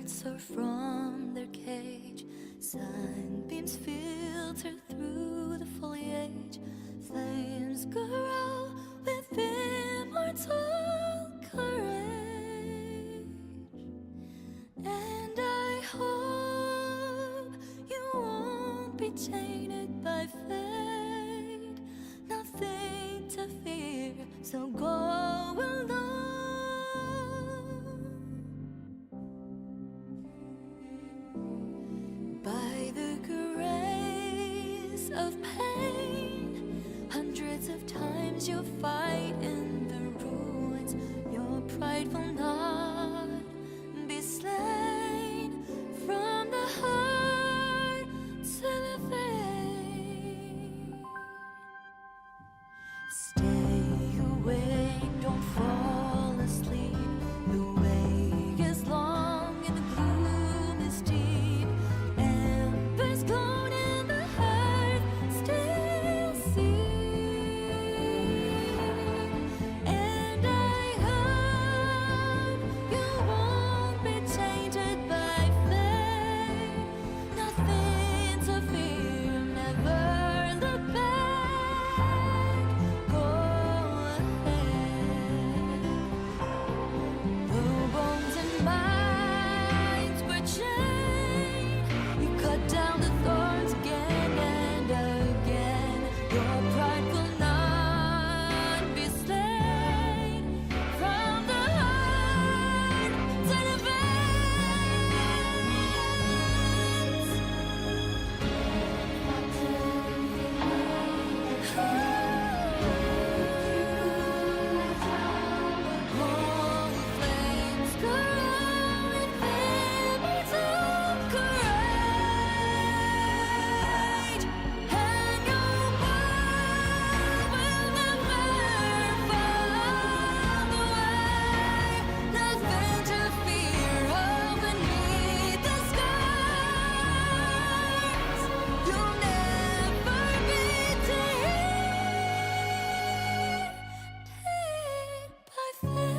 answer from their cage. Sunbeams filter through the foliage. Flames grow with immortal courage. And I hope you won't be tainted by fate. Nothing to fear, so go alone. By the grace of pain, hundreds of times you'll fight in the ruins. Your pride will not be slain. From the heart to the vein, stay awake, don't fall asleep. The way is long and the gloom is deep. Embers glowing in the heart still see. And I hope you won't be tainted by fate. Nothing to fear, never look back. Go ahead. The bones and minds were chained. You cut down the thorns again and again. Your pride will not be slain. From the heart to the holy flames grow with immortal courage. And your power will never fall away. Nothing to fear beneath the scars. You'll never be tainted by fate.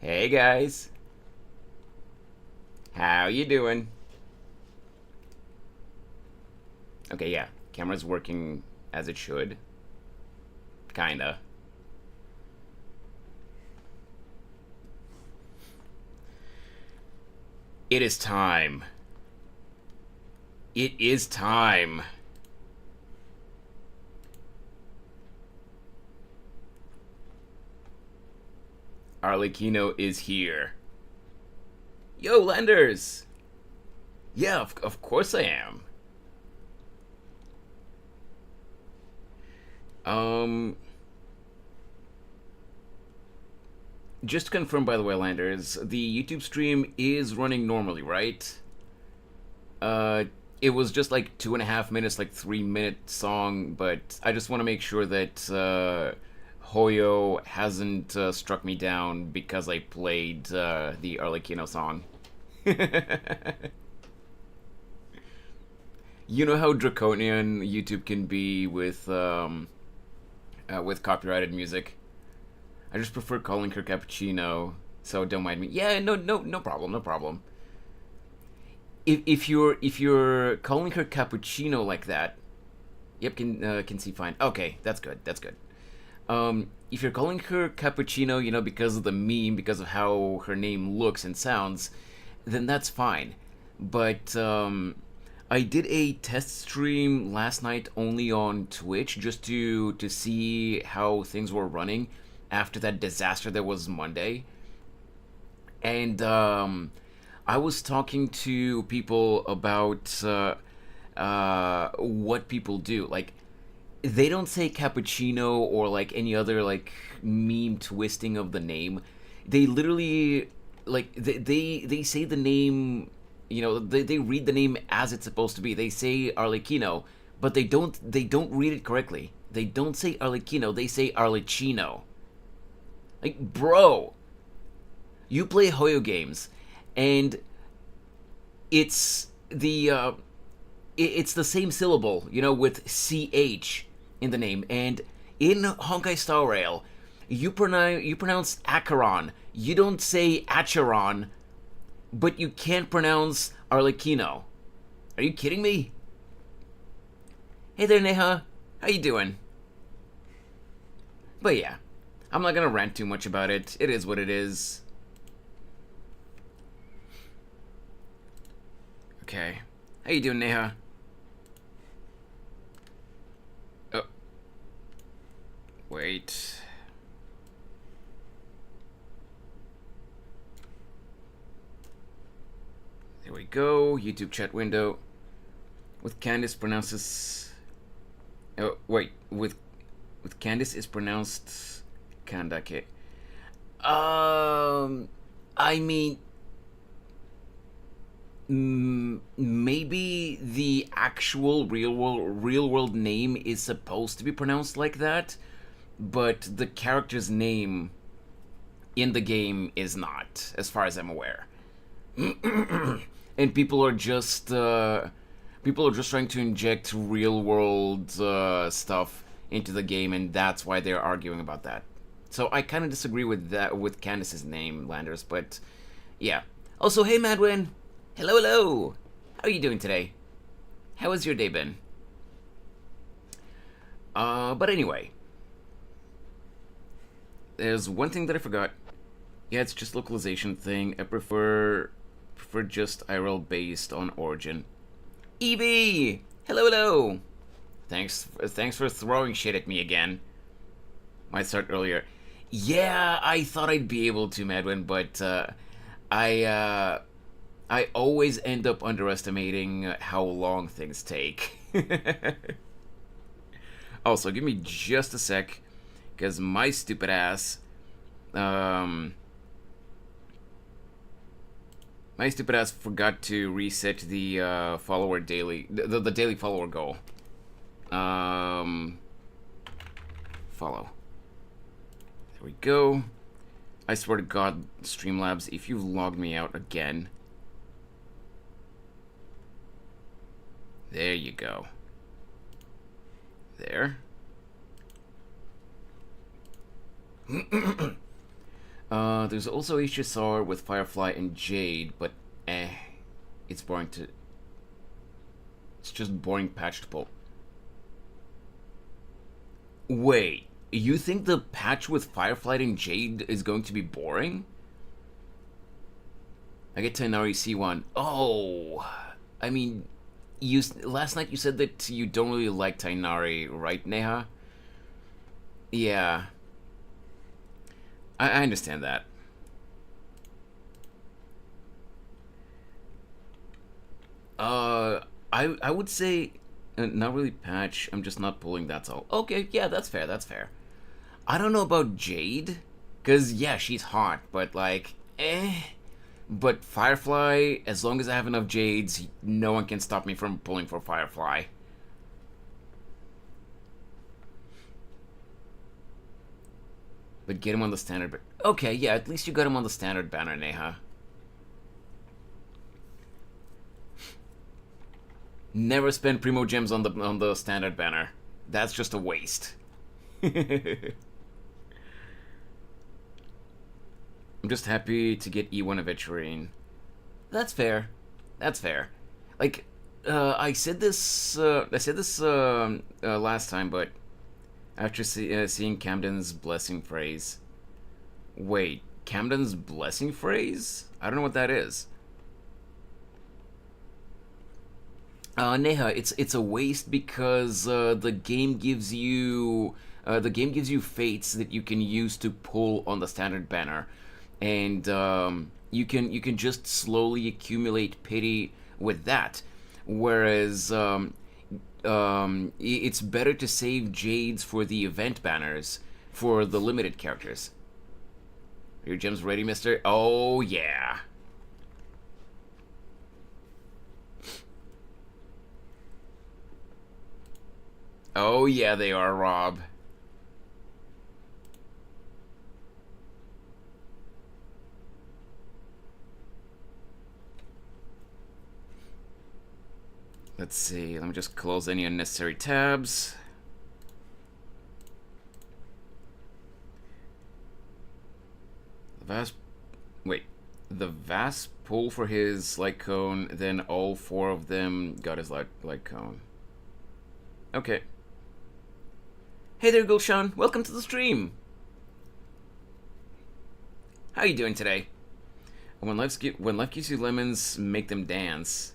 Hey guys, how you doing? Okay, yeah, camera's working as it should. Kinda. It is time. It is time. Arlecchino is here. Yo, Lenders! Yeah, of course I am. Just to confirm, by the way, Landers, the YouTube stream is running normally, right? It was just like 2.5 minutes, like 3-minute song, but I just want to make sure that, Hoyo hasn't struck me down because I played the Arlecchino song. You know how draconian YouTube can be with copyrighted music. I just prefer calling her Cappuccino, so don't mind me. Yeah, no problem, no problem. If you're calling her Cappuccino like that, yep, can see fine. Okay, that's good. That's good. If you're calling her Cappuccino, you know, because of the meme, because of how her name looks and sounds, then that's fine. But I did a test stream last night only on Twitch just to see how things were running after that disaster that was Monday. And I was talking to people about what people do. Like, they don't say cappuccino or like any other like meme twisting of the name. They literally like they say the name they read the name as it's supposed to be. They say Arlecchino, but they don't read it correctly. They don't say Arlecchino, they say Arlecchino. Like, bro, you play Hoyo games, and it's it's the same syllable, with CH in the name. And in Honkai Star Rail, you pronounce Acheron. You don't say Acheron, but you can't pronounce Arlecchino. Are you kidding me? Hey there, Neha. How you doing? But yeah, I'm not gonna rant too much about it. It is what it is. Okay. How you doing, Neha? Oh. Wait. There we go. YouTube chat window. With Candice pronounces... Oh, wait. With Candice is pronounced Kandake. I mean... maybe the actual real world name is supposed to be pronounced like that, but the character's name in the game is not, as far as I'm aware. And people are just trying to inject real world stuff into the game, and that's why they're arguing about that. So I kind of disagree with that, with Candice's name, Landers, but yeah. Also, hey Madwin. Hello, hello! How are you doing today? How has your day been? But anyway. There's one thing that I forgot. Yeah, it's just localization thing. I prefer just IRL based on Origin. Evie! Hello, hello! Thanks for throwing shit at me again. Might start earlier. Yeah, I thought I'd be able to, Madwin, but, I always end up underestimating how long things take. Also, give me just a sec, because my stupid ass, forgot to reset the follower daily, the daily follower goal. Follow. There we go. I swear to God, Streamlabs, if you've logged me out again. There you go. There. There's also HSR with Firefly and Jade, but it's boring to... It's just boring patch to pull. Wait, you think the patch with Firefly and Jade is going to be boring? I get Tainari C1. Oh, I mean... last night you said that you don't really like Tainari, right, Neha? Yeah. I understand that. I would say not really patch, I'm just not pulling, that's all. Okay, yeah, that's fair, that's fair. I don't know about Jade, cause yeah, she's hot, but like, But Firefly, as long as I have enough Jades, no one can stop me from pulling for Firefly. But get him on the standard... Okay, yeah, at least you got him on the standard banner, Neha. Never spend Primo Gems on the standard banner. That's just a waste. I'm just happy to get E1 Aventurine. That's fair. That's fair. Like, I said this last time, but after seeing Camden's blessing phrase. Wait, Camden's blessing phrase? I don't know what that is. Neha, it's a waste because the game gives you fates that you can use to pull on the standard banner, and you can just slowly accumulate pity with that. Whereas it's better to save Jades for the event banners for the limited characters. Are your gems ready, mister? Oh yeah. Oh yeah, they are, Rob. Let's see. Let me just close any unnecessary tabs. The vast. Wait. The vast pull for his light cone, then all four of them got his light cone. Okay. Hey there, Gulshan. Welcome to the stream. How you doing today? When life gives you lemons, make them dance.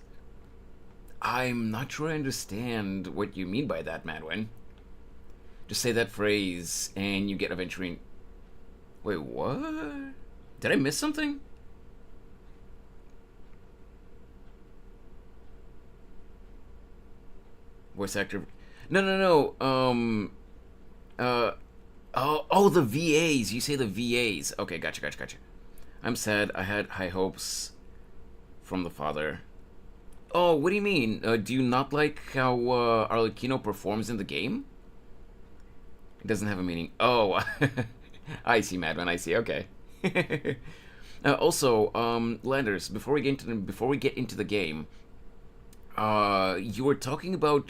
I'm not sure I understand what you mean by that, Madwin. Just say that phrase, and you get aventurine. Wait, what? Did I miss something? Voice actor. No. Oh, the VAs. You say the VAs. Okay, gotcha. I'm sad. I had high hopes from the father. Oh, what do you mean? Do you not like how Arlecchino performs in the game? It doesn't have a meaning. Oh, I see, Madman. I see. Okay. Also, Landers, before we get into the game, you were talking about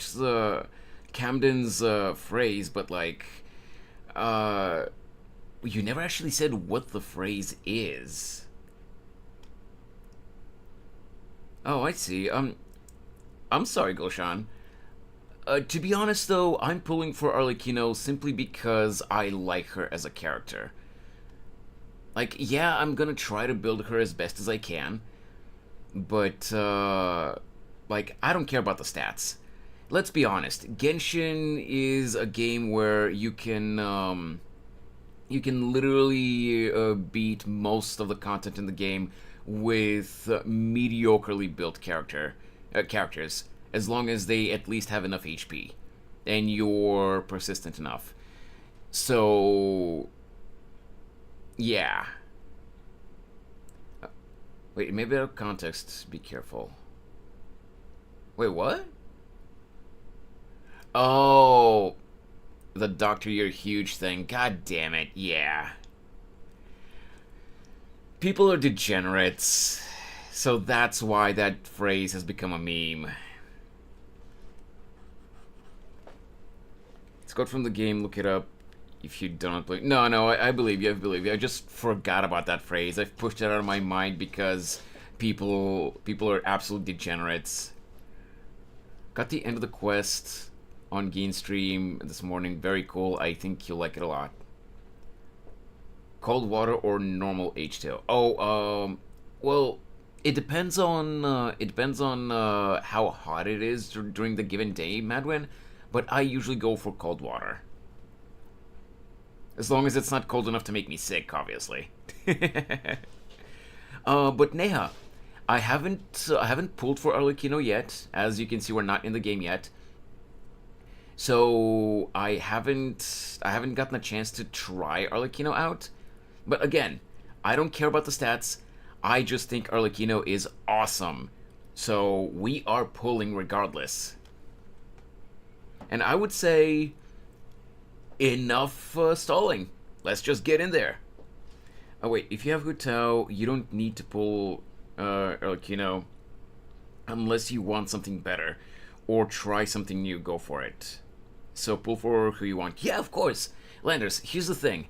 Camden's phrase, but like, you never actually said what the phrase is. Oh, I see. I'm sorry, Goshan. To be honest, though, I'm pulling for Arlecchino simply because I like her as a character. Like, yeah, I'm gonna try to build her as best as I can, but, like, I don't care about the stats. Let's be honest, Genshin is a game where you can literally beat most of the content in the game with mediocrely built characters, as long as they at least have enough HP and you're persistent enough. So, yeah. Wait, maybe out of context. Be careful. Wait, what? Oh, the Doctor You're Huge thing. God damn it. Yeah. People are degenerates, so that's why that phrase has become a meme. Let's go from the game, look it up. If you don't believe... No, I believe you, I just forgot about that phrase. I've pushed it out of my mind because people are absolute degenerates. Got the end of the quest on Geen stream this morning. Very cool. I think you'll like it a lot. Cold water or normal H2? Oh, well, it depends on how hot it is during the given day, Madwin. But I usually go for cold water, as long as it's not cold enough to make me sick, obviously. But Neha, I haven't pulled for Arlecchino yet. As you can see, we're not in the game yet. So I haven't gotten a chance to try Arlecchino out. But again, I don't care about the stats. I just think Arlecchino is awesome. So we are pulling regardless. And I would say enough stalling. Let's just get in there. Oh wait, if you have Hu Tao, you don't need to pull Arlecchino unless you want something better or try something new. Go for it. So pull for who you want. Yeah, of course. Landers, here's the thing.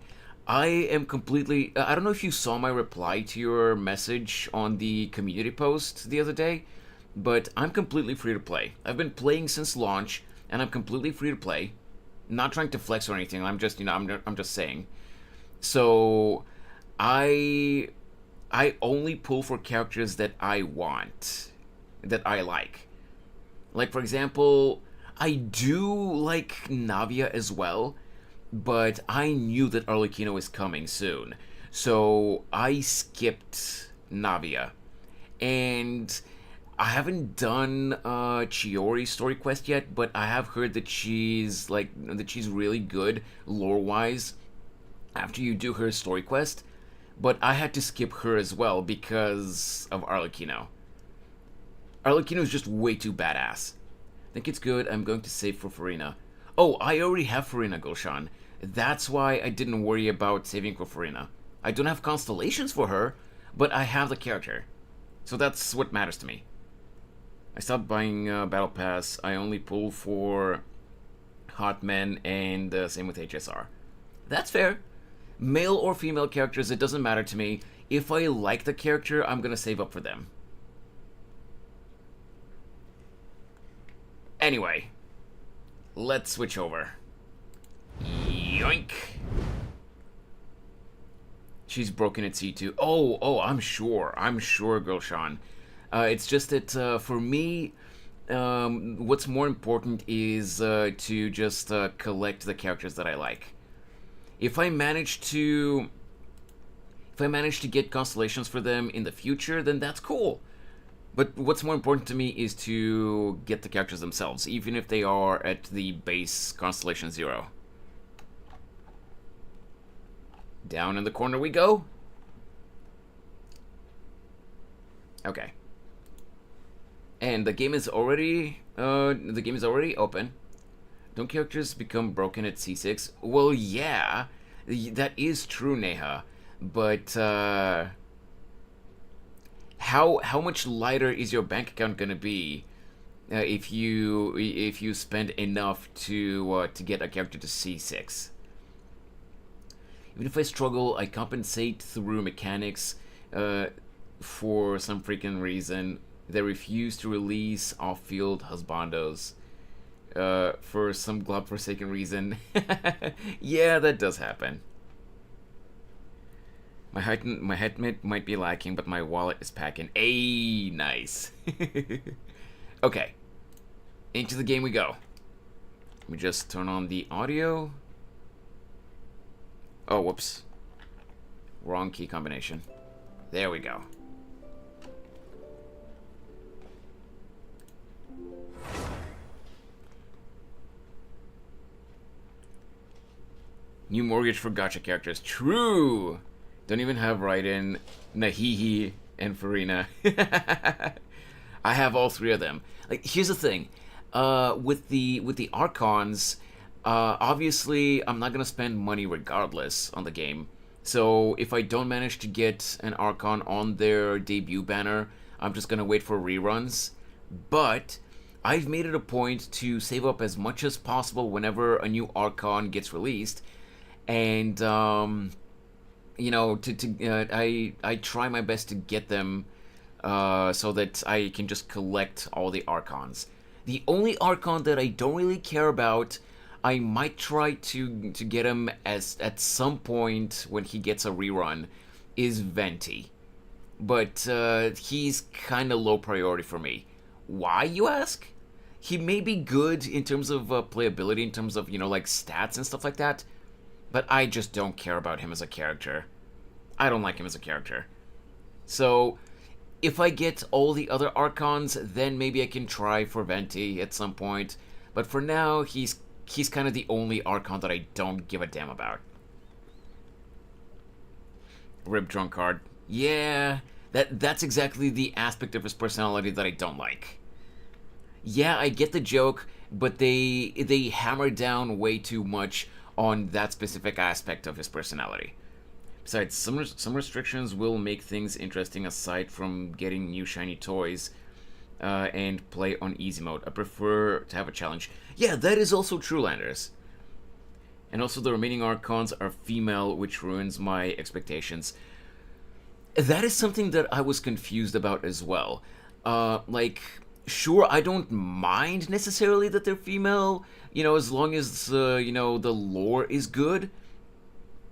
I am completely... I don't know if you saw my reply to your message on the community post the other day, but I'm completely free to play. I've been playing since launch, and I'm completely free to play. Not trying to flex or anything. I'm just, I'm just saying. So, I only pull for characters that I want, that I like. Like, for example, I do like Navia as well, but I knew that Arlecchino is coming soon, so I skipped Navia. And I haven't done Chiori's story quest yet, but I have heard that she's really good lore-wise after you do her story quest. But I had to skip her as well because of Arlecchino. Arlecchino is just way too badass. I think it's good. I'm going to save for Farina. Oh, I already have Farina, Gulshan. That's why I didn't worry about saving for Farina. I don't have constellations for her, but I have the character. So that's what matters to me. I stopped buying Battle Pass. I only pull for Hot Men, and same with HSR. That's fair. Male or female characters, it doesn't matter to me. If I like the character, I'm gonna save up for them. Anyway, let's switch over. Yoink! She's broken at C2. Oh, I'm sure, Gulshan. It's just that for me, what's more important is to just collect the characters that I like. If I manage to get constellations for them in the future, then that's cool. But what's more important to me is to get the characters themselves, even if they are at the base Constellation 0. Down in the corner we go. Okay. And the game is already open. Don't characters become broken at C6? Well, yeah, that is true, Neha. But how much lighter is your bank account gonna be if you spend enough to get a character to C6? Even if I struggle, I compensate through mechanics. For some freaking reason, they refuse to release off-field husbandos. For some godforsaken reason. Yeah, that does happen. My head might be lacking, but my wallet is packing. Ayy, nice. Okay. Into the game we go. Let me just turn on the audio. Oh, whoops. Wrong key combination. There we go. New mortgage for gacha characters. True! Don't even have Raiden, Nahihi, and Farina. I have all three of them. Like, here's the thing. With the Archons, obviously I'm not gonna spend money regardless on the game. So if I don't manage to get an Archon on their debut banner, I'm just gonna wait for reruns. But I've made it a point to save up as much as possible whenever a new Archon gets released. And you know, I try my best to get them so that I can just collect all the Archons. The only Archon that I don't really care about, I might try to get him at some point when he gets a rerun, is Venti. But he's kind of low priority for me. Why, you ask? He may be good in terms of playability, in terms of, you know, like stats and stuff like that. But I just don't care about him as a character. I don't like him as a character. So, if I get all the other Archons, then maybe I can try for Venti at some point. But for now, he's kind of the only Archon that I don't give a damn about. Rib Drunkard. Yeah, that's exactly the aspect of his personality that I don't like. Yeah, I get the joke, but they hammer down way too much on that specific aspect of his personality. Besides, some restrictions will make things interesting aside from getting new shiny toys and play on easy mode. I prefer to have a challenge. Yeah, that is also true, Landers. And also the remaining Archons are female, which ruins my expectations. That is something that I was confused about as well. Like, sure, I don't mind necessarily that they're female, you know, as long as, you know, the lore is good.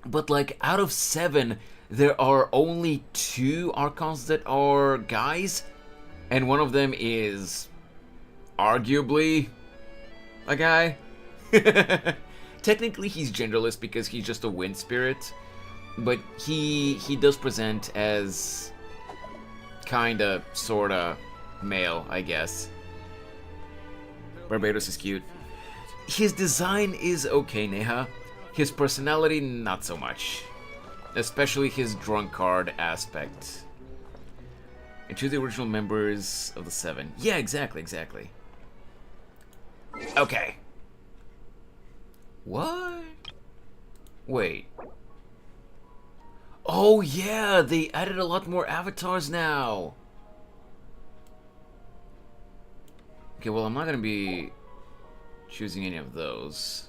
But, like, out of 7, there are only 2 Archons that are guys, and one of them is arguably a guy. Technically, he's genderless because he's just a wind spirit, but he does present as kinda, sorta male, I guess. Barbados is cute. His design is okay, Neha. His personality, not so much. Especially his drunkard aspect. And to the original members of the 7. Yeah, exactly. Okay. What? Wait. Oh yeah, they added a lot more avatars now. Okay, well, I'm not gonna be choosing any of those.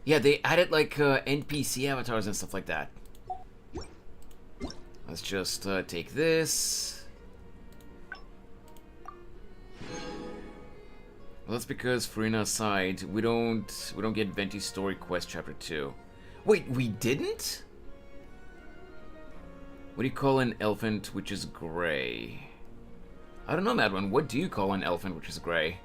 Yeah, they added like NPC avatars and stuff like that. Let's just take this. Well, that's because Farina aside, we don't get Venti's story quest chapter 2. Wait, we didn't? What do you call an elephant which is gray? I don't know, Madwan. What do you call an elephant which is gray?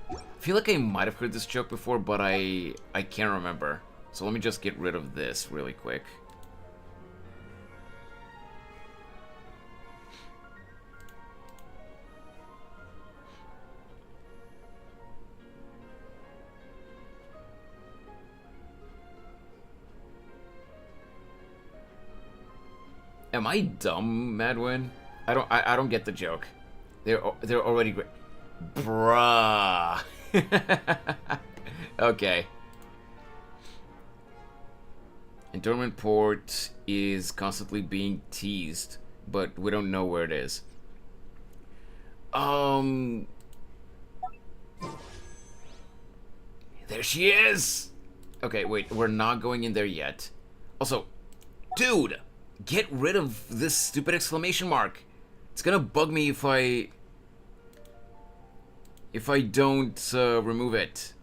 I feel like I might have heard this joke before, but I can't remember. So let me just get rid of this really quick. Am I dumb, Madwin? I don't get the joke. They're already great. Bruh. Okay. Endowment port is constantly being teased, but we don't know where it is. There she is! Okay, wait, we're not going in there yet. Also, dude! Get rid of this stupid exclamation mark. It's gonna bug me if I don't remove it.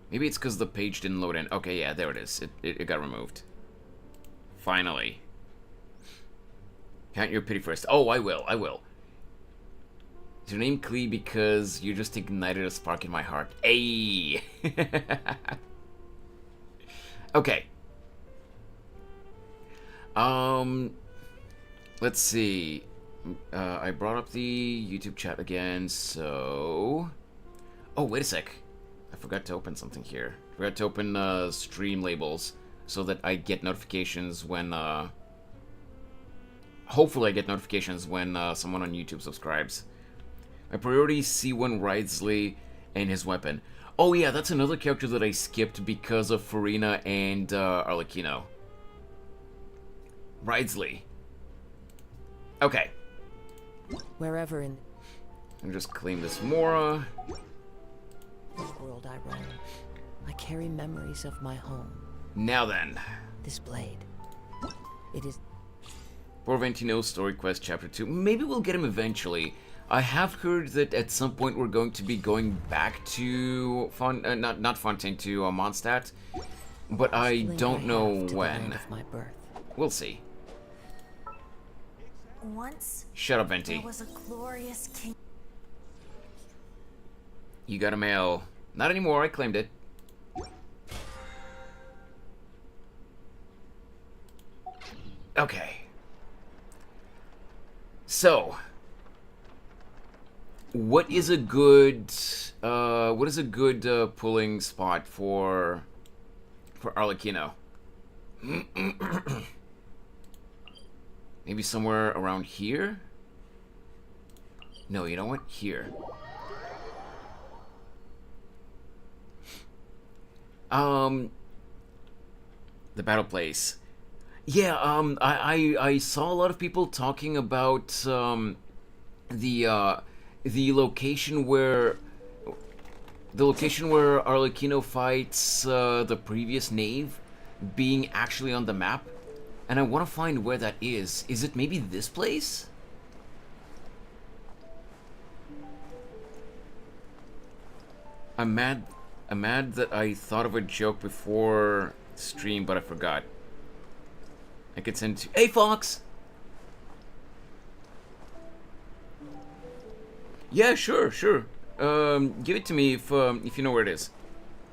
Maybe it's because the page didn't load in. Okay, yeah, there it is. It got removed. Finally. Count your pity first. Oh, I will. Is your name Klee because you just ignited a spark in my heart? Ayy! Okay. Let's see. I brought up the YouTube chat again, so... Oh, wait a sec. I forgot to open something here. I forgot to open stream labels so that I get notifications when, hopefully I get notifications when someone on YouTube subscribes. My priority is C1 Ridesley and his weapon. Oh yeah, that's another character that I skipped because of Farina and Arlecchino. Ridesley. Okay. Wherever in And just claim this Mora. this world I roam, I carry memories of my home. Now then. This blade. It is Poor Ventino Story Quest Chapter 2. Maybe we'll get him eventually. I have heard that at some point we're going to be going back to not Fontaine, to Mondstadt, but I don't know to the when. land of my birth. We'll see. Once Shut up, there Venti. was a glorious king. You got a mail. Not anymore, I claimed it. Okay. So, what is a good pulling spot for Arlecchino? Maybe somewhere around here? No, you know what? Here. The battle place. Yeah, I saw a lot of people talking about the location where Arlecchino fights the previous knave being actually on the map, and I want to find where that is. Is it maybe this place? I'm mad that I thought of a joke before stream, but I forgot. I could send to... Hey, Fox! Yeah, sure. Give it to me if you know where it is.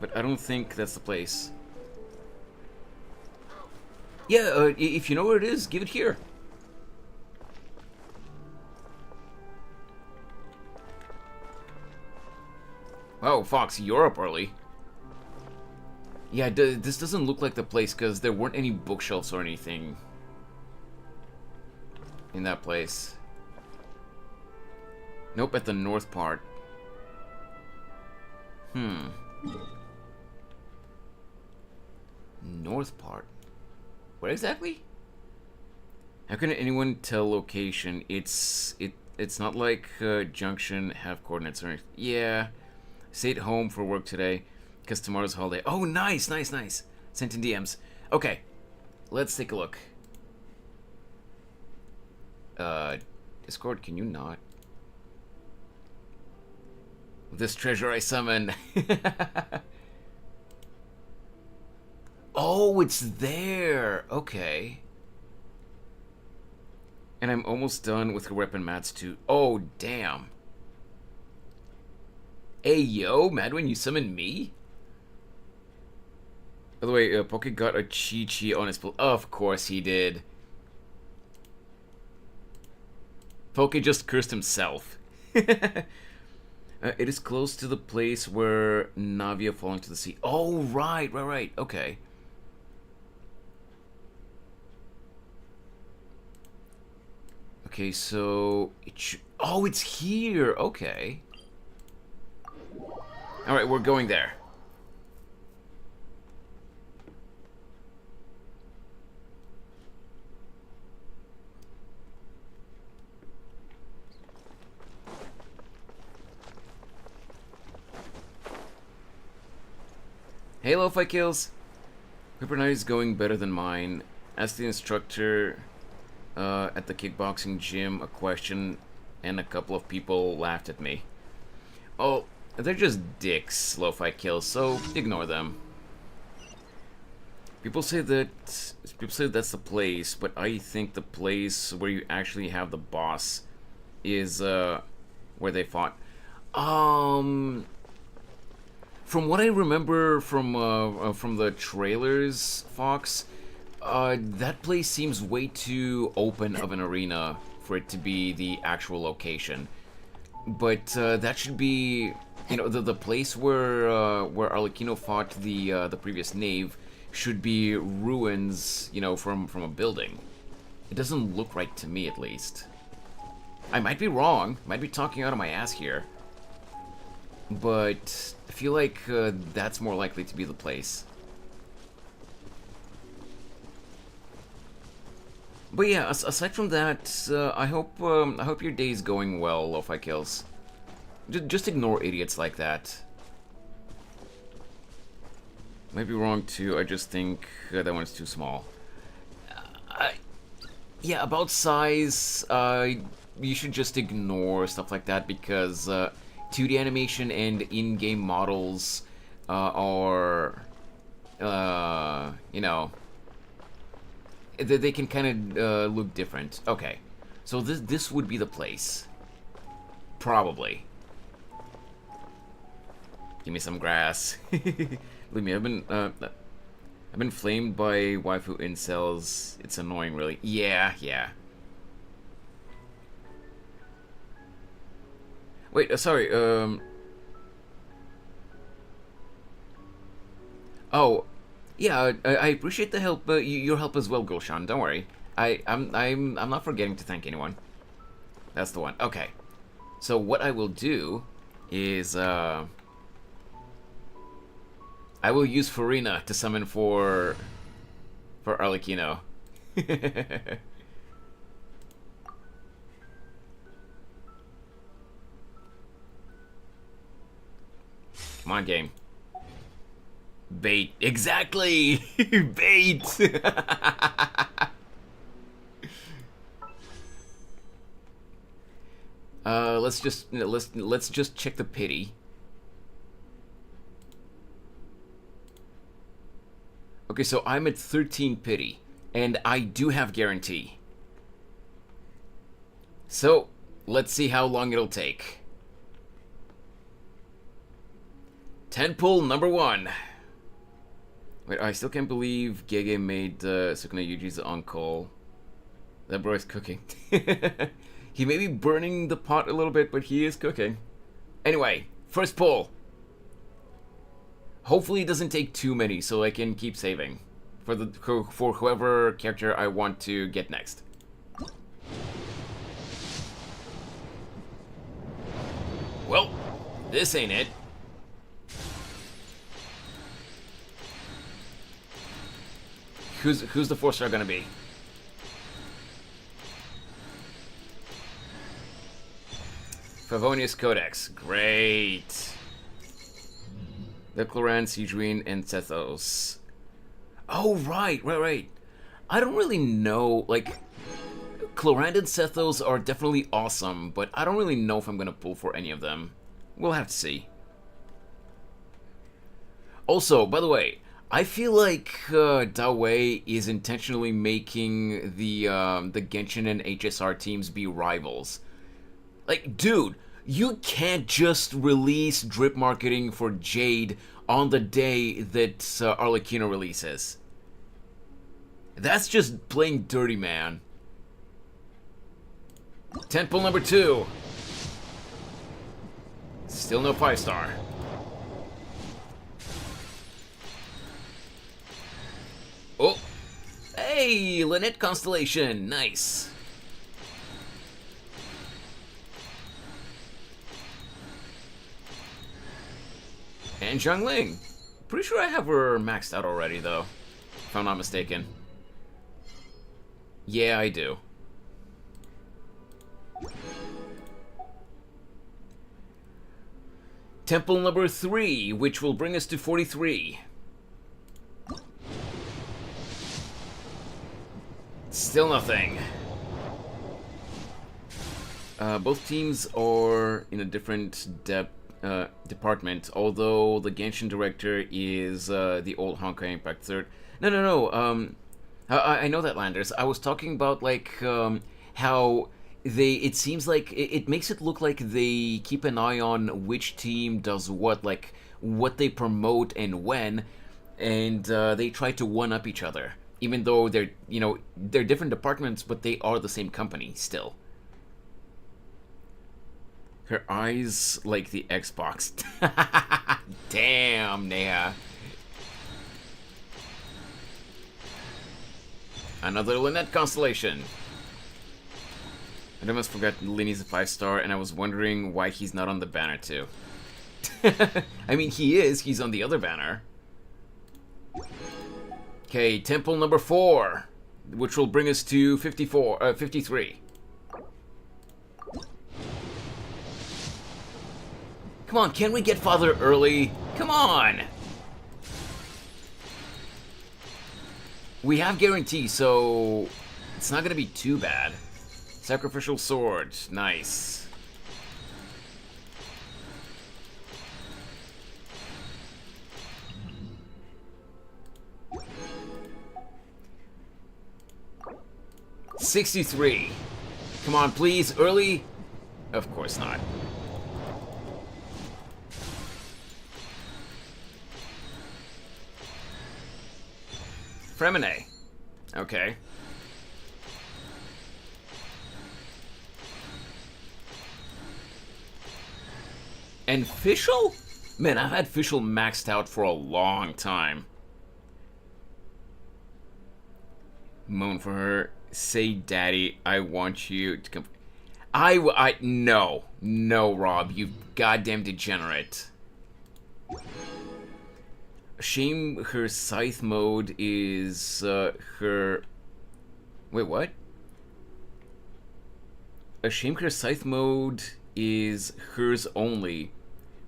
But I don't think that's the place. Yeah, if you know where it is, give it here. Oh, Fox, you're up early. Yeah, this doesn't look like the place because there weren't any bookshelves or anything in that place. Nope, at the north part. North part. What exactly? How can anyone tell location? It's not like junction have coordinates or anything. Yeah. Stayed home for work today because tomorrow's holiday. Oh, nice. Sent in DMs. Okay. Let's take a look. Discord, can you not? This treasure I summon. Oh, it's there. Okay. And I'm almost done with her weapon mats too. Oh, damn. Hey, yo, Madwin, you summoned me? By the way, Poke got a Chi-Chi on his... Of course he did. Poke just cursed himself. It is close to the place where Navia falling to the sea. Oh, right. Okay. Okay, so... Oh, it's here. Okay. Alright, we're going there. Hey, Lo-Fi Kills. Paper night is going better than mine. Asked the instructor at the kickboxing gym a question, and a couple of people laughed at me. Oh, they're just dicks, Lo-Fi Kills, so ignore them. People say that's the place, but I think the place where you actually have the boss is where they fought. From what I remember from the trailers, Fox, that place seems way too open of an arena for it to be the actual location. But that should be, you know, the place where Arlecchino fought the previous knave should be ruins, you know, from a building. It doesn't look right to me, at least. I might be wrong. Might be talking out of my ass here. But I feel like that's more likely to be the place. But yeah, aside from that, I hope your day's going well, Lo-Fi Kills. Just ignore idiots like that. Might be wrong too. I just think that one's too small. Yeah, about size, you should just ignore stuff like that because 2D animation and in-game models are, you know, they can kind of look different. Okay, so this would be the place, probably. Give me some grass. Believe me, I've been flamed by waifu incels. It's annoying, really. Yeah. Wait, sorry, Oh, yeah, I appreciate the help, your help as well, Gulshan. Don't worry. I'm not forgetting to thank anyone. That's the one. Okay. So what I will do is, I will use Farina to summon for Arlecchino. Come on, game. Bait. Exactly! Bait! Let's just check the pity. Okay, so I'm at 13 pity, and I do have guarantee. So, let's see how long it'll take. 10 pull number 1. Wait, I still can't believe Gege made Sukuna Yuji's uncle. That bro is cooking. He may be burning the pot a little bit, but he is cooking. Anyway, first pull. Hopefully it doesn't take too many, so I can keep saving for whoever character I want to get next. Well, this ain't it. Who's the 4-star gonna be? Favonius Codex. Great. The Cloran, Sidrine, and Sethos. Oh, right. I don't really know, like, Cloran and Sethos are definitely awesome, but I don't really know if I'm gonna pull for any of them. We'll have to see. Also, by the way, I feel like Dawei is intentionally making the Genshin and HSR teams be rivals. Like, dude, you can't just release drip marketing for Jade on the day that Arlecchino releases. That's just playing dirty, man. Tentpole number 2. Still no 5-star. Oh! Hey! Lynette Constellation! Nice! And Zhangling. Pretty sure I have her maxed out already, though. If I'm not mistaken. Yeah, I do. Temple number 3, which will bring us to 43. Still nothing. Both teams are in a different department, although the Genshin director is the old Honkai Impact 3rd. No. I know that, Landers. I was talking about, like, how it seems like it makes it look like they keep an eye on which team does what, like what they promote and when, and they try to one-up each other, even though they're different departments, but they are the same company still. Her eyes like the Xbox. Damn, Neha. Another Lynette Constellation. I almost forgot Linny's a 5-star, and I was wondering why he's not on the banner too. I mean, he is. He's on the other banner. Okay, Temple number 4, which will bring us to 53. Come on, can we get Father early? Come on! We have guarantee, so it's not gonna be too bad. Sacrificial sword, nice. $63. Come on, please, early? Of course not. Fremine. Okay. And Fischl? Man, I've had Fischl maxed out for a long time. Moan for her. Say, Daddy, I want you to come. No, Rob, you goddamn degenerate. Shame her scythe mode is her. Wait, what? A shame her scythe mode is hers only,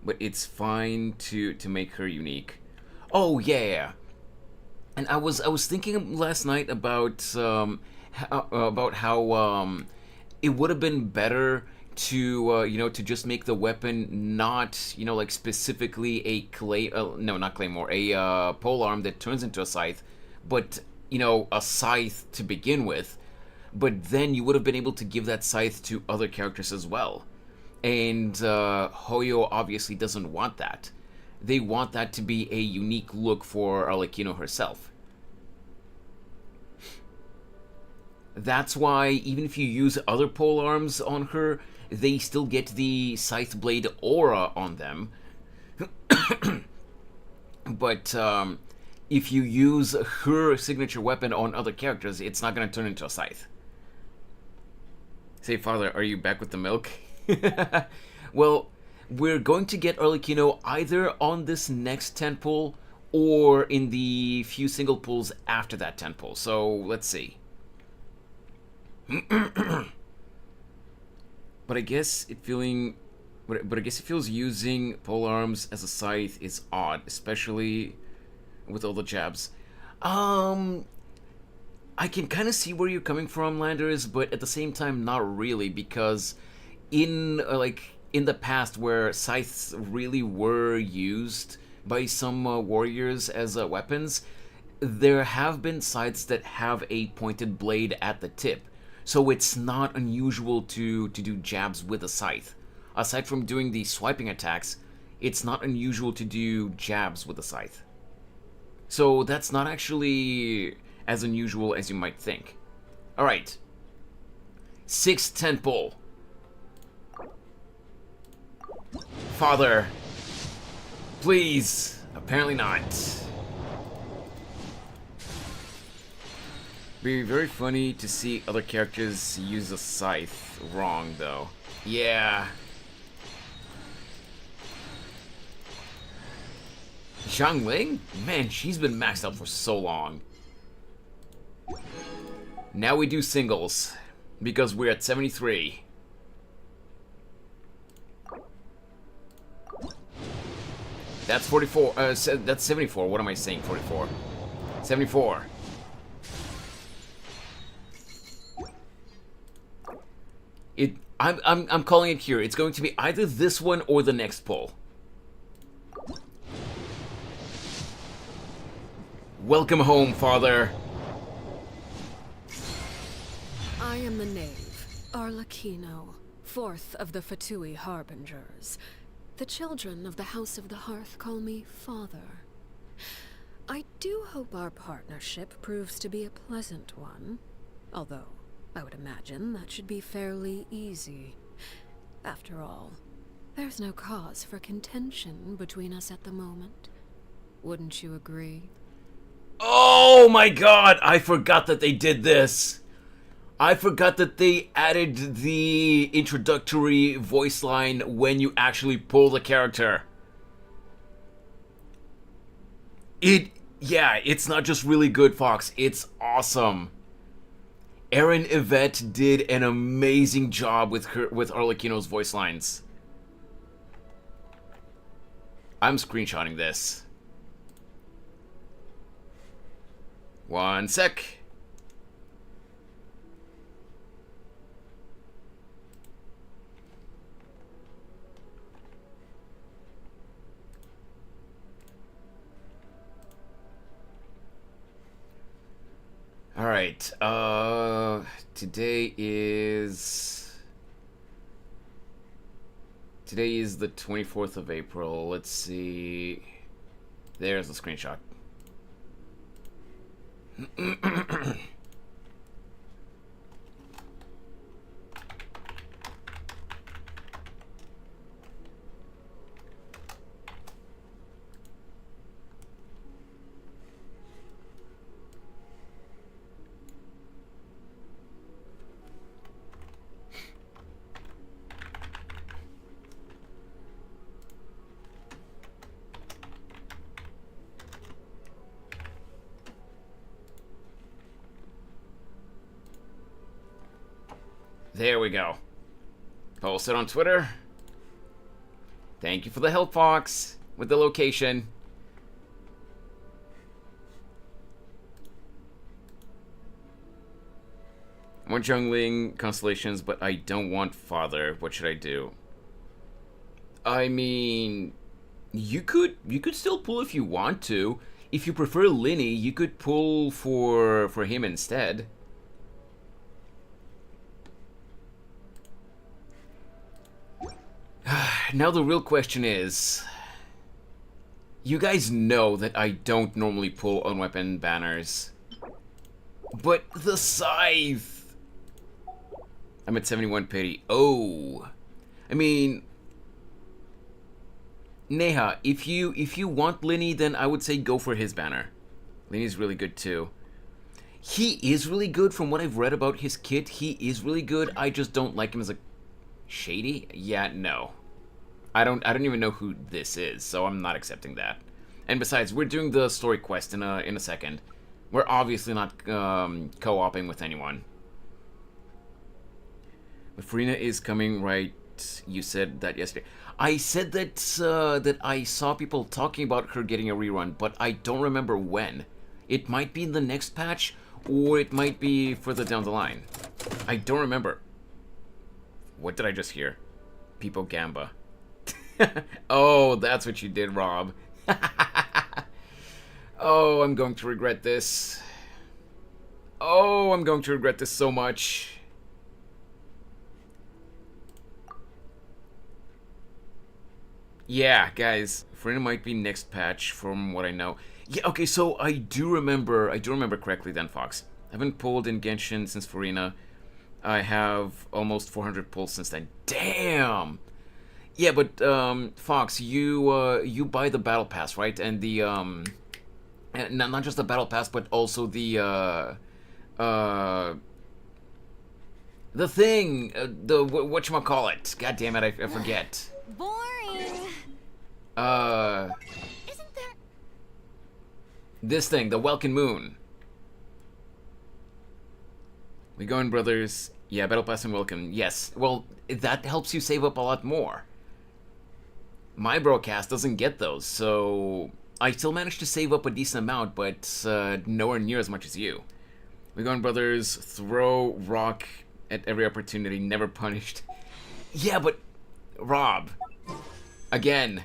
but it's fine to make her unique. Oh yeah. And I was thinking last night about how it would have been better to to just make the weapon not like specifically a not claymore, a polearm that turns into a scythe, but a scythe to begin with. But then you would have been able to give that scythe to other characters as well. And Hoyo obviously doesn't want that. They want that to be a unique look for Arlecchino herself. That's why even if you use other polearms on her, they still get the Scythe Blade aura on them. But if you use her signature weapon on other characters, it's not going to turn into a scythe. Say, Father, are you back with the milk? Well, we're going to get Arlecchino either on this next tentpole or in the few single pulls after that 10 pull. So let's see. But I guess it feels using pole arms as a scythe is odd, especially with all the jabs. I can kind of see where you're coming from, Landers, but at the same time, not really, because in the past, where scythes really were used by some warriors as weapons, there have been scythes that have a pointed blade at the tip, so it's not unusual to do jabs with a scythe. Aside from doing the swiping attacks, it's not unusual to do jabs with a scythe. So that's not actually as unusual as you might think. Alright. 6-10 pull. Father. Please. Apparently not. Be very funny to see other characters use a scythe wrong, though. Yeah. Xiangling? Man, she's been maxed out for so long. Now we do singles, because we're at 73. That's 44, that's 74, what am I saying, 44? 74. I'm calling it here. It's going to be either this one or the next pull. Welcome home, father. I am the knave, Arlecchino, fourth of the Fatui Harbingers. The children of the House of the Hearth call me father. I do hope our partnership proves to be a pleasant one, although I would imagine that should be fairly easy. After all, there's no cause for contention between us at the moment. Wouldn't you agree? Oh my god, I forgot that they did this. I forgot that they added the introductory voice line when you actually pull the character. Yeah, it's not just really good, Fox. It's awesome. Erin Yvette did an amazing job with Arlecchino's voice lines. I'm screenshotting this. One sec. Alright, today is the 24th of April. Let's see. There's the screenshot. There we go. Post it on Twitter. Thank you for the help, Fox, with the location. I want jungling constellations, but I don't want father. What should I do? I mean, you could still pull if you want to. If you prefer Linny, you could pull for him instead. Now the real question is, you guys know that I don't normally pull unweapon banners, but the scythe. I'm at 71 pity. Oh, I mean, Neha, if you want Linny, then I would say go for his banner. Linny's really good too. He is really good from what I've read about his kit. He is really good. I just don't like him as a shady. Yeah, no. I don't even know who this is, so I'm not accepting that. And besides, we're doing the story quest in a second. We're obviously not co-oping with anyone. But Farina is coming, right? You said that yesterday. I said that that I saw people talking about her getting a rerun, but I don't remember when. It might be in the next patch, or it might be further down the line. I don't remember. What did I just hear? People Gamba. Oh, that's what you did, Rob. Oh, I'm going to regret this. Oh, I'm going to regret this so much. Yeah, guys, Farina might be next patch from what I know. Yeah, okay, so I do remember correctly then, Fox. I haven't pulled in Genshin since Farina. I have almost 400 pulls since then. Damn! Yeah, but, Fox, you buy the battle pass, right? And the, not just the battle pass, but also the thing, the, whatchamacallit. God damn it, I forget. Boring. Isn't there? This thing, the Welkin Moon. We going, brothers. Yeah, Battle Pass and Welkin. Yes. Well, that helps you save up a lot more. My broadcast doesn't get those, so I still managed to save up a decent amount, but nowhere near as much as you. We going, brothers. Throw rock at every opportunity, never punished. Yeah, but Rob, again,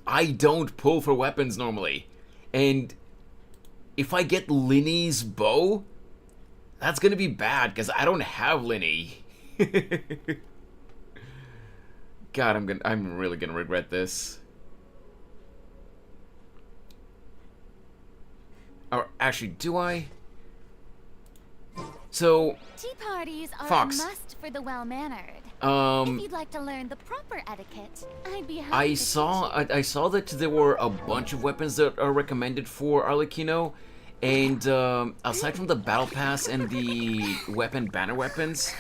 I don't pull for weapons normally, and if I get Linny's bow, that's gonna be bad because I don't have Linny. God, I'm really gonna regret this. Or actually, do I? So Tea parties are Fox. a must for the well-mannered. If you'd like to learn the proper etiquette, I'd be happy I to saw teach you. I saw that there were a bunch of weapons that are recommended for Arlecchino, and aside from the battle pass and the weapon banner weapons,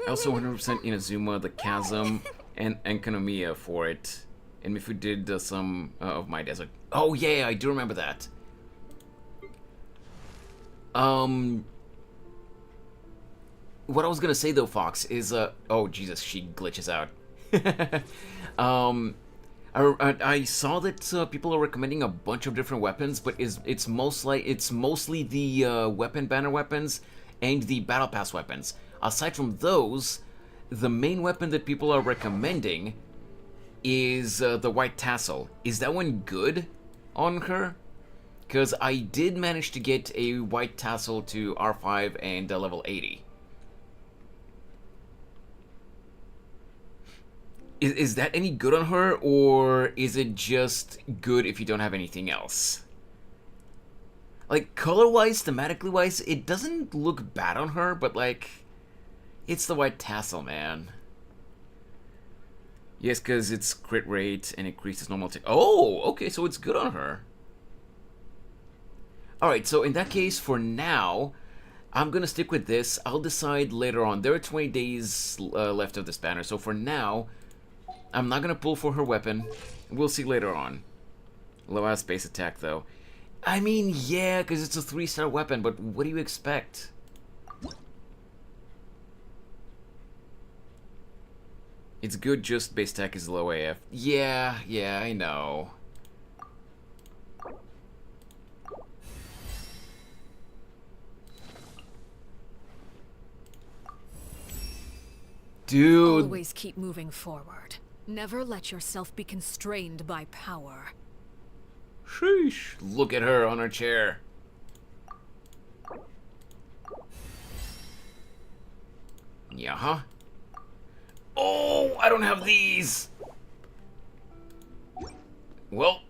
I also 100% Inazuma, the Chasm, and Enkanomiya for it. And Mifu did some of my desert. Oh yeah, I do remember that. What I was gonna say though, Fox, is oh Jesus, she glitches out. I saw that people are recommending a bunch of different weapons, but it's mostly the weapon banner weapons and the battle pass weapons. Aside from those, the main weapon that people are recommending is the white tassel. Is that one good on her? Because I did manage to get a white tassel to R5 and level 80. Is that any good on her, or is it just good if you don't have anything else? Like, color-wise, thematically-wise, it doesn't look bad on her, but, like, it's the white tassel, man. Yes, because it's crit rate and increases normal attack. Oh, okay, so it's good on her. Alright, so in that case, for now, I'm gonna stick with this. I'll decide later on. There are 20 days left of this banner, so for now, I'm not gonna pull for her weapon. We'll see later on. Low-ass base attack, though. I mean, yeah, because it's a 3-star weapon, but what do you expect? It's good, just base attack is low AF. Yeah, I know. Dude. Always keep moving forward. Never let yourself be constrained by power. Sheesh. Look at her on her chair. Yeah, huh? Oh, I don't have these. Well,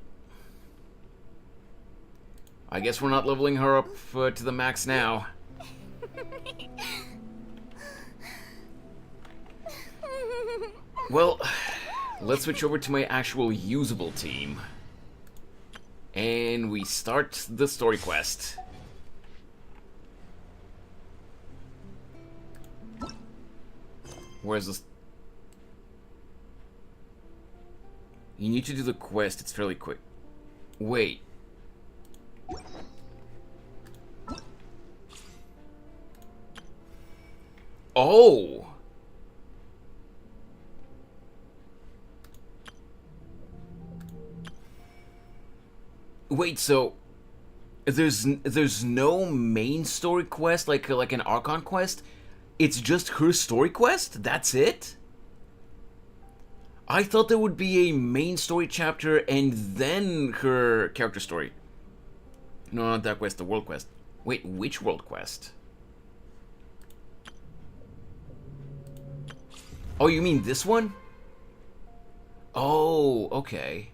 I guess we're not leveling her up to the max now. Well, let's switch over to my actual usable team. And we start the story quest. Where's this? You need to do the quest. It's fairly quick. Wait. Oh! Wait, so there's no main story quest like an Archon quest? It's just her story quest? That's it? I thought there would be a main story chapter and then her character story. No, not that quest, the world quest. Wait, which world quest? Oh, you mean this one? Oh, okay.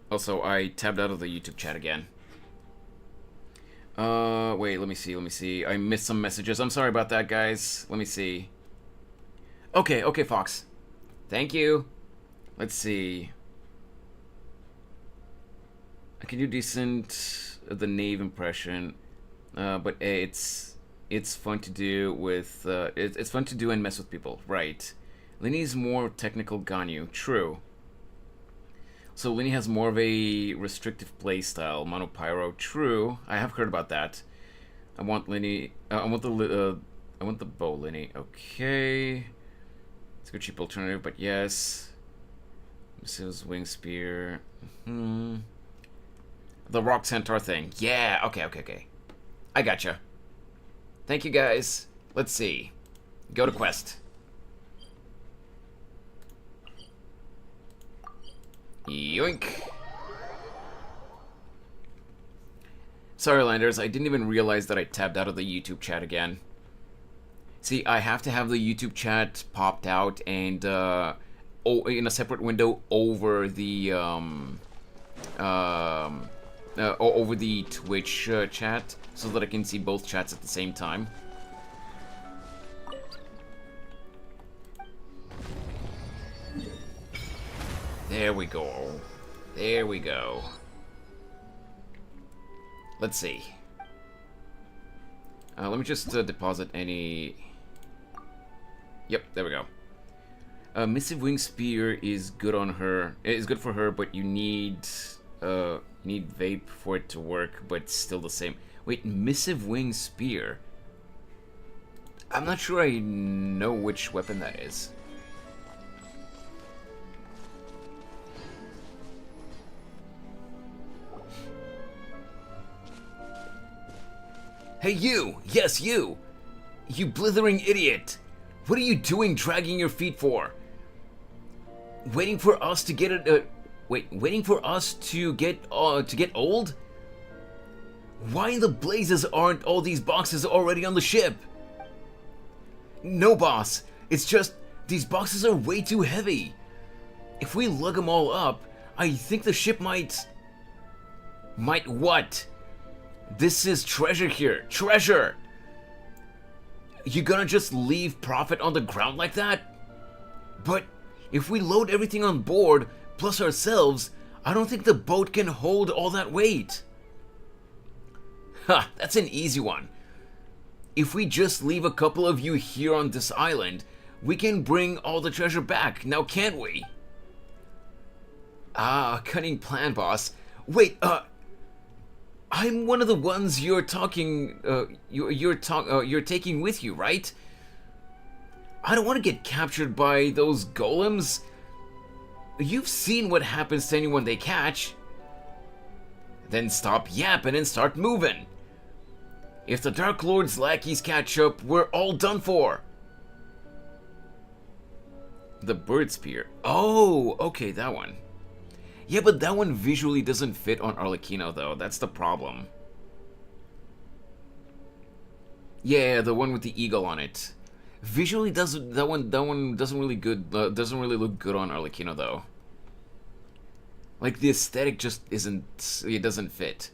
Also, I tabbed out of the YouTube chat again. Wait, let me see. I missed some messages. I'm sorry about that, guys. Let me see. Okay, Fox. Thank you. Let's see. I can do decent the Knave impression, but it's fun to do with it's fun to do and mess with people, right? Linny's more technical Ganyu, true. So Linny has more of a restrictive playstyle, Monopyro, true. I have heard about that. I want Linny. I want the bow Linny. Okay. It's a good cheap alternative, but yes. Mrs. Wing Spear. The Rock Centaur thing. Yeah, okay. I gotcha. Thank you, guys. Let's see. Go to quest. Yoink. Sorry, Landers. I didn't even realize that I tabbed out of the YouTube chat again. See, I have to have the YouTube chat popped out and in a separate window over the over the Twitch chat, so that I can see both chats at the same time. There we go. There we go. Let's see. Let me just deposit any... Yep, there we go. Missive Wing Spear is good on her. It's good for her, but you need vape for it to work, but it's still the same. Wait, Missive Wing Spear? I'm not sure I know which weapon that is. Hey you! Yes, you! You blithering idiot! What are you doing dragging your feet for? Waiting for us to get it, waiting for us to get old? Why in the blazes aren't all these boxes already on the ship? No, boss. It's just, these boxes are way too heavy. If we lug them all up, I think the ship might... Might what? This is treasure here. Treasure! You gonna just leave profit on the ground like that? But if we load everything on board, plus ourselves, I don't think the boat can hold all that weight. Ha, that's an easy one. If we just leave a couple of you here on this island, we can bring all the treasure back, now can't we? Ah, cunning plan, boss. Wait, I'm one of the ones you're talking, you're taking with you, right? I don't want to get captured by those golems. You've seen what happens to anyone they catch. Then stop yapping and start moving. If the Dark Lord's lackeys catch up, we're all done for. The bird spear. Oh, okay, that one. Yeah, but that one visually doesn't fit on Arlecchino, though. That's the problem. Yeah, the one with the eagle on it. Visually, that one doesn't really look good on Arlecchino, though. Like, the aesthetic just isn't... It doesn't fit.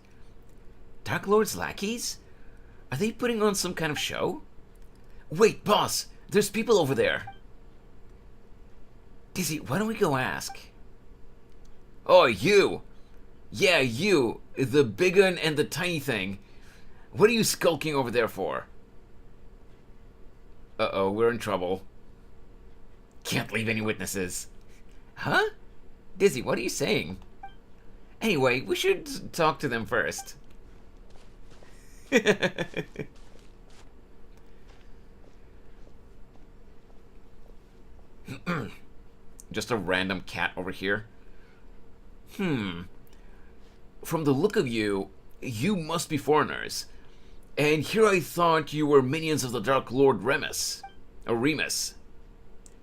Dark Lord's lackeys? Are they putting on some kind of show? Wait, boss! There's people over there! Dizzy, why don't we go ask? Oh, you! Yeah, you! The big one and the tiny thing. What are you skulking over there for? Uh-oh, we're in trouble. Can't leave any witnesses. Huh? Dizzy, what are you saying? Anyway, we should talk to them first. Just a random cat over here. From the look of you, you must be foreigners. And here I thought you were minions of the Dark Lord Remus. Remus.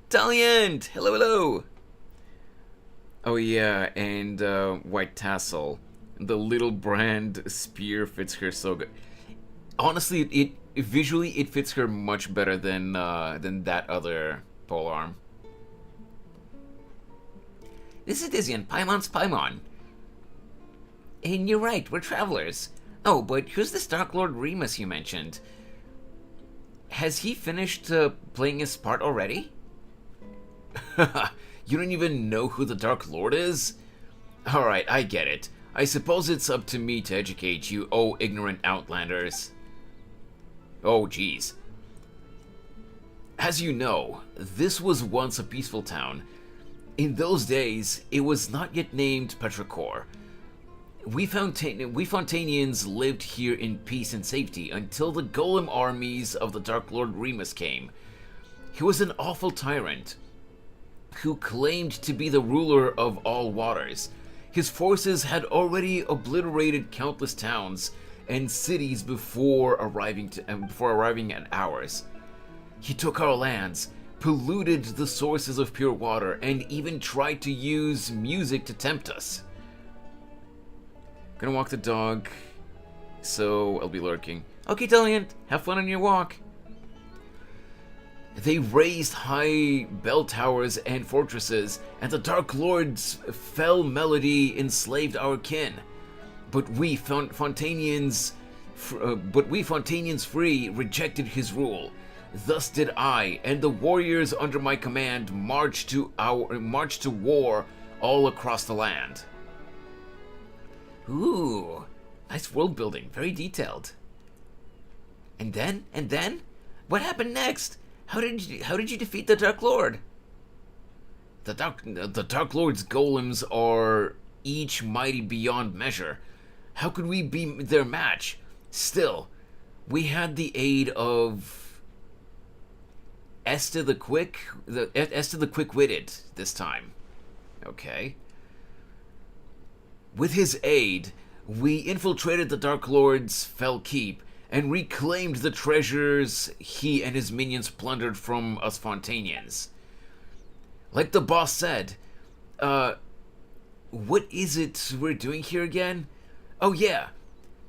Taliant! Hello, hello! Oh yeah, and White Tassel. The little brand spear fits her so good. Honestly, it visually it fits her much better than that other polearm. This is Dizzy and Paimon's Paimon. And you're right, we're travelers. Oh, but who's this Dark Lord Remus you mentioned? Has he finished playing his part already? You don't even know who the Dark Lord is? Alright, I get it. I suppose it's up to me to educate you, oh ignorant outlanders. Oh, jeez. As you know, this was once a peaceful town. In those days, it was not yet named Petrichor. We Fontanians lived here in peace and safety until the golem armies of the Dark Lord Remus came. He was an awful tyrant who claimed to be the ruler of all waters. His forces had already obliterated countless towns and cities before arriving at ours. He took our lands, polluted the sources of pure water, and even tried to use music to tempt us. Gonna walk the dog, so I'll be lurking. Okay, Taliant, have fun on your walk. They raised high bell towers and fortresses, and the Dark Lord's fell melody enslaved our kin. But we Fontanians free rejected his rule. Thus did I, and the warriors under my command marched to war all across the land. Ooh, nice world building, very detailed. And then, what happened next? How did you defeat the Dark Lord? The Dark Lord's golems are each mighty beyond measure. How could we be their match? Still, we had the aid of Esta the Quick-Witted this time. Okay. With his aid, we infiltrated the Dark Lord's fell keep and reclaimed the treasures he and his minions plundered from us Fontanians. Like the boss said, what is it we're doing here again? Oh yeah,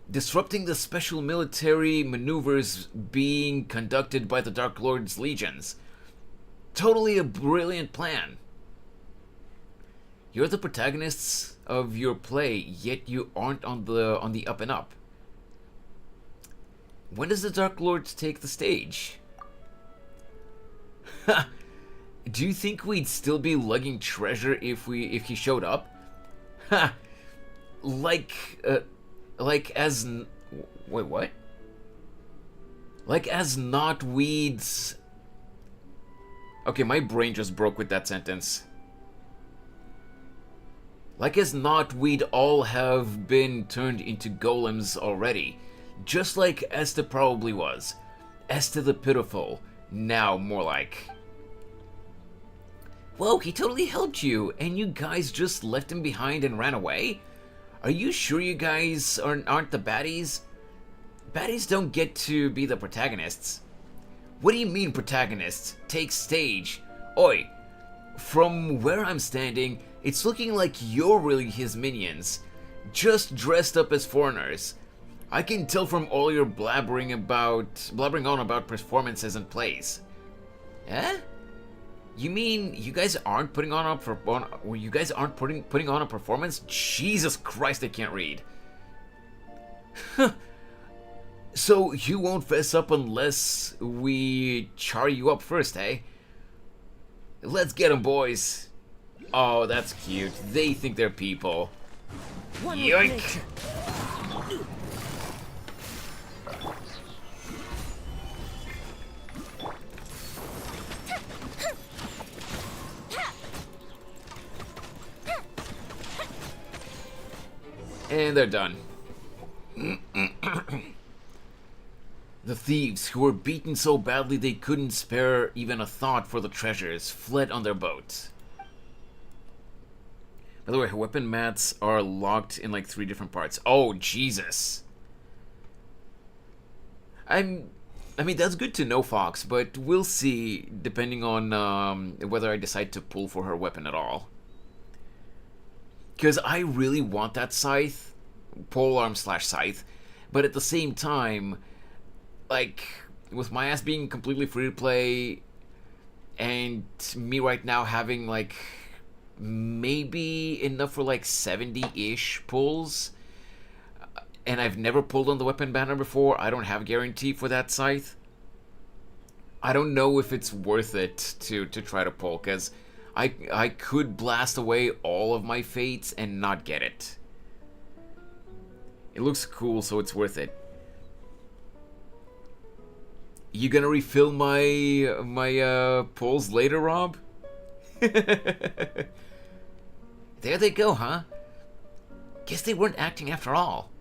disrupting the special military maneuvers being conducted by the Dark Lord's legions. Totally a brilliant plan. You're the protagonists of your play, yet you aren't on the up and up. When does the Dark Lord take the stage? Do you think we'd still be lugging treasure if he showed up? Ha! Like as not weeds. Okay, my brain just broke with that sentence. Like as not, we'd all have been turned into golems already. Just like Esta probably was. Esta the Pitiful. Now, more like. Whoa, he totally helped you, and you guys just left him behind and ran away? Are you sure you guys aren't the baddies? Baddies don't get to be the protagonists. What do you mean protagonists? Take stage. Oi, from where I'm standing, it's looking like you're really his minions, just dressed up as foreigners. I can tell from all your blabbering on about performances and plays. Eh? You mean you guys aren't putting on a putting on a performance? Jesus Christ, I can't read. So you won't fess up unless we char you up first, eh? Let's get 'em, boys. Oh, that's cute. They think they're people. Yoink! And they're done. The thieves, who were beaten so badly they couldn't spare even a thought for the treasures, fled on their boat. By the way, her weapon mats are locked in like 3 different parts. Oh, Jesus. I mean, that's good to know, Fox, but we'll see, depending on whether I decide to pull for her weapon at all. Because I really want that scythe, polearm / scythe, but at the same time, like, with my ass being completely free to play, and me right now having, like, maybe enough for, like, 70-ish pulls, and I've never pulled on the weapon banner before, I don't have guarantee for that scythe. I don't know if it's worth it to try to pull, because I could blast away all of my fates and not get it. It looks cool, so it's worth it. You gonna refill my pulls later, Rob? There they go, huh? Guess they weren't acting after all.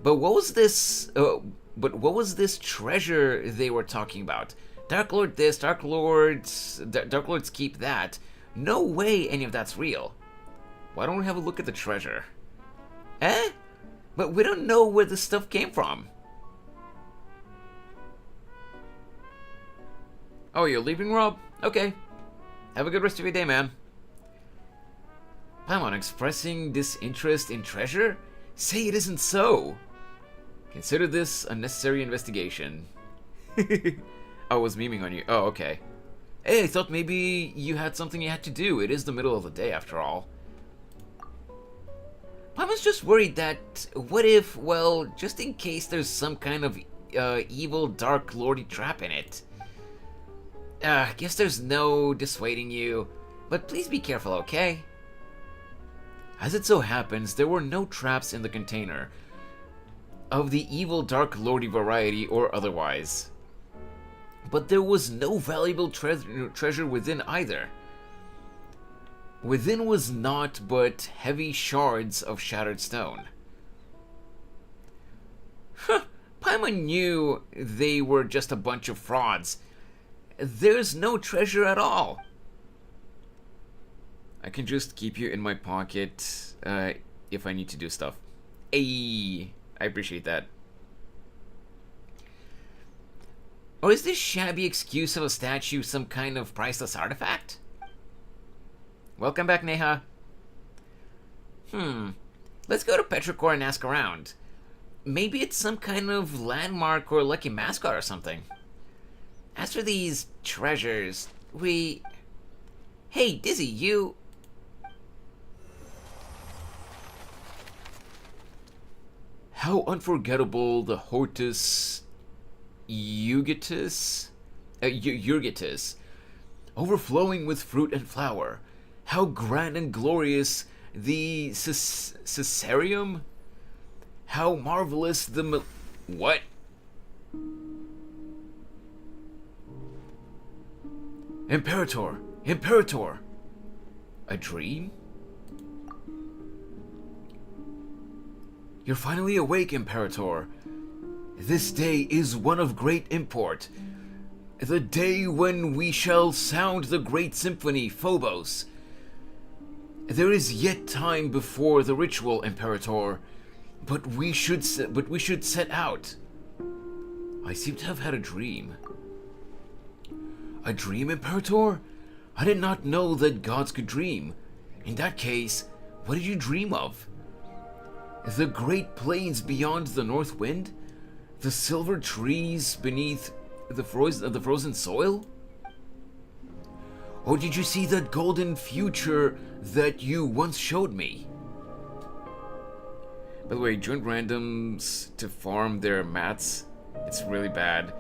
But what was this? What was this treasure they were talking about? Dark Lord this, Dark Lords keep that. No way any of that's real. Why don't we have a look at the treasure? Eh? But we don't know where this stuff came from. Oh, you're leaving, Rob? Okay. Have a good rest of your day, man. Paimon expressing disinterest in treasure? Say it isn't so. Consider this unnecessary investigation. I was memeing on you. Oh, okay. Hey, I thought maybe you had something you had to do. It is the middle of the day, after all. Paimon's just worried that, what if, well, just in case there's some kind of evil Dark Lordy trap in it. Guess there's no dissuading you, but please be careful, okay? As it so happens, there were no traps in the container, of the evil Dark Lordy variety or otherwise. But there was no valuable treasure within either. Within was naught but heavy shards of shattered stone. Huh, Paimon knew they were just a bunch of frauds. There's no treasure at all. I can just keep you in my pocket if I need to do stuff. Ayy, I appreciate that. Or is this shabby excuse of a statue some kind of priceless artifact? Welcome back, Neha. Let's go to Petrichor and ask around. Maybe it's some kind of landmark or lucky mascot or something. As for these treasures, Hey, Dizzy, you... How unforgettable the Hortus Urgitus, overflowing with fruit and flower. How grand and glorious the Caesarium. How marvelous the... What? Imperator! Imperator! A dream? You're finally awake, Imperator. This day is one of great import. The day when we shall sound the great symphony, Phobos. There is yet time before the ritual, Imperator, but we should set out. I seem to have had a dream. A dream, Imperator? I did not know that gods could dream. In that case, what did you dream of? The great plains beyond the north wind? The silver trees beneath the frozen soil? Or did you see that golden future that you once showed me? By the way, join randoms to farm their mats. It's really bad,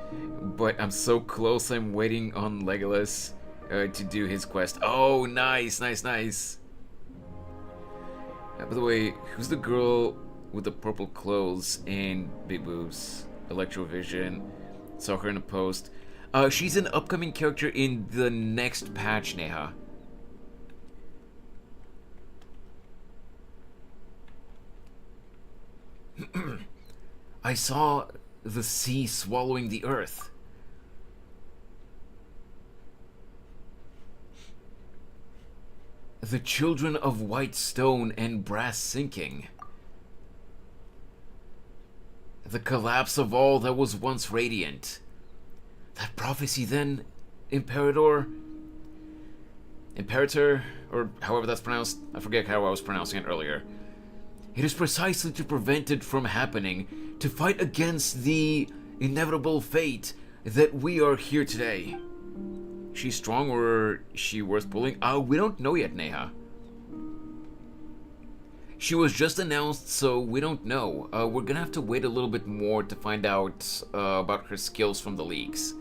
but I'm so close. I'm waiting on Legolas to do his quest. Oh, nice, nice, nice. By the way, who's the girl with the purple clothes and big boobs? Electrovision. Saw her in a post. She's an upcoming character in the next patch, Neha. I saw the sea swallowing the earth. The children of white stone and brass sinking. The collapse of all that was once radiant. That prophecy then, Imperator, or however that's pronounced, I forget how I was pronouncing it earlier. It is precisely to prevent it from happening, to fight against the inevitable fate that we are here today. She's strong, or is she worth pulling? We don't know yet, Neha. She was just announced, so we don't know. We're gonna have to wait a little bit more to find out about her skills from the leaks.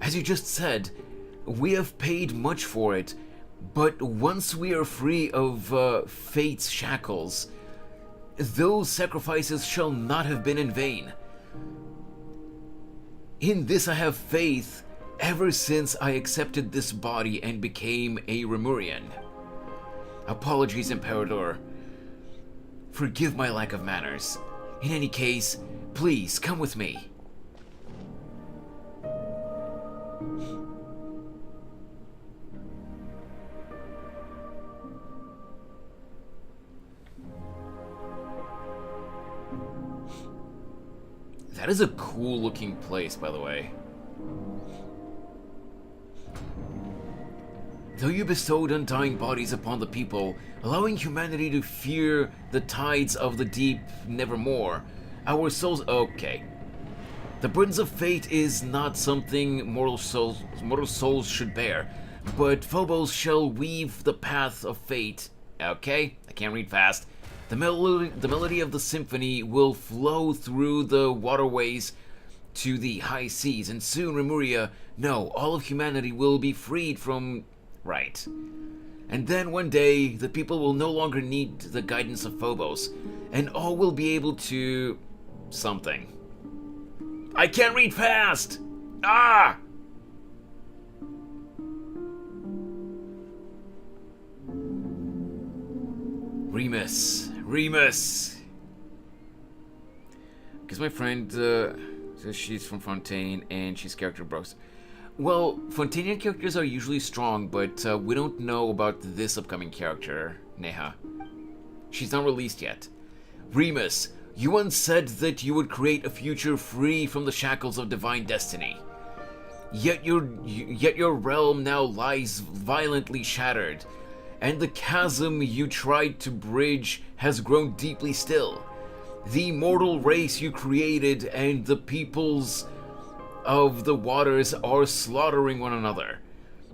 As you just said, we have paid much for it, but once we are free of fate's shackles, those sacrifices shall not have been in vain. In this I have faith ever since I accepted this body and became a Remurian. Apologies, Imperator. Forgive my lack of manners. In any case, please come with me. That is a cool looking place, by the way. Though you bestowed undying bodies upon the people, allowing humanity to fear the tides of the deep nevermore, our souls... Okay. The burdens of fate is not something mortal souls should bear, but Phobos shall weave the path of fate. Okay, I can't read fast. The melody of the symphony will flow through the waterways to the high seas, and soon Remuria, no, all of humanity will be freed from... Right. And then one day, the people will no longer need the guidance of Phobos, and all will be able to... something. I can't read fast! Ah! Remus. Because my friend says she's from Fontaine and she's character bros. Well, Fontainian characters are usually strong, but we don't know about this upcoming character, Neha. She's not released yet. Remus, you once said that you would create a future free from the shackles of divine destiny. Yet your realm now lies violently shattered, and the chasm you tried to bridge has grown deeply still. The mortal race you created and the peoples of the waters are slaughtering one another.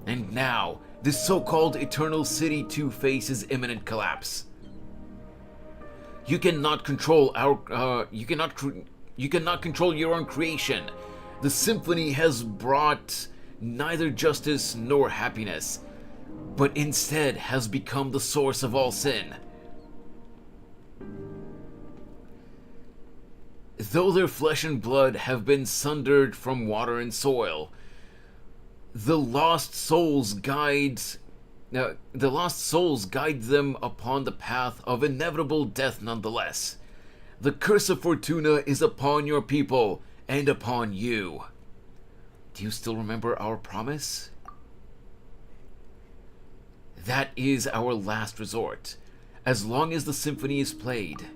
And now, this so-called eternal city too faces imminent collapse. You cannot control you cannot control your own creation. The symphony has brought neither justice nor happiness, but instead has become the source of all sin. Though their flesh and blood have been sundered from water and soil, the lost souls guide them upon the path of inevitable death nonetheless. The curse of Fortuna is upon your people and upon you. Do you still remember our promise? That is our last resort, as long as the symphony is played.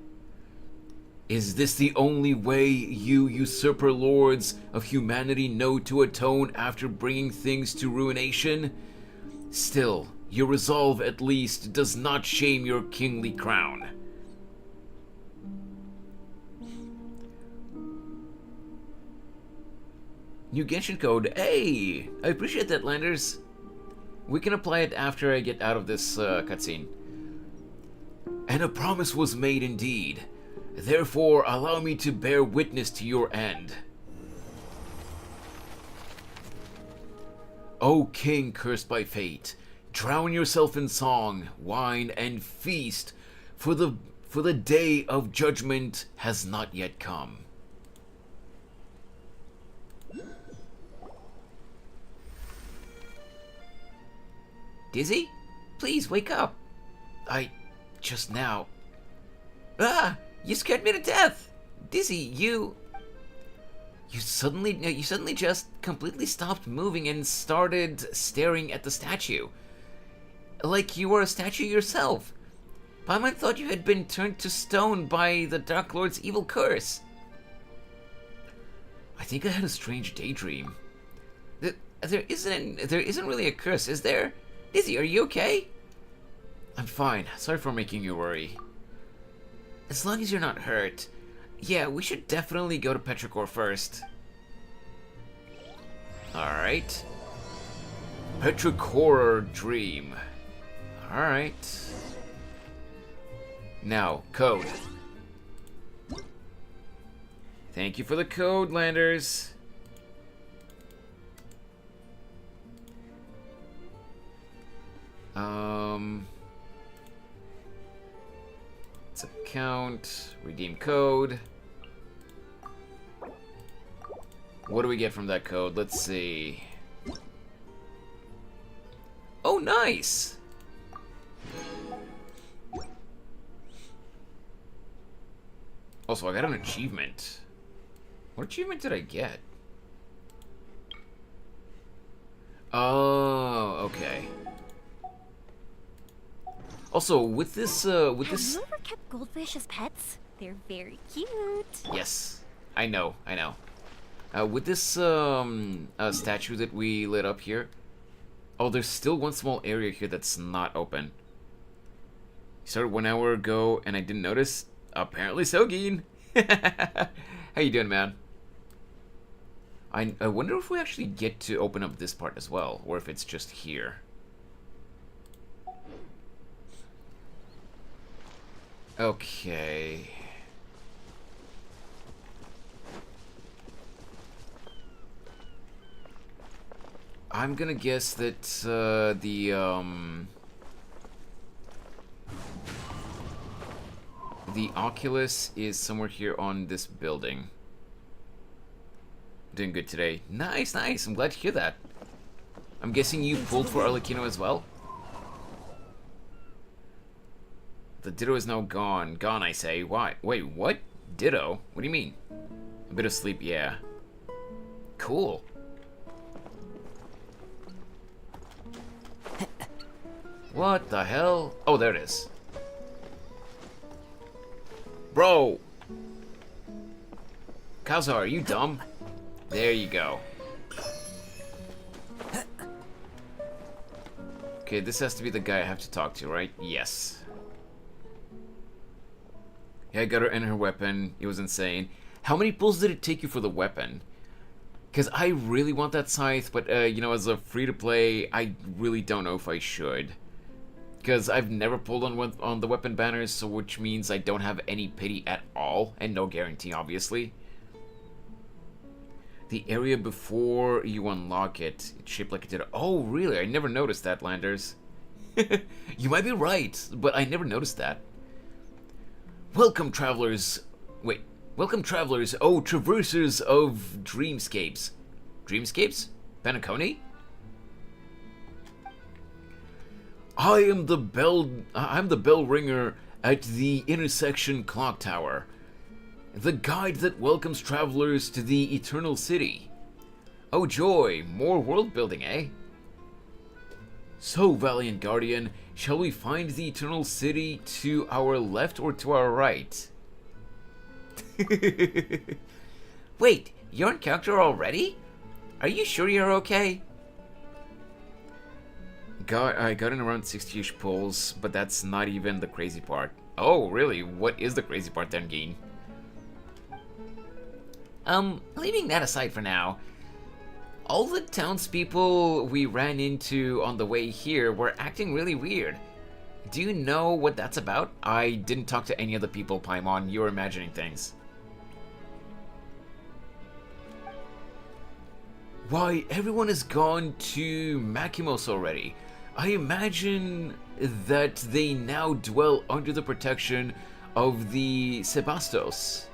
Is this the only way you usurper lords of humanity know to atone after bringing things to ruination? Still, your resolve at least does not shame your kingly crown. New Genshin code. Hey! I appreciate that, Landers. We can apply it after I get out of this cutscene. And a promise was made indeed. Therefore, allow me to bear witness to your end. O king cursed by fate, drown yourself in song, wine, and feast, for the day of judgment has not yet come. Dizzy? Please wake up. Just now. Ah! You scared me to death! Dizzy, you suddenly just completely stopped moving and started staring at the statue. Like you were a statue yourself. Paimon thought you had been turned to stone by the Dark Lord's evil curse. I think I had a strange daydream. There isn't really a curse, is there? Dizzy, are you okay? I'm fine. Sorry for making you worry. As long as you're not hurt. Yeah, we should definitely go to Petrichor first. Alright. Petrichor Dream. Alright. Now, code. Thank you for the code, Landers. It's account, redeem code. What do we get from that code? Let's see. Oh, nice! Also, I got an achievement. What achievement did I get? Oh, okay. Also, with this, Have you ever kept goldfish as pets? They're very cute. Yes, I know. With this, statue that we lit up here. Oh, there's still one small area here that's not open. Started 1 hour ago, and I didn't notice. Apparently so, Geen. How you doing, man? I wonder if we actually get to open up this part as well, or if it's just here. Okay. I'm gonna guess that the Oculus is somewhere here on this building. Doing good today. Nice, nice. I'm glad to hear that. I'm guessing you pulled for Arlecchino as well? The Ditto is now gone. Gone, I say. Why? Wait, what? Ditto? What do you mean? A bit of sleep, yeah. Cool. What the hell? Oh, there it is. Bro! Kazar, are you dumb? There you go. Okay, this has to be the guy I have to talk to, right? Yes. Yeah, I got her and her weapon. It was insane. How many pulls did it take you for the weapon? Because I really want that scythe, but, you know, as a free-to-play, I really don't know if I should. Because I've never pulled on the weapon banners, so which means I don't have any pity at all, and no guarantee, obviously. The area before you unlock it, it's shaped like it did. Oh, really? I never noticed that, Landers. You might be right, but I never noticed that. Welcome, travelers. Wait. Welcome, travelers. Oh, traversers of dreamscapes. Dreamscapes? Penacony? I'm the bell ringer at the intersection clock tower. The guide that welcomes travelers to the eternal city. Oh joy, more world building, eh? So, valiant guardian, shall we find the eternal city to our left or to our right? Wait, you're in character already? Are you sure you're okay? I got in around 60-ish pulls, but that's not even the crazy part. Oh, really? What is the crazy part then, Geen? Leaving that aside for now, all the townspeople we ran into on the way here were acting really weird. Do you know what that's about? I didn't talk to any of the people, Paimon. You're imagining things. Why, everyone has gone to Makimos already. I imagine that they now dwell under the protection of the Sebastos.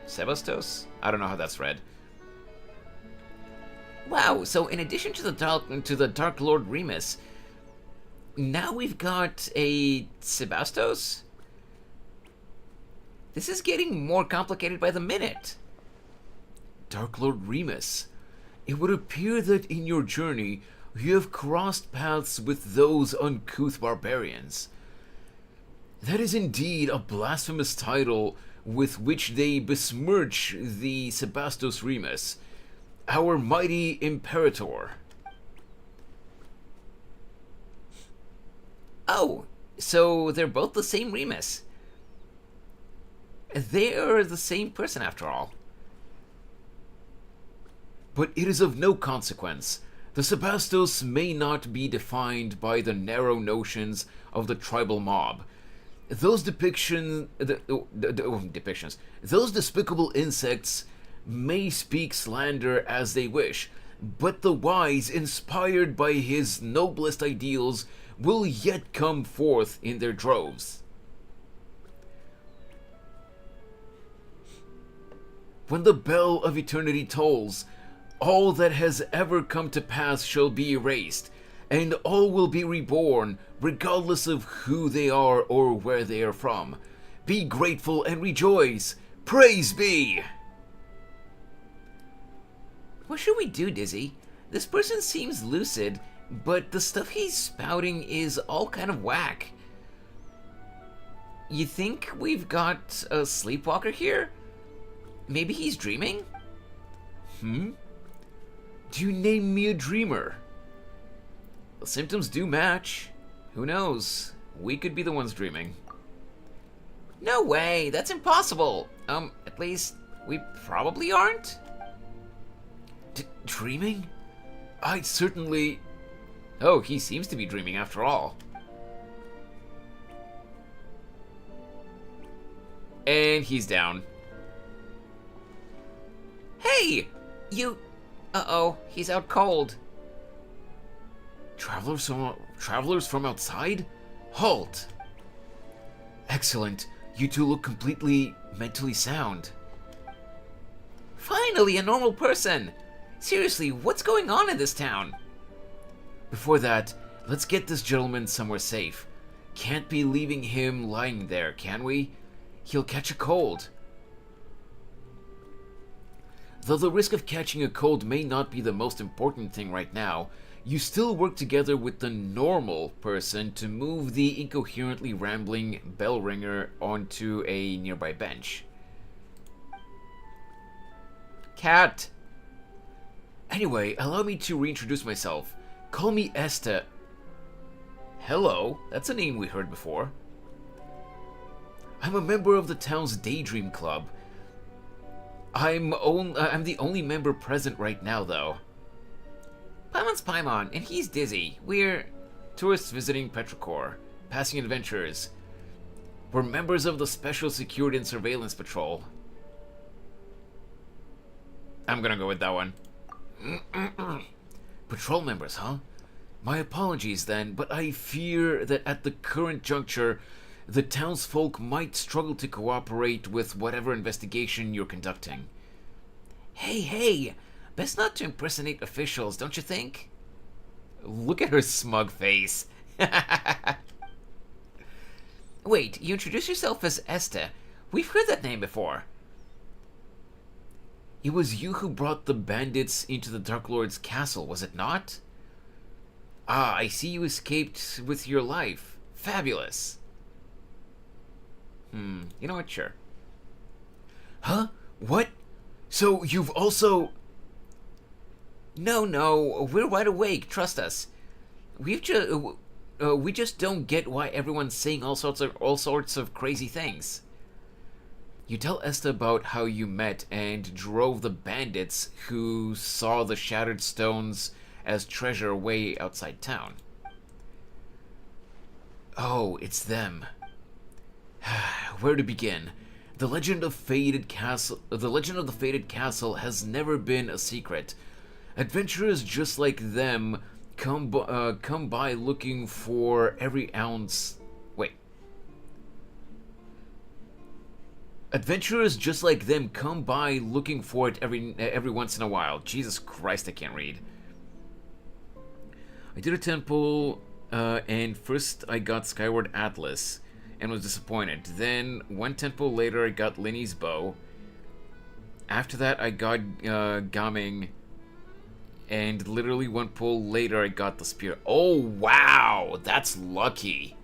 Sebastos? I don't know how that's read. Wow, so in addition to the Dark Lord Remus, now we've got a Sebastos? This is getting more complicated by the minute. Dark Lord Remus, it would appear that in your journey, you have crossed paths with those uncouth barbarians. That is indeed a blasphemous title with which they besmirch the Sebastos Remus, our mighty Imperator. Oh, so they're both the same Remus. They're the same person after all. But it is of no consequence. The Sebastos may not be defined by the narrow notions of the tribal mob. Those depictions, those despicable insects may speak slander as they wish, but the wise, inspired by his noblest ideals, will yet come forth in their droves. When the bell of eternity tolls, all that has ever come to pass shall be erased, and all will be reborn, regardless of who they are or where they are from. Be grateful and rejoice. Praise be! What should we do, Dizzy? This person seems lucid, but the stuff he's spouting is all kind of whack. You think we've got a sleepwalker here? Maybe he's dreaming? Do you name me a dreamer? The symptoms do match. Who knows? We could be the ones dreaming. No way, that's impossible. At least, we probably aren't? Dreaming? I'd certainly... Oh, he seems to be dreaming after all. And he's down. Hey! You... Uh-oh, he's out cold. Travelers from outside? Halt! Excellent. You two look completely mentally sound. Finally, a normal person! Seriously, what's going on in this town? Before that, let's get this gentleman somewhere safe. Can't be leaving him lying there, can we? He'll catch a cold. Though the risk of catching a cold may not be the most important thing right now, you still work together with the normal person to move the incoherently rambling bell ringer onto a nearby bench. Cat! Anyway, allow me to reintroduce myself. Call me Esta. Hello, that's a name we heard before. I'm a member of the town's Daydream Club. I'm the only member present right now, though. Paimon's Paimon, and he's Dizzy. We're tourists visiting Petrichor, passing adventurers. We're members of the Special Security and Surveillance Patrol. I'm gonna go with that one. Patrol members, huh? My apologies then, but I fear that at the current juncture, the townsfolk might struggle to cooperate with whatever investigation you're conducting. Hey, best not to impersonate officials, don't you think? Look at her smug face. Wait, you introduced yourself as Esta. We've heard that name before. It was you who brought the bandits into the Dark Lord's castle, was it not? Ah, I see you escaped with your life. Fabulous. You know what, sure. Huh? What? So you've also... No, we're wide awake, trust us. We just don't get why everyone's saying all sorts of crazy things. You tell Esta about how you met and drove the bandits who saw the shattered stones as treasure way outside town. Oh, it's them. Where to begin? The legend of the Fated Castle has never been a secret. Adventurers just like them come by looking for every ounce. Wait. Adventurers just like them come by looking for it every once in a while. Jesus Christ, I can't read. I did a temple, and first I got Skyward Atlas. and was disappointed. Then, one temple later, I got Linny's bow. After that, I got Gaming. And literally one pull later, I got the spear. Oh, wow! That's lucky.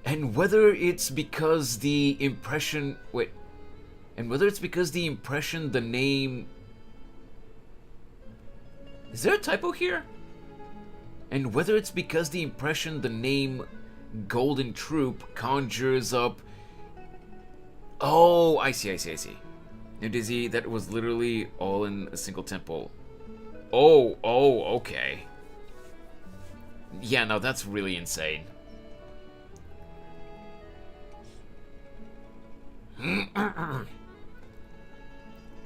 And whether it's because the impression... Wait. And whether it's because the impression, the name... Is there a typo here? And whether it's because the impression, the name Golden Troop conjures up... Oh, I see. Now, Dizzy, that was literally all in a single temple. Oh, okay. Yeah, no, that's really insane.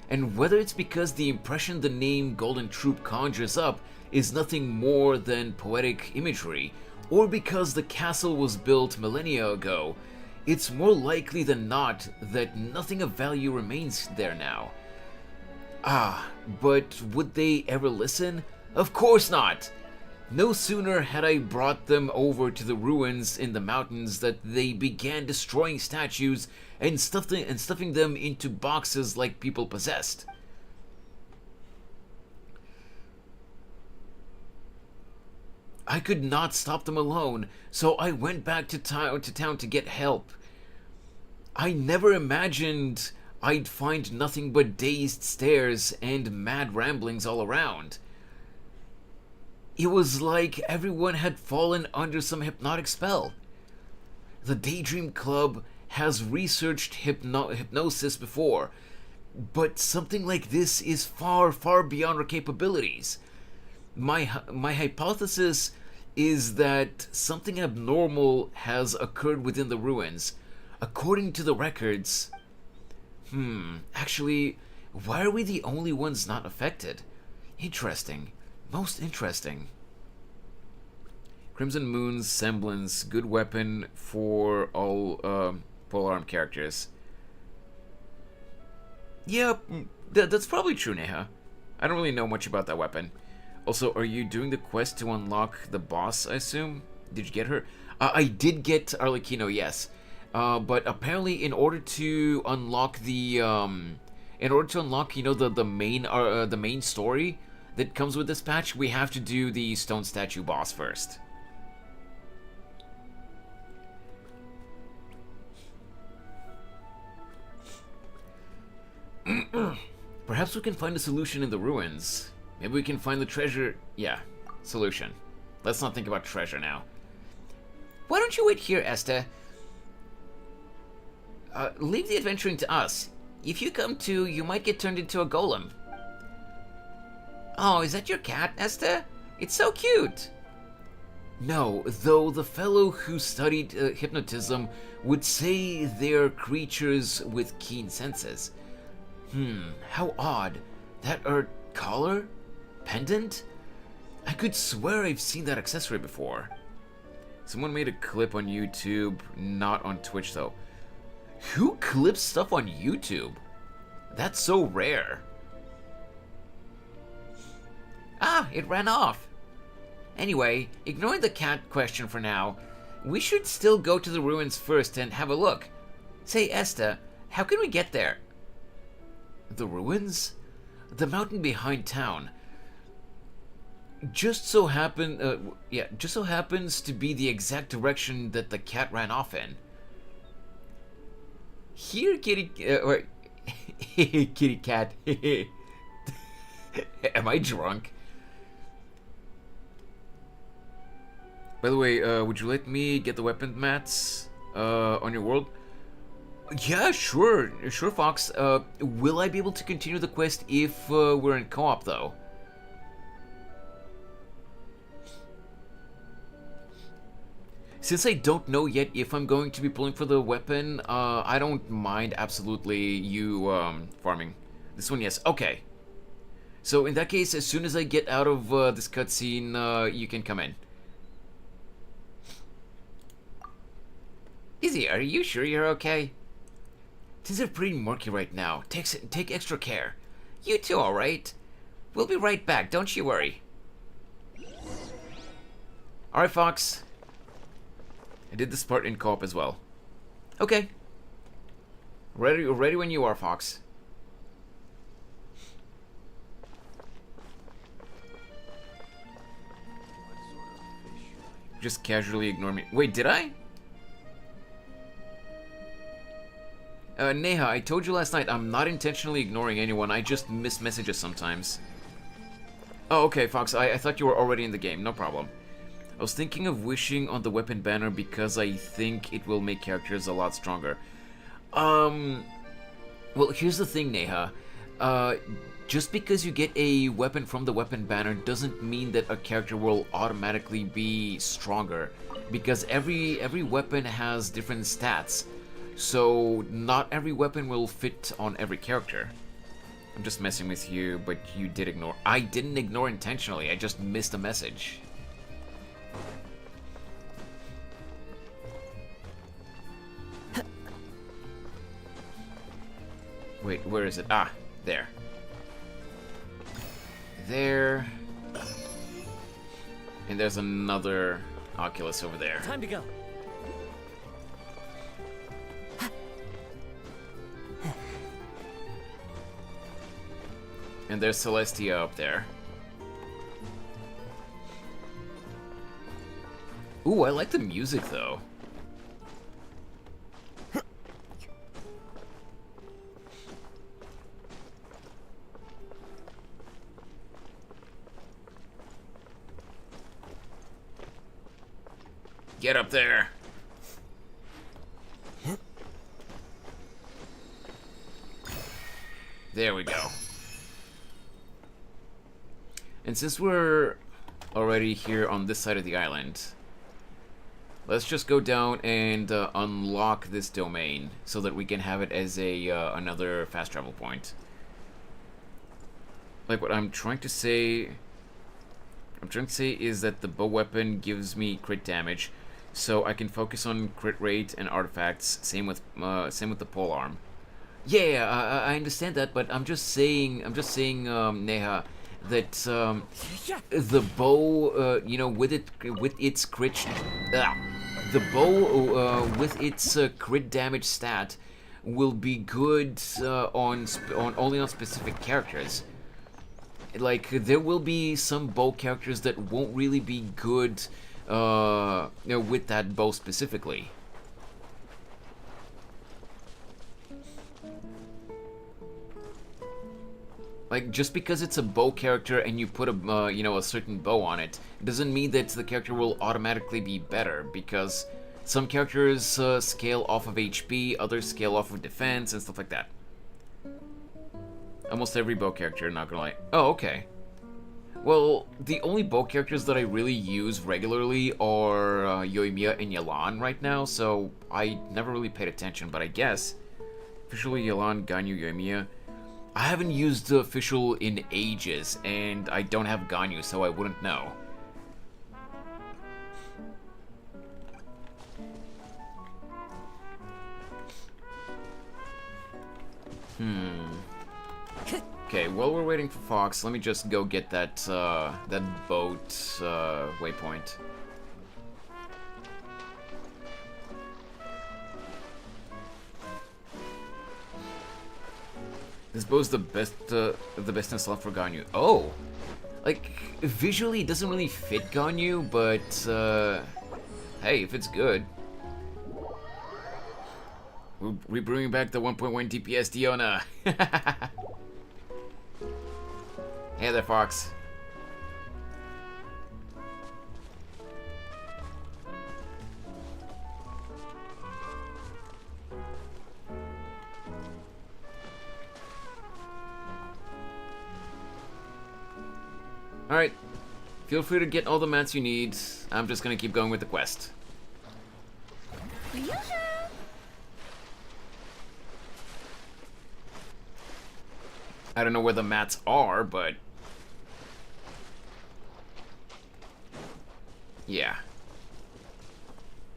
And whether it's because the impression the name Golden Troop conjures up is nothing more than poetic imagery, or because the castle was built millennia ago, it's more likely than not that nothing of value remains there now. Ah, but would they ever listen? Of course not! No sooner had I brought them over to the ruins in the mountains that they began destroying statues and stuffing them into boxes like people possessed. I could not stop them alone, so I went back to town to get help. I never imagined I'd find nothing but dazed stares and mad ramblings all around. It was like everyone had fallen under some hypnotic spell. The Daydream Club has researched hypnosis before, but something like this is far, far beyond our capabilities. My hypothesis is that something abnormal has occurred within the ruins. According to the records... actually, why are we the only ones not affected? Interesting. Most interesting. Crimson Moon's semblance, good weapon for all polearm characters. Yeah, that's probably true, Neha. I don't really know much about that weapon. Also, are you doing the quest to unlock the boss, I assume? Did you get her? I did get Arlecchino, yes. But apparently, in order to unlock the, the main story that comes with this patch, we have to do the stone statue boss first. Perhaps we can find a solution in the ruins. Maybe we can find the treasure. Yeah, solution. Let's not think about treasure now. Why don't you wait here, Esther? Leave the adventuring to us. If you come too, you might get turned into a golem. Oh, is that your cat, Esther? It's so cute! No, though the fellow who studied hypnotism would say they're creatures with keen senses. How odd. That collar? Pendant? I could swear I've seen that accessory before. Someone made a clip on YouTube, not on Twitch though. Who clips stuff on YouTube? That's so rare. Ah, it ran off. Anyway, ignoring the cat question for now, we should still go to the ruins first and have a look. Say, Esther, how can we get there? The ruins? The mountain behind town. Just so happens to be the exact direction that the cat ran off in. Here, kitty, kitty cat. Am I drunk? By the way, would you let me get the weapon mats on your world? Yeah, sure, Fox. Will I be able to continue the quest if we're in co-op, though? Since I don't know yet if I'm going to be pulling for the weapon, I don't mind absolutely you farming. This one, yes. Okay. So in that case, as soon as I get out of this cutscene, you can come in. Izzy, are you sure you're okay? Things are pretty murky right now. Take extra care. You too, alright? We'll be right back, don't you worry. Alright, Fox. I did this part in co-op as well. Okay. Ready when you are, Fox. Just casually ignore me. Wait, did I? Neha, I told you last night I'm not intentionally ignoring anyone. I just miss messages sometimes. Oh, okay, Fox. I thought you were already in the game. No problem. I was thinking of wishing on the weapon banner because I think it will make characters a lot stronger. Well, here's the thing, Neha. Just because you get a weapon from the weapon banner doesn't mean that a character will automatically be stronger. Because every weapon has different stats. So, not every weapon will fit on every character. I'm just messing with you, but you did ignore. I didn't ignore intentionally, I just missed a message. Wait, where is it? Ah, there. There. And there's another Oculus over there. Time to go. And there's Celestia up there. Ooh, I like the music though. Get up there. There we go. And since we're already here on this side of the island, let's just go down and unlock this domain so that we can have it as a another fast travel point. Like what I'm trying to say is that the bow weapon gives me crit damage, so I can focus on crit rate and artifacts. Same with the pole arm. Yeah, I understand that, but I'm just saying, Neha, that the bow, you know, with its crit, the bow with its crit damage stat will be good on only on specific characters. Like there will be some bow characters that won't really be good, you know, with that bow specifically. Like, just because it's a bow character and you put a, you know, a certain bow on it, doesn't mean that the character will automatically be better, because some characters scale off of HP, others scale off of defense, and stuff like that. Almost every bow character, not gonna lie. Oh, okay. Well, the only bow characters that I really use regularly are Yoimiya and Yelan right now, so I never really paid attention, but I guess officially Yelan, Ganyu, Yoimiya. I haven't used the official in ages, and I don't have Ganyu, so I wouldn't know. Okay, while we're waiting for Fox, let me just go get that that boat waypoint. This bow's the best in slot for Ganyu. Oh, like visually it doesn't really fit Ganyu, but hey, if it's good. We're bringing back the 1.1 DPS Diona. Hey there, Fox. Alright, feel free to get all the mats you need. I'm just gonna keep going with the quest. I don't know where the mats are, but... yeah.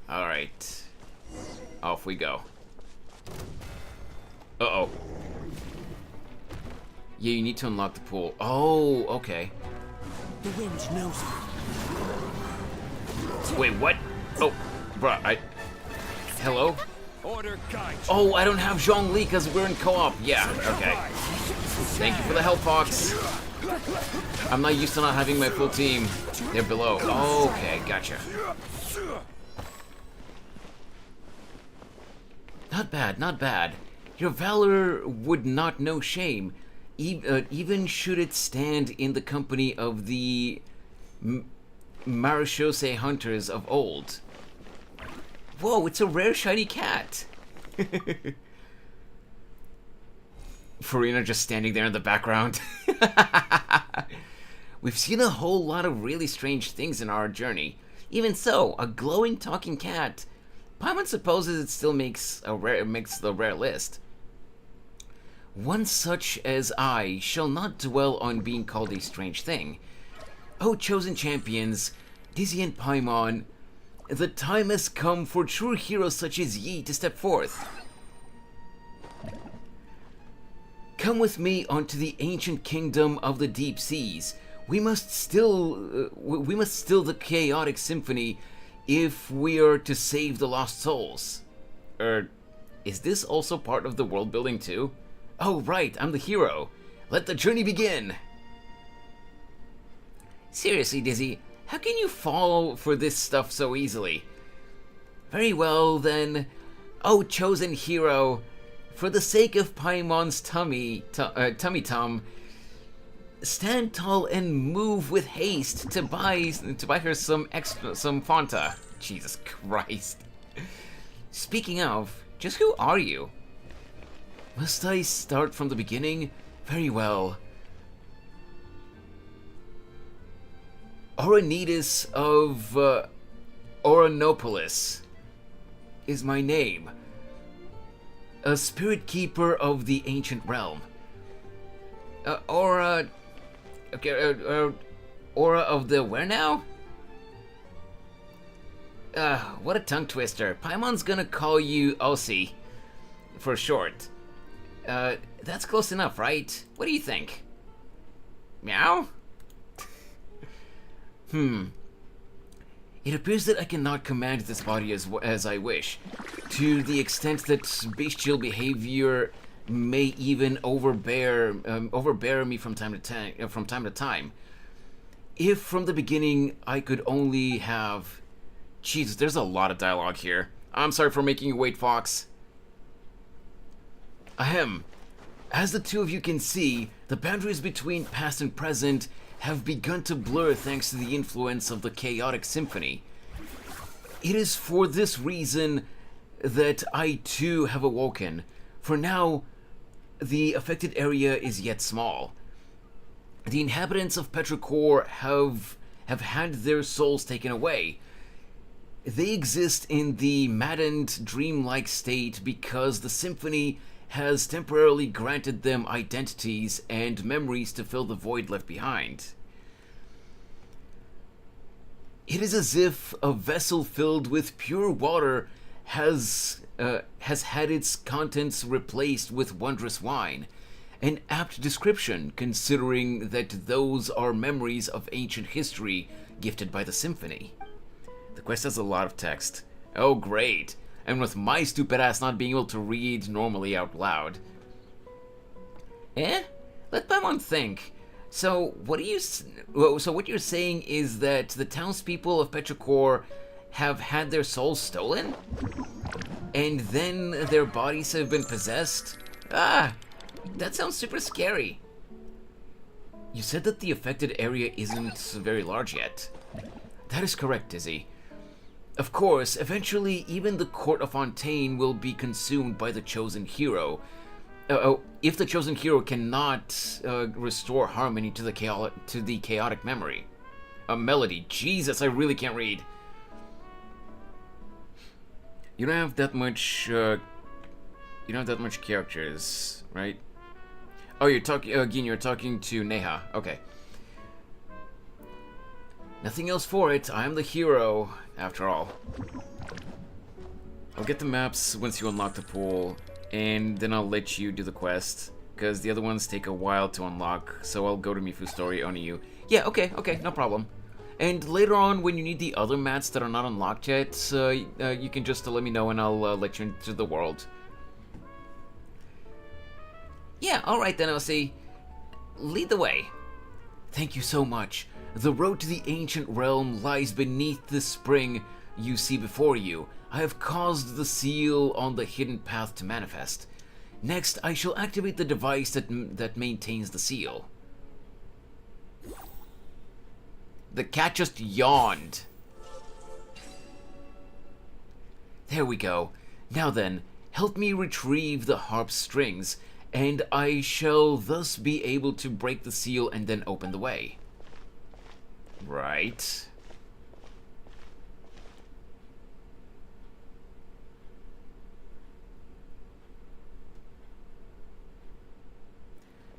Alright. Off we go. Uh-oh. Yeah, you need to unlock the pool. Oh, okay. The wind knows me. Wait, what? Oh, bruh, Hello? Order guide. Oh, I don't have Zhongli because we're in co-op. Yeah, okay. Thank you for the help, Fox. I'm not used to not having my full team. They're below. Okay, gotcha. Not bad, not bad. Your valor would not know shame, even should it stand in the company of the Marechaussee hunters of old. Whoa, it's a rare shiny cat. Farina just standing there in the background. We've seen a whole lot of really strange things in our journey. Even so, a glowing talking cat. Paimon supposes it still makes the rare list. One such as I shall not dwell on being called a strange thing. O chosen champions, Dizzy and Paimon, the time has come for true heroes such as ye to step forth. Come with me onto the ancient kingdom of the deep seas. We must still the chaotic symphony if we are to save the lost souls. Is this also part of the world building too? Oh right, I'm the hero. Let the journey begin. Seriously, Dizzy, how can you fall for this stuff so easily? Very well then, oh chosen hero, for the sake of Paimon's tummy tum, stand tall and move with haste to buy her some Fanta. Jesus Christ. Speaking of, just who are you? Must I start from the beginning? Very well. Oranitas of Oranopolis is my name. A spirit keeper of the ancient realm. Aura of the where now? What a tongue twister. Paimon's gonna call you Ossie for short. That's close enough, right? What do you think? Meow? It appears that I cannot command this body as I wish, to the extent that bestial behavior may even overbear me from time to time. If from the beginning I could only have... Jesus, there's a lot of dialogue here. I'm sorry for making you wait, Fox. Ahem. As the two of you can see, the boundaries between past and present have begun to blur thanks to the influence of the chaotic symphony. It is for this reason that I too have awoken. For now, the affected area is yet small. The inhabitants of Petrichor have had their souls taken away. They exist in the maddened, dreamlike state because the symphony has temporarily granted them identities and memories to fill the void left behind. It is as if a vessel filled with pure water has had its contents replaced with wondrous wine. An apt description, considering that those are memories of ancient history gifted by the symphony. The quest has a lot of text. Oh, great. And with my stupid ass not being able to read normally out loud. Let Paimon think. So what you're saying is that the townspeople of Petrichor have had their souls stolen? And then their bodies have been possessed? That sounds super scary. You said that the affected area isn't very large yet. That is correct, Dizzy. Of course, eventually even the court of Fontaine will be consumed by the chosen hero. If the chosen hero cannot restore harmony to the chaotic memory. Melody. Jesus, I really can't read. You don't have that much. You don't have that much characters, right? Oh, you're talking again. You're talking to Neha. Okay. Nothing else for it. I am the hero, after all. I'll get the maps once you unlock the pool, and then I'll let you do the quest, because the other ones take a while to unlock, so I'll go to Mifu's story, Oniyu. Yeah, okay, no problem. And later on, when you need the other mats that are not unlocked yet, you can just let me know and I'll let you into the world. Yeah, alright then, Elsie. Lead the way. Thank you so much. The road to the ancient realm lies beneath the spring you see before you. I have caused the seal on the hidden path to manifest. Next, I shall activate the device that maintains the seal. The cat just yawned. There we go. Now then, help me retrieve the harp strings, and I shall thus be able to break the seal and then open the way. Right.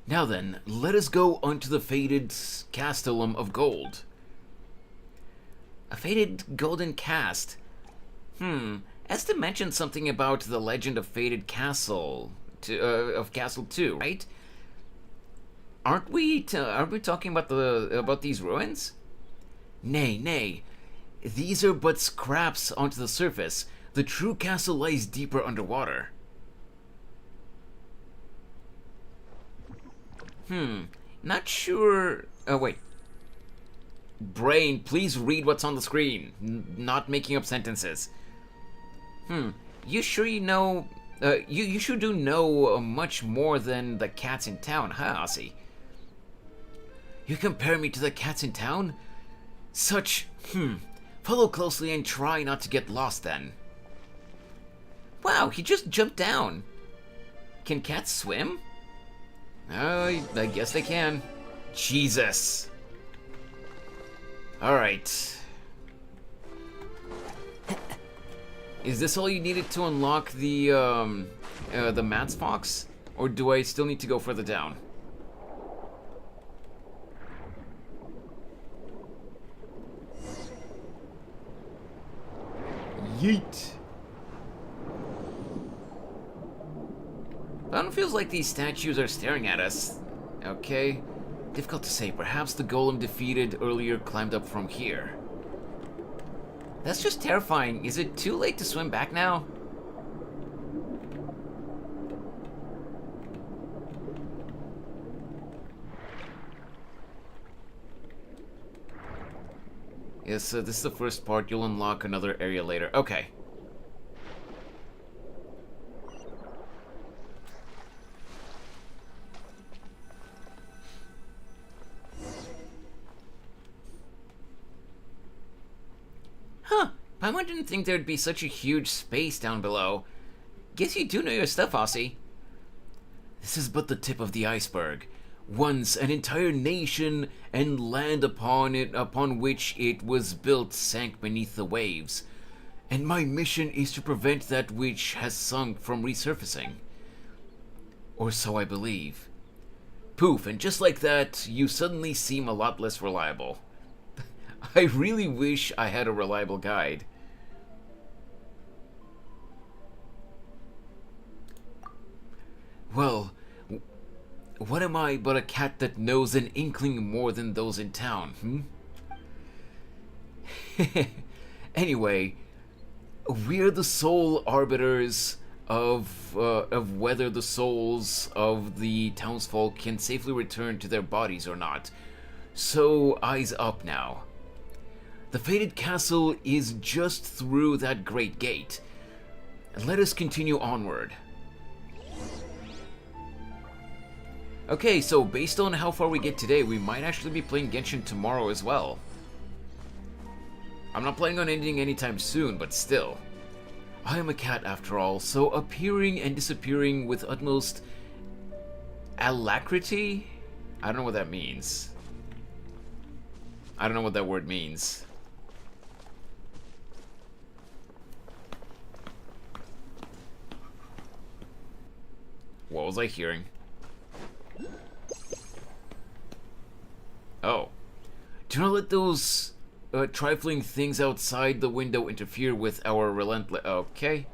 Now then, let us go onto the faded castellum of gold. A faded golden cast. Esther mentioned something about the legend of faded castle, of Castle 2, right? Aren't we talking about these ruins? Nay. These are but scraps onto the surface. The true castle lies deeper underwater. Not sure. Oh, wait. Brain, please read what's on the screen. Not making up sentences. You sure you know... you sure do know much more than the cats in town, huh, Aussie? You compare me to the cats in town? Such... Follow closely and try not to get lost then. Wow, he just jumped down. Can cats swim? I guess they can. Jesus. Alright. Is this all you needed to unlock the Mats Fox? Or do I still need to go further down? Yeet. It feels like these statues are staring at us. Okay. Difficult to say. Perhaps the golem defeated earlier climbed up from here. That's just terrifying. Is it too late to swim back now? Yes, this is the first part. You'll unlock another area later. Okay. Paimon didn't think there'd be such a huge space down below. Guess you do know your stuff, Aussie. This is but the tip of the iceberg. Once an entire nation and land upon which it was built sank beneath the waves. And my mission is to prevent that which has sunk from resurfacing. Or so I believe. Poof, and just like that, you suddenly seem a lot less reliable. I really wish I had a reliable guide. Well, what am I but a cat that knows an inkling more than those in town, Anyway, we're the sole arbiters of whether the souls of the townsfolk can safely return to their bodies or not. So, eyes up now. The fated castle is just through that great gate. Let us continue onward. Okay, so based on how far we get today, we might actually be playing Genshin tomorrow as well. I'm not planning on ending anytime soon, but still. I am a cat after all, so appearing and disappearing with utmost alacrity? I don't know what that means. I don't know what that word means. What was I hearing? Oh. Do not let those trifling things outside the window interfere with our relentless... Okay.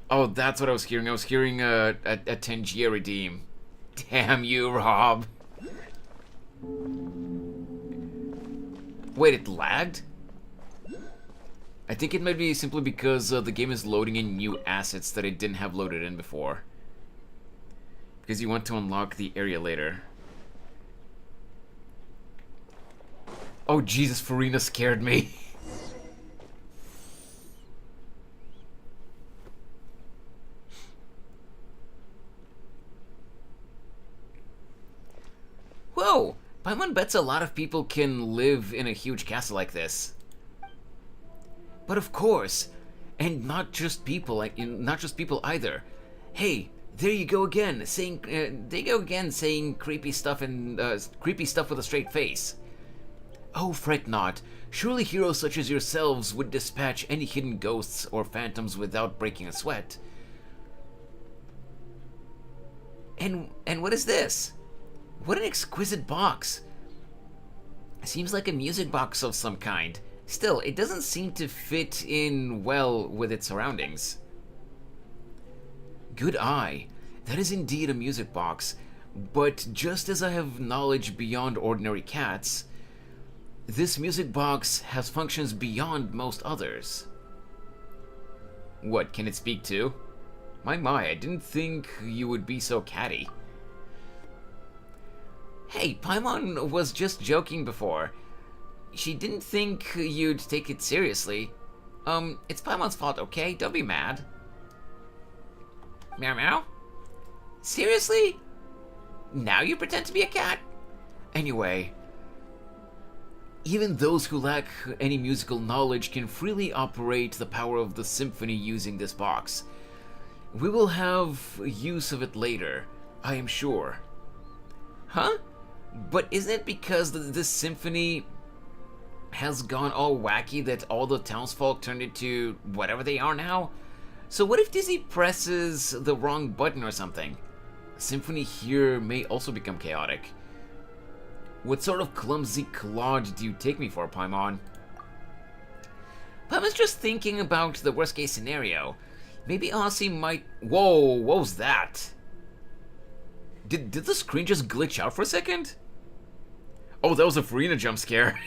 Oh, that's what I was hearing. I was hearing a Tangier redeem. Damn you, Rob. Wait, it lagged? I think it might be simply because the game is loading in new assets that it didn't have loaded in before. Because you want to unlock the area later. Oh Jesus, Farina scared me. Whoa! Paimon bets a lot of people can live in a huge castle like this. But of course, and not just people, not just people either. Hey, there you go again, saying creepy stuff and creepy stuff with a straight face. Oh, fret not. Surely heroes such as yourselves would dispatch any hidden ghosts or phantoms without breaking a sweat. And what is this? What an exquisite box. Seems like a music box of some kind. Still, it doesn't seem to fit in well with its surroundings. Good eye. That is indeed a music box, but just as I have knowledge beyond ordinary cats, this music box has functions beyond most others. What, can it speak too? My, I didn't think you would be so catty. Hey, Paimon was just joking before. She didn't think you'd take it seriously. It's Paimon's fault, okay? Don't be mad. Meow meow? Seriously? Now you pretend to be a cat? Anyway, even those who lack any musical knowledge can freely operate the power of the symphony using this box. We will have use of it later, I am sure. Huh? But isn't it because this symphony has gone all wacky that all the townsfolk turned into whatever they are now? So what if Dizzy presses the wrong button or something? The symphony here may also become chaotic. What sort of clumsy clod do you take me for, Paimon? Paimon's just thinking about the worst case scenario. Maybe Aussie might... Whoa, what was that? Did the screen just glitch out for a second? Oh, that was a Farina jump scare.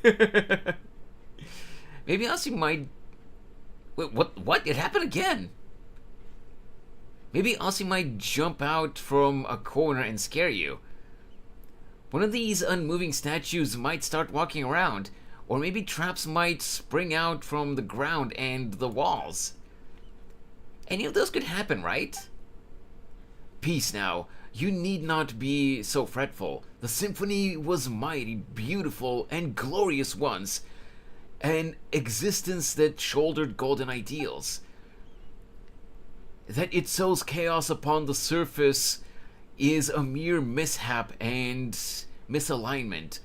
Maybe Aussie might... Wait, what? It happened again. Maybe Aussie might jump out from a corner and scare you. One of these unmoving statues might start walking around, or maybe traps might spring out from the ground and the walls. Any of those could happen, right? Peace now. You need not be so fretful. The symphony was mighty, beautiful, and glorious once. An existence that shouldered golden ideals. That it sows chaos upon the surface is a mere mishap and misalignment,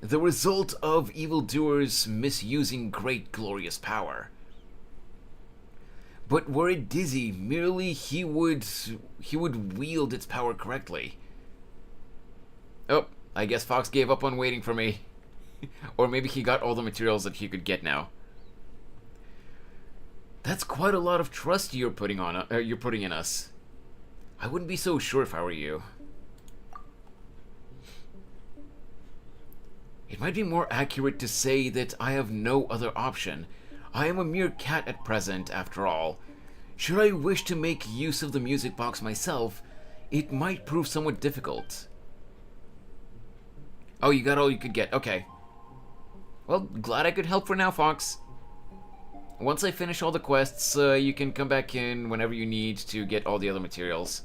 the result of evildoers misusing great glorious power. But were it Dizzy, merely he would wield its power correctly. Oh, I guess Fox gave up on waiting for me. Or maybe he got all the materials that he could get now. That's quite a lot of trust you're putting in us. I wouldn't be so sure if I were you. It might be more accurate to say that I have no other option. I am a mere cat at present, after all. Should I wish to make use of the music box myself, it might prove somewhat difficult. Oh, you got all you could get. Okay. Well, glad I could help for now, Fox. Once I finish all the quests, you can come back in whenever you need to get all the other materials.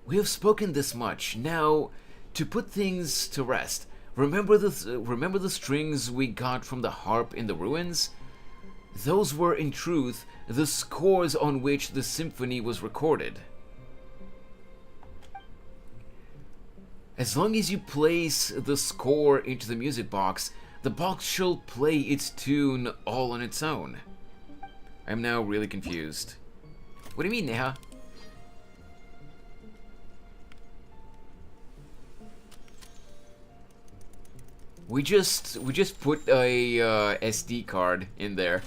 We have spoken this much. Now, to put things to rest, remember the strings we got from the harp in the ruins? Those were, in truth, the scores on which the symphony was recorded. As long as you place the score into the music box, the box shall play its tune all on its own. I'm now really confused. What do you mean, Neha? We just put a SD card in there.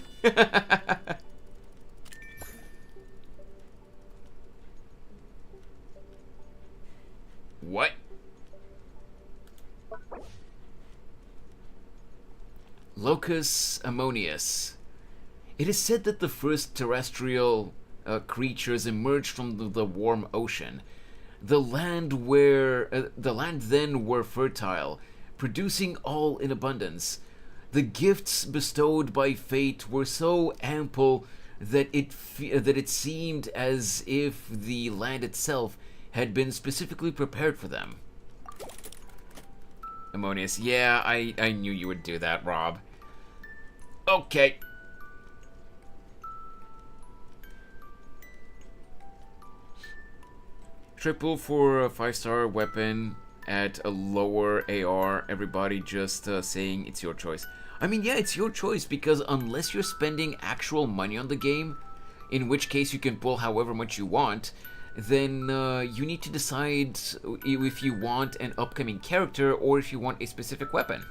What? Locus ammonius. It is said that the first terrestrial creatures emerged from the warm ocean. The land then were fertile, producing all in abundance. The gifts bestowed by fate were so ample that it seemed as if the land itself had been specifically prepared for them. Ammonius, yeah, I knew you would do that, Rob. Okay. Triple for a 5-star weapon at a lower AR. Everybody just saying it's your choice. I mean, yeah, it's your choice, because unless you're spending actual money on the game, in which case you can pull however much you want, then you need to decide if you want an upcoming character or if you want a specific weapon.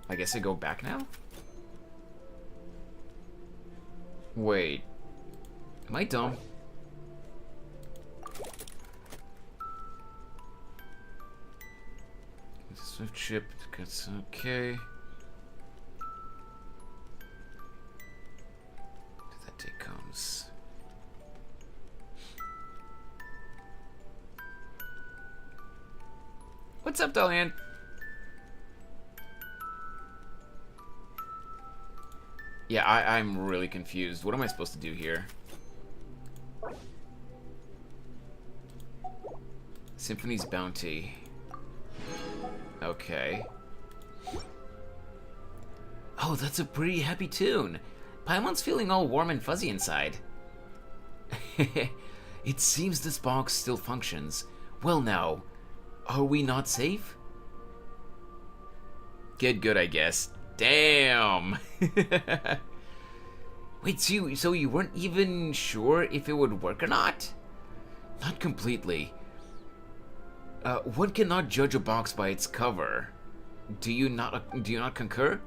I guess I go back now? Wait. Am I dumb? Swift ship, that's okay. That day comes. What's up, Dalian? Yeah, I'm really confused. What am I supposed to do here? Symphony's Bounty. Okay. Oh, that's a pretty happy tune. Paimon's feeling all warm and fuzzy inside. It seems this box still functions. Well now, are we not safe? Get good, I guess. Damn! Wait, so you weren't even sure if it would work or not? Not completely. One cannot judge a box by its cover. Do you not concur?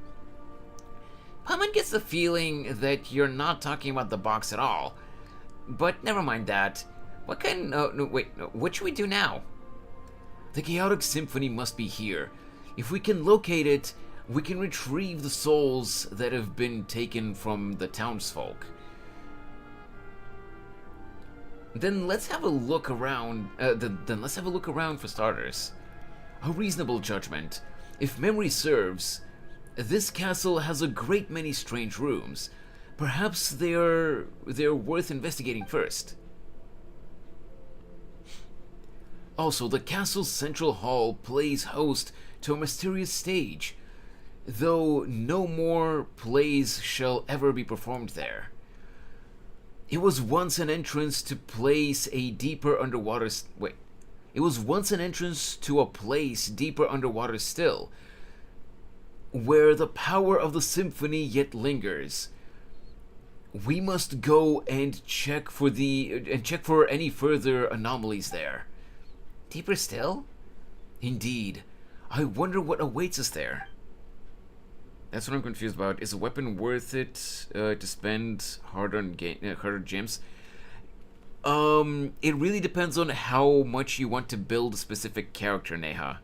Paimon gets the feeling that you're not talking about the box at all. But never mind that. What should we do now? The Chaotic Symphony must be here. If we can locate it, we can retrieve the souls that have been taken from the townsfolk. Then let's have a look around. Then let's have a look around for starters. A reasonable judgment. If memory serves, this castle has a great many strange rooms. Perhaps they're worth investigating first. Also, the castle's central hall plays host to a mysterious stage, though no more plays shall ever be performed there. It was once an entrance to a place deeper underwater still, where the power of the symphony yet lingers. We must go and check for any further anomalies there. Deeper still? Indeed. I wonder what awaits us there. That's what I'm confused about. Is a weapon worth it to spend harder gems? It really depends on how much you want to build a specific character, Neha.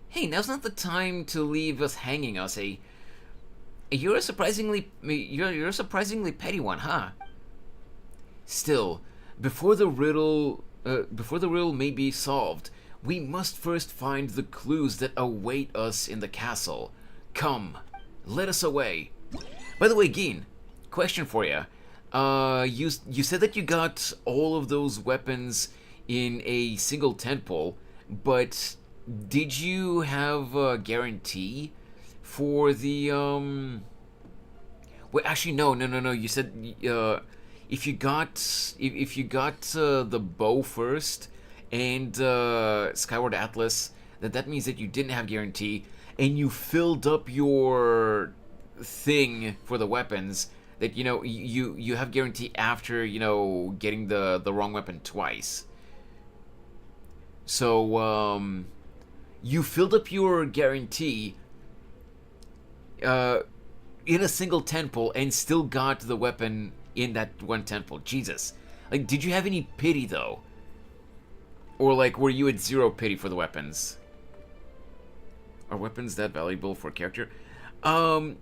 Hey, now's not the time to leave us hanging, Aussie. You're a surprisingly petty one, huh? Still, before the riddle may be solved, we must first find the clues that await us in the castle. Come, let us away. By the way, Geen, question for you. You said that you got all of those weapons in a single tentpole, but did you have a guarantee for the Wait, actually, no. You said if you got the bow first and Skyward Atlas, that means that you didn't have guarantee, and you filled up your thing for the weapons. That you have guarantee after getting the wrong weapon twice. So, you filled up your guarantee in a single temple and still got the weapon in that one temple. Jesus. Like, did you have any pity, though? Or, like, were you at zero pity for the weapons? Are weapons that valuable for a character? I'll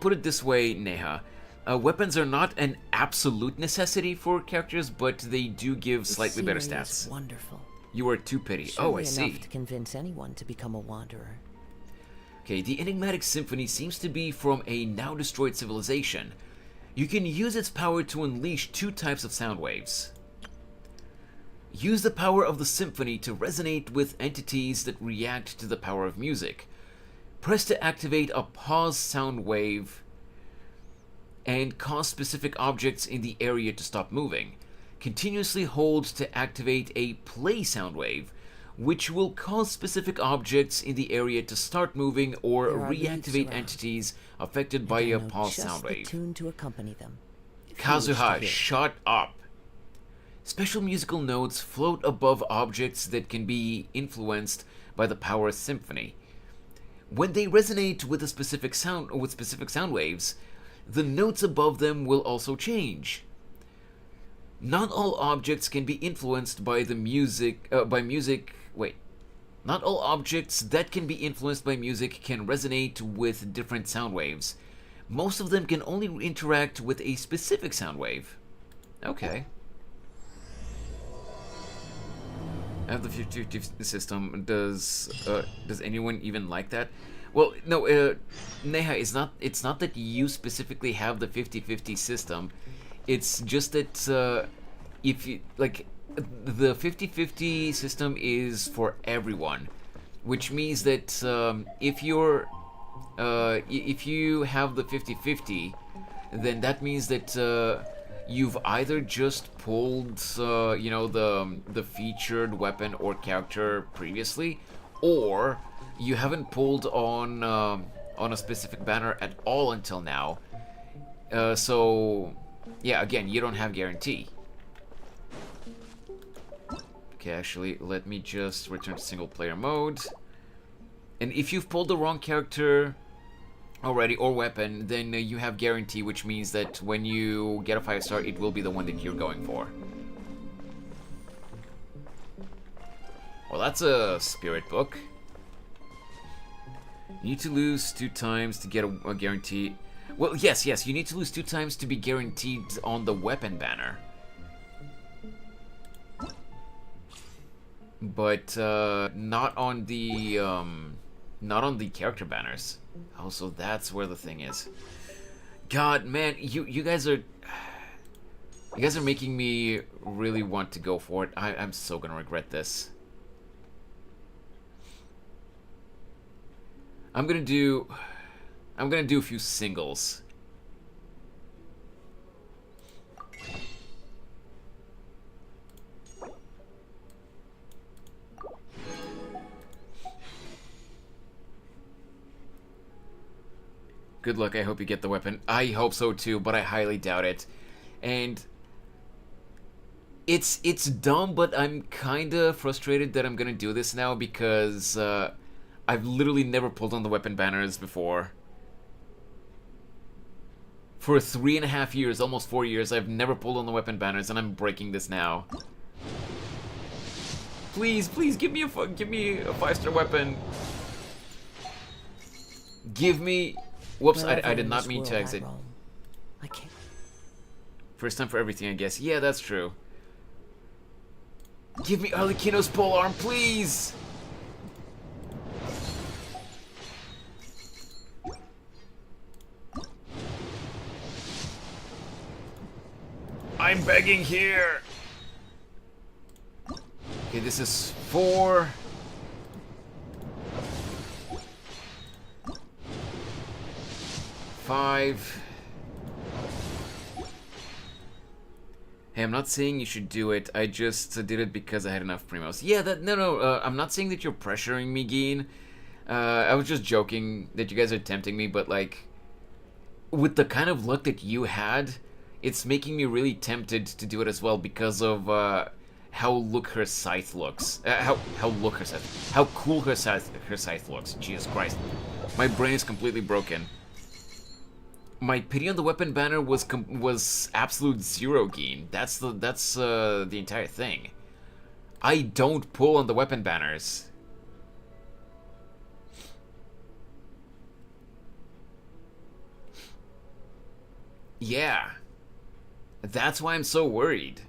put it this way, Neha. Weapons are not an absolute necessity for characters, but they do give slightly better scenery stats. is wonderful. You are too pity. Surely Oh, I see. enough to convince anyone to become a wanderer. Okay, the enigmatic symphony seems to be from a now-destroyed civilization. You can use its power to unleash 2 types of sound waves. Use the power of the symphony to resonate with entities that react to the power of music. Press to activate a pause sound wave and cause specific objects in the area to stop moving. Continuously hold to activate a play sound wave, which will cause specific objects in the area to start moving or There are leaves reactivate around. entities affected by And I a know pause just sound the wave. tune to accompany them. if you wish to Kazuha, hear. shut up. Special musical notes float above objects that can be influenced by the power symphony. When they resonate with a specific sound or with specific sound waves, the notes above them will also change. Not all objects can be influenced by the music. Not all objects that can be influenced by music can resonate with different sound waves. Most of them can only interact with a specific sound wave. Okay. I have the 50-50 system. Does anyone even like that? Well, no, Neha, it's not that you specifically have the 50-50 system. It's just that if you like, the 50-50 system is for everyone, which means that if you have the 50-50, then that means that you've either just pulled the featured weapon or character previously, or you haven't pulled on a specific banner at all until now. So yeah, again, you don't have guarantee. Okay, actually, let me just return to single player mode. And if you've pulled the wrong character already or weapon, then you have guarantee, which means that when you get a 5-star, it will be the one that you're going for. Well, that's a spirit book. You need to lose 2 times to get a guarantee. Well, yes, you need to lose 2 times to be guaranteed on the weapon banner. But not on the character banners. Oh, so that's where the thing is. God, man, you guys are making me really want to go for it. I'm so gonna regret this. I'm gonna do a few singles. Good luck, I hope you get the weapon. I hope so too, but I highly doubt it. And it's dumb, but I'm kinda frustrated that I'm gonna do this now because I've literally never pulled on the weapon banners before. For 3.5 years, almost 4 years, I've never pulled on the weapon banners, and I'm breaking this now. Please, give me a 5-star weapon. Give me. Whoops, I did not mean to exit. I can't. First time for everything, I guess. Yeah, that's true. Give me Arlecchino's polearm, please! I'm begging here! Okay, this is 4. Five. Hey, I'm not saying you should do it. I just did it because I had enough primos. Yeah, no. I'm not saying that you're pressuring me, Geen. I was just joking that you guys are tempting me, but like, with the kind of luck that you had, it's making me really tempted to do it as well because of look her scythe looks. How cool her scythe looks. Jesus Christ. My brain is completely broken. My pity on the weapon banner was absolute zero gain. That's the entire thing. I don't pull on the weapon banners. Yeah. That's why I'm so worried.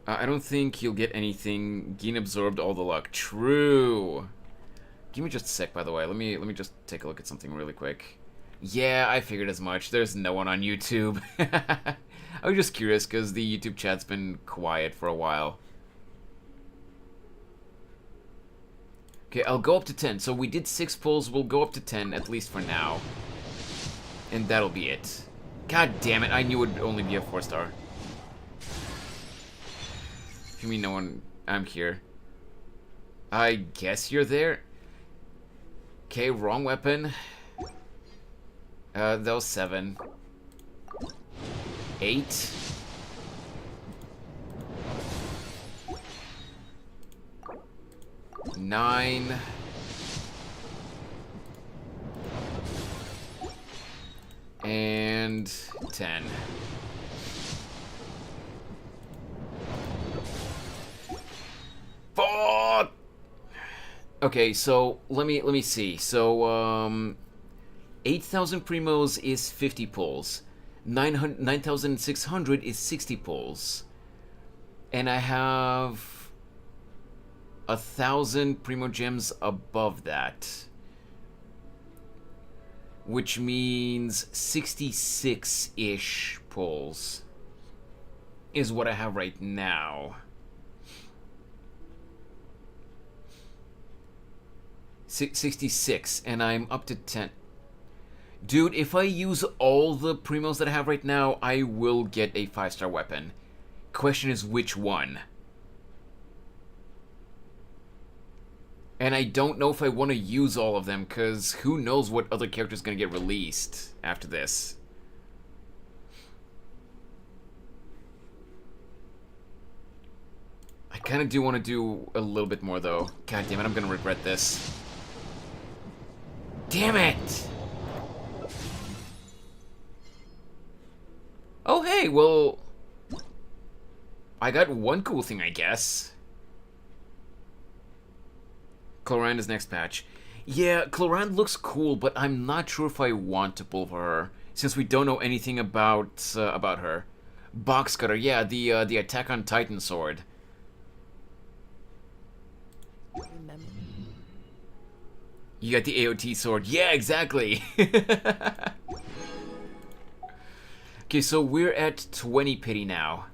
I don't think you'll get anything. Gene absorbed all the luck. True. Give me just a sec, by the way. Let me just take a look at something really quick. Yeah, I figured as much. There's no one on YouTube. I was just curious because the YouTube chat's been quiet for a while. Okay, I'll go up to 10. So we did 6 pulls. We'll go up to 10, at least for now. And that'll be it. God damn it, I knew it would only be a 4-star. You mean no one... I'm here. I guess you're there? Okay, wrong weapon. That was 7. 8. 9. And 10. Fuck! Okay, so let me see. So 8,000 primos is 50 pulls. 9,600 is 60 pulls. And I have 1,000 primo gems above that. Which means 66-ish pulls is what I have right now. 66, and I'm up to 10. Dude, if I use all the primos that I have right now, I will get a 5-star weapon. Question is which one? And I don't know if I want to use all of them, because who knows what other character is going to get released after this. I kind of do want to do a little bit more, though. God damn it, I'm going to regret this. Damn it! Oh, hey, well... I got one cool thing, I guess. Cloranda's next patch. Yeah, Clorand looks cool, but I'm not sure if I want to pull for her, since we don't know anything about her. Box Cutter, yeah, the Attack on Titan sword. Remember. You got the AOT sword. Yeah, exactly. Okay, so we're at 20 pity now.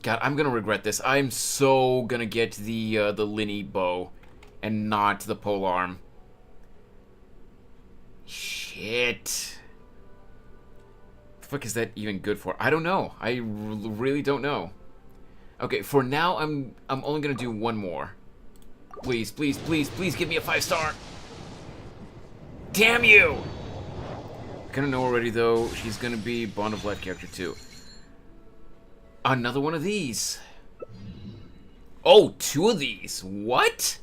God, I'm gonna regret this. I'm so gonna get the Linny bow and not the polearm. Shit. The fuck is that even good for? I don't know. I really don't know. Okay, for now, I'm only gonna do one more. Please, please, please, please give me a 5-star. Damn you! I kinda know already, though. She's gonna be Bond of Life character, too. Another one of these. Oh, 2 of these. What?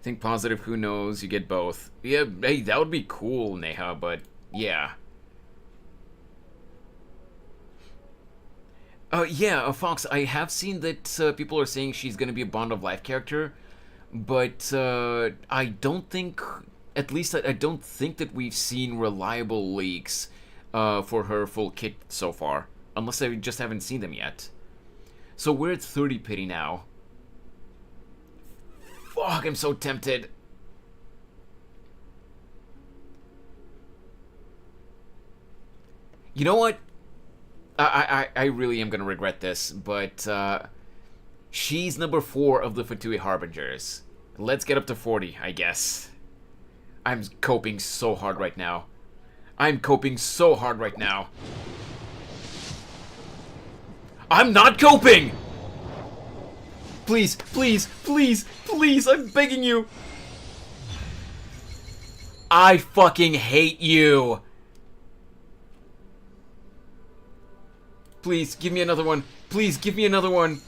Think positive, who knows? You get both. Yeah, hey, that would be cool, Neha, but yeah. Yeah, Fox, I have seen that people are saying she's gonna be a Bond of Life character, but I don't think, at least I don't think that we've seen reliable leaks for her full kit so far, unless I just haven't seen them yet. So we're at 30 pity now. Fuck, I'm so tempted. You know what? I really am gonna regret this, but she's number 4 of the Fatui Harbingers. Let's get up to 40, I guess. I'm coping so hard right now. I'm coping so hard right now. I'm not coping! Please, please, please, please, I'm begging you. I fucking hate you. Please, give me another one. Please, give me another one.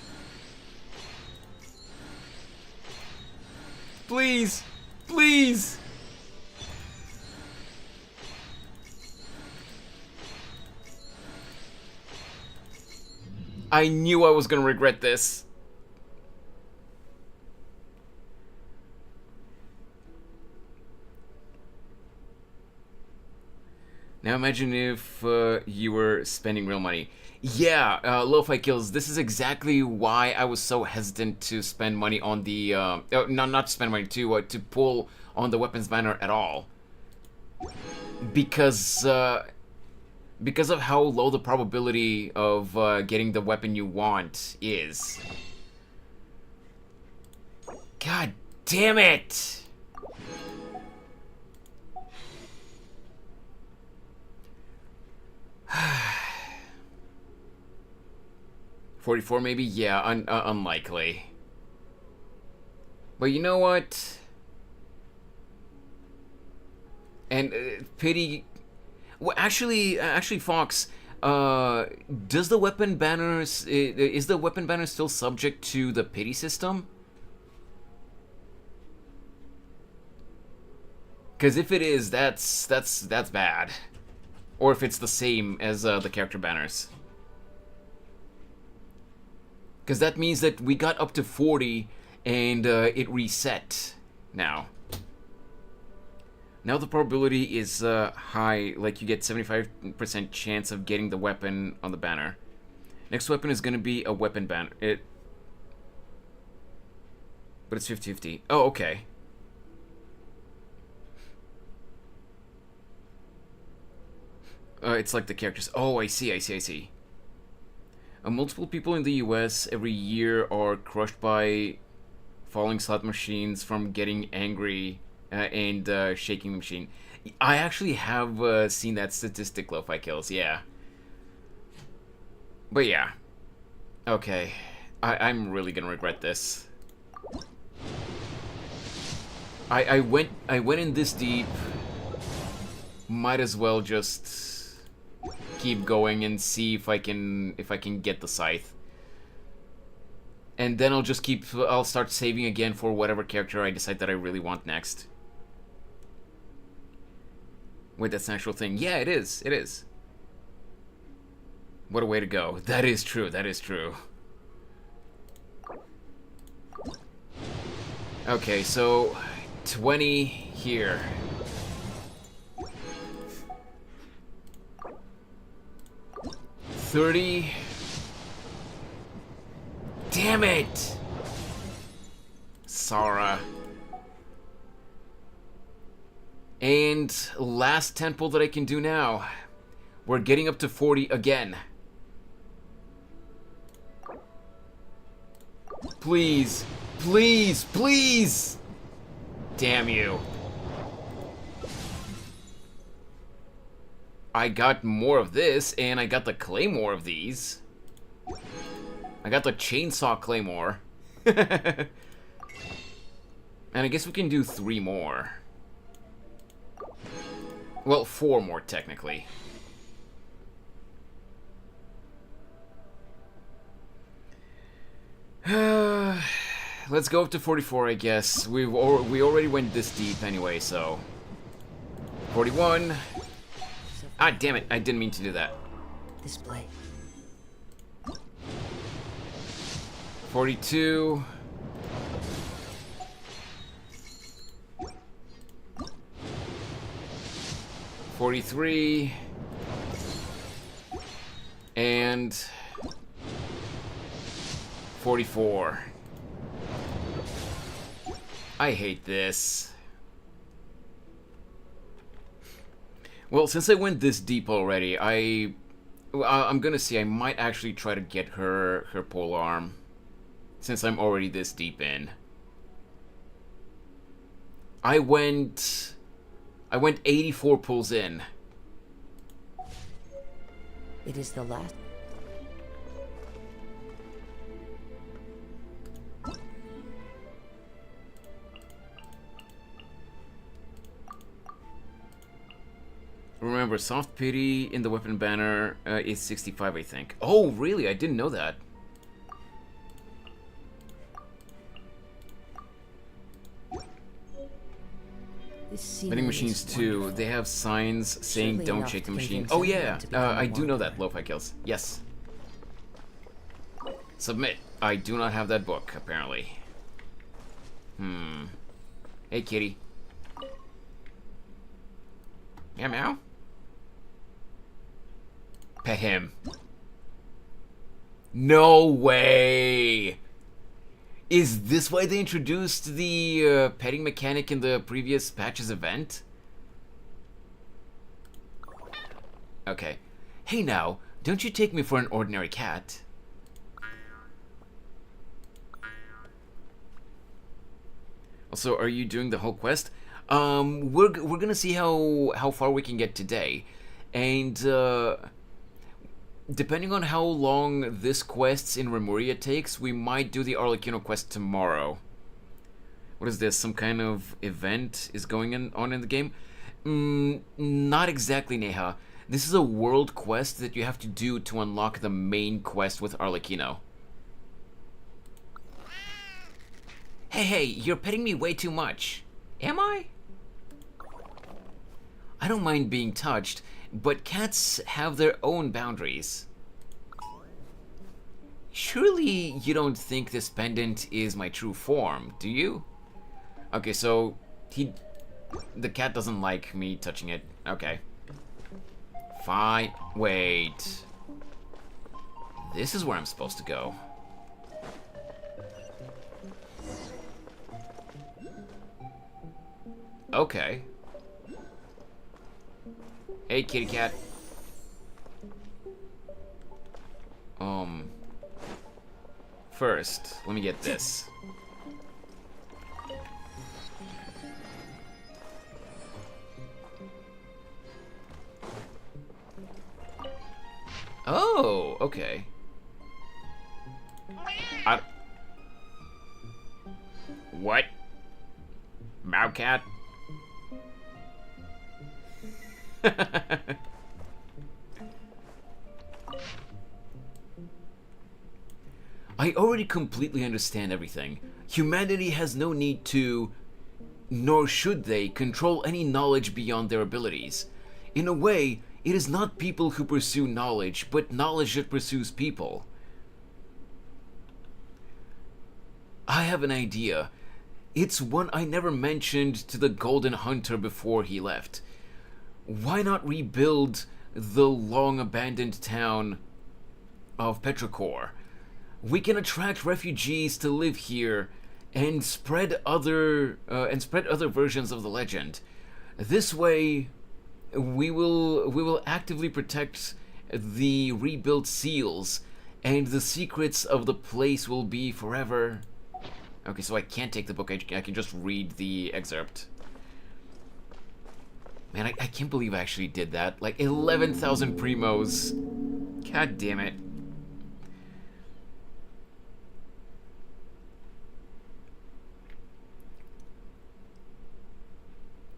Please. Please. I knew I was gonna regret this. Now imagine if you were spending real money. Yeah, Lo-Fi Kills, this is exactly why I was so hesitant to spend money on the... not to spend money, to pull on the weapons banner at all. Because of how low the probability of getting the weapon you want is. God damn it! $44 maybe? Yeah, unlikely. But you know what? And pity... Well, actually, Fox, does the weapon banners... is the weapon banner still subject to the pity system? Because if it is, that's bad. Or if it's the same as the character banners. Because that means that we got up to 40 and it reset now. Now the probability is high, like you get 75% chance of getting the weapon on the banner. Next weapon is going to be a weapon banner. But it's 50-50. Oh, okay. It's like the characters. Oh, I see. Multiple people in the US every year are crushed by falling slot machines from getting angry and shaking the machine. I actually have seen that statistic, Lo-Fi Kills, yeah. But yeah. Okay. I'm really gonna regret this. I went in this deep. Might as well just keep going and see if I can get the scythe. And then I'll start saving again for whatever character I decide that I really want next. Wait, that's an actual thing. Yeah, it is. It is. What a way to go. That is true. That is true. Okay, so 20 here. $30. Damn it! Sarah. And last temple that I can do now. We're getting up to 40 again. Please. Please. Please! Damn you. I got more of this, and I got the claymore of these. I got the chainsaw claymore. And I guess we can do 3 more. Well, 4 more, technically. Let's go up to 44, I guess. We already went this deep anyway, so... 41... Ah, damn it. I didn't mean to do that. Display. 42. 43. And 44. I hate this. Well, since I went this deep already, I'm gonna see. I might actually try to get her pole arm, since I'm already this deep in. I went 84 pulls in. It is the last. Remember, soft pity in the weapon banner is 65, I think. Oh, really? I didn't know that. Vending machines too. They have signs saying Surely "Don't enough shake the to machine." convince Oh anyone yeah, to become a I do know martyr. that. Lo-fi kills. Yes. Submit. I do not have that book apparently. Hey kitty. Meow meow. Pet him. No way. Is this why they introduced the petting mechanic in the previous patch's event? Okay. Hey now, don't you take me for an ordinary cat. Also, are you doing the whole quest? We're gonna see how far we can get today, and depending on how long this quest in Remuria takes, we might do the Arlecchino quest tomorrow. What is this? Some kind of event is going on in the game? Not exactly, Neha. This is a world quest that you have to do to unlock the main quest with Arlecchino. Hey, you're petting me way too much. Am I? I don't mind being touched, but cats have their own boundaries. Surely you don't think this pendant is my true form, do you? Okay, so the cat doesn't like me touching it. Okay. Fine. Wait. This is where I'm supposed to go. Okay. Hey, kitty cat. First, let me get this. Oh, okay. What? Mowcat? I already completely understand everything. Humanity has no need to, nor should they, control any knowledge beyond their abilities. In a way, it is not people who pursue knowledge, but knowledge that pursues people. I have an idea. It's one I never mentioned to the Golden Hunter before he left. Why not rebuild the long-abandoned town of Petrichor? We can attract refugees to live here and spread other versions of the legend. This way, we will actively protect the rebuilt seals, and the secrets of the place will be forever. Okay, so I can't take the book. I can just read the excerpt. Man, I can't believe I actually did that. Like 11,000 primos. God damn it.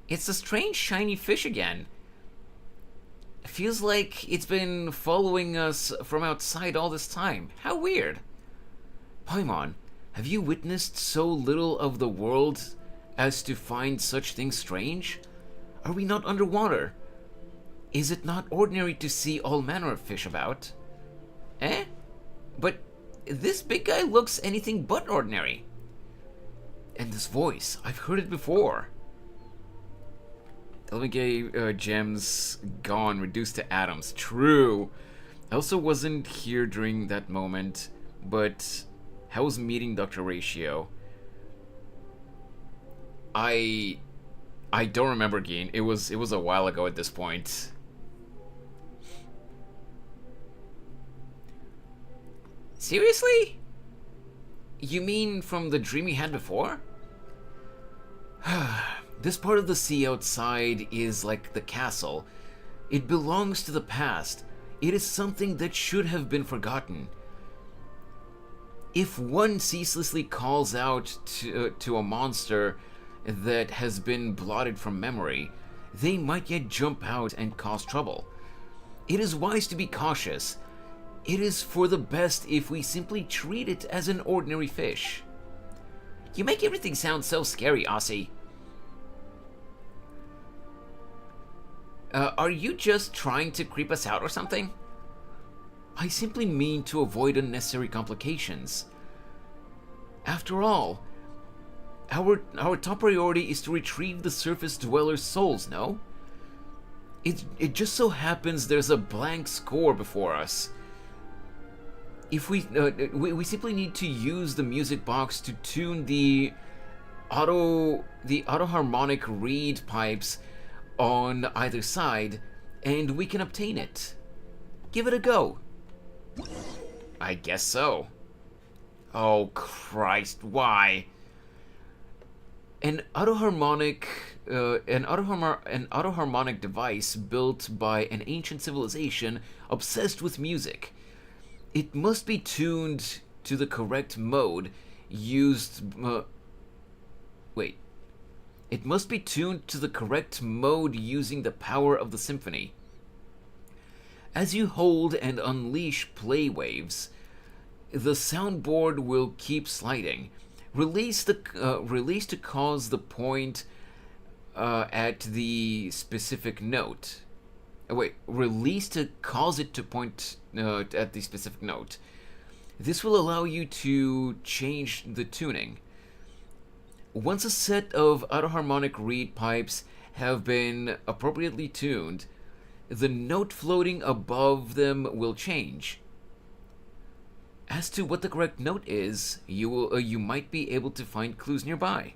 It's a strange shiny fish again. Feels like it's been following us from outside all this time. How weird. Paimon, have you witnessed so little of the world as to find such things strange? Are we not underwater? Is it not ordinary to see all manner of fish about? Eh? But this big guy looks anything but ordinary. And this voice, I've heard it before. LMK gems gone, reduced to atoms. True. I also wasn't here during that moment, but how was meeting Dr. Ratio? I don't remember, Geen. It was a while ago at this point. Seriously? You mean from the dream you had before? This part of the sea outside is like the castle. It belongs to the past. It is something that should have been forgotten. If one ceaselessly calls out to a monster that has been blotted from memory, they might yet jump out and cause trouble. It is wise to be cautious. It is for the best if we simply treat it as an ordinary fish. You make everything sound so scary, Aussie. Are you just trying to creep us out or something? I simply mean to avoid unnecessary complications. After all, our top priority is to retrieve the surface dwellers' souls, no? It just so happens there's a blank score before us. If we simply need to use the music box to tune the auto harmonic reed pipes on either side, and we can obtain it. Give it a go. I guess so. Oh Christ, why? An autoharmonic device built by an ancient civilization obsessed with music. It must be tuned to the correct mode used. It must be tuned to the correct mode using the power of the symphony. As you hold and unleash play waves, the soundboard will keep sliding. Release to cause the point at the specific note. Release to cause it to point at the specific note. This will allow you to change the tuning. Once a set of autoharmonic reed pipes have been appropriately tuned, the note floating above them will change. As to what the correct note is, you might be able to find clues nearby.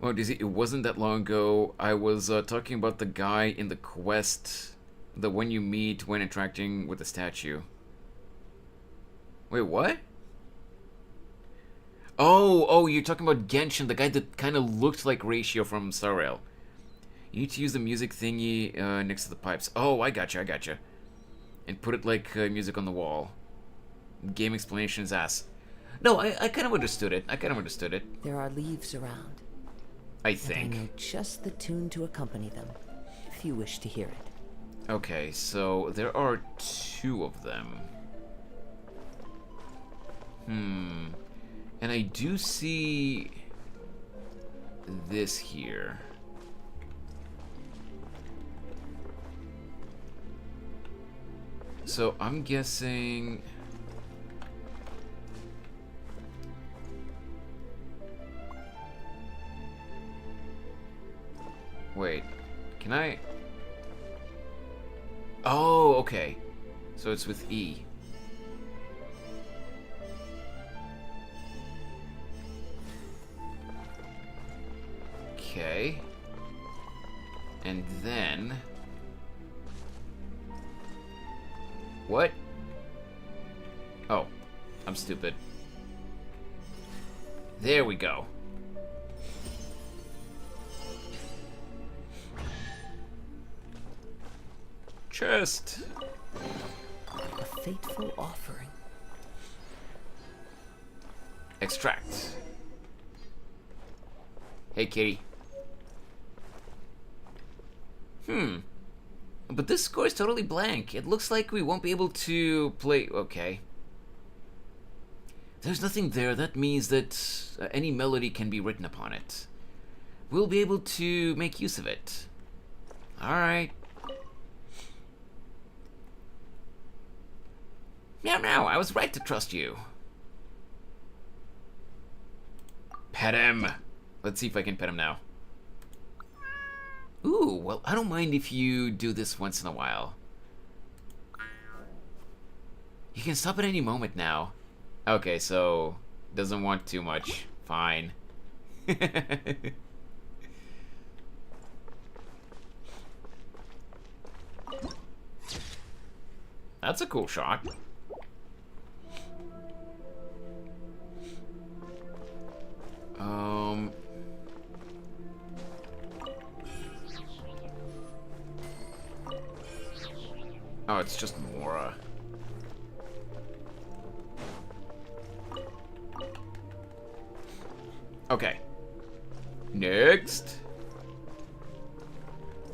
Oh, it wasn't that long ago. I was talking about the guy in the quest, the one you meet when interacting with the statue. Wait, what? Oh, you're talking about Genshin, the guy that kind of looked like Ratio from Star Rail. You need to use the music thingy next to the pipes. Oh, I gotcha. And put it like music on the wall. Game explanation's ass. No, I kind of understood it. There are leaves around. I think. And I know just the tune to accompany them, if you wish to hear it. Okay, so there are 2 of them. And I do see this here. So I'm guessing... Wait, can I... Oh, okay. So it's with E. Okay. And then... What? Oh, I'm stupid. There we go. Chest. A fateful offering. Extract. Hey, kitty. But this score is totally blank. It looks like we won't be able to play... Okay. There's nothing there. That means that any melody can be written upon it. We'll be able to make use of it. Alright. Meow, I was right to trust you. Pet him. Let's see if I can pet him now. Ooh, well, I don't mind if you do this once in a while. You can stop at any moment now. Okay, so doesn't want too much. Fine. That's a cool shot. Oh, it's just Mora. Okay. Next.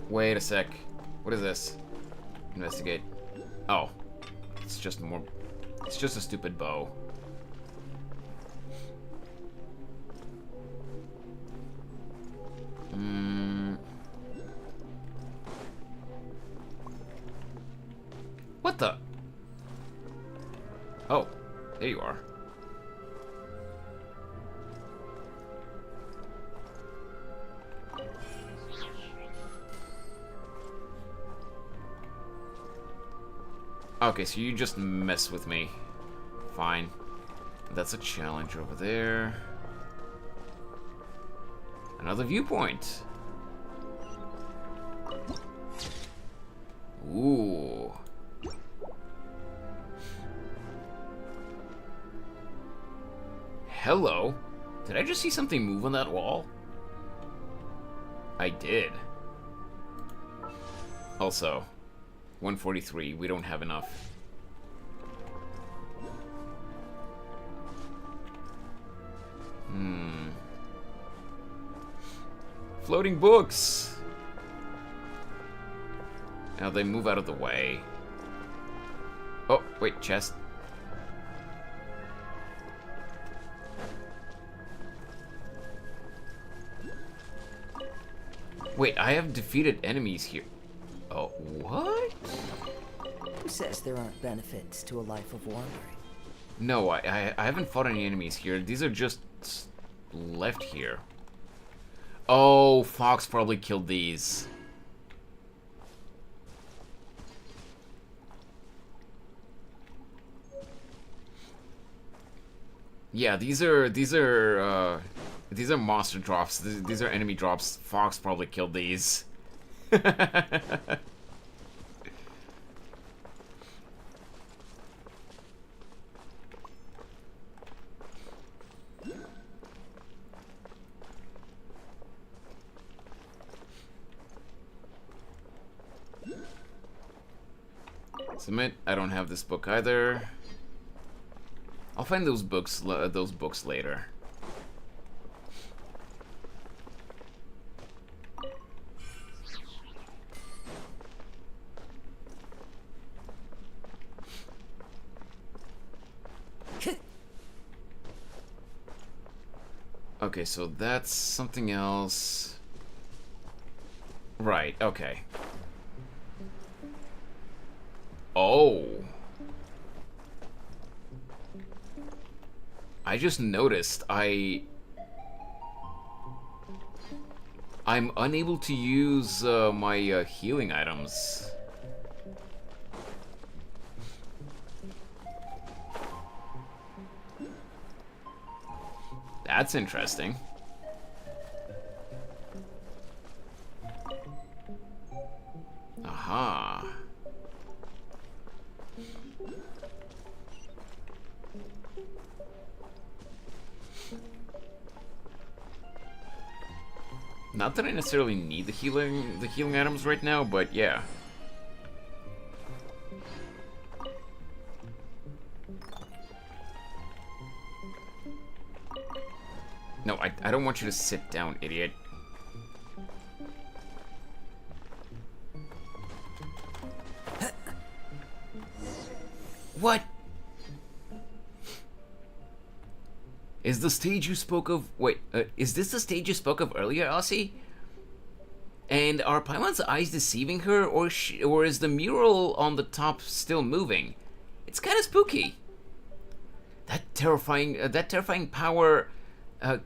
Wait a sec. What is this? Investigate. Oh. It's just more... It's just a stupid bow. What the? Oh, there you are. Okay, so you just mess with me. Fine. That's a challenge over there. Another viewpoint. Ooh. Hello. Did I just see something move on that wall? I did. Also, 143, we don't have enough. Floating books! Now they move out of the way. Oh, wait, chest. Wait, I have defeated enemies here. Oh, what? Who says there aren't benefits to a life of wandering? No, I haven't fought any enemies here. These are just left here. Oh, Fox probably killed these. Yeah, these are monster drops. These are enemy drops. Fox probably killed these. Submit. I don't have this book either. I'll find those books later. Okay, so that's something else. Right, okay. Oh. I just noticed I'm unable to use my healing items. That's interesting. Aha. Not that I necessarily need the healing items right now, but yeah. No, I don't want you to sit down, idiot. What? Is the stage you spoke of... Wait, is this the stage you spoke of earlier, Aussie? And are Paimon's eyes deceiving her, or is the mural on the top still moving? It's kind of spooky. That terrifying power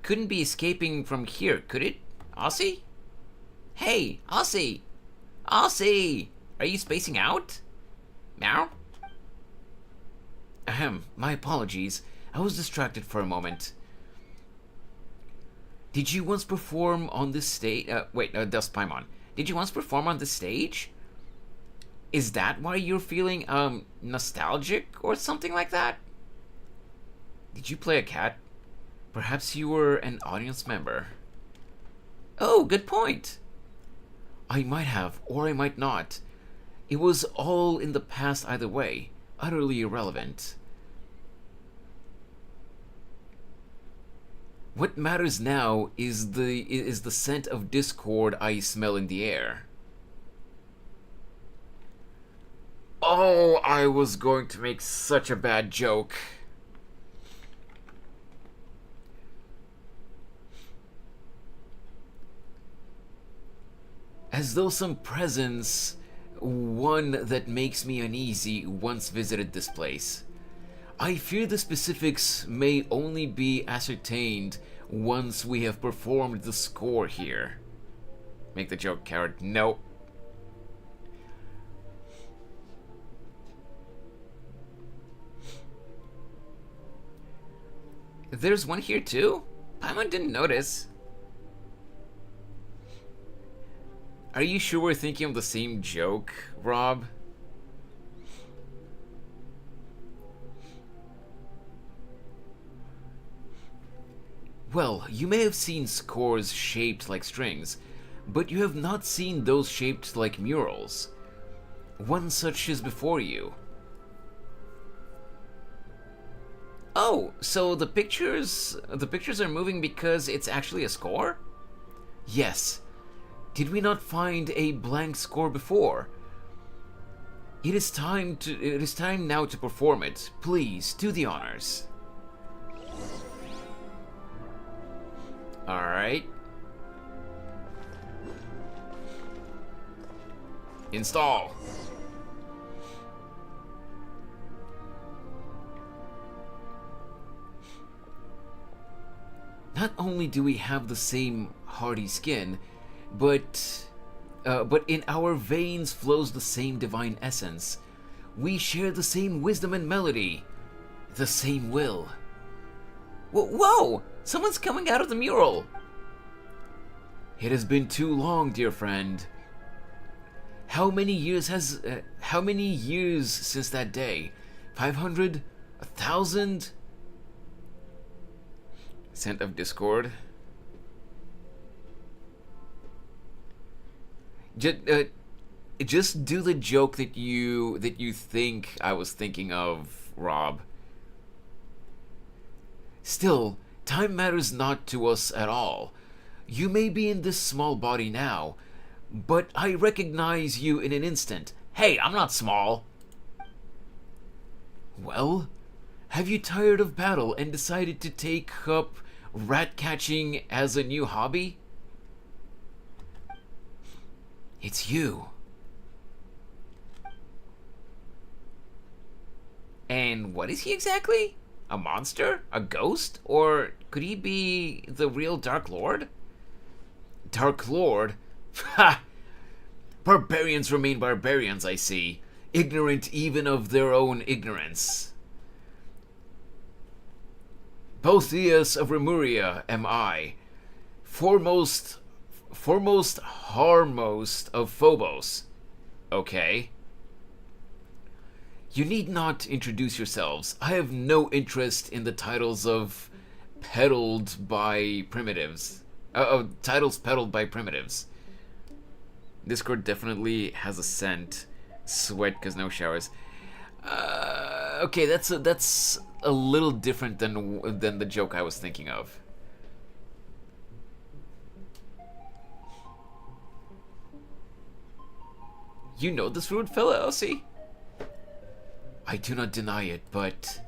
couldn't be escaping from here, could it, Aussie? Hey, Aussie! Aussie! Are you spacing out? Meow? Ahem, my apologies. I was distracted for a moment. Did you once perform on this stage? That's Paimon. Did you once perform on this stage? Is that why you're feeling, nostalgic or something like that? Did you play a cat? Perhaps you were an audience member. Oh, good point. I might have, or I might not. It was all in the past either way. Utterly irrelevant. What matters now is the scent of discord I smell in the air. Oh, I was going to make such a bad joke. As though some presence, one that makes me uneasy, once visited this place. I fear the specifics may only be ascertained once we have performed the score here. Make the joke, coward. No. There's one here too? Paimon didn't notice. Are you sure we're thinking of the same joke, Rob? Well, you may have seen scores shaped like strings, but you have not seen those shaped like murals. One such is before you. Oh, so the pictures are moving because it's actually a score? Yes. Did we not find a blank score before? It is time now to perform it. Please, do the honors. All right. Install. Not only do we have the same hardy skin, but in our veins flows the same divine essence. We share the same wisdom and melody, the same will. Whoa! Someone's coming out of the mural! It has been too long, dear friend. How many years since that day? 500? 1,000? Scent of discord. Just do the joke that you think I was thinking of, Rob. Still, time matters not to us at all. You may be in this small body now, but I recognize you in an instant. Hey, I'm not small. Well, have you tired of battle and decided to take up rat catching as a new hobby? It's you. And what is he exactly? A monster? A ghost? Or could he be the real Dark Lord? Dark Lord? Ha! Barbarians remain barbarians, I see. Ignorant even of their own ignorance. Boethius of Remuria am I. Foremost harmost of Phobos. Okay. You need not introduce yourselves. I have no interest in the titles of peddled by primitives. Titles peddled by primitives. Discord definitely has a scent. Sweat cause no showers. Okay, that's a little different than the joke I was thinking of. You know this rude fella, Elsie? I do not deny it, but...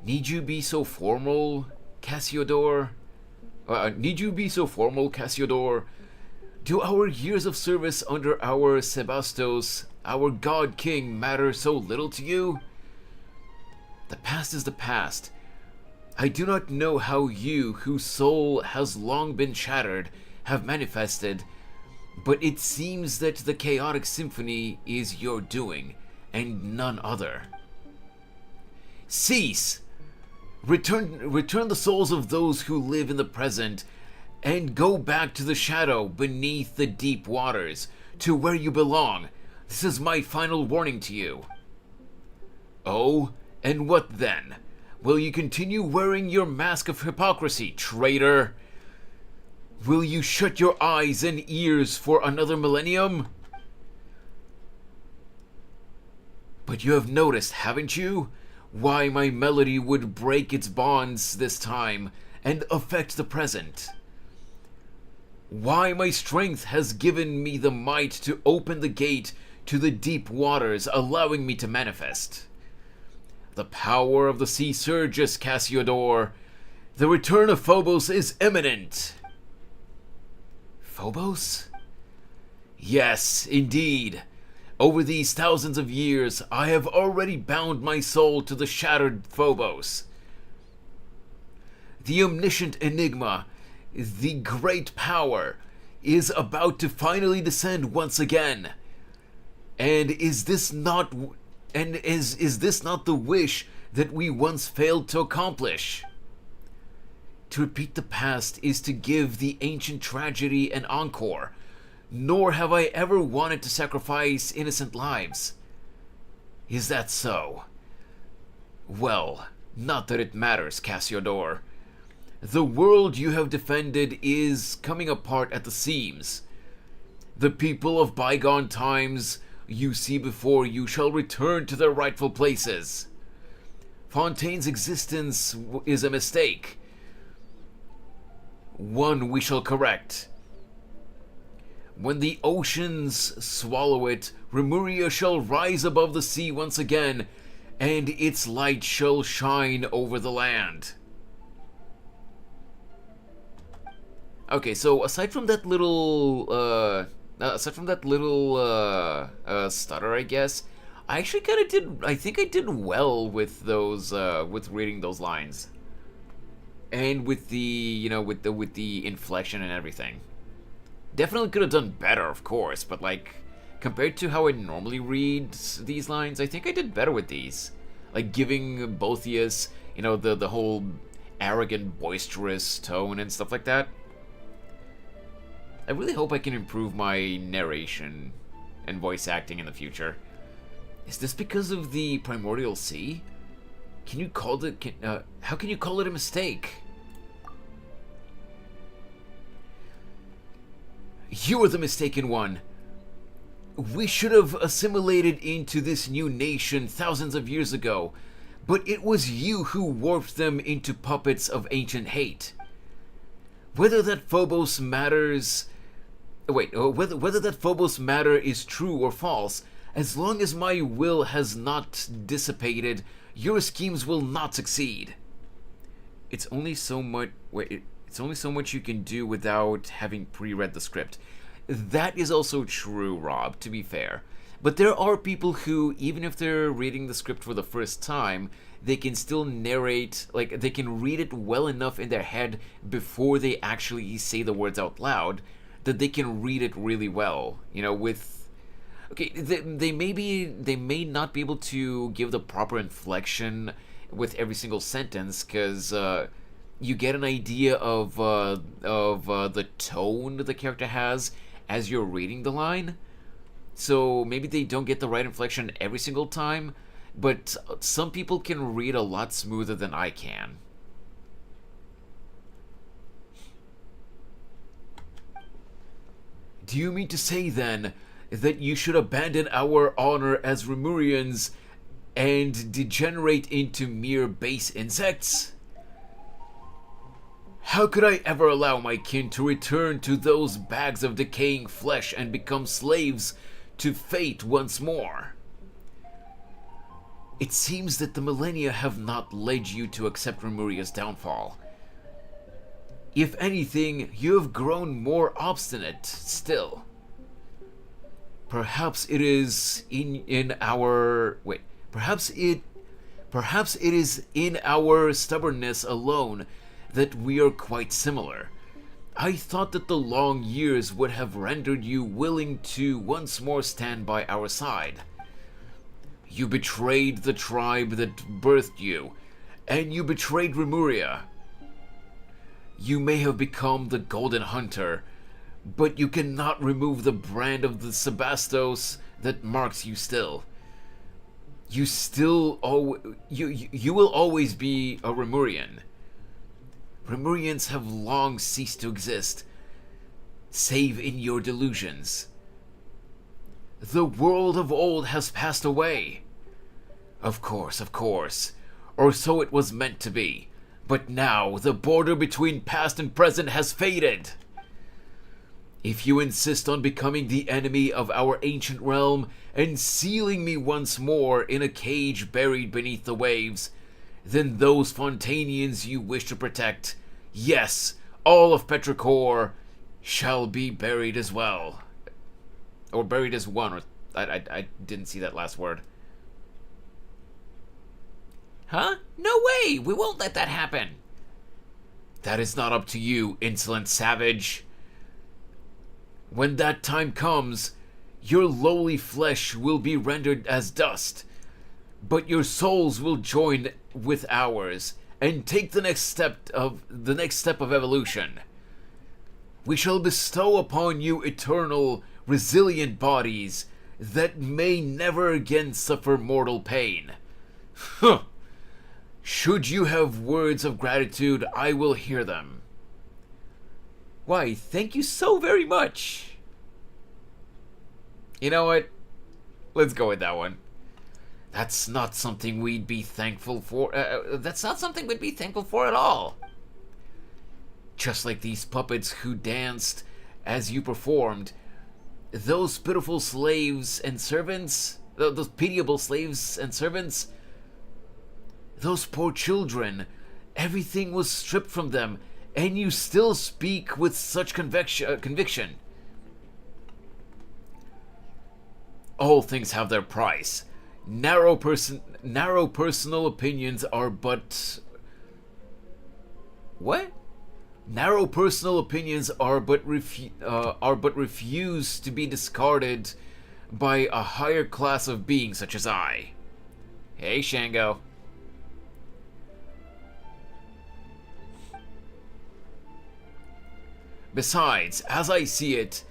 Need you be so formal, Cassiodor? Need you be so formal, Cassiodor? Do our years of service under our Sebastos, our God King, matter so little to you? The past is the past. I do not know how you, whose soul has long been shattered, have manifested, but it seems that the chaotic symphony is your doing, and none other. Cease! Return the souls of those who live in the present, and go back to the shadow beneath the deep waters, to where you belong. This is my final warning to you. Oh, and what then? Will you continue wearing your mask of hypocrisy, traitor? Will you shut your eyes and ears for another millennium? But you have noticed, haven't you, why my melody would break its bonds this time and affect the present? Why my strength has given me the might to open the gate to the deep waters, allowing me to manifest. The power of the sea surges, Cassiodor. The return of Phobos is imminent. Phobos? Yes, indeed. Over these thousands of years, I have already bound my soul to the shattered Phobos. The omniscient enigma, the great power, is about to finally descend once again. And is this not the wish that we once failed to accomplish? To repeat the past is to give the ancient tragedy an encore, nor have I ever wanted to sacrifice innocent lives. Is that so? Well, not that it matters, Cassiodor. The world you have defended is coming apart at the seams. The people of bygone times you see before you shall return to their rightful places. Fontaine's existence is a mistake. One we shall correct. When the oceans swallow it, Remuria shall rise above the sea once again, and its light shall shine over the land. Okay, so aside from that little stutter, I guess, I actually kind of did. I think I did well with those, with reading those lines, and with the, with the inflection and everything. Definitely could have done better, of course, but like compared to how I normally read these lines, I think I did better with these. Like giving Boethius, the whole arrogant, boisterous tone and stuff like that. I really hope I can improve my narration and voice acting in the future. Is this because of the Primordial Sea? Can you call it? How can you call it a mistake? You are the mistaken one. We should have assimilated into this new nation thousands of years ago, but it was you who warped them into puppets of ancient hate. Whether that Phobos matters... whether that Phobos matter is true or false, as long as my will has not dissipated, your schemes will not succeed. It's only so much... It's only so much you can do without having pre-read the script. That is also true, Rob, to be fair. But there are people who, even if they're reading the script for the first time, they can still narrate, like, they can read it well enough in their head before they actually say the words out loud, that they can read it really well, with... Okay, they may not be able to give the proper inflection with every single sentence, because, you get an idea of the tone the character has as you're reading the line. So maybe they don't get the right inflection every single time, but some people can read a lot smoother than I can. Do you mean to say, then, that you should abandon our honor as Remurians and degenerate into mere base insects? How could I ever allow my kin to return to those bags of decaying flesh and become slaves to fate once more? It seems that the millennia have not led you to accept Remuria's downfall. If anything, you have grown more obstinate still. Perhaps it is perhaps it is in our stubbornness alone that we are quite similar. I thought that the long years would have rendered you willing to once more stand by our side. You betrayed the tribe that birthed you, and you betrayed Remuria. You may have become the Golden Hunter, but you cannot remove the brand of the Sebastos that marks you still. You will always be a Remurian. Remurians have long ceased to exist, save in your delusions. The world of old has passed away. Of course, or so it was meant to be. But now the border between past and present has faded. If you insist on becoming the enemy of our ancient realm and sealing me once more in a cage buried beneath the waves, then those Fontanians you wish to protect, yes, all of Petrichor, shall be buried as well. Or buried as one, or I didn't see that last word. Huh? No way! We won't let that happen! That is not up to you, insolent savage. When that time comes, your lowly flesh will be rendered as dust, but your souls will join with ours and take the next step of evolution. We shall bestow upon you eternal, resilient bodies that may never again suffer mortal pain. Huh. Should you have words of gratitude, I will hear them. Why, thank you so very much. You know what? Let's go with that one. That's not something we'd be thankful for. That's not something we'd be thankful for at all. Just like these puppets who danced as you performed, those pitiful slaves and servants, those pitiable slaves and servants, those poor children, everything was stripped from them, and you still speak with such conviction. All things have their price. Narrow personal opinions are but... What? Narrow personal opinions are but refused to be discarded by a higher class of beings such as I. Hey, Shango. Besides, as I see it,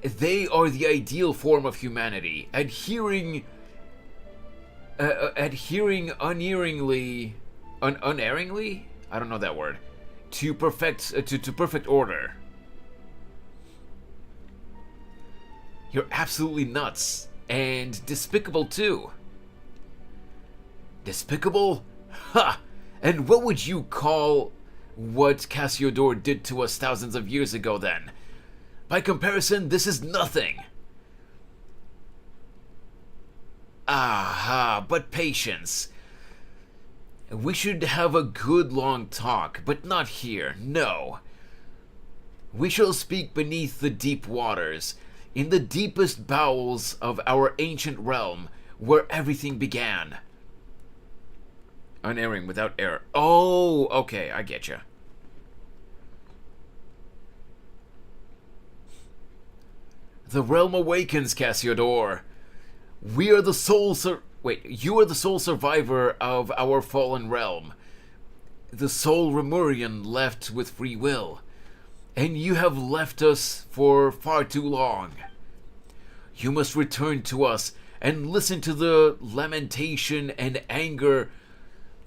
they are the ideal form of humanity, adhering unerringly, unerringly? I don't know that word. To perfect order. You're absolutely nuts, and despicable too. Despicable? Ha! And what would you call what Cassiodor did to us thousands of years ago then? By comparison, this is nothing. Aha, but patience. We should have a good long talk, but not here, no. We shall speak beneath the deep waters, in the deepest bowels of our ancient realm, where everything began. Unerring without error. Oh, okay, I get you. The realm awakens, Cassiodor. We are the sole you are the sole survivor of our fallen realm. The sole Remurian left with free will. And you have left us for far too long. You must return to us and listen to the lamentation and anger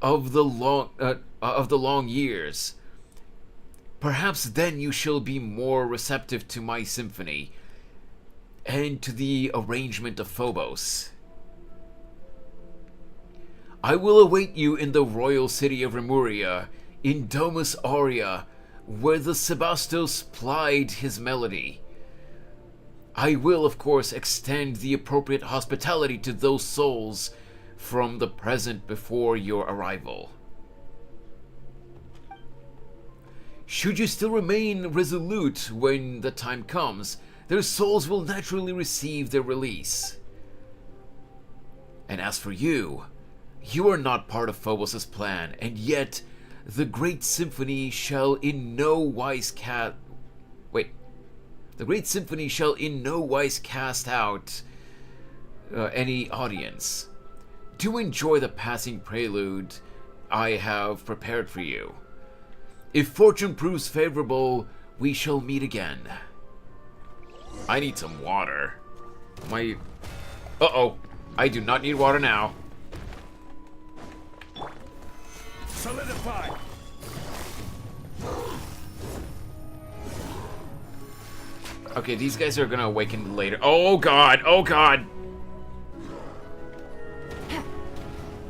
of the long years. Perhaps then you shall be more receptive to my symphony and to the arrangement of Phobos. I will await you in the royal city of Remuria, in Domus Aurea, where the Sebastos plied his melody. I will, of course, extend the appropriate hospitality to those souls from the present before your arrival. Should you still remain resolute when the time comes, their souls will naturally receive their release. And as for you, you are not part of Phobos' plan, and yet the great symphony shall in no wise cast out any audience. Do enjoy the passing prelude I have prepared for you. If fortune proves favorable, we shall meet again. I need some water. Uh-oh. I do not need water now. Solidify! Okay, these guys are gonna awaken later. Oh god! Oh god!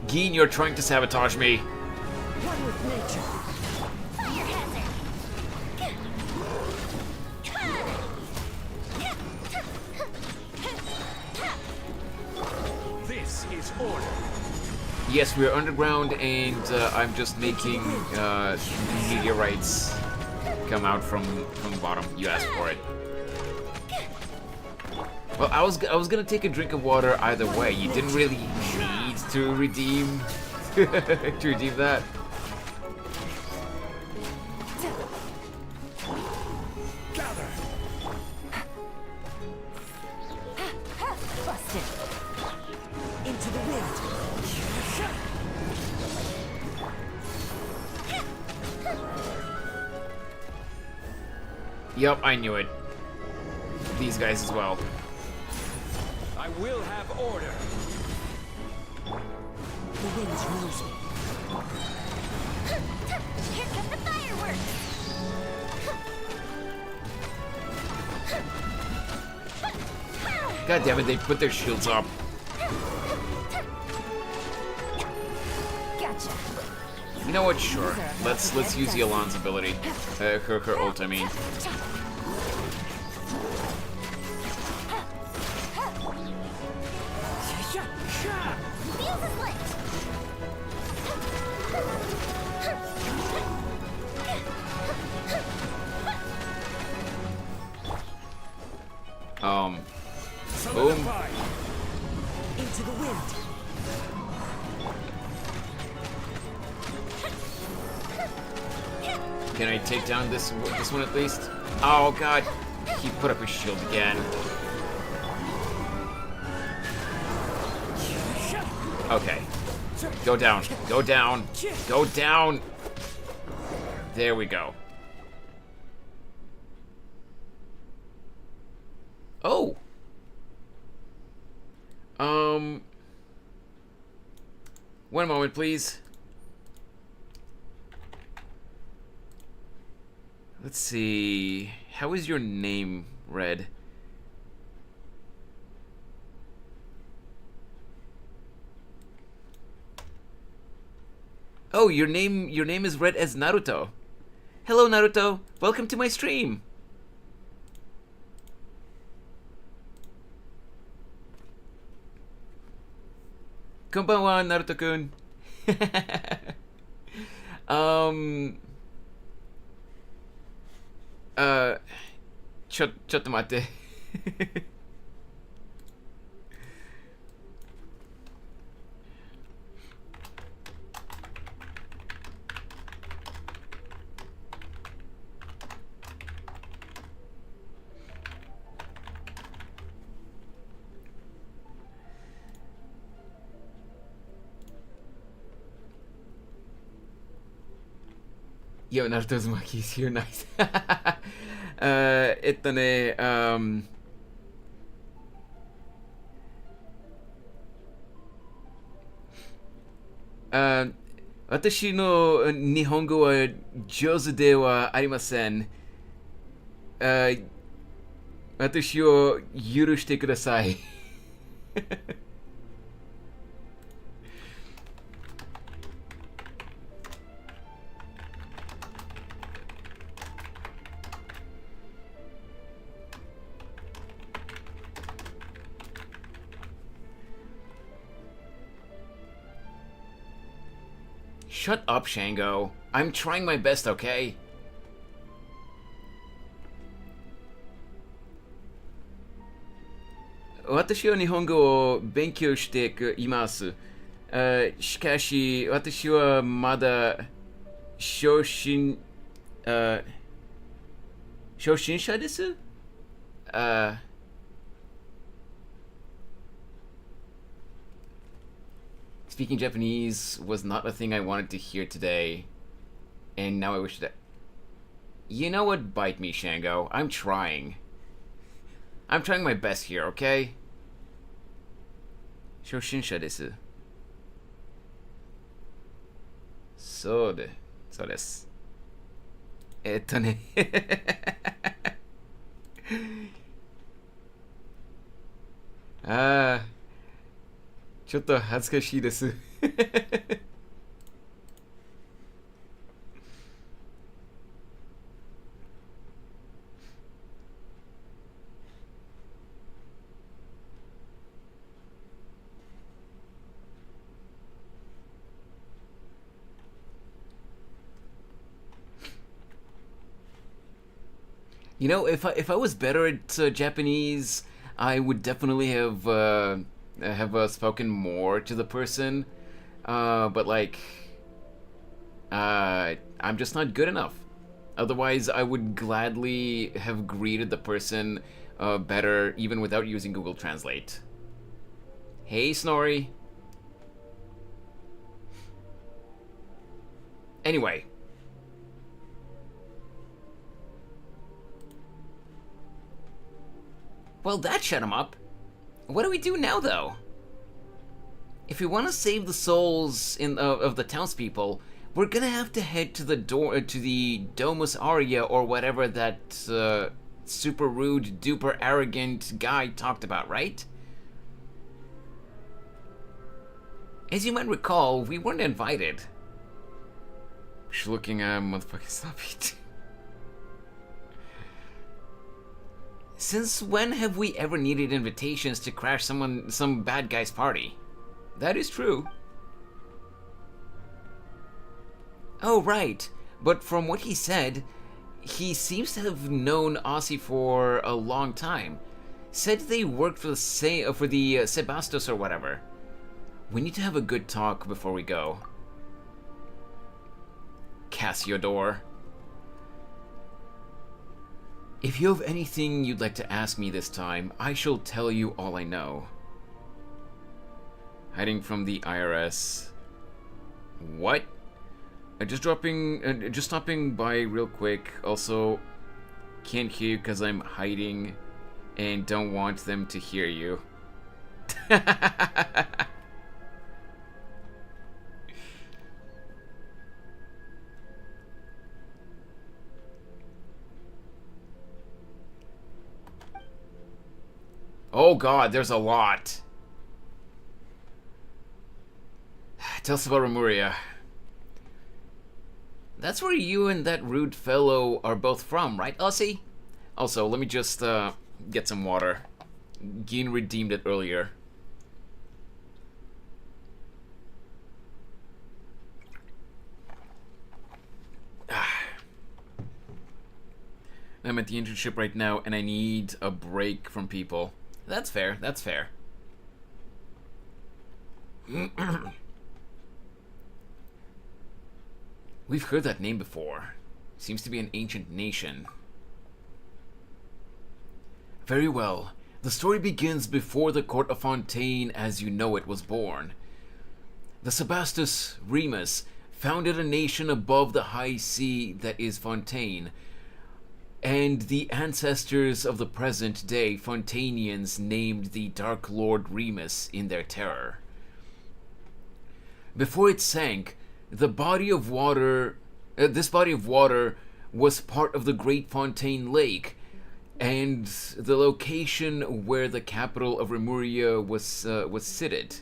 Geen, you're trying to sabotage me. One with nature. Fire hazard. order. Yes, we're underground, and I'm just making meteorites come out from the bottom. You asked for it. Well, I was gonna take a drink of water either way. You didn't really need to redeem to redeem that. Gather. Busted. Into the wind. Yup, I knew it. These guys as well. I will have order. The wind's rosy. Here come the fireworks! God damn it, they put their shields up. Gotcha. You know what? Sure. Let's use Yolan's ability. Her ult, I mean. Fuse is lit! Boom. Solidify. Into the wind. Can I take down this one at least? Oh god, he put up his shield again. Okay, go down, go down, go down. There we go. Oh. One moment, please. Let's see. How is your name read? Oh, your name is read as Naruto. Hello, Naruto. Welcome to my stream. Konbanwa, Naruto-kun. ちょっと待って。Yo, Naruto's Maki's here, nice. 私の日本語は上手ではありません。私を許してください。Shut up, Shango. I'm trying my best, okay? Watashi wa Nihongo wo benkyou shite imasu. Shikashi, watashi wa mada shoshinsha desu? Speaking Japanese was not a thing I wanted to hear today, and now I wish that... You know what? Bite me, Shango. I'm trying. I'm trying my best here, okay? Shoshinsha desu. So desu. ね。ああ。ちょっと恥ずかしいです。You know, if I was better at Japanese, I would definitely have spoken more to the person. But like, I'm just not good enough. Otherwise, I would gladly have greeted the person better, even without using Google Translate. Hey, Snorri. Anyway. Well, that shut him up. What do we do now, though? If we want to save the souls of the townspeople, we're gonna have to head to the Domus Aurea or whatever that super rude, duper arrogant guy talked about, right? As you might recall, we weren't invited. She's looking at motherfucking stop it. Since when have we ever needed invitations to crash some bad guy's party? That is true. Oh, right. But from what he said, he seems to have known Aussie for a long time. Said they worked for the Sebastos or whatever. We need to have a good talk before we go. Cassiodor. If you have anything you'd like to ask me this time, I shall tell you all I know. Hiding from the IRS. What? Just stopping by real quick. Also, can't hear you because I'm hiding and don't want them to hear you. Oh god, there's a lot. Tell us about Remuria. That's where you and that rude fellow are both from, right, Aussie? Also, let me just get some water. Geen redeemed it earlier. I'm at the internship right now, and I need a break from people. That's fair, that's fair. We've heard that name before. Seems to be an ancient nation. Very well. The story begins before the court of Fontaine as you know it was born. The Sebastus Remus founded a nation above the high sea that is Fontaine, and the ancestors of the present day Fontanians named the Dark Lord Remus in their terror. Before it sank, this body of water was part of the Great Fontaine Lake, and the location where the capital of Remuria was sited.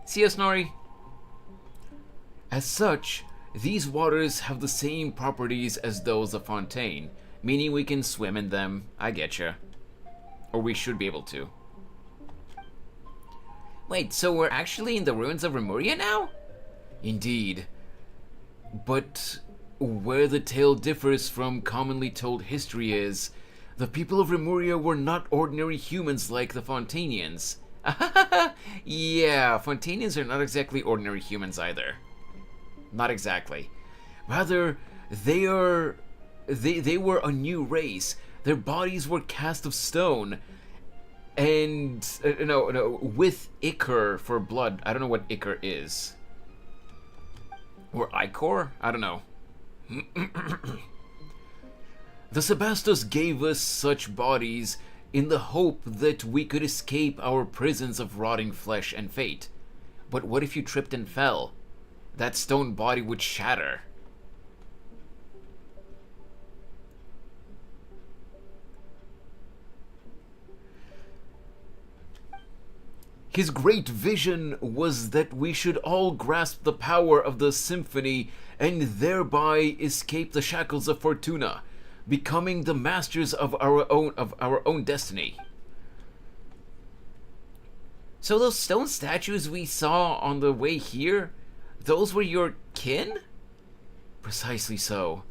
See us, Snorri? As such, these waters have the same properties as those of Fontaine, meaning we can swim in them. I getcha. Or we should be able to. Wait, so we're actually in the ruins of Remuria now? Indeed. But where the tale differs from commonly told history is, the people of Remuria were not ordinary humans like the Fontanians. Yeah, Fontanians are not exactly ordinary humans either. Not exactly. Rather, they were a new race. Their bodies were cast of stone, and with ichor for blood. I don't know what ichor is. Or ichor? I don't know. The Sebastos gave us such bodies in the hope that we could escape our prisons of rotting flesh and fate. But what if you tripped and fell? That stone body would shatter. His great vision was that we should all grasp the power of the symphony and thereby escape the shackles of Fortuna, becoming the masters of our own destiny. So those stone statues we saw on the way here, those were your kin? Precisely so.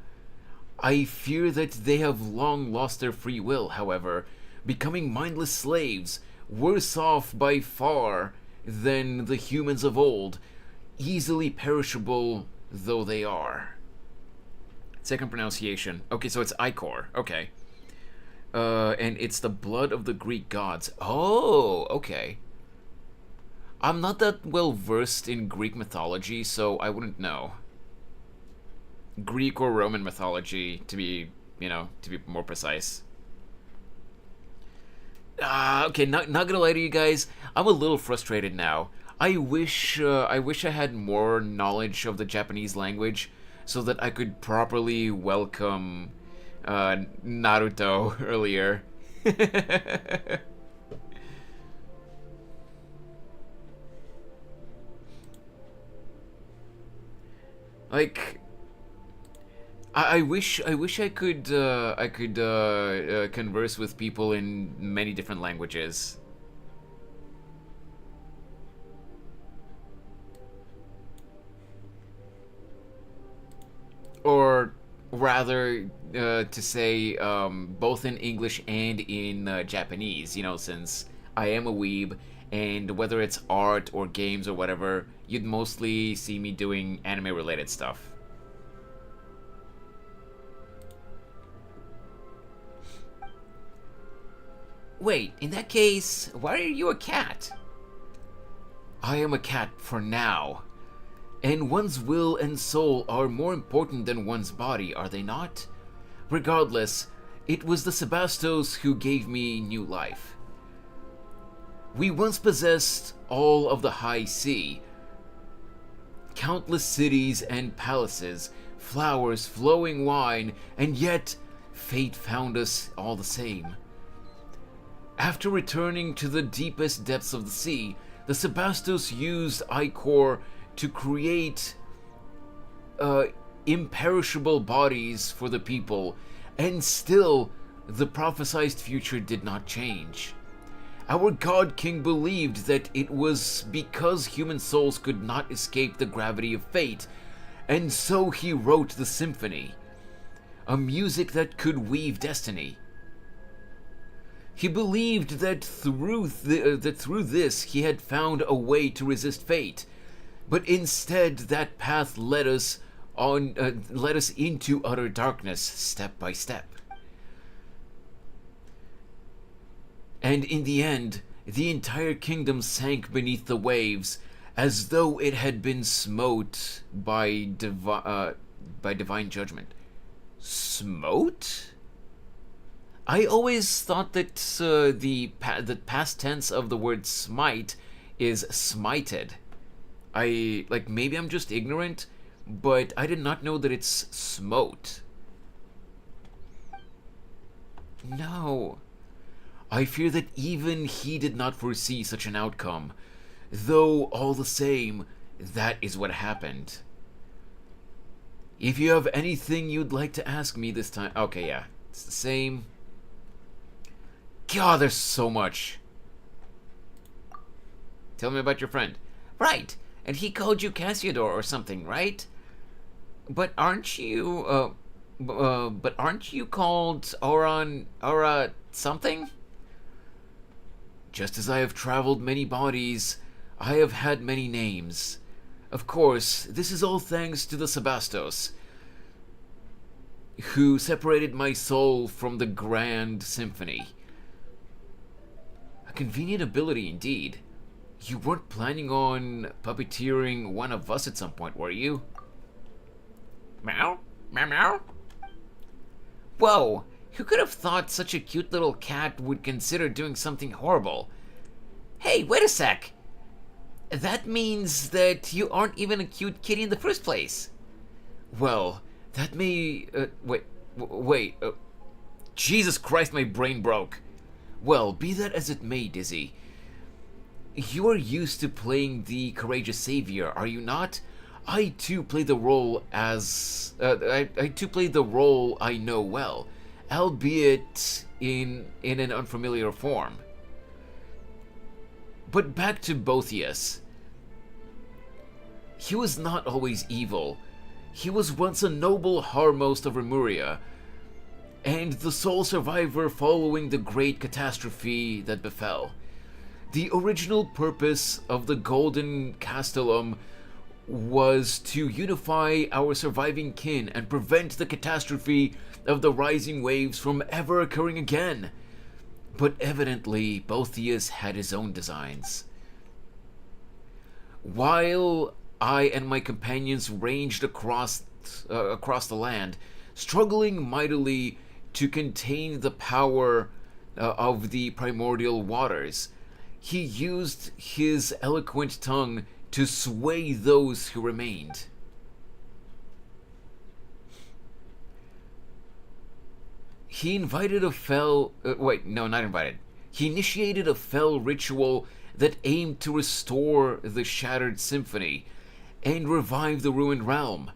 I fear that they have long lost their free will, however, becoming mindless slaves, worse off by far than the humans of old, easily perishable though they are. Second pronunciation. Okay, so it's Ichor. Okay. And it's the blood of the Greek gods. Oh, okay. I'm not that well versed in Greek mythology, so I wouldn't know. Greek or Roman mythology, to be more precise. Okay, not gonna lie to you guys, I'm a little frustrated now. I wish I had more knowledge of the Japanese language so that I could properly welcome Naruto earlier. Like, I wish I could converse with people in many different languages. Or rather, to say both in English and in Japanese, since I am a weeb, and whether it's art or games or whatever, you'd mostly see me doing anime-related stuff. Wait, in that case, why are you a cat? I am a cat for now. And one's will and soul are more important than one's body, are they not? Regardless, it was the Sebastos who gave me new life. We once possessed all of the high sea. Countless cities and palaces, flowers, flowing wine, and yet fate found us all the same. After returning to the deepest depths of the sea, the Sebastos used Ichor to create imperishable bodies for the people, and still the prophesied future did not change. Our God King believed that it was because human souls could not escape the gravity of fate, and so he wrote the symphony, a music that could weave destiny. He believed that through this he had found a way to resist fate, but instead that path led us into utter darkness, step by step. And in the end, the entire kingdom sank beneath the waves, as though it had been smote by divine judgment. Smote? I always thought that the past tense of the word smite is smited. Maybe I'm just ignorant, but I did not know that it's smote. No. I fear that even he did not foresee such an outcome, though all the same, that is what happened. If you have anything you'd like to ask me this time... Okay, yeah, it's the same. God, there's so much. Tell me about your friend. Right, and he called you Cassiodor or something, right? But aren't you, aren't you called Aura something? Just as I have traveled many bodies, I have had many names. Of course, this is all thanks to the Sebastos, who separated my soul from the grand symphony. A convenient ability indeed. You weren't planning on puppeteering one of us at some point, were you? Meow? Meow meow? Whoa! Who could have thought such a cute little cat would consider doing something horrible? Hey, wait a sec! That means that you aren't even a cute kitty in the first place. Well, that may... wait... Jesus Christ, my brain broke. Well, be that as it may, Dizzy. You are used to playing the courageous savior, are you not? I too play the role as... I too play the role I know well, albeit in an unfamiliar form. But back to Boethius. He was not always evil. He was once a noble Harmost of Remuria, and the sole survivor following the great catastrophe that befell. The original purpose of the Golden Castellum was to unify our surviving kin and prevent the catastrophe of the rising waves from ever occurring again. But evidently, Boethius had his own designs. While I and my companions ranged across the land, struggling mightily to contain the power of the primordial waters, he used his eloquent tongue to sway those who remained. He invited a fell... not invited. He initiated a fell ritual that aimed to restore the shattered symphony and revive the ruined realm.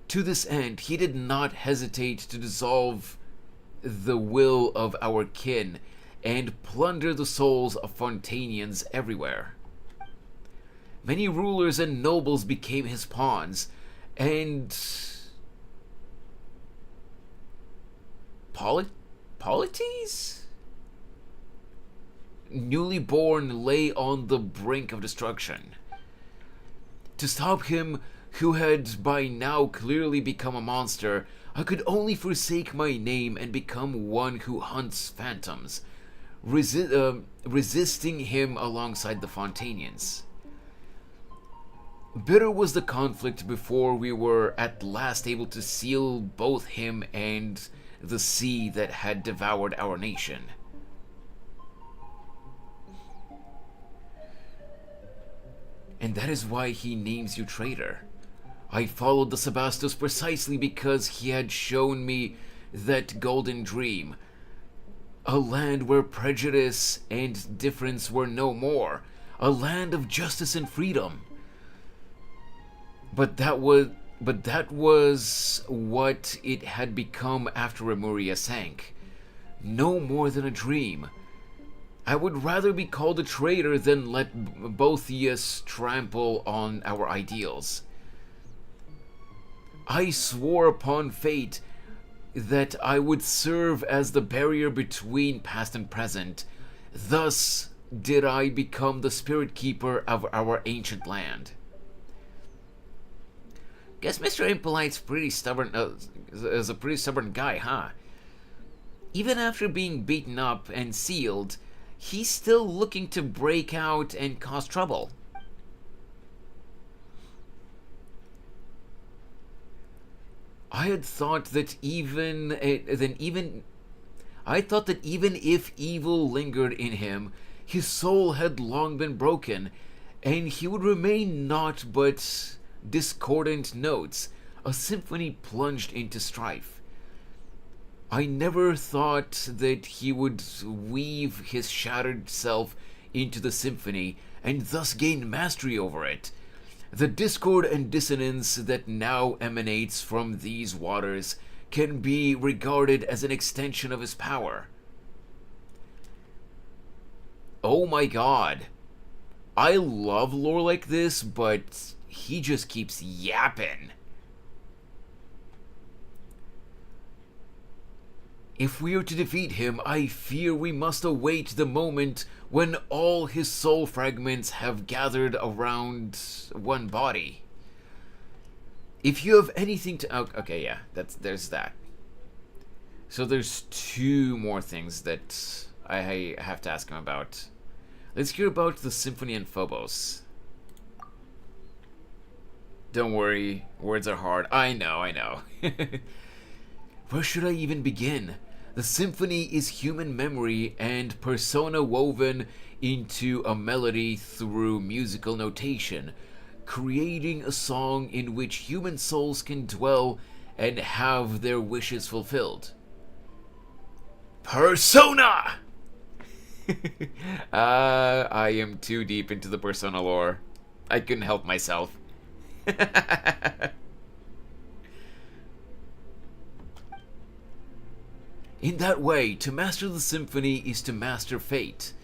To this end, he did not hesitate to dissolve the will of our kin and plunder the souls of Fontanians everywhere. Many rulers and nobles became his pawns, and Polites? Newly born, lay on the brink of destruction. To stop him, who had by now clearly become a monster, I could only forsake my name and become one who hunts phantoms, resisting him alongside the Fontanians. Bitter was the conflict before we were at last able to seal both him and the sea that had devoured our nation. And that is why he names you traitor. I followed the Sebastos precisely because he had shown me that golden dream. A land where prejudice and difference were no more. A land of justice and freedom. But that was what it had become after Remuria sank. No more than a dream. I would rather be called a traitor than let Boethius trample on our ideals. I swore upon fate that I would serve as the barrier between past and present. Thus did I become the spirit keeper of our ancient land. Guess Mr. Impolite's pretty stubborn, is a pretty stubborn guy, huh? Even after being beaten up and sealed, he's still looking to break out and cause trouble. I had thought that even if evil lingered in him, his soul had long been broken, and he would remain naught but discordant notes, a symphony plunged into strife. I never thought that he would weave his shattered self into the symphony and thus gain mastery over it. The discord and dissonance that now emanates from these waters can be regarded as an extension of his power. Oh my god. I love lore like this, but he just keeps yapping. If we are to defeat him, I fear we must await the moment when all his soul fragments have gathered around one body. If you have anything to... Okay, yeah, there's that. So there's two more things that I have to ask him about. Let's hear about the Symphony and Phobos. Don't worry, words are hard. I know. Where should I even begin? The symphony is human memory and persona woven into a melody through musical notation, creating a song in which human souls can dwell and have their wishes fulfilled. Persona! I am too deep into the Persona lore. I couldn't help myself. In that way, to master the symphony is to master fate.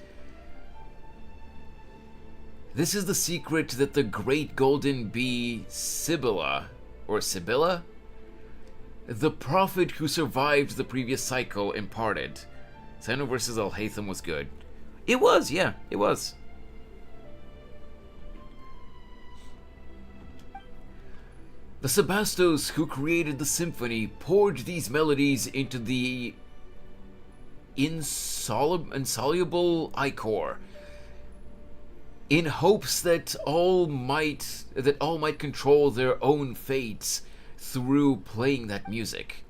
This is the secret that the great golden bee, Sibylla, or Sibylla? The prophet who survived the previous cycle imparted. Sano versus Al-Haytham was good. It was, yeah, it was. The Sebastos who created the symphony poured these melodies into the insoluble ichor in hopes that all might control their own fates through playing that music.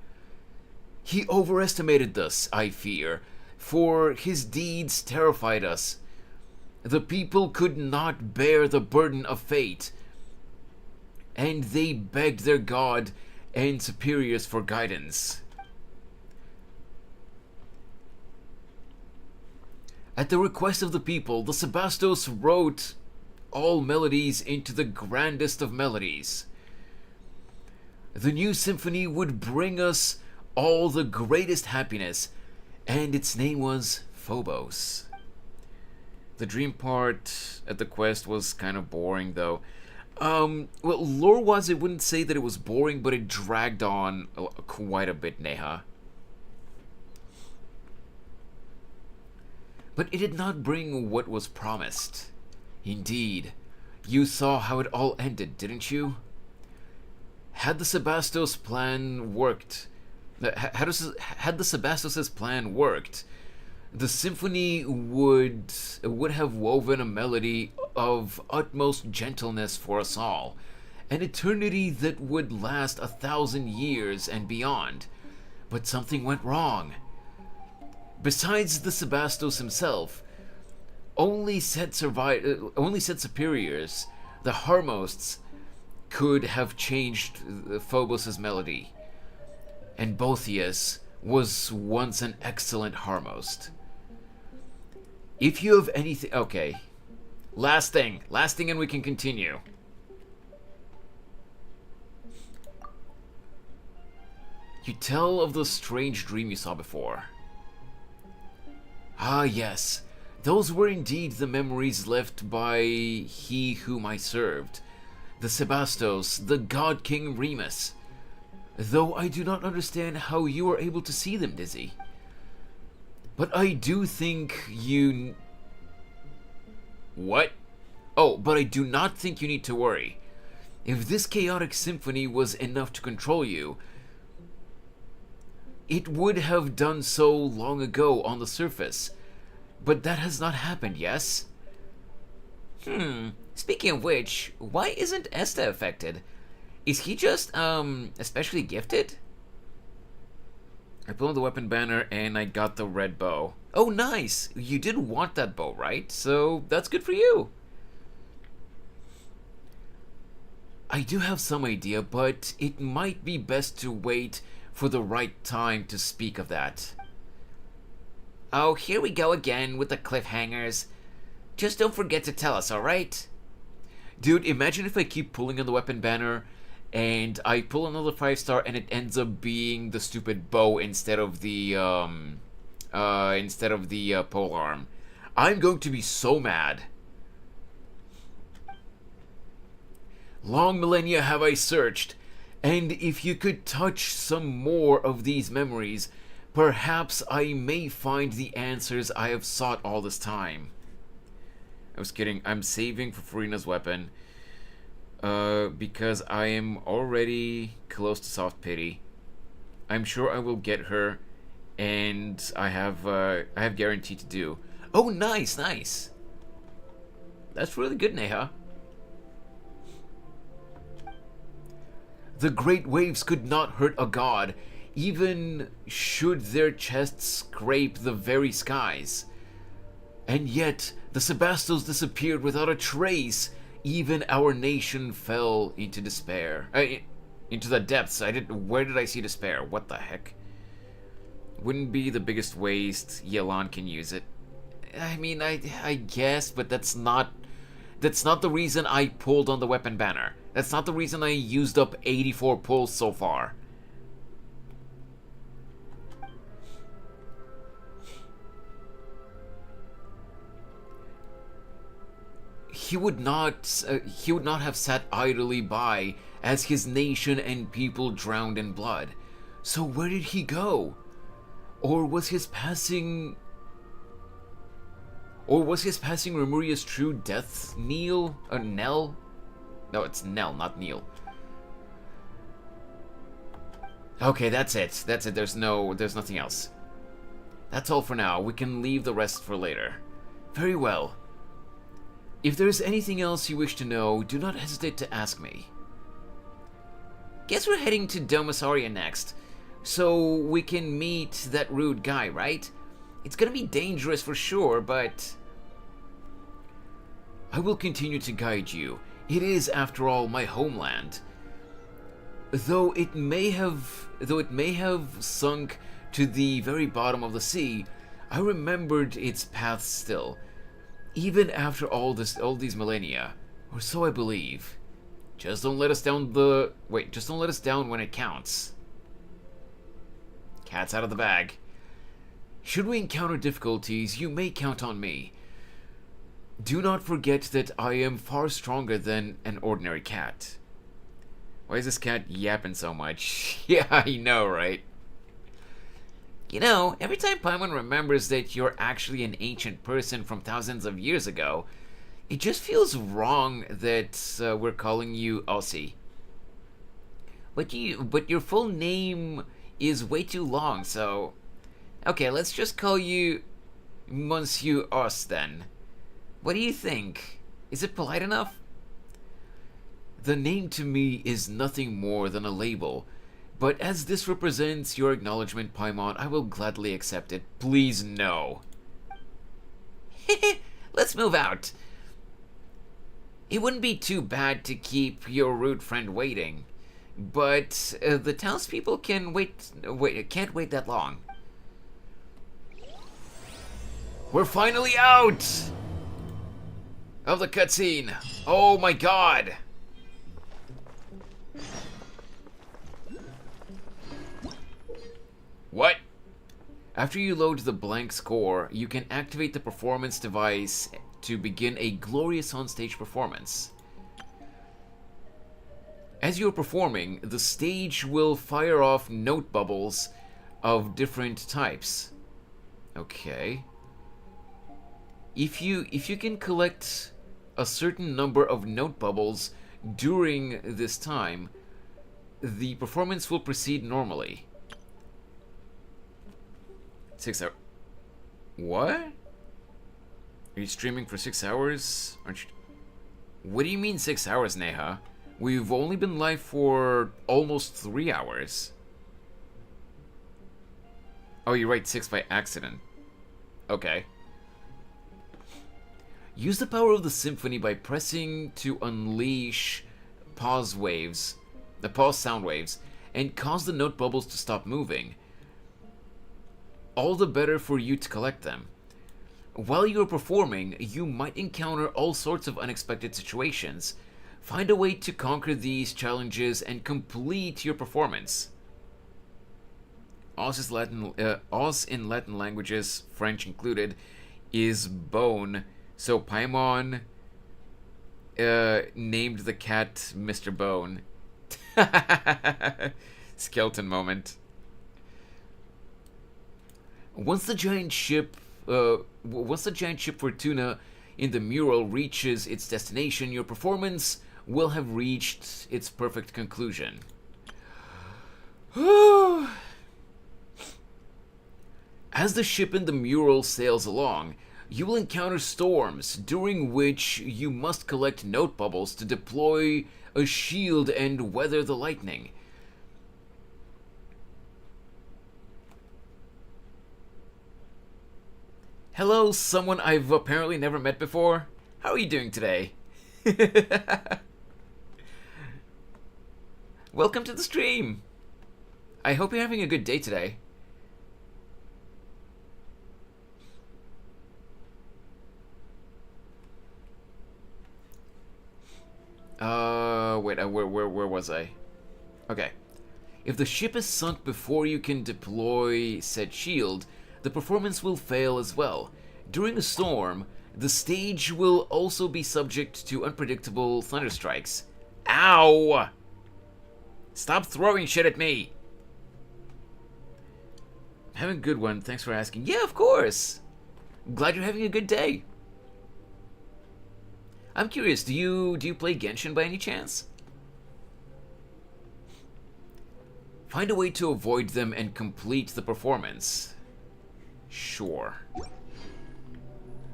He overestimated us, I fear, for his deeds terrified us. The people could not bear the burden of fate, and they begged their god and superiors for guidance. At the request of the people, the Sebastos wrote all melodies into the grandest of melodies. The new symphony would bring us all the greatest happiness, and its name was Phobos. The dream part at the quest was kind of boring, though. Well, lore-wise, I wouldn't say that it was boring, but it dragged on quite a bit, Neha. But it did not bring what was promised. Indeed, you saw how it all ended, didn't you? Had the Sebastos plan worked, had the Sebastos' plan worked, the symphony would have woven a melody of utmost gentleness for us all, an eternity that would last 1,000 years and beyond. But something went wrong. Besides the Sebastos himself, only said superiors, the Harmosts, could have changed Phobos' melody. And Boethius was once an excellent Harmost. If you have anything... Okay. Last thing and we can continue. You tell of the strange dream you saw before. Ah, yes. Those were indeed the memories left by he whom I served. The Sebastos, the God King Remus. Though I do not understand how you are able to see them, Dizzy. But I do think you... What? Oh, but I do not think you need to worry. If this chaotic symphony was enough to control you, it would have done so long ago on the surface. But that has not happened, yes? Speaking of which, why isn't Esta affected? Is he just, especially gifted? I pulled the weapon banner and I got the red bow. Oh, nice! You did want that bow, right? So, that's good for you. I do have some idea, but it might be best to wait for the right time to speak of that. Oh, here we go again with the cliffhangers. Just don't forget to tell us, alright? Dude, imagine if I keep pulling on the weapon banner and I pull another 5-star and it ends up being the stupid bow instead of the polearm. I'm going to be so mad. Long millennia have I searched, and if you could touch some more of these memories, perhaps I may find the answers I have sought all this time. I was kidding. I'm saving for Furina's weapon. Because I am already close to soft pity. I'm sure I will get her, and I have guaranteed to do. Oh, nice. That's really good, Neha. The great waves could not hurt a god, even should their chests scrape the very skies. And yet, the Sebastos disappeared without a trace. Even our nation fell into despair. Into the depths. Where did I see despair? What the heck? Wouldn't be the biggest waste. Yelan can use it. I mean, I guess, but that's not the reason I pulled on the weapon banner. That's not the reason I used up 84 pulls so far. he would not have sat idly by as his nation and people drowned in blood. So where did he go? Or was his passing Remuria's true death knell? Nell? No, it's Nell, not Neil. Okay, that's it. That's it. There's nothing else. That's all for now. We can leave the rest for later. Very well. If there is anything else you wish to know, do not hesitate to ask me. Guess we're heading to Domasaria next, so we can meet that rude guy, right? It's gonna be dangerous for sure, but I will continue to guide you. It is, after all, my homeland. Though it may have sunk to the very bottom of the sea, I remembered its path still, even after all these millennia, or so I believe. Just don't let us down when it counts. Cat's out of the bag. Should we encounter difficulties, you may count on me. Do not forget that I am far stronger than an ordinary cat. Why is this cat yapping so much? Yeah, I know, right? You know, every time Paimon remembers that you're actually an ancient person from thousands of years ago, it just feels wrong that we're calling you Aussie. But your full name is way too long, so... Okay, let's just call you Monsieur Os then. What do you think? Is it polite enough? The name to me is nothing more than a label, but as this represents your acknowledgement, Paimon, I will gladly accept it. Please, no. Let's move out. It wouldn't be too bad to keep your rude friend waiting, but the townspeople can't wait that long. We're finally out of the cutscene. Oh my god. What? After you load the blank score, you can activate the performance device to begin a glorious on-stage performance. As you're performing, the stage will fire off note bubbles of different types. Okay. If you can collect a certain number of note bubbles during this time, the performance will proceed normally. 6 hours. What? Are you streaming for 6 hours? Aren't you? What do you mean 6 hours, Neha? We've only been live for almost 3 hours. Oh, you're right, 6 by accident. Okay. Use the power of the symphony by pressing to unleash pause sound waves, and cause the note bubbles to stop moving. All the better for you to collect them. While you're performing, you might encounter all sorts of unexpected situations. Find a way to conquer these challenges and complete your performance. Os in Latin languages, French included, is bone, so Paimon named the cat Mr. Bone. Skeleton moment. Once the giant ship Fortuna in the mural reaches its destination, your performance will have reached its perfect conclusion. As the ship in the mural sails along, you will encounter storms, during which you must collect note bubbles to deploy a shield and weather the lightning. Hello, someone I've apparently never met before. How are you doing today? Welcome to the stream. I hope you're having a good day today. Where was I? Okay. If the ship is sunk before you can deploy said shield, the performance will fail as well. During a storm, The stage will also be subject to unpredictable thunderstrikes. Ow! Stop throwing shit at me! Having a good one, thanks for asking. Yeah, of course! Glad you're having a good day. I'm curious, do you play Genshin by any chance? Find a way to avoid them and complete the performance. Sure.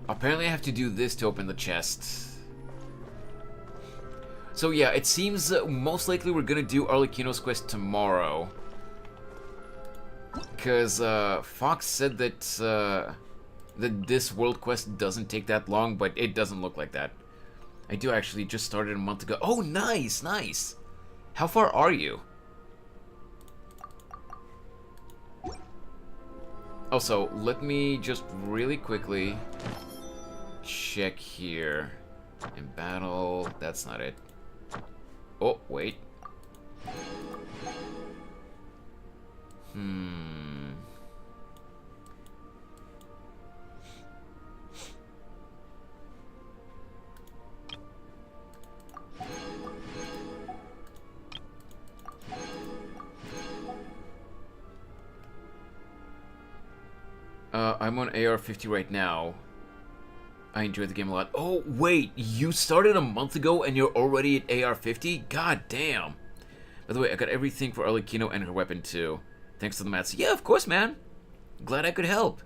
Apparently I have to do this to open the chest. So yeah, it seems most likely we're gonna do Arlecchino's quest tomorrow. Because Fox said that that this world quest doesn't take that long, but it doesn't look like that. I do actually just started a month ago. Oh, nice, nice. How far are you? Also, let me just really quickly check here. In battle, that's not it. Oh, wait. I'm on AR-50 right now. I enjoy the game a lot. Oh, wait, you started a month ago and you're already at AR-50? God damn. By the way, I got everything for Arlecchino and her weapon too. Thanks to the mats. Yeah, of course, man. Glad I could help.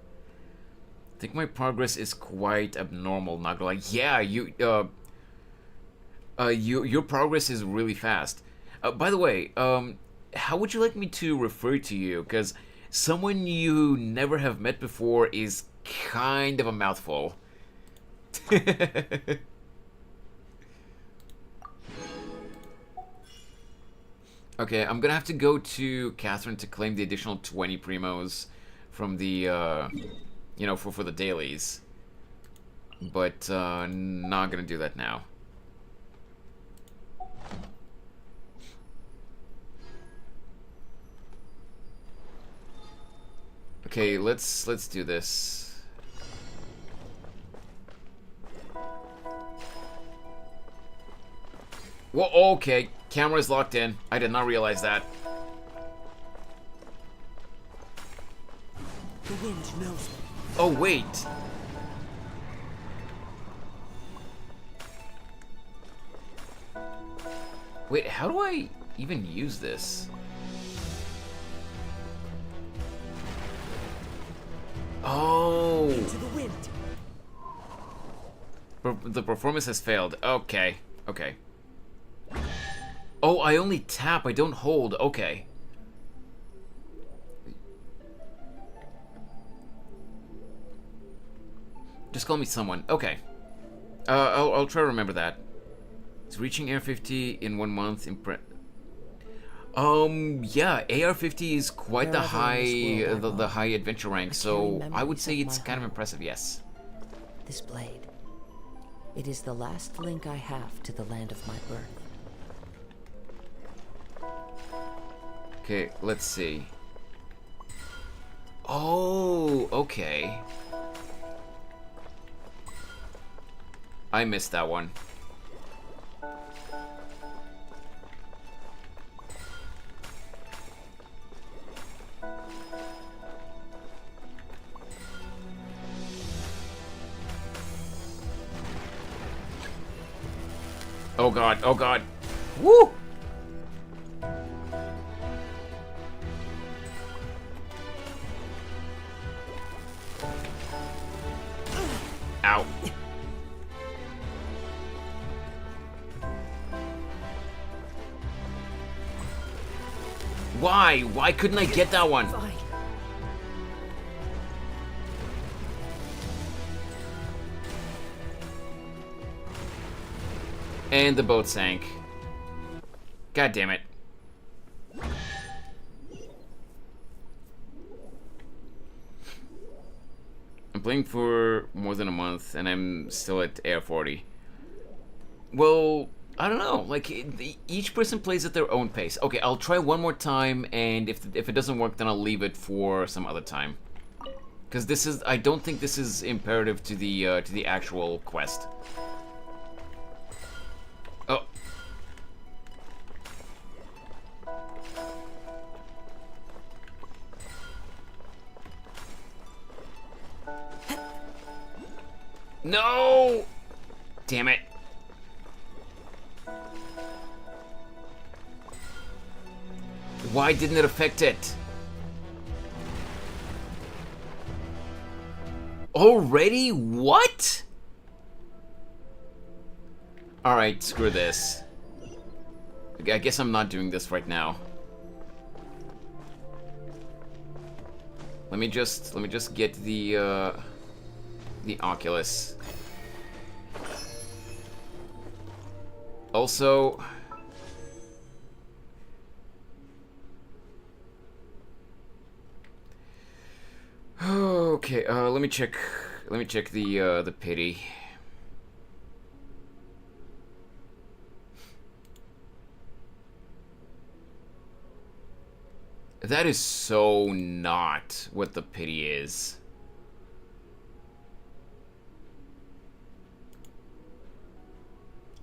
I think my progress is quite abnormal, not gonna lie. Yeah, your progress is really fast. By the way, how would you like me to refer to you? Because someone you never have met before is kind of a mouthful. Okay, I'm gonna have to go to Catherine to claim the additional 20 primos from the, you know, for the dailies. But, not gonna do that now. Okay, let's do this. Well, okay, camera's locked in. I did not realize that. The wind knows me. Oh, wait. Wait, how do I even use this? Oh. Into the wind. The performance has failed. Okay. Okay. Oh, I only tap, I don't hold. Okay. Just call me someone. Okay. I'll try to remember that. It's reaching AR-50 in 1 month. Yeah, AR-50 is quite the high, the high adventure rank, so I would say it's kind of impressive, yes. This blade. It is the last link I have to the land of my birth. Okay, let's see. Oh, okay. I missed that one. Oh god, oh god. Woo! Ow. Why? Why couldn't I get that one? Fine. And the boat sank. God damn it. I'm playing for more than a month and I'm still at Air 40. Well, I don't know. Like, each person plays at their own pace. Okay, I'll try one more time, and if it doesn't work, then I'll leave it for some other time. Because this is, I don't think this is imperative to the actual quest. Oh. No! Damn it. Why didn't it affect it? Already? What? Alright, screw this. I guess I'm not doing this right now. Let me just get the Oculus. Also, okay, let me check the pity. That is so not what the pity is.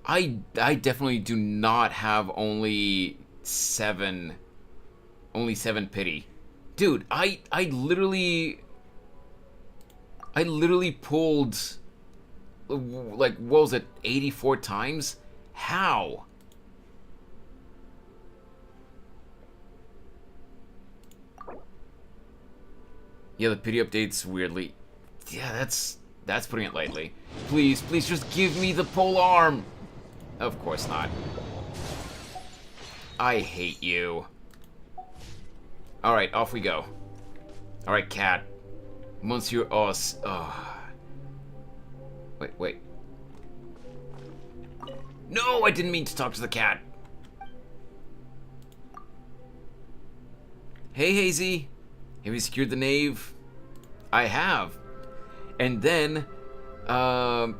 I definitely do not have only seven pity. Dude, I literally pulled, like, what was it, 84 times? How? Yeah, the pity updates weirdly. Yeah, that's putting it lightly. Please just give me the pole arm. Of course not. I hate you. Alright, off we go. Alright, cat. Monsieur Os. Oh. Wait. No, I didn't mean to talk to the cat. Hey, Hazy. Have you secured the nave? I have. And then,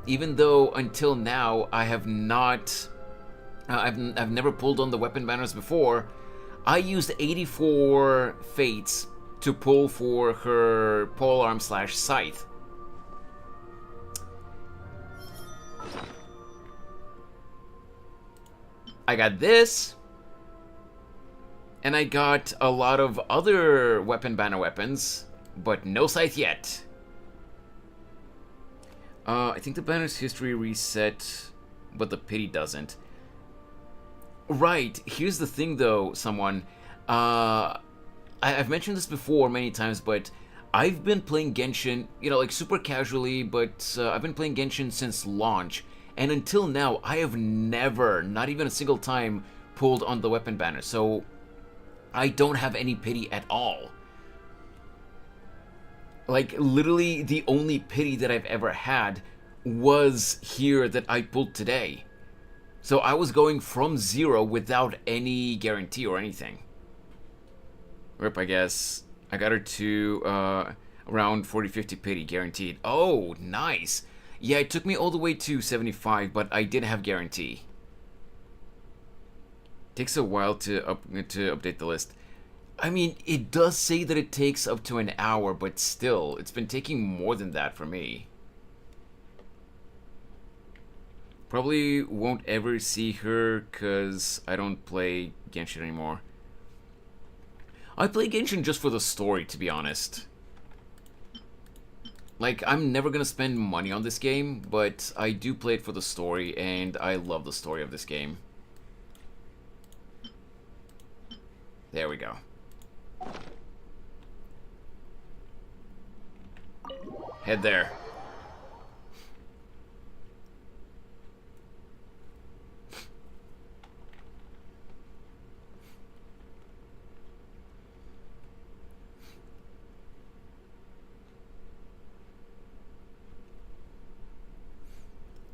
even though until now I have not, I've never pulled on the weapon banners before, I used 84 fates to pull for her polearm / scythe. I got this, and I got a lot of other weapon banner weapons, but no scythe yet. I think the banner's history reset, but the pity doesn't. Right, here's the thing though, someone. I've mentioned this before many times, but I've been playing Genshin, you know, like super casually, but I've been playing Genshin since launch, and until now, I have never, not even a single time, pulled on the weapon banner, so I don't have any pity at all. Like, literally, the only pity that I've ever had was here that I pulled today. So I was going from 0 without any guarantee or anything. Rip, I guess. I got her to around 40-50 pity, guaranteed. Oh, nice. Yeah, it took me all the way to 75, but I did have guarantee. Takes a while to update the list. I mean, it does say that it takes up to an hour, but still, it's been taking more than that for me. Probably won't ever see her because I don't play Genshin anymore. I play Genshin just for the story, to be honest. Like, I'm never gonna spend money on this game, but I do play it for the story, and I love the story of this game. There we go. Head there.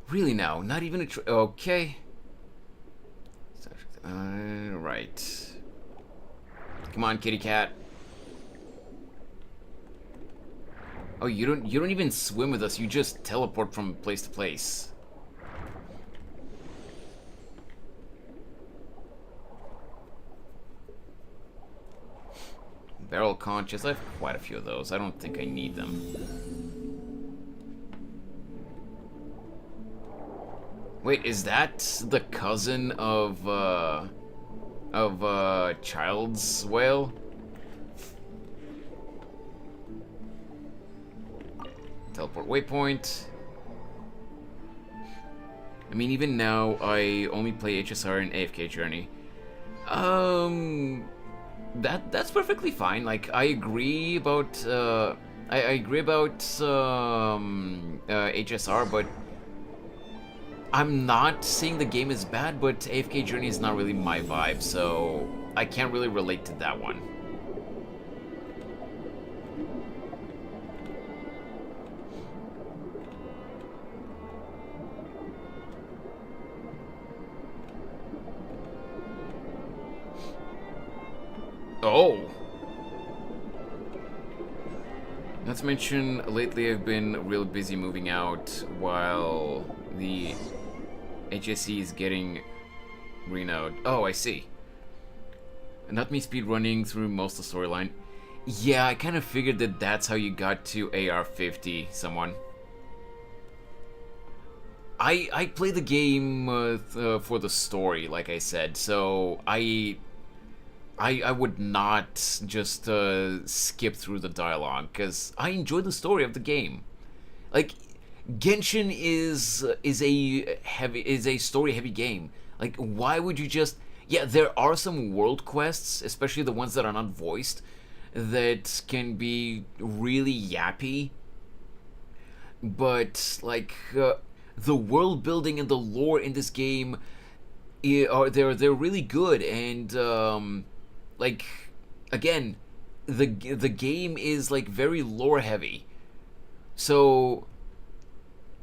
Really now? Not even a okay. Right. Come on, kitty cat. Oh, you don't even swim with us. You just teleport from place to place. Barrel conches. I have quite a few of those. I don't think I need them. Wait, is that the cousin of Child's Whale? Teleport waypoint. I mean, even now, I only play HSR and AFK Journey. That's perfectly fine. Like, I agree about, I agree about, HSR, but I'm not saying the game is bad, but AFK Journey is not really my vibe, so I can't really relate to that one. Oh! Not to mention, lately I've been real busy moving out while the HSC is getting renewed. Oh, I see. Not me speedrunning through most of the storyline. Yeah, I kind of figured that that's how you got to AR-50, someone. I play the game for the story, like I said, so I would not just skip through the dialogue, because I enjoy the story of the game. Like, Genshin is a story heavy game. Like, why would you just... Yeah, there are some world quests, especially the ones that are not voiced, that can be really yappy. But, like, the world building and the lore in this game they're really good, and like, again, the game is like very lore heavy. So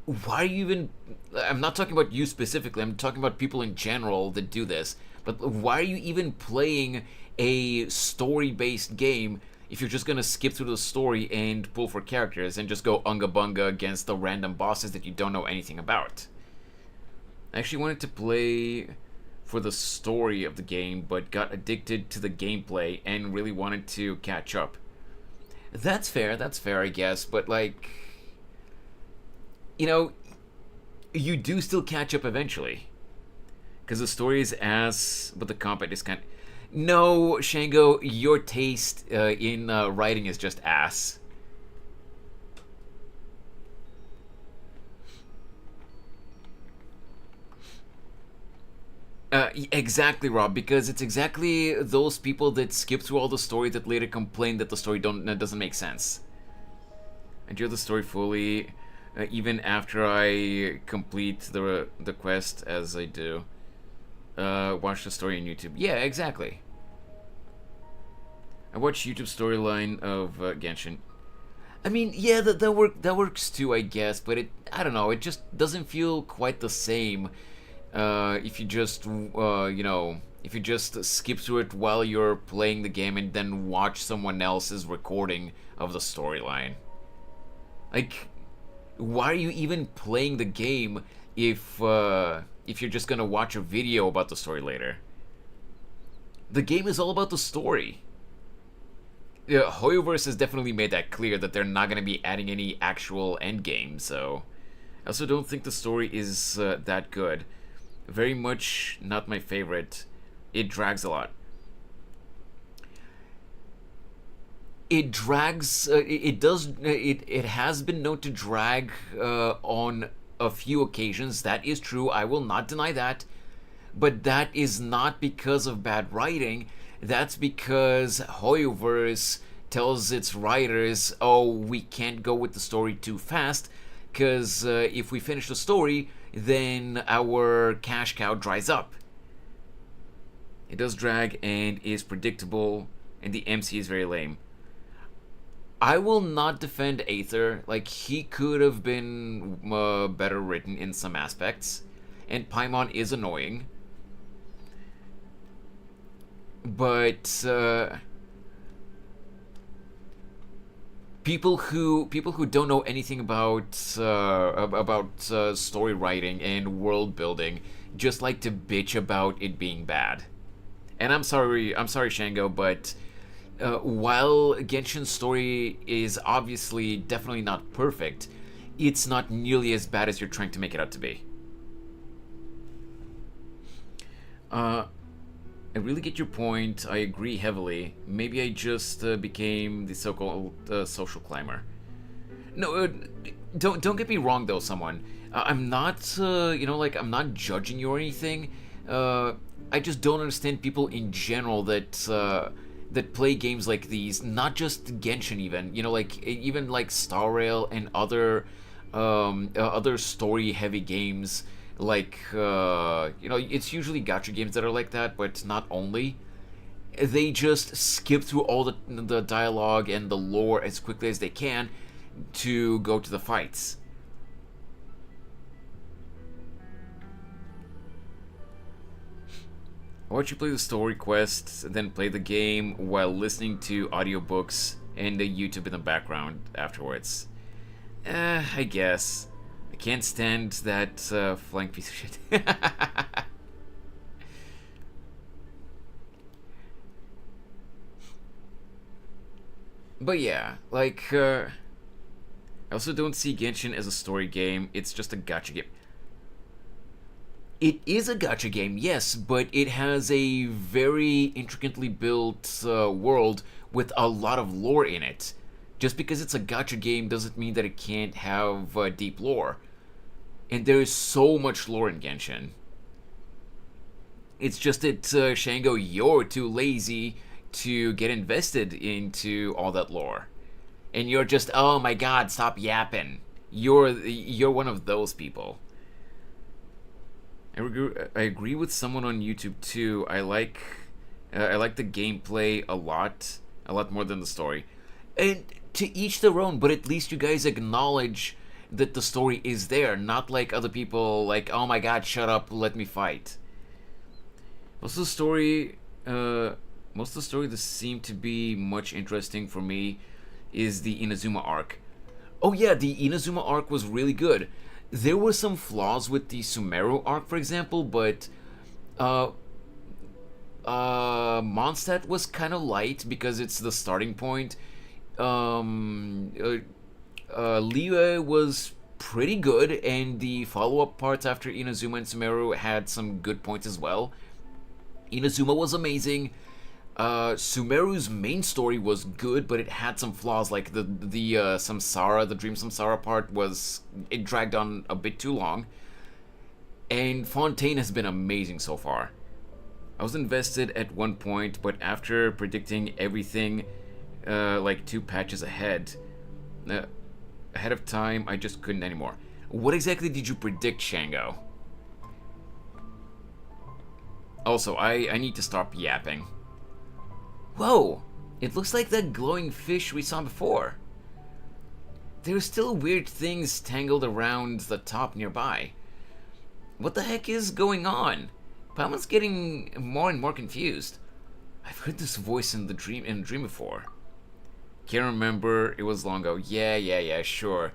why are you even... I'm not talking about you specifically, I'm talking about people in general that do this, but why are you even playing a story-based game if you're just gonna skip through the story and pull for characters and just go unga bunga against the random bosses that you don't know anything about? I actually wanted to play for the story of the game, but got addicted to the gameplay and really wanted to catch up. That's fair, I guess, but like... You know, you do still catch up eventually. Because the story is ass, but the combat is kind of... No, Shango, your taste in writing is just ass. Exactly, Rob, because it's exactly those people that skip through all the story that later complain that the story doesn't make sense. I enjoy the story fully, even after I complete the quest, as I do. Watch the story on YouTube. Yeah, exactly. I watch YouTube storyline of Genshin. I mean, yeah, that works too, I guess, but I don't know, it just doesn't feel quite the same if you just, if you just skip through it while you're playing the game and then watch someone else's recording of the storyline. Like, why are you even playing the game if you're just gonna watch a video about the story later? The game is all about the story. Yeah, Hoyoverse has definitely made that clear that they're not gonna be adding any actual endgame, so... I also don't think the story is that good. Very much not my favorite. It drags a lot. It drags... It has been known to drag on a few occasions. That is true. I will not deny that. But that is not because of bad writing. That's because Hoyoverse tells its writers, oh, we can't go with the story too fast, because if we finish the story, then our cash cow dries up. It does drag and is predictable, and the MC is very lame. I will not defend Aether. Like, he could have been better written in some aspects, and Paimon is annoying. But people who don't know anything about story writing and world building just like to bitch about it being bad. And I'm sorry, Shango, but while Genshin's story is obviously definitely not perfect, it's not nearly as bad as you're trying to make it out to be. I really get your point. I agree heavily. Maybe I just became the so-called social climber. No, don't get me wrong though, someone. I'm not, I'm not judging you or anything. I just don't understand people in general that play games like these. Not just Genshin, even. Even like Star Rail and other story-heavy games. It's usually gacha games that are like that, but not only. They just skip through all the dialogue and the lore as quickly as they can to go to the fights. Why don't you play the story quests, then play the game while listening to audiobooks and the YouTube in the background afterwards? I guess. I can't stand that flying piece of shit. But yeah, I also don't see Genshin as a story game. It's just a gacha game. It is a gacha game, yes, but it has a very intricately built world with a lot of lore in it. Just because it's a gacha game doesn't mean that it can't have deep lore. And there is so much lore in Genshin. It's just that, Shango, you're too lazy to get invested into all that lore. And you're just, oh my god, stop yapping. You're one of those people. I agree with someone on YouTube too. I like the gameplay a lot more than the story. And to each their own, but at least you guys acknowledge that the story is there, not like other people like, oh my god, shut up, let me fight. Most of the story that seemed to be much interesting for me is the Inazuma arc. Oh yeah, the Inazuma arc was really good. There were some flaws with the Sumeru arc, for example, but Mondstadt was kind of light because it's the starting point. Liyue was pretty good, and the follow-up parts after Inazuma and Sumeru had some good points as well. Inazuma was amazing. Sumeru's main story was good, but it had some flaws, like the Samsara, the Dream Samsara part it dragged on a bit too long. And Fontaine has been amazing so far. I was invested at one point, but after predicting everything, like 2 patches ahead of time, I just couldn't anymore. What exactly did you predict, Shango? Also, I need to stop yapping. Whoa! It looks like that glowing fish we saw before. There are still weird things tangled around the top nearby. What the heck is going on? Palmon's getting more and more confused. I've heard this voice in a dream before. Can't remember, it was long ago. Yeah, sure.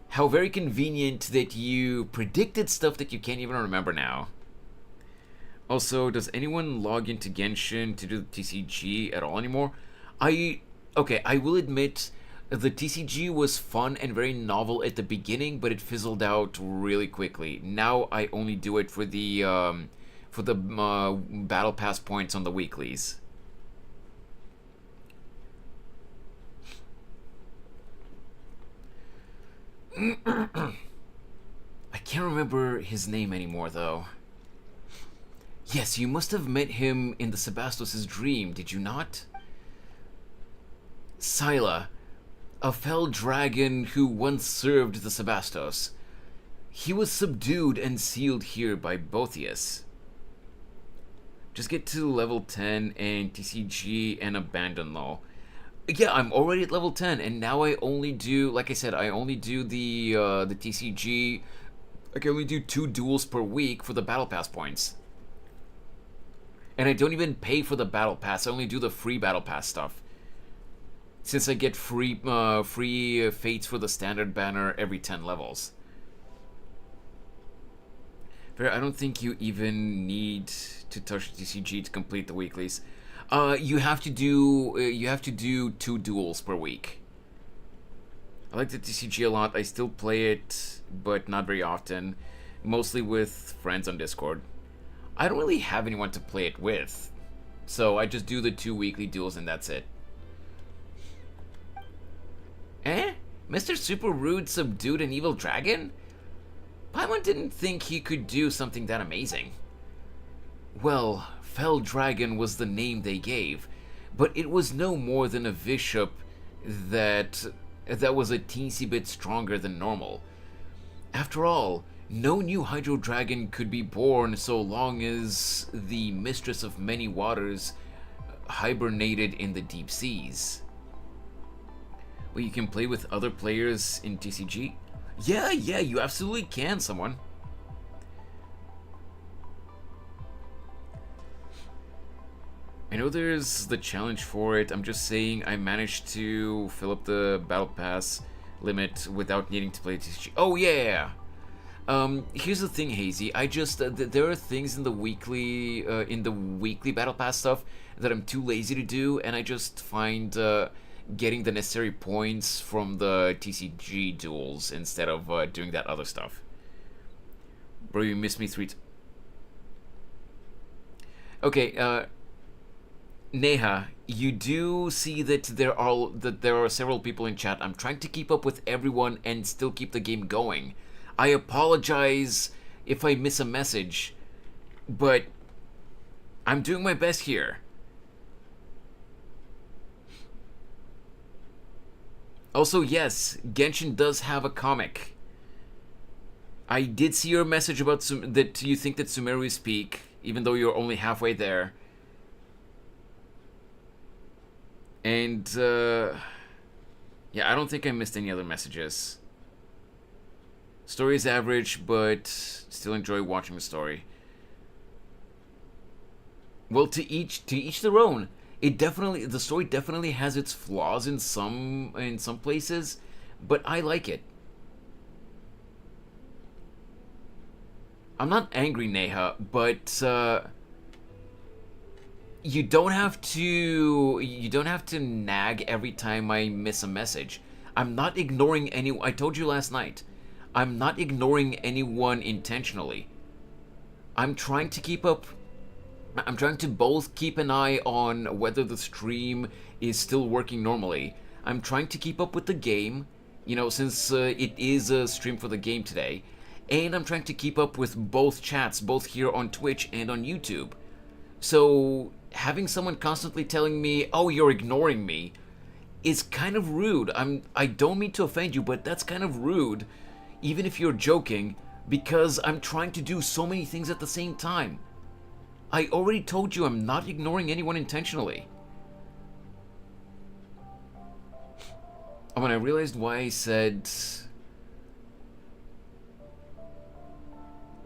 How very convenient that you predicted stuff that you can't even remember now. Also, does anyone log into Genshin to do the TCG at all anymore? I will admit, the TCG was fun and very novel at the beginning, but it fizzled out really quickly. Now I only do it for the battle pass points on the weeklies. I can't remember his name anymore, though. Yes, you must have met him in the Sebastos' dream, did you not? Scylla, a fell dragon who once served the Sebastos. He was subdued and sealed here by Boethius. Just get to level 10 and TCG and abandon LoL. Yeah, I'm already at level 10, and now I only do, like I said, I only do the TCG. I can only do 2 duels per week for the battle pass points. And I don't even pay for the battle pass. I only do the free battle pass stuff. Since I get free fates for the standard banner every 10 levels. But I don't think you even need to touch TCG to complete the weeklies. You have to do 2 duels per week. I like the TCG a lot. I still play it, but not very often. Mostly with friends on Discord. I don't really have anyone to play it with, so I just do the 2 weekly duels and that's it. Mr. Super Rude subdued an evil dragon? Paimon didn't think he could do something that amazing. Well, Fell Dragon was the name they gave, but it was no more than a bishop that was a teensy bit stronger than normal. After all, no new Hydro Dragon could be born so long as the Mistress of Many Waters hibernated in the deep seas. Well, you can play with other players in TCG? Yeah, you absolutely can, someone. I know there's the challenge for it. I'm just saying I managed to fill up the Battle Pass limit without needing to play TCG. Oh, yeah. Here's the thing, Hazy. I just there are things in the weekly Battle Pass stuff that I'm too lazy to do, and I just find getting the necessary points from the TCG duels instead of doing that other stuff. Bro, you missed me 3 Okay, Neha, you do see that there are several people in chat. I'm trying to keep up with everyone and still keep the game going. I apologize if I miss a message, but I'm doing my best here. Also, yes, Genshin does have a comic. I did see your message about that you think that Sumeru is peak, even though you're only halfway there. And, yeah, I don't think I missed any other messages. Story is average, but still enjoy watching the story. Well, to each their own. The story definitely has its flaws in some places, but I like it. I'm not angry, Neha, but you don't have to nag every time I miss a message. I'm not ignoring I told you last night. I'm not ignoring anyone intentionally. I'm trying to both keep an eye on whether the stream is still working normally. I'm trying to keep up with the game, since it is a stream for the game today. And I'm trying to keep up with both chats, both here on Twitch and on YouTube. So, having someone constantly telling me, oh, you're ignoring me, is kind of rude. I don't mean to offend you, but that's kind of rude, even if you're joking, because I'm trying to do so many things at the same time. I already told you I'm not ignoring anyone intentionally. Oh, when I realized why I said...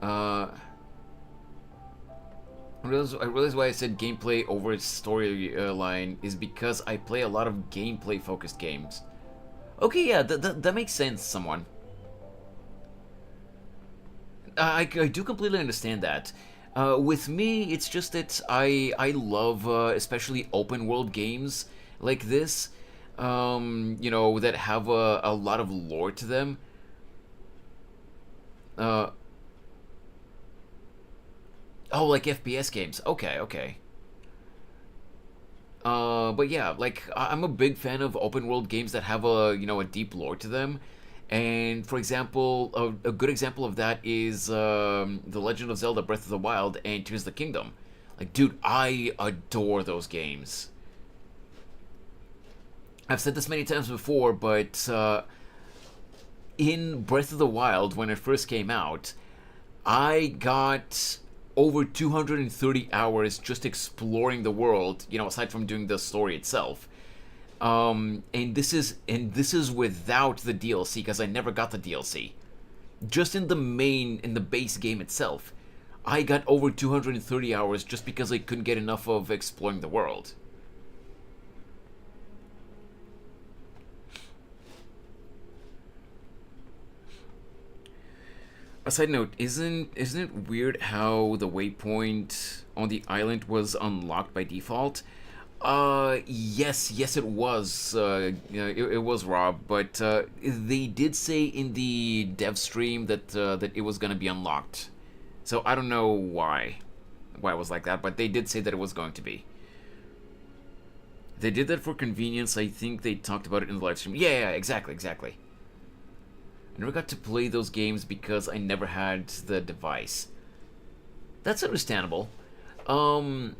I realized why I said gameplay over storyline is because I play a lot of gameplay-focused games. Okay, yeah, that makes sense, someone. I do completely understand that. With me, it's just that I love especially open world games like this, that have a lot of lore to them. Oh, like FPS games. Okay. But yeah, like I'm a big fan of open world games that have a deep lore to them. And for example, a good example of that is The Legend of Zelda: Breath of the Wild and Tears of the Kingdom. Like, dude, I adore those games. I've said this many times before, but in Breath of the Wild, when it first came out, I got over 230 hours just exploring the world, aside from doing the story itself. And this is without the DLC, because I never got the DLC. Just in the base game itself, I got over 230 hours just because I couldn't get enough of exploring the world. A side note, isn't it weird how the waypoint on the island was unlocked by default? Yes, it was. It was Rob, but they did say in the dev stream that it was gonna be unlocked. So I don't know why it was like that, but they did say that it was going to be. They did that for convenience. I think they talked about it in the live stream. Yeah, exactly. I never got to play those games because I never had the device. That's understandable. I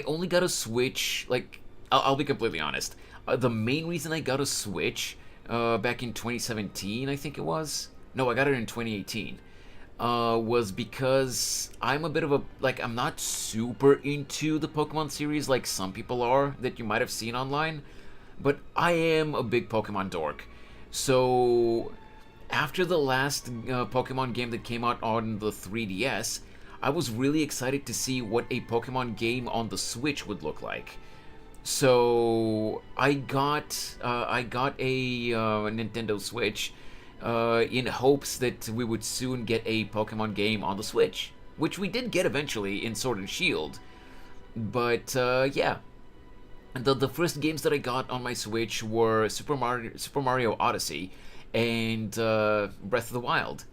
only got a Switch, like, I'll be completely honest. The main reason I got a Switch back in 2017, I think it was. No, I got it in 2018. Was because I'm a bit of a, like, I'm not super into the Pokemon series like some people are that you might have seen online, but I am a big Pokemon dork. So, after the last Pokemon game that came out on the 3DS, I was really excited to see what a Pokemon game on the Switch would look like. So, I got a Nintendo Switch in hopes that we would soon get a Pokemon game on the Switch, which we did get eventually in Sword and Shield. But yeah, the first games that I got on my Switch were Super Mario Odyssey and Breath of the Wild.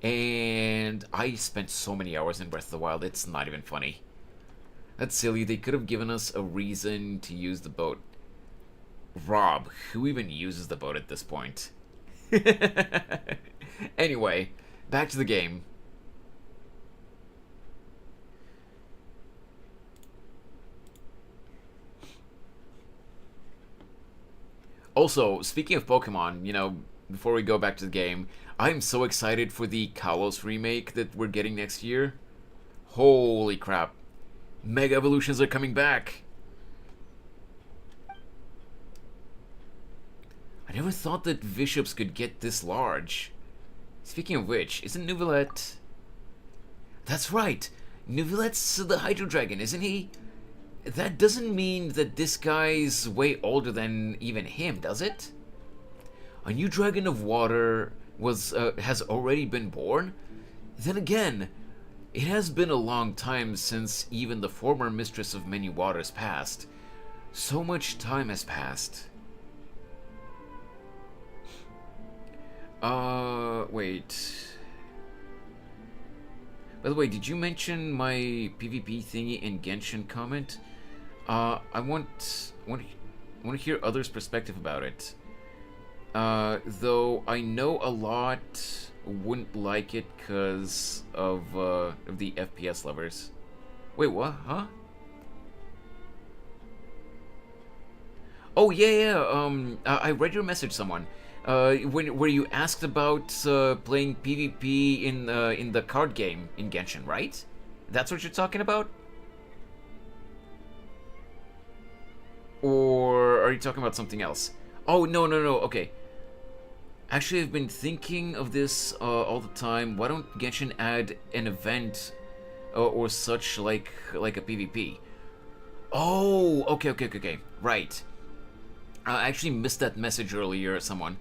And I spent so many hours in Breath of the Wild, it's not even funny. That's silly, they could have given us a reason to use the boat. Rob, who even uses the boat at this point? Anyway, back to the game. Also, speaking of Pokemon, you know, before we go back to the game, I'm so excited for the Kalos remake that we're getting next year. Holy crap. Mega Evolutions are coming back. I never thought that Bishops could get this large. Speaking of which, isn't Nuvilette... That's right! Nuvilette's the Hydro Dragon, isn't he? That doesn't mean that this guy's way older than even him, does it? A new Dragon of Water has already been born? Then again, it has been a long time since even the former Mistress of Many Waters passed. So much time has passed. Wait. By the way, did you mention my PvP thingy in Genshin comment? I want to hear others' perspective about it. Though I know a lot wouldn't like it because of the FPS lovers. Wait, what? Huh? Oh yeah. I read your message, someone. Where you asked about playing PvP in the card game in Genshin, right? That's what you're talking about? Or are you talking about something else? Oh, no, okay. Actually, I've been thinking of this all the time. Why don't Genshin add an event or such like a PvP? Oh, okay. Right. I actually missed that message earlier, someone.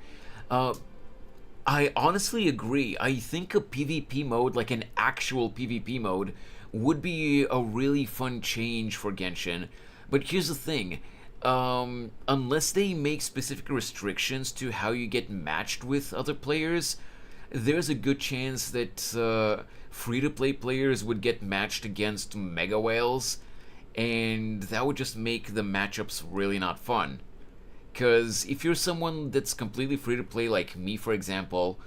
I honestly agree. I think a PvP mode, like an actual PvP mode, would be a really fun change for Genshin. But here's the thing. Unless they make specific restrictions to how you get matched with other players, there's a good chance that free-to-play players would get matched against Mega Whales, and that would just make the matchups really not fun. Because if you're someone that's completely free-to-play, like me, for example,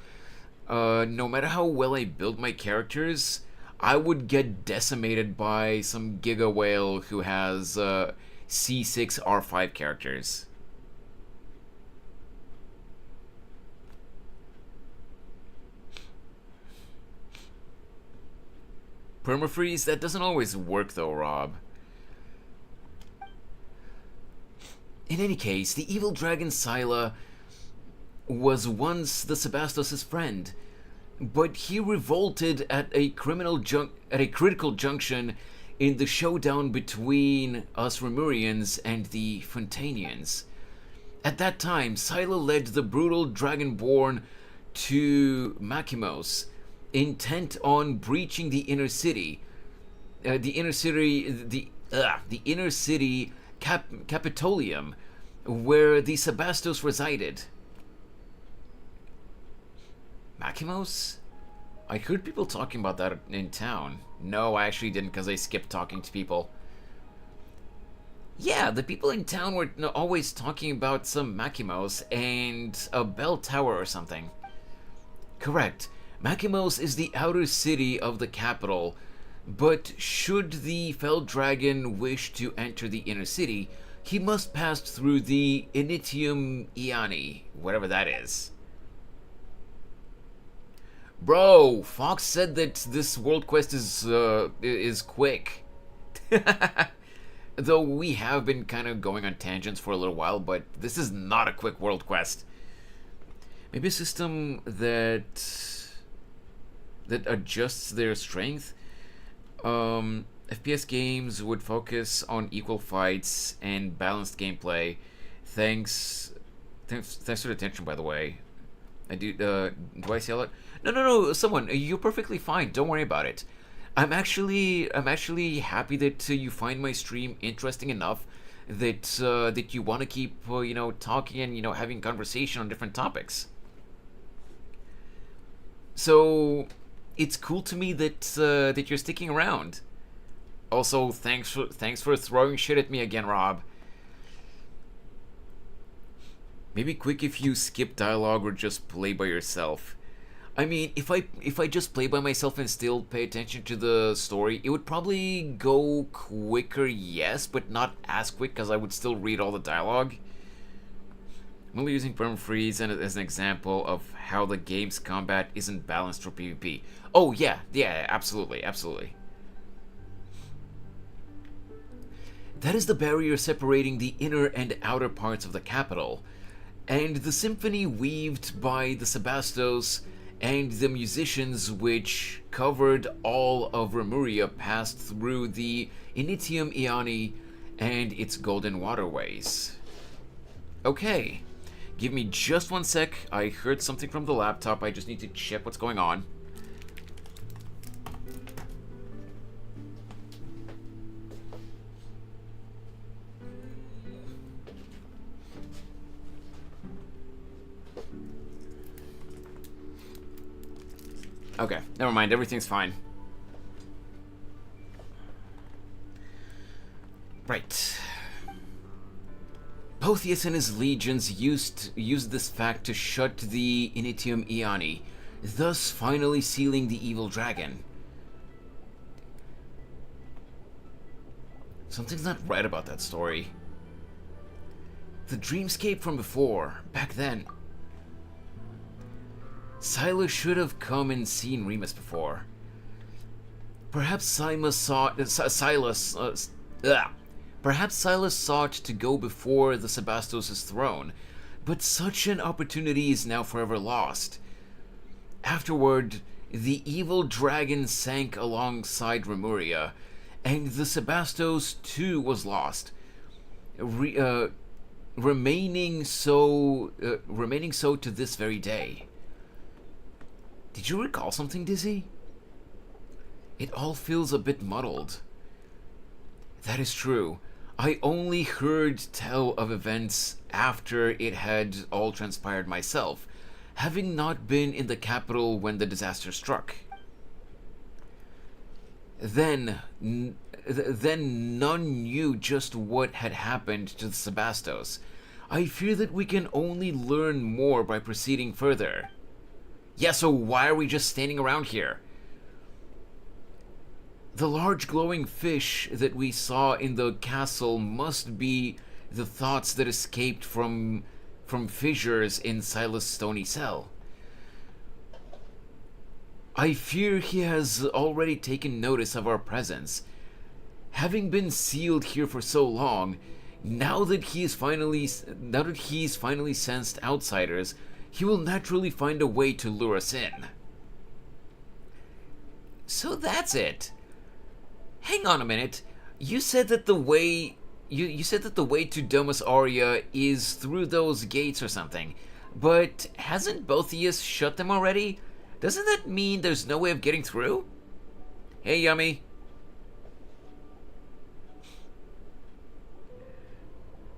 no matter how well I build my characters, I would get decimated by some Giga Whale who has C6 R5 characters. Permafreeze? That doesn't always work though, Rob. In any case, the evil dragon Scylla was once the Sebastos' friend, but he revolted at a critical junction in the showdown between us Remurians and the Fontanians. At that time, Scylla led the brutal Dragonborn to Makimos, intent on breaching the inner city. The inner city Capitolium, where the Sebastos resided. Makimos? I heard people talking about that in town. No, I actually didn't, because I skipped talking to people. Yeah, the people in town were always talking about some Makimos and a bell tower or something. Correct. Makimos is the outer city of the capital, but should the Fell Dragon wish to enter the inner city, he must pass through the Initium Iani, whatever that is. Bro, Fox said that this world quest is quick. Though we have been kind of going on tangents for a little while, but this is not a quick world quest. Maybe a system that adjusts their strength. FPS games would focus on equal fights and balanced gameplay. Thanks for the attention, by the way. Do I say that? No, someone, you're perfectly fine. Don't worry about it. I'm actually happy that you find my stream interesting enough that you want to keep talking and having conversation on different topics. So it's cool to me that you're sticking around. Also, thanks for throwing shit at me again, Rob. Maybe quick if you skip dialogue or just play by yourself. I mean, if I just play by myself and still pay attention to the story, it would probably go quicker, yes, but not as quick because I would still read all the dialogue. I'm only using permafreeze as an example of how the game's combat isn't balanced for PvP. Oh yeah, absolutely. That is the barrier separating the inner and outer parts of the capital, and the symphony weaved by the Sebastos and the musicians which covered all of Remuria passed through the Initium Iani and its golden waterways. Okay, give me just one sec. I heard something from the laptop. I just need to check what's going on. Okay, never mind. Everything's fine. Right. Boethius and his legions used this fact to shut the Initium Iani, thus finally sealing the evil dragon. Something's not right about that story. The dreamscape from before, back then. Silas should have come and seen Remus before. Perhaps Silas sought to go before the Sebastos' throne, but such an opportunity is now forever lost. Afterward, the evil dragon sank alongside Remuria, and the Sebastos too was lost, remaining so to this very day. Did you recall something, Dizzy? It all feels a bit muddled. That is true. I only heard tell of events after it had all transpired myself, having not been in the capital when the disaster struck. Then none knew just what had happened to the Sebastos. I fear that we can only learn more by proceeding further. Yeah, so why are we just standing around here? The large glowing fish that we saw in the castle must be the thoughts that escaped from fissures in Silas' stony cell. I fear he has already taken notice of our presence. Having been sealed here for so long, now that he's finally sensed outsiders, he will naturally find a way to lure us in. So that's it. Hang on a minute. You said that the way to Domus Aurea is through those gates or something. But hasn't Boethius shut them already? Doesn't that mean there's no way of getting through? Hey, Yummy.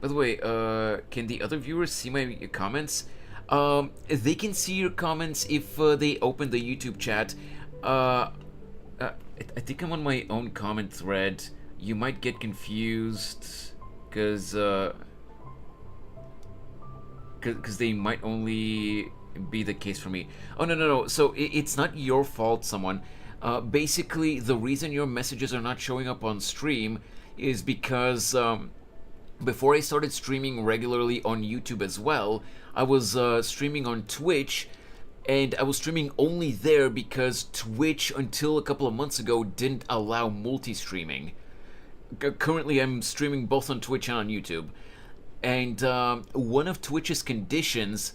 By the way, can the other viewers see my comments? They can see your comments if they open the YouTube chat. I think I'm on my own comment thread. You might get confused, because they might only be the case for me. Oh, no. So it's not your fault, someone. Basically, the reason your messages are not showing up on stream is because before I started streaming regularly on YouTube as well, I was streaming on Twitch, and I was streaming only there because Twitch, until a couple of months ago, didn't allow multi-streaming. Currently, I'm streaming both on Twitch and on YouTube. And one of Twitch's conditions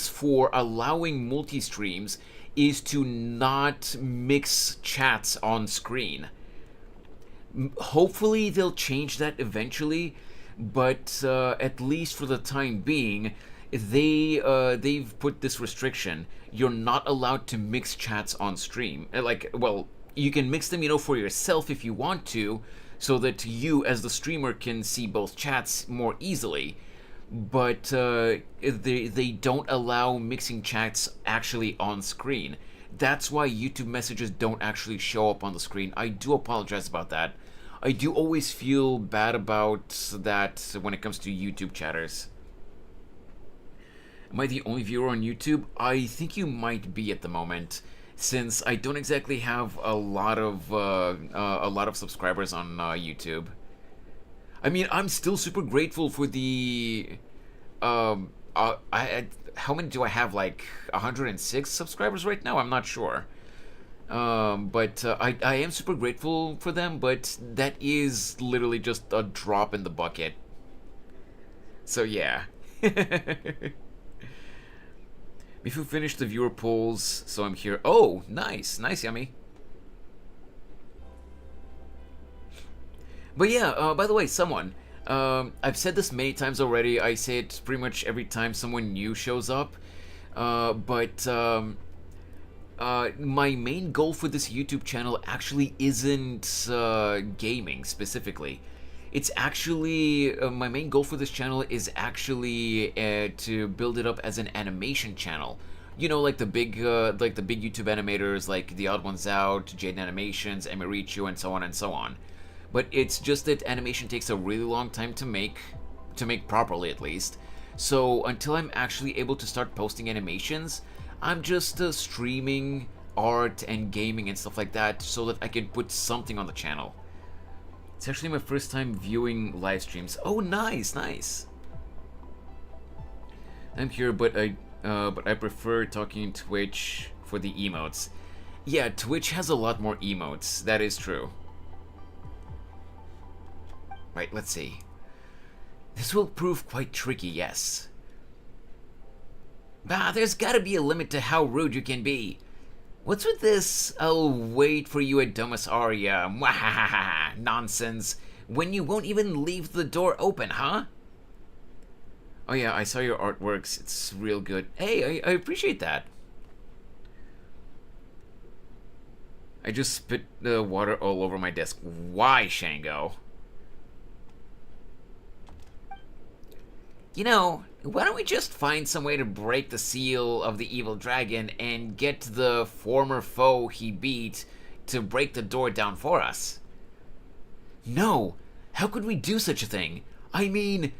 for allowing multi-streams is to not mix chats on screen. Hopefully they'll change that eventually, but at least for the time being, they've put this restriction. You're not allowed to mix chats on stream. Well, you can mix them, for yourself if you want to, so that you, as the streamer, can see both chats more easily. But they don't allow mixing chats actually on screen. That's why YouTube messages don't actually show up on the screen. I do apologize about that. I do always feel bad about that when it comes to YouTube chatters. Am I the only viewer on YouTube? I think you might be at the moment, since I don't exactly have a lot of subscribers on YouTube. I mean, I'm still super grateful for the how many do I have? Like 106 subscribers right now? I'm not sure. But I am super grateful for them, but that is literally just a drop in the bucket. So yeah. If you finished the viewer polls, so I'm here. Oh, nice, Yummy. But yeah, by the way, someone, I've said this many times already. I say it pretty much every time someone new shows up. But my main goal for this YouTube channel actually isn't gaming specifically. It's actually my main goal for this channel is actually to build it up as an animation channel. Like the big YouTube animators, like The Odd Ones Out, Jade Animations, Emirichu, and so on and so on. But it's just that animation takes a really long time to make properly, at least. So until I'm actually able to start posting animations, I'm just streaming art and gaming and stuff like that, so that I can put something on the channel. It's actually my first time viewing live streams. Oh, nice. I'm here, but I prefer talking Twitch for the emotes. Yeah, Twitch has a lot more emotes. That is true. Right, let's see. This will prove quite tricky, yes. Bah, there's gotta be a limit to how rude you can be. What's with this, I'll wait for you at Domus Aria, mwahaha, nonsense, when you won't even leave the door open, huh? Oh yeah, I saw your artworks, it's real good. Hey, I appreciate that. I just spit the water all over my desk. Why, Shango? Why don't we just find some way to break the seal of the evil dragon and get the former foe he beat to break the door down for us? No! How could we do such a thing? I mean,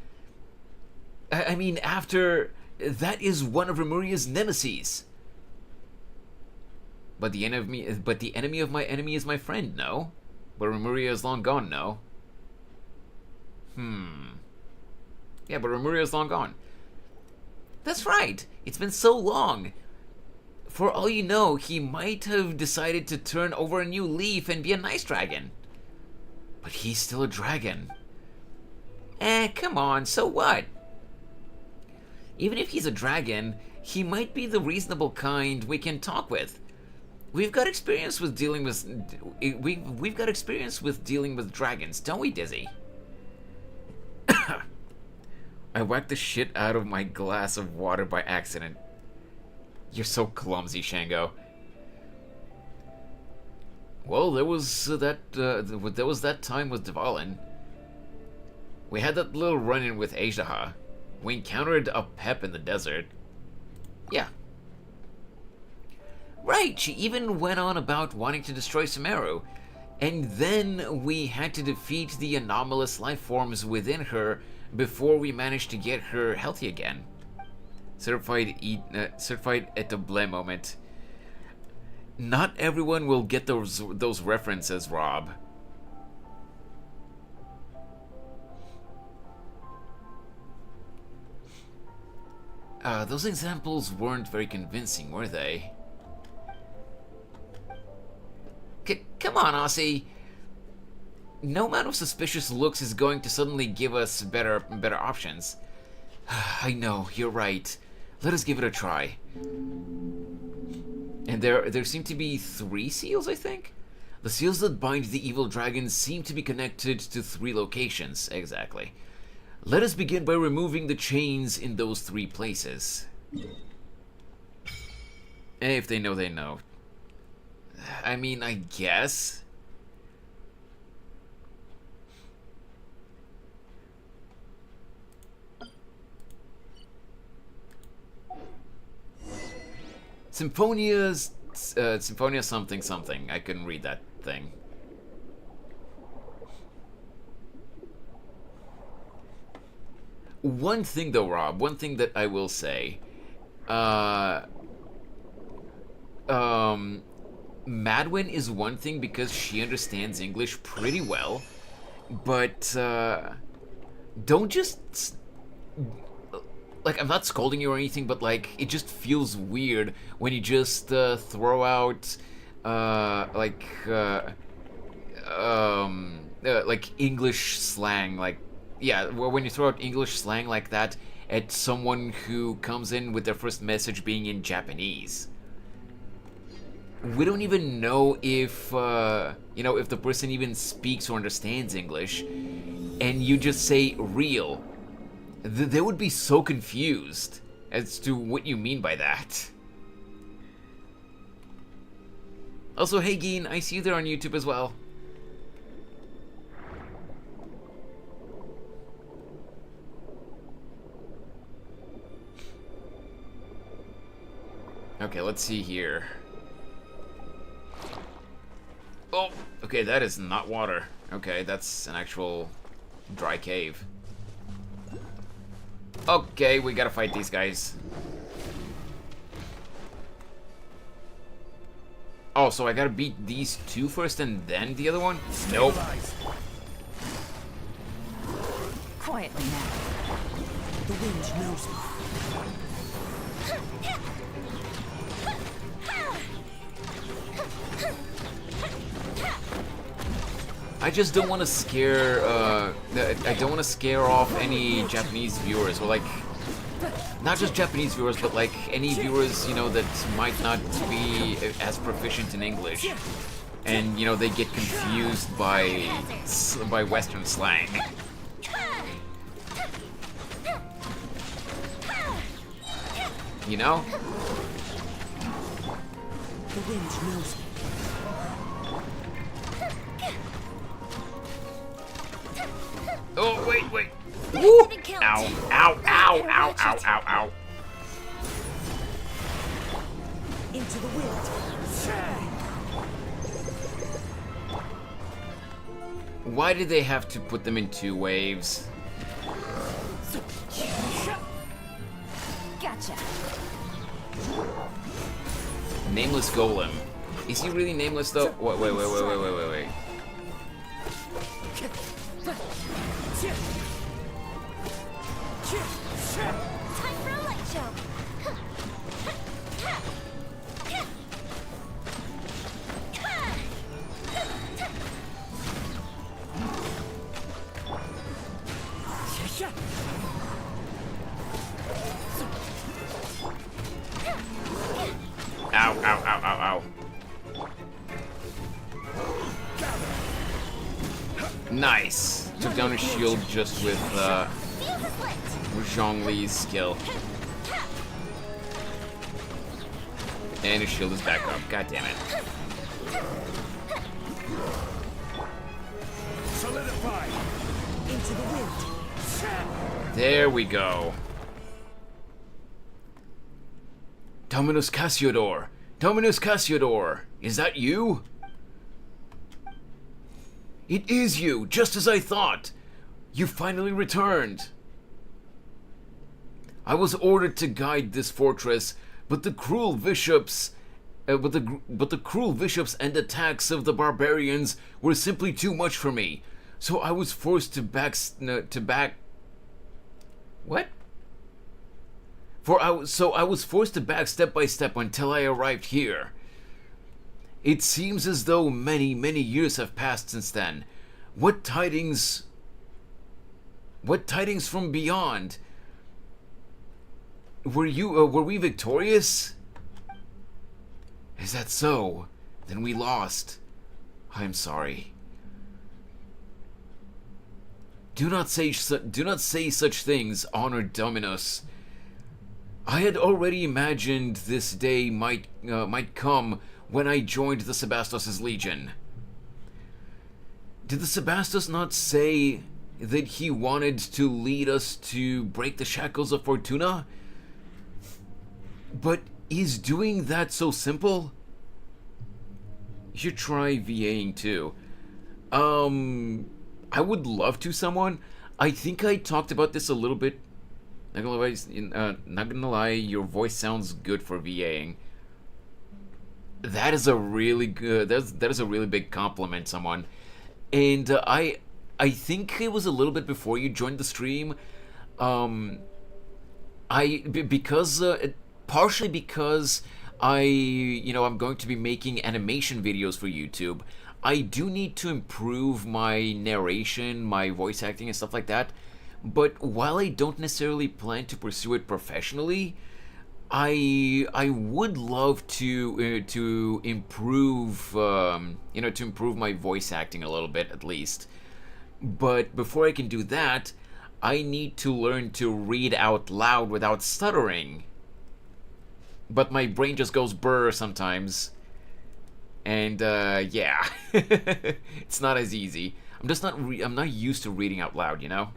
after... That is one of Remuria's nemesis. But the enemy of my enemy is my friend, no? But Remuria is long gone, no? Yeah, but Remuria is long gone. That's right. It's been so long. For all you know, he might have decided to turn over a new leaf and be a nice dragon. But he's still a dragon. Come on, so what? Even if he's a dragon, he might be the reasonable kind we can talk with. We've got experience with dealing with dragons, don't we, Dizzy? I whacked the shit out of my glass of water by accident. You're so clumsy, Shango. Well, there was that time with Dvalin. We had that little run-in with Ajaha. We encountered a Pep in the desert. Yeah. Right, she even went on about wanting to destroy Sumeru. And then we had to defeat the anomalous life forms within her before we managed to get her healthy again. Certified Etoble moment. Not everyone will get those references, Rob. Those examples weren't very convincing, were they? Come on, Aussie. No amount of suspicious looks is going to suddenly give us better options. I know, you're right. Let us give it a try. And there seem to be 3 seals, I think? The seals that bind the evil dragons seem to be connected to 3 locations, exactly. Let us begin by removing the chains in those 3 places. If they know, they know. I mean, I guess. Symphonia something something. I couldn't read that thing. One thing though, Rob, one thing that I will say. Madwin is one thing because she understands English pretty well, but don't just, like, I'm not scolding you or anything, but like it just feels weird when you just throw out like English slang, like, yeah, when you throw out English slang like that at someone who comes in with their first message being in Japanese. We don't even know if, if the person even speaks or understands English, and you just say real. They would be so confused as to what you mean by that. Also, hey Geen, I see you there on YouTube as well. Okay, let's see here. Oh, okay, that is not water. Okay, that's an actual dry cave. Okay, we gotta fight these guys. Oh, so I gotta beat these 2 first and then the other one? Nope. Quietly now. The wind knows me. I just don't want to scare, I don't want to scare off any Japanese viewers, or like, not just Japanese viewers, but like any viewers, that might not be as proficient in English, and, they get confused by Western slang. You know? The wind knows me. Oh, wait. Woo! Ow, ow, ow, ow, ow, ow, ow. Into the wind. Why did they have to put them in 2 waves? Gotcha. Nameless Golem. Is he really nameless though? Wait. Time for a light show. Ow, ow, ow, ow, ow. Nice. Took down his shield just with Zhongli's skill. And his shield is back up. God damn it. into the wind. There we go. Dominus Cassiodor! Dominus Cassiodor! Is that you? It is you, just as I thought! You finally returned! I was ordered to guide this fortress, but the cruel bishops... but the cruel bishops and attacks of the barbarians were simply too much for me. So I was forced to back... What? So I was forced to back step by step until I arrived here. It seems as though many, many years have passed since then. What tidings from beyond? Were we victorious? Is that so? Then we lost. I'm sorry. Do not say such things, honored Dominus. I had already imagined this day might come when I joined the Sebastos' legion. Did the Sebastos not say that he wanted to lead us to break the shackles of Fortuna? But is doing that so simple? You should try VAing too. I would love to, someone. I think I talked about this a little bit. Not gonna lie, your voice sounds good for VAing. That is a really good. That is a really big compliment, someone. And I think it was a little bit before you joined the stream. Partially because I'm going to be making animation videos for YouTube. I do need to improve my narration, my voice acting, and stuff like that. But while I don't necessarily plan to pursue it professionally, I would love to improve to improve my voice acting a little bit at least. But before I can do that, I need to learn to read out loud without stuttering. But my brain just goes brr sometimes. And yeah, it's not as easy. I'm not used to reading out loud, you know?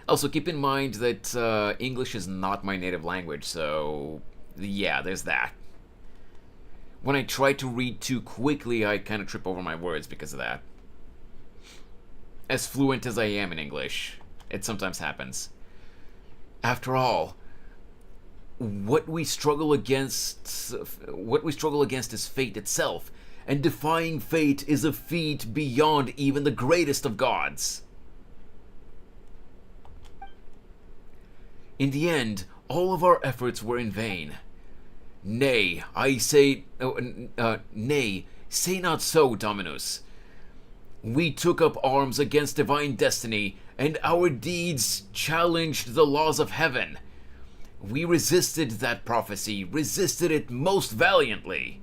Also, keep in mind that English is not my native language, so yeah, there's that. When I try to read too quickly, I kind of trip over my words because of that. As fluent as I am in English, it sometimes happens. After all, what we struggle against is fate itself, and defying fate is a feat beyond even the greatest of gods. In the end, all of our efforts were in vain. Nay, nay, say not so, Dominus. We took up arms against divine destiny, and our deeds challenged the laws of heaven. We resisted that prophecy, resisted it most valiantly.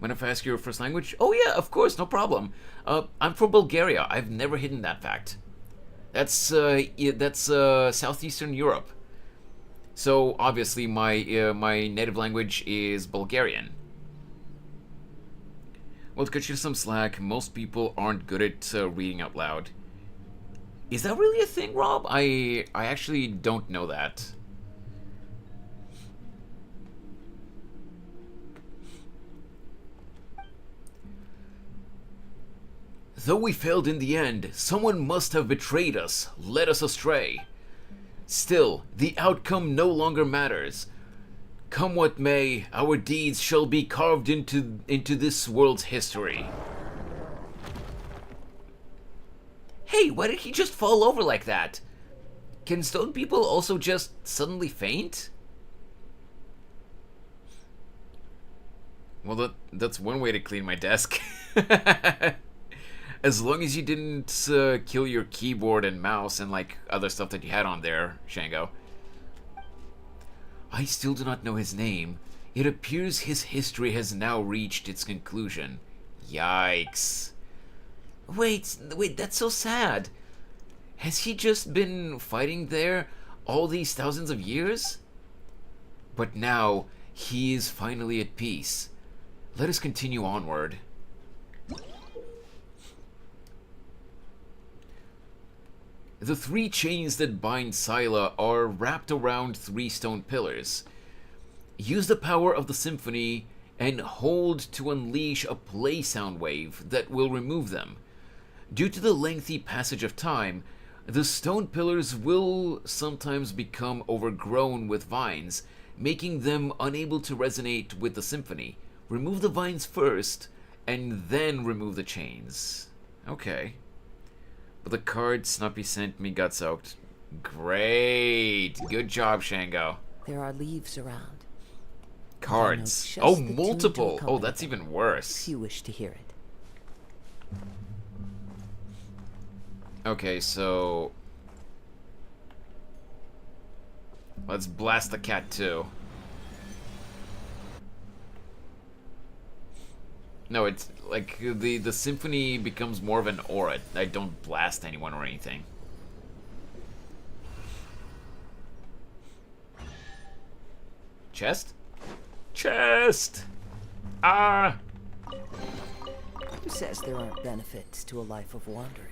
Mind if I ask your first language? Oh yeah, of course, no problem. I'm from Bulgaria. I've never hidden that fact. That's Southeastern Europe. So obviously my native language is Bulgarian. Well, to cut you some slack, most people aren't good at reading out loud. Is that really a thing, Rob? I actually don't know that. Though we failed in the end, someone must have betrayed us, led us astray. Still, the outcome no longer matters. Come what may, our deeds shall be carved into this world's history. Hey, why did he just fall over like that? Can stone people also just suddenly faint? Well, that's one way to clean my desk. As long as you didn't kill your keyboard and mouse and like other stuff that you had on there, Shango. I still do not know his name. It appears his history has now reached its conclusion. Yikes. Wait, that's so sad. Has he just been fighting there all these thousands of years? But now, he is finally at peace. Let us continue onward. The 3 chains that bind Scylla are wrapped around 3 stone pillars. Use the power of the symphony and hold to unleash a play sound wave that will remove them. Due to the lengthy passage of time, the stone pillars will sometimes become overgrown with vines, making them unable to resonate with the symphony. Remove the vines first, and then remove the chains. Okay. But the card Snuppy sent me got soaked. Great! Good job, Shango. There are leaves around. Cards. just Oh, the tune to multiple! Oh, accompany that's them, even worse. if you wish to hear it. Okay, so... let's blast the cat too. No, it's like the symphony becomes more of an aura. I don't blast anyone or anything. Chest? Chest! Ah! Who says there aren't benefits to a life of wandering?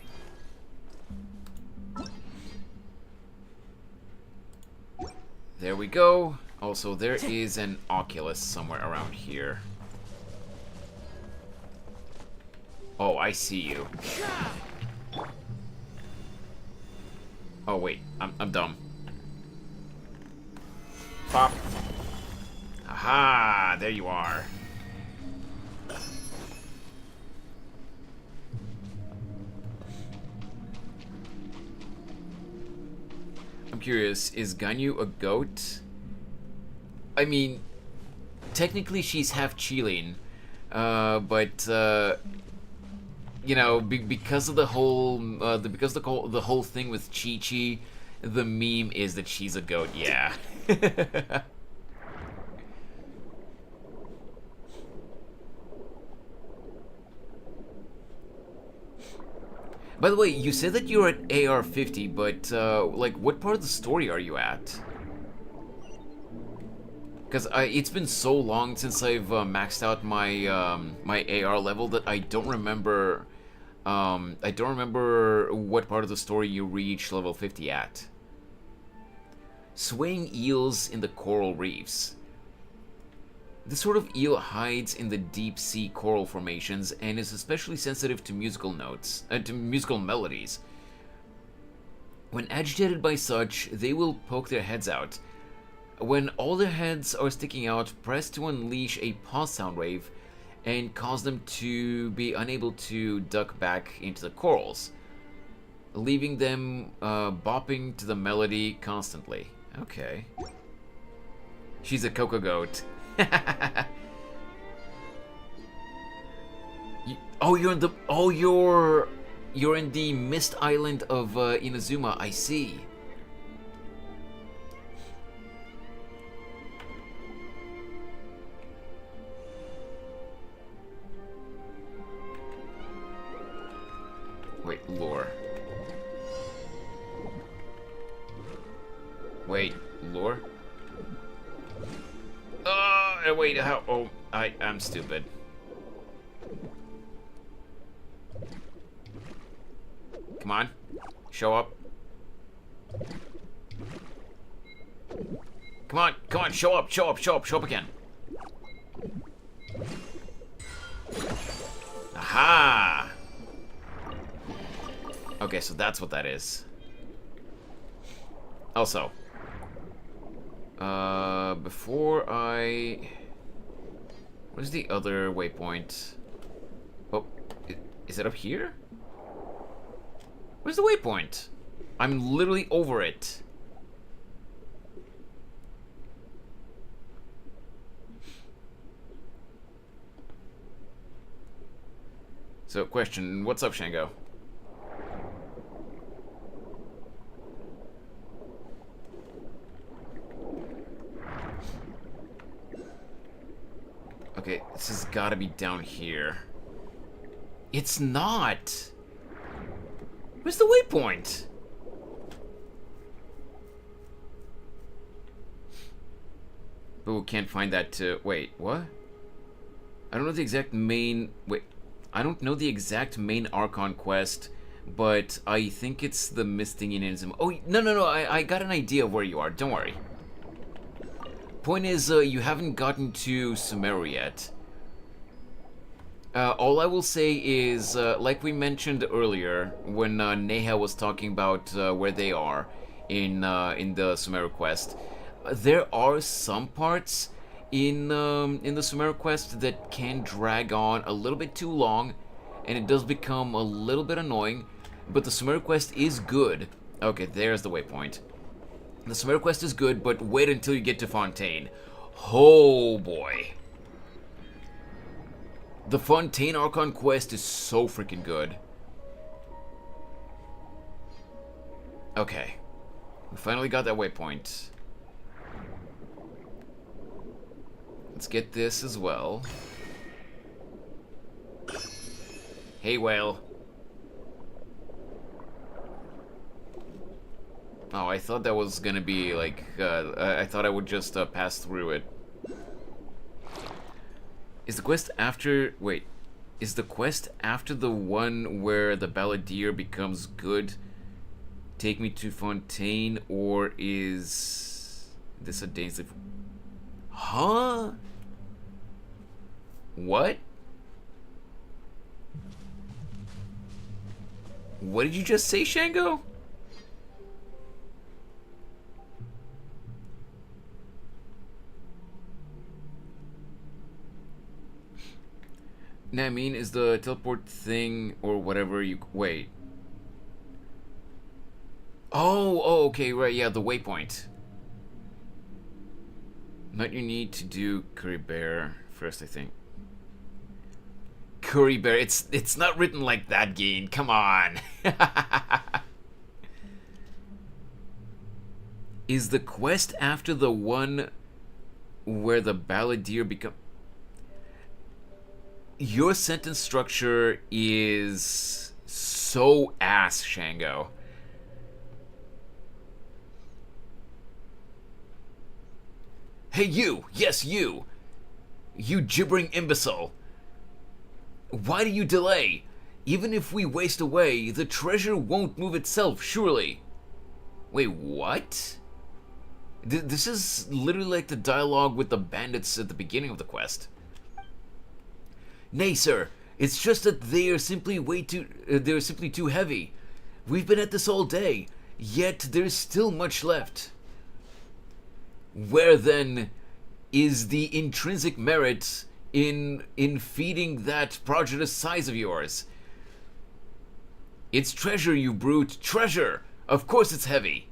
There we go. Also, there is an Oculus somewhere around here. Oh, I see you. Oh, wait. I'm dumb. Pop. Aha! There you are. I'm curious, is Ganyu a goat? I mean, technically she's half Chilean, but you know, because of the whole, the whole thing with Chi-Chi, the meme is that she's a goat. Yeah. By the way, you said that you're at AR-50, but, like, what part of the story are you at? Because it's been so long since I've maxed out my, my AR level that I don't remember, what part of the story you reach level 50 at. Swaying eels in the coral reefs. This sort of eel hides in the deep-sea coral formations and is especially sensitive to musical notes, to musical melodies. When agitated by such, they will poke their heads out. When all their heads are sticking out, press to unleash a pause sound wave and cause them to be unable to duck back into the corals, leaving them bopping to the melody constantly. Okay. She's a cocoa goat. You're in the mist island of Inazuma. I see. Wait, lore. Wait, lore? Wait, how? Oh, I'm stupid. Come on, show up. Come on, show up again. Aha! Okay, so that's what that is. Also, before I... where's the other waypoint? Oh, is it up here? Where's the waypoint? I'm literally over it. So, question, what's up, Shango? Okay, this has gotta be down here. It's not! Where's the waypoint? Ooh, can't find that too. Wait, what? I don't know the exact main... wait. I don't know the exact main Archon quest, but I think it's the misting in Inzim. Oh, no, I got an idea of where you are. Don't worry. Point is, you haven't gotten to Sumeru yet. All I will say is, like we mentioned earlier, when Neha was talking about where they are in the Sumeru quest, there are some parts in the Sumeru quest that can drag on a little bit too long, and it does become a little bit annoying. But the Sumeru quest is good. Okay, there's the waypoint. The Sumeru quest is good, but wait until you get to Fontaine. Oh boy. The Fontaine Archon quest is so freaking good. Okay. We finally got that waypoint. Let's get this as well. Hey, whale. Oh, I thought that was gonna be like, I thought I would just pass through it. Is the quest after, wait, is the quest after the one where the balladeer becomes good? Take me to Fontaine, or is this a Dainsley? Huh? What? What did you just say, Shango? Nah, I mean, is the teleport thing or whatever you... Wait. Oh, okay, right, yeah, the waypoint. Not you need to do Curry Bear first, I think. Curry Bear, it's not written like that, Gene, come on. Is the quest after the one where the balladeer become... Your sentence structure is so ass, Shango. Hey, you! Yes, you! You gibbering imbecile! Why do you delay? Even if we waste away, the treasure won't move itself, surely. Wait, what? This is literally like the dialogue with the bandits at the beginning of the quest. Nay, sir, it's just that they are simply they're simply too heavy. We've been at this all day, yet there's still much left. Where then is the intrinsic merit in feeding that prodigious size of yours? It's treasure, you brute, treasure! Of course it's heavy.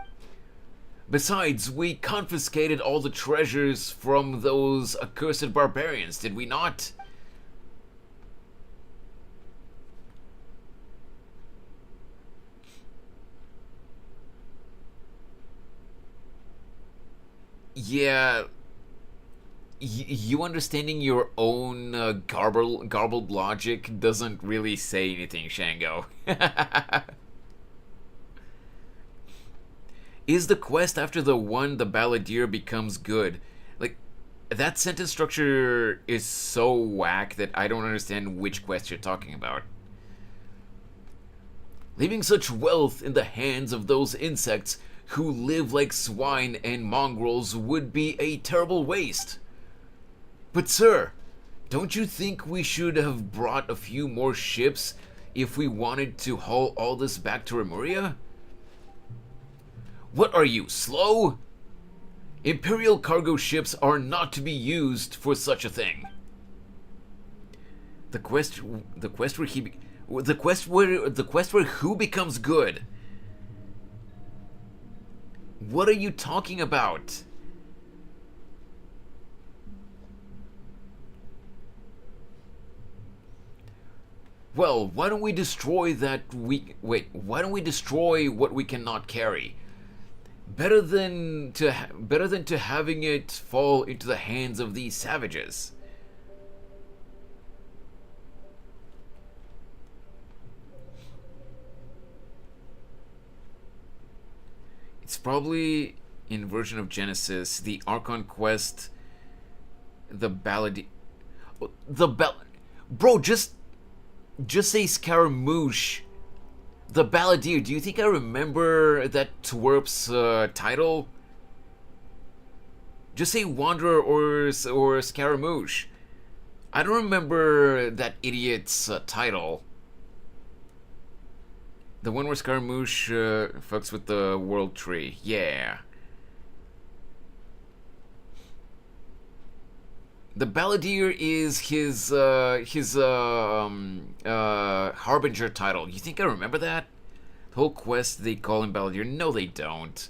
Besides, we confiscated all the treasures from those accursed barbarians, did we not? Yeah, you understanding your own garbled logic doesn't really say anything, Shango. Is the quest after the one the balladeer becomes good? Like, that sentence structure is so whack that I don't understand which quest you're talking about. Leaving such wealth in the hands of those insects who live like swine and mongrels would be a terrible waste. But sir, don't you think we should have brought a few more ships if we wanted to haul all this back to Remuria? What are you, slow? Imperial cargo ships are not to be used for such a thing. The quest where who becomes good? What are you talking about? Well, why don't we destroy why don't we destroy what we cannot carry? Better than to having it fall into the hands of these savages. It's probably in version of Genesis, the Archon quest, the ballad, bro, just say Scaramouche. The Balladeer, do you think I remember that twerp's title? Just say Wanderer or Scaramouche. I don't remember that idiot's title. The one where Scaramouche fucks with the World Tree. Yeah. The Balladeer is his Harbinger title. You think I remember that? The whole quest, they call him Balladeer. No, they don't.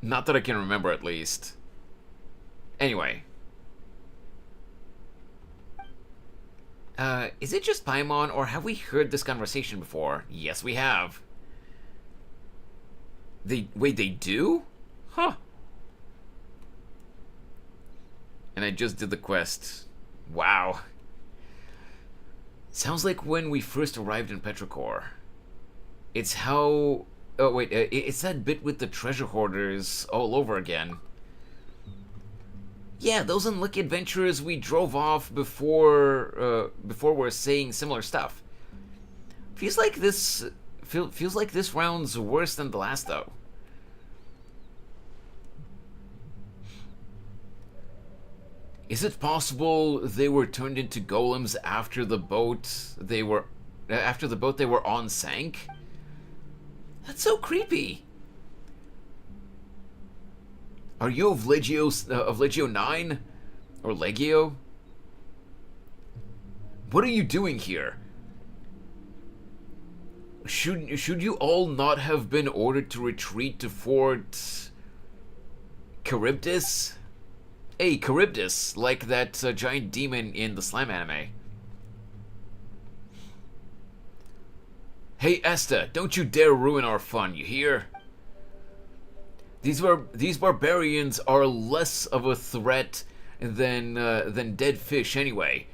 Not that I can remember, at least. Anyway. Is it just Paimon, or have we heard this conversation before? Yes, we have. Wait, they do? Huh. And I just did the quest. Wow. Sounds like when we first arrived in Petrichor. It's how... Oh, wait, it's that bit with the treasure hoarders all over again. Yeah, those unlucky adventurers we drove off before we're saying similar stuff. Feels like this round's worse than the last, though. Is it possible they were turned into golems after the boat they were on sank? That's so creepy. Are you of Legio 9? Or Legio? What are you doing here? Should you all not have been ordered to retreat to Fort Charybdis? Hey, Charybdis, like that giant demon in the Slime anime. Hey, Esta, don't you dare ruin our fun, you hear? These barbarians are less of a threat than dead fish anyway.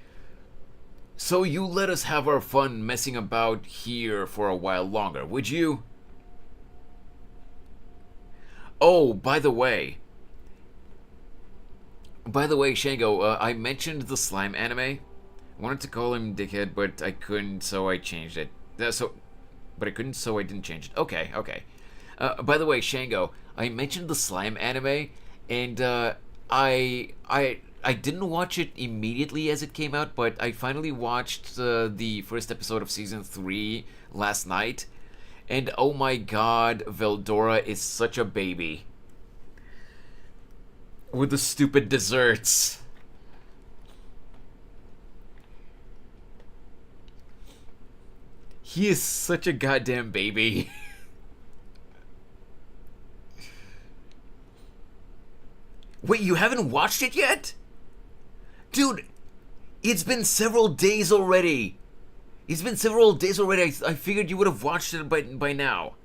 So you let us have our fun messing about here for a while longer, would you? Oh, by the way, Shango, I mentioned the Slime anime. I wanted to call him Dickhead, but I couldn't, so I changed it. But I couldn't, so I didn't change it. Okay. By the way, Shango, I mentioned the Slime anime, and I didn't watch it immediately as it came out, but I finally watched the first episode of season 3 last night, and oh my god, Veldora is such a baby. With the stupid desserts. He is such a goddamn baby. Wait, you haven't watched it yet? Dude, it's been several days already. I figured you would have watched it by now.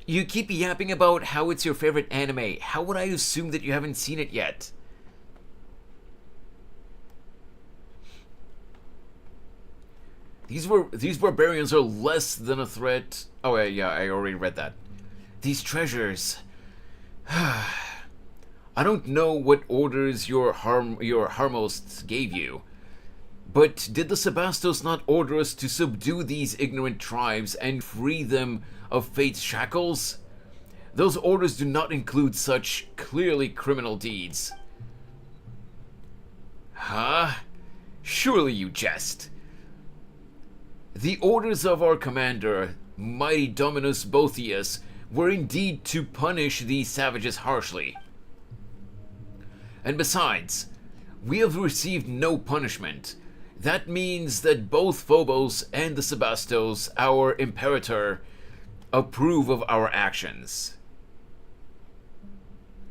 You keep yapping about how it's your favorite anime. How would I assume that you haven't seen it yet? These barbarians are less than a threat. Oh yeah, I already read that. These treasures. I don't know what orders your Harmosts gave you, but did the Sebastos not order us to subdue these ignorant tribes and free them of fate's shackles? Those orders do not include such clearly criminal deeds. Huh? Surely you jest. The orders of our commander, mighty Dominus Boethius, were indeed to punish these savages harshly. And besides, we have received no punishment. That means that both Phobos and the Sebastos, our Imperator, approve of our actions.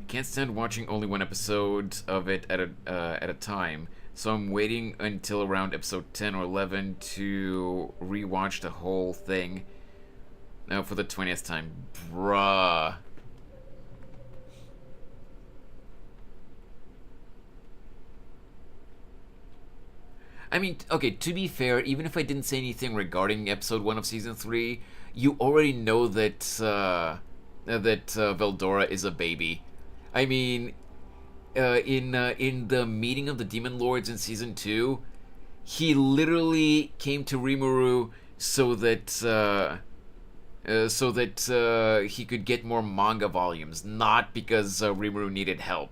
I can't stand watching only one episode of it at a time, so I'm waiting until around episode 10 or 11 to rewatch the whole thing. Now for the 20th time. Bruh. I mean, okay, to be fair, even if I didn't say anything regarding episode 1 of season 3, you already know that Veldora is a baby. I mean, in the meeting of the Demon Lords in season 2, he literally came to Rimuru so that he could get more manga volumes, not because Rimuru needed help.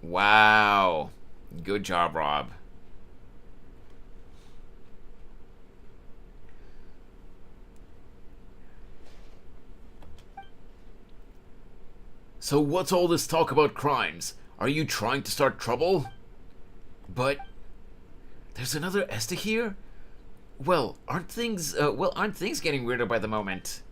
Wow. Good job, Rob. So what's all this talk about crimes? Are you trying to start trouble? But there's another Esta here? Well, aren't things getting weirder by the moment?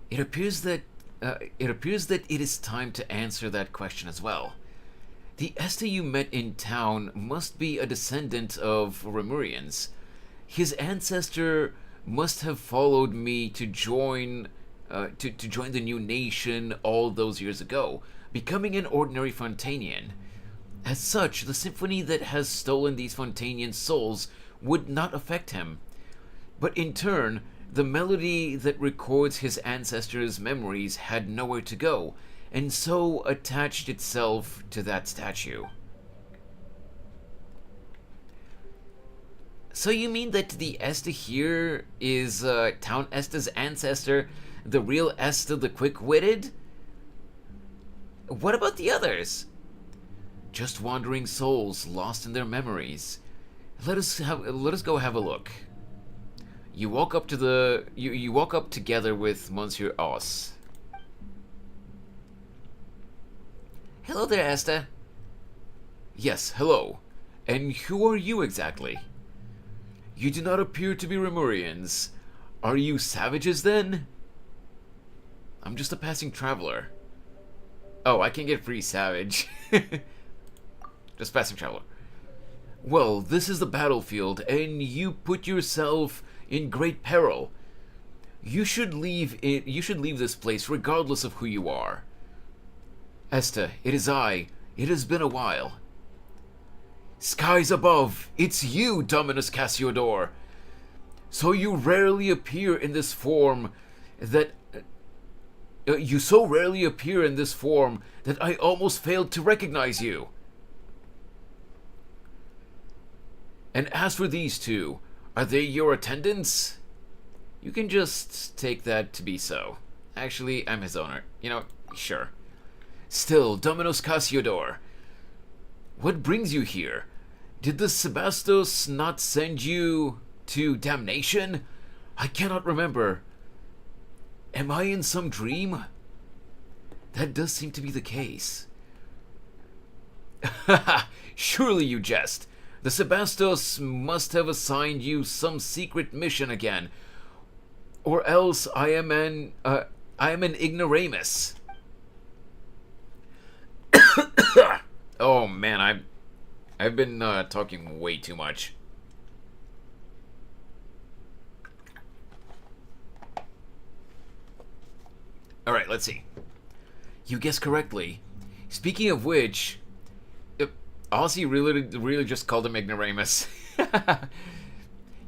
It appears that it is time to answer that question as well. The Esta you met in town must be a descendant of Rimurians. His ancestor must have followed me to join the new nation all those years ago, becoming an ordinary Fontanian. As such, the symphony that has stolen these Fontanian souls would not affect him. But in turn, the melody that records his ancestors' memories had nowhere to go, and so attached itself to that statue. So you mean that the Esta here is Town Esta's ancestor, the real Esta the Quick-Witted? What about the others? Just wandering souls lost in their memories. Let us go have a look. You walk up together with Monsieur Os. Hello there, Esta. Yes, hello. And who are you exactly? You do not appear to be Rimurians. Are you savages then? I'm just a passing traveler. Oh, I can get free savage. Just passing traveler. Well, this is the battlefield, and you put yourself in great peril. You should leave this place regardless of who you are. Esta, it is I. It has been a while. Skies above, it's you, Dominus Cassiodor. So you rarely appear in this form that I almost failed to recognize you. And as for these two, are they your attendants? You can just take that to be so. Actually, I'm his owner. You know, sure. Still, Dominus Cassiodor, what brings you here? Did the Sebastos not send you to damnation? I cannot remember. Am I in some dream? That does seem to be the case. Haha, surely you jest. The Sebastos must have assigned you some secret mission again, or else I am an ignoramus. Oh man, I've been talking way too much. All right, let's see. You guessed correctly. Speaking of which, Ozzy really just called him ignoramus.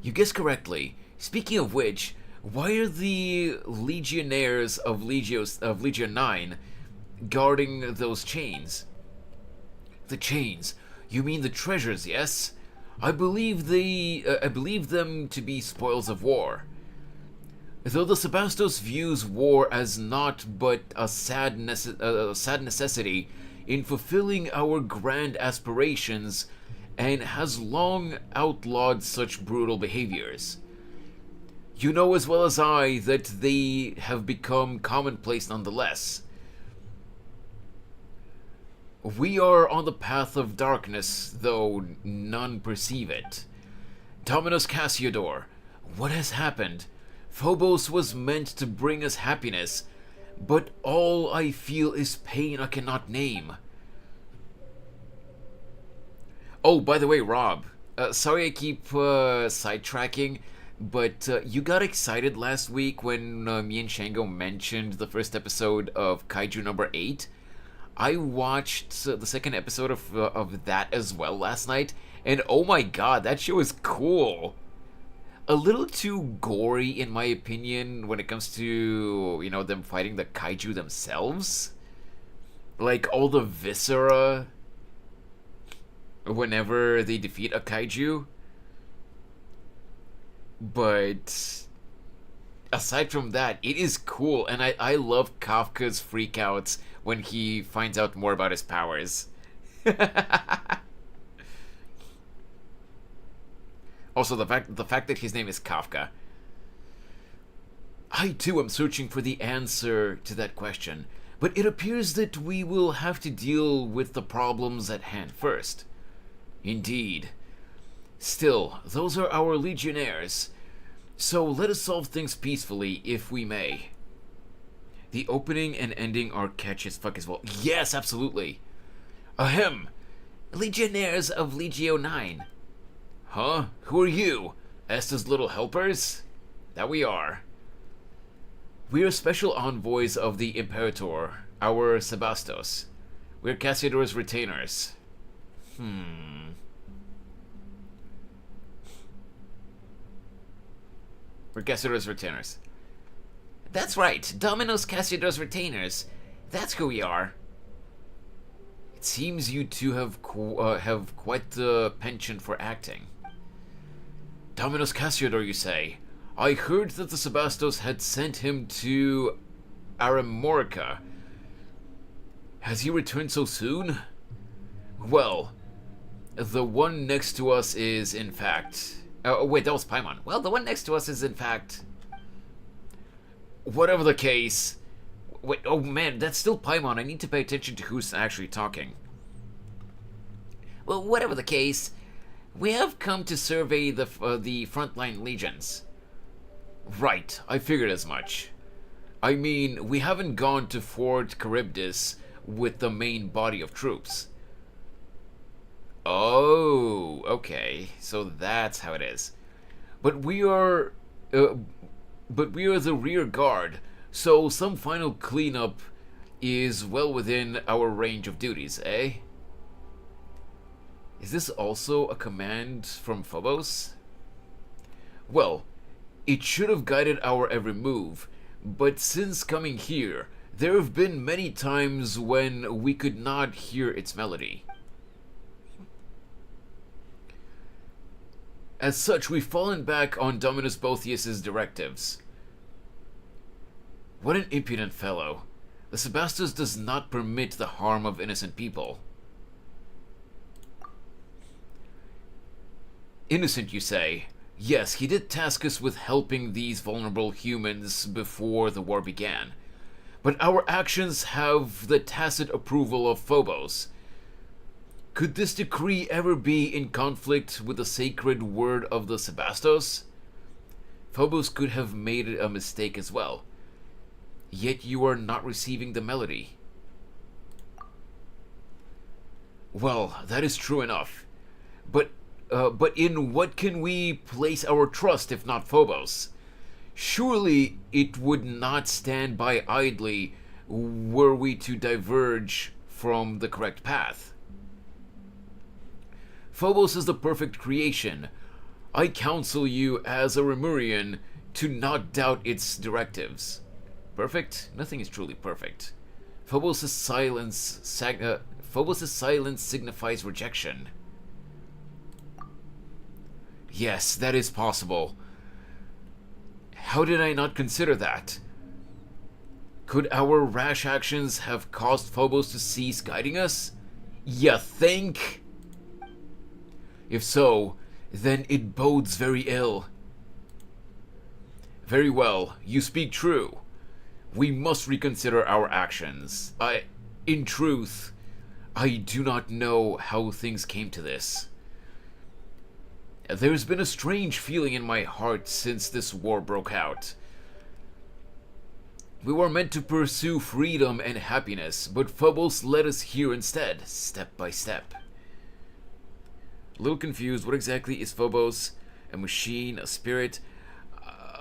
You guessed correctly. Speaking of which, why are the legionnaires of Legion 9 guarding those chains? The chains? You mean the treasures, yes? I believe them to be spoils of war. Though the Sebastos views war as naught but a sad necessity in fulfilling our grand aspirations, and has long outlawed such brutal behaviors. You know as well as I that they have become commonplace nonetheless. We are on the path of darkness, though none perceive it. Dominus Cassiodor, what has happened? Phobos was meant to bring us happiness, but all I feel is pain I cannot name. Oh, by the way, Rob, sorry I keep sidetracking, but you got excited last week when me and Shango mentioned the first episode of Kaiju number 8. I watched the second episode of that as well last night, and oh my god, that show is cool. a little too gory in my opinion when it comes to, you know, them fighting the kaiju themselves. Like all the viscera whenever they defeat a kaiju. But aside from that, it is cool, and I love Kafka's freakouts when he finds out more about his powers. Also, the fact that his name is Kafka. I too am searching for the answer to that question, but it appears that we will have to deal with the problems at hand first. Indeed. Still, those are our legionnaires, so let us solve things peacefully if we may. The opening and ending are catchy as fuck as well. Yes, absolutely. Ahem. Legionnaires of Legio 9. Huh? Who are you? Estes little helpers? That we are. We are special envoys of the Imperator, our Sebastos. We're Cassiodor's retainers. We're Cassiodor's retainers. That's right, Dominos Cassiodor's retainers. That's who we are. It seems you two have quite the penchant for acting. Dominus Cassiodor, you say? I heard that the Sebastos had sent him to Aramorica. Has he returned so soon? Well, the one next to us is, in fact... Oh, wait, that was Paimon. Well, the one next to us is, in fact... Whatever the case... Wait, oh man, that's still Paimon. I need to pay attention to who's actually talking. Well, whatever the case... We have come to survey the frontline legions. Right, I figured as much. I mean, we haven't gone to Fort Charybdis with the main body of troops. Oh, okay, so that's how it is. But we are the rear guard, so some final cleanup is well within our range of duties, eh? Is this also a command from Phobos? Well, it should have guided our every move, but since coming here, there have been many times when we could not hear its melody. As such, we've fallen back on Dominus Boethius' directives. What an impudent fellow. The Sebastos does not permit the harm of innocent people. Innocent, you say? Yes, he did task us with helping these vulnerable humans before the war began. But our actions have the tacit approval of Phobos. Could this decree ever be in conflict with the sacred word of the Sebastos? Phobos could have made a mistake as well. Yet you are not receiving the melody. Well, that is true enough. But in what can we place our trust if not Phobos? Surely it would not stand by idly were we to diverge from the correct path. Phobos is the perfect creation. I counsel you as a Remurian to not doubt its directives. Perfect? Nothing is truly perfect. Phobos' silence signifies rejection. Yes, that is possible. How did I not consider that? Could our rash actions have caused Phobos to cease guiding us? You think? If so, then it bodes very ill. Very well, you speak true. We must reconsider our actions. In truth, I do not know how things came to this. There's been a strange feeling in my heart since this war broke out. We were meant to pursue freedom and happiness, but Phobos led us here instead, step by step. A little confused, what exactly is Phobos? A machine, a spirit?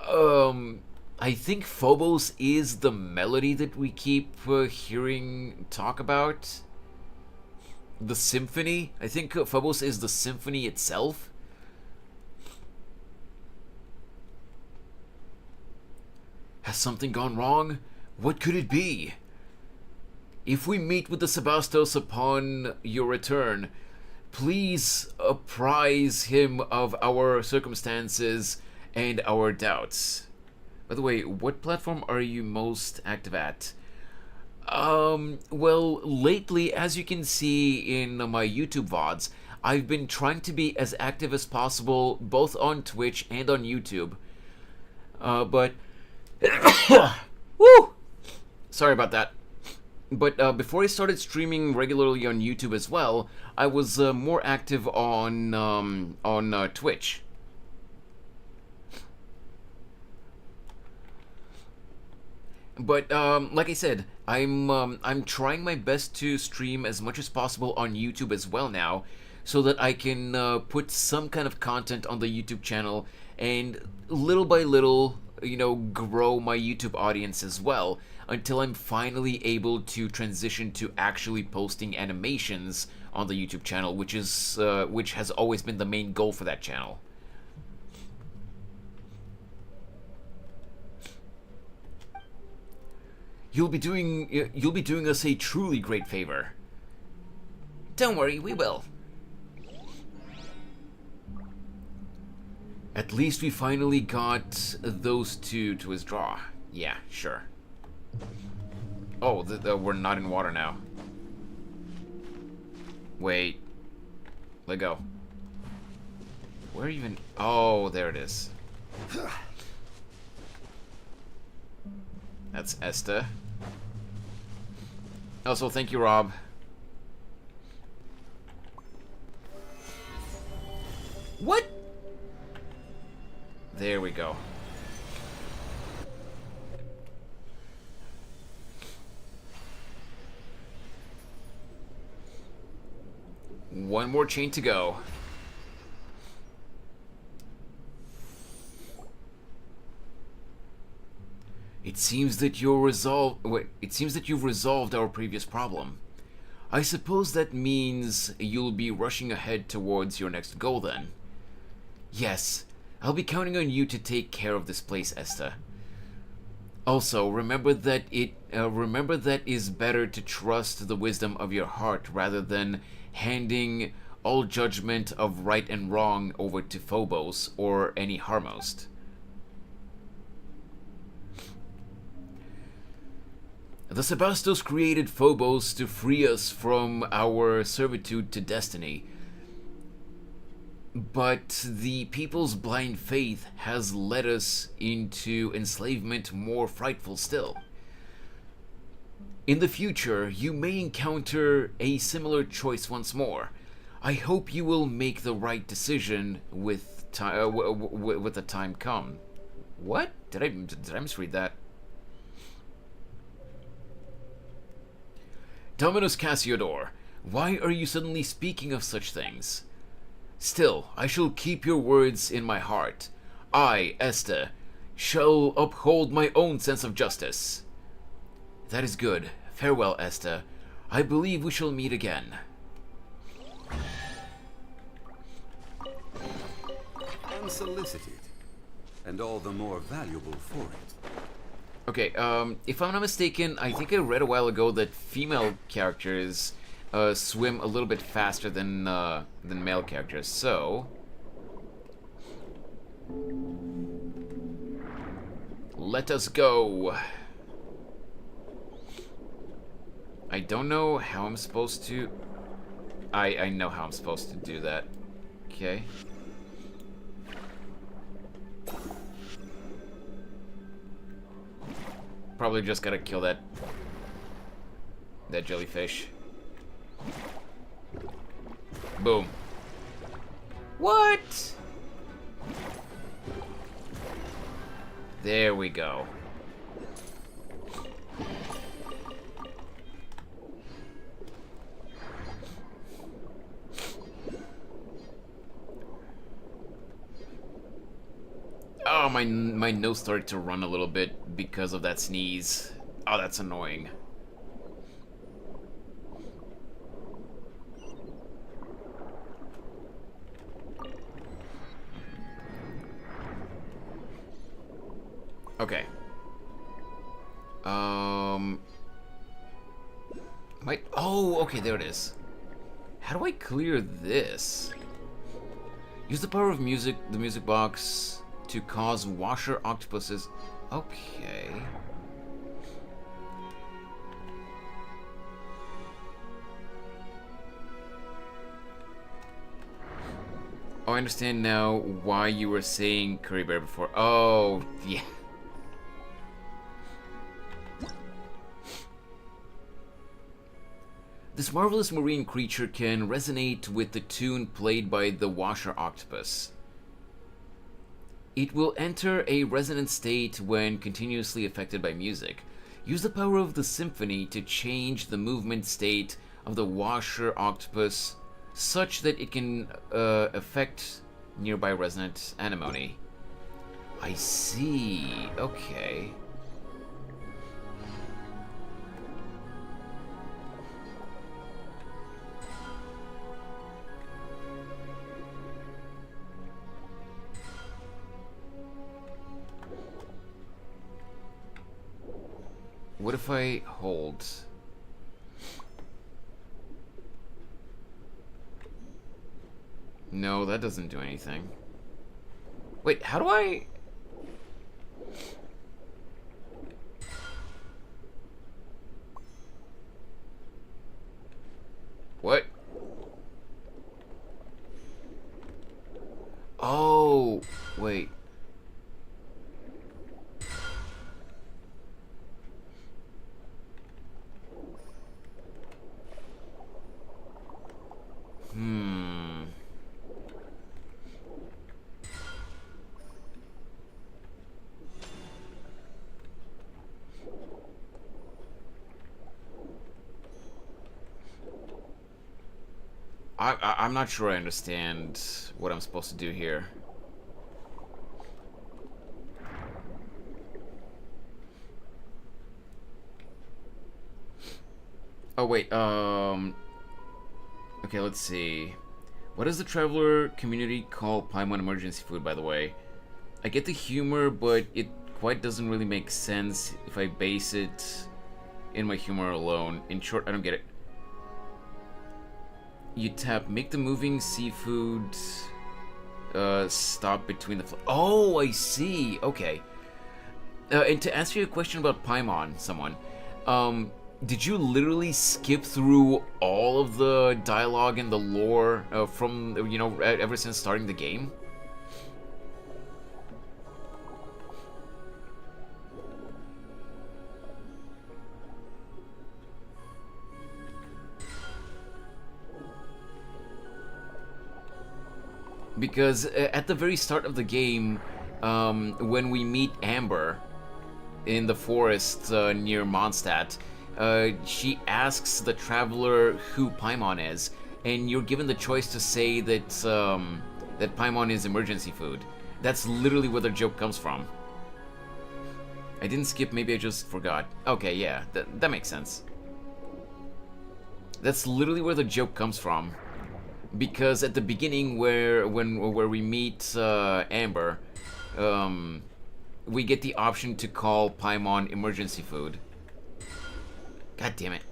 I think Phobos is the melody that we keep hearing talk about. The symphony? I think Phobos is the symphony itself. Has something gone wrong? What could it be? If we meet with the Sebastos upon your return, please apprise him of our circumstances and our doubts. By the way, what platform are you most active at? Well, lately, as you can see in my YouTube VODs, I've been trying to be as active as possible, both on Twitch and on YouTube. But... Woo! Sorry about that. But before I started streaming regularly on YouTube as well, I was more active on Twitch. But like I said, I'm trying my best to stream as much as possible on YouTube as well now, so that I can put some kind of content on the YouTube channel and little by little, you know, grow my YouTube audience as well, until I'm finally able to transition to actually posting animations on the YouTube channel, which has always been the main goal for that channel. You'll be doing us a truly great favor. Don't worry, we will. At least we finally got those two to withdraw. Yeah, sure. Oh, we're not in water now. Wait. Let go. Where even... Oh, there it is. That's Esther. Also, thank you, Rob. What? There we go. One more chain to go. It seems that you've resolved our previous problem. I suppose that means you'll be rushing ahead towards your next goal then. Yes, I'll be counting on you to take care of this place, Esther. Also, remember that it is better to trust the wisdom of your heart rather than handing all judgment of right and wrong over to Phobos or any Harmost. The Sebastos created Phobos to free us from our servitude to destiny. But the people's blind faith has led us into enslavement more frightful still. In the future, you may encounter a similar choice once more. I hope you will make the right decision with the time come. What? Did I misread that? Dominus Cassiodor, why are you suddenly speaking of such things? Still, I shall keep your words in my heart. I, Esther, shall uphold my own sense of justice. That is good. Farewell, Esther. I believe we shall meet again. Unsolicited, and all the more valuable for it. Okay, if I'm not mistaken, I think I read a while ago that female characters swim a little bit faster than male characters, so... Let us go! I don't know how I'm supposed to... I know how I'm supposed to do that. Okay. Probably just gotta kill that jellyfish. Boom. What? There we go. Oh, my nose started to run a little bit because of that sneeze. Oh, that's annoying. Okay. Might. Oh, okay, there it is. How do I clear this? Use the power of music, the music box, to cause washer octopuses. Okay. Oh, I understand now why you were saying Curry Bear before. Oh, yeah. This marvelous marine creature can resonate with the tune played by the washer octopus. It will enter a resonant state when continuously affected by music. Use the power of the symphony to change the movement state of the washer octopus such that it can affect nearby resonant anemone. I see. Okay. What if I hold? No, that doesn't do anything. Wait, how do I... What? Oh, wait. I'm not sure I understand what I'm supposed to do here. Oh, wait, okay, let's see. What does the traveler community call Paimon emergency food, by the way? I get the humor, but it quite doesn't really make sense if I base it in my humor alone. In short, I don't get it. You tap, make the moving seafood stop between the... Oh, I see. Okay. And to answer your question about Paimon, someone, did you literally skip through all of the dialogue and the lore from, you know, ever since starting the game? Because at the very start of the game, when we meet Amber in the forest near Mondstadt, she asks the traveler who Paimon is, and you're given the choice to say that that Paimon is emergency food. That's literally where the joke comes from. I didn't skip, maybe I just forgot. Okay, yeah, that makes sense. That's literally where the joke comes from. Because at the beginning, where we meet Amber, we get the option to call Paimon emergency food. God damn it.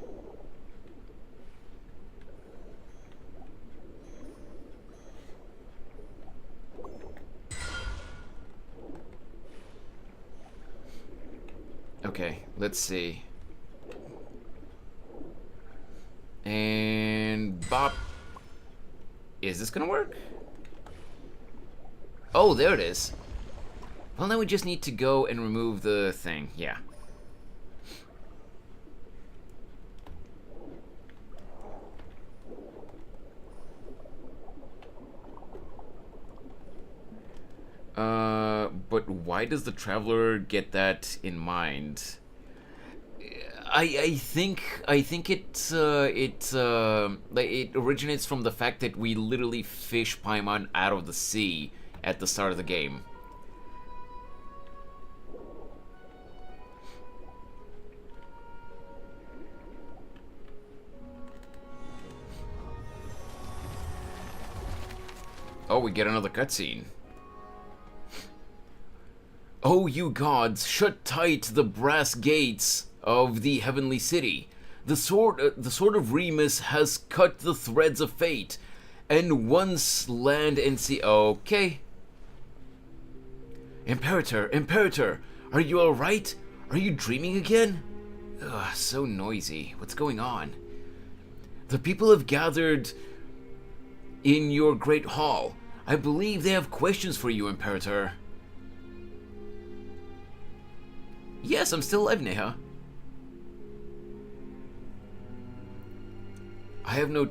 Okay, let's see. And bop. Is this gonna work? Oh, there it is. Well, now we just need to go and remove the thing. Yeah. But why does the traveler get that in mind? I think it originates from the fact that we literally fish Paimon out of the sea at the start of the game. Oh, we get another cutscene. O you gods, shut tight the brass gates of the heavenly city. The sword of Remus has cut the threads of fate, and once land and sea. Okay. Imperator, are you alright? Are you dreaming again? Ugh, so noisy. What's going on? The people have gathered in your great hall. I believe they have questions for you, Imperator. Yes, I'm still alive, Neha. I have no...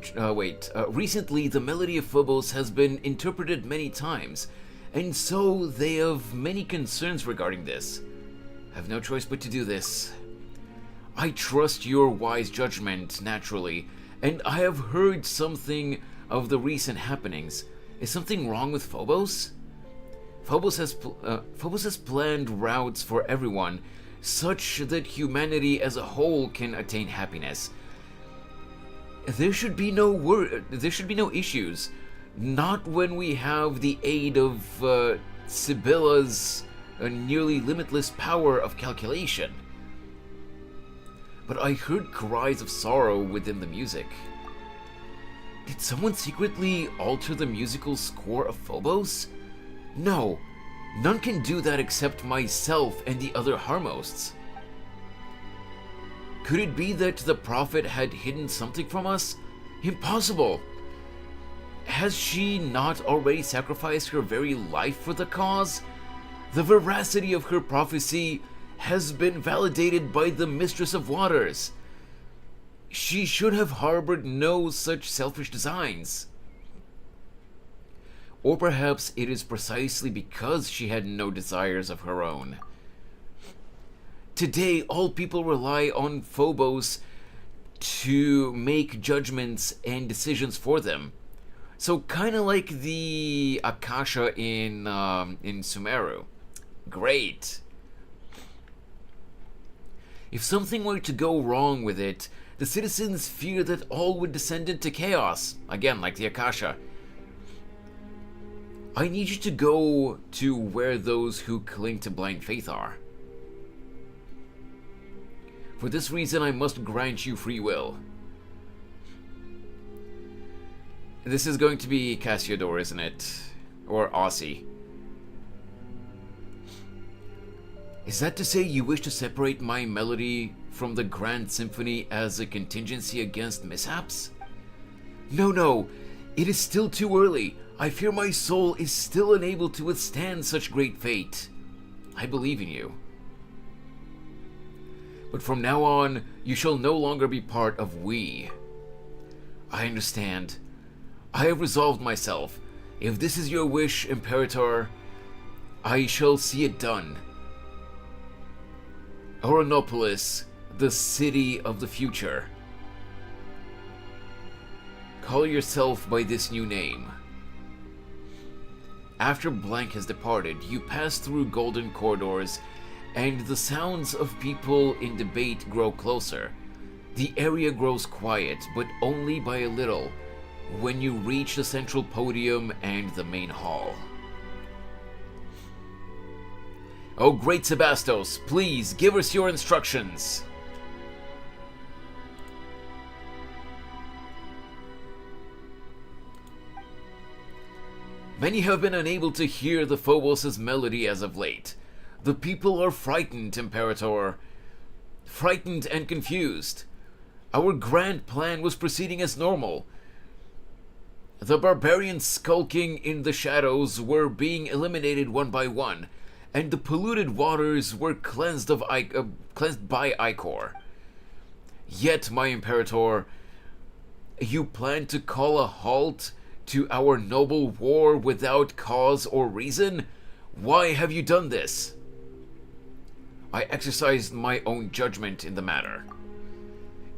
recently, the melody of Phobos has been interpreted many times, and so they have many concerns regarding this. I have no choice but to do this. I trust your wise judgment, naturally, and I have heard something of the recent happenings. Is something wrong with Phobos? Phobos has planned routes for everyone, such that humanity as a whole can attain happiness. There should be no issues. Not when we have the aid of Sibylla's nearly limitless power of calculation. But I heard cries of sorrow within the music. Did someone secretly alter the musical score of Phobos? No, none can do that except myself and the other Harmosts. Could it be that the prophet had hidden something from us? Impossible! Has she not already sacrificed her very life for the cause? The veracity of her prophecy has been validated by the Mistress of Waters. She should have harbored no such selfish designs. Or perhaps it is precisely because she had no desires of her own. Today, all people rely on Phobos to make judgments and decisions for them. So kind of like the Akasha in Sumeru. Great. If something were to go wrong with it, the citizens fear that all would descend into chaos. Again, like the Akasha. I need you to go to where those who cling to blind faith are. For this reason, I must grant you free will. This is going to be Cassiodor, isn't it? Or Aussie. Is that to say you wish to separate my melody from the grand symphony as a contingency against mishaps? No, it is still too early. I fear my soul is still unable to withstand such great fate. I believe in you. But from now on, you shall no longer be part of we. I understand. I have resolved myself. If this is your wish, Imperator, I shall see it done. Oranopolis, the city of the future. Call yourself by this new name. After Blank has departed, you pass through golden corridors, and the sounds of people in debate grow closer. The area grows quiet, but only by a little, when you reach the central podium and the main hall. Oh, great Sebastos, please give us your instructions. Many have been unable to hear the Phobos' melody as of late. The people are frightened, Imperator. Frightened and confused. Our grand plan was proceeding as normal. The barbarians skulking in the shadows were being eliminated one by one, and the polluted waters were cleansed by Icor. Yet, my Imperator, you plan to call a halt to our noble war without cause or reason? Why have you done this? I exercised my own judgment in the matter.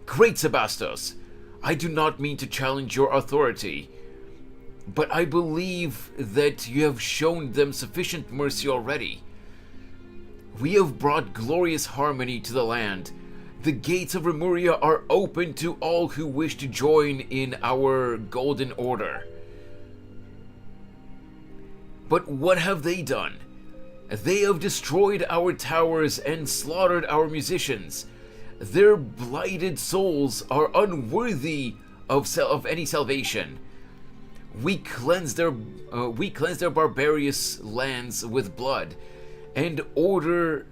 Great Sebastos, I do not mean to challenge your authority, but I believe that you have shown them sufficient mercy already. We have brought glorious harmony to the land. The gates of Remuria are open to all who wish to join in our golden order. But what have they done? They have destroyed our towers and slaughtered our musicians. Their blighted souls are unworthy of any salvation. We cleanse their barbarous lands with blood, and order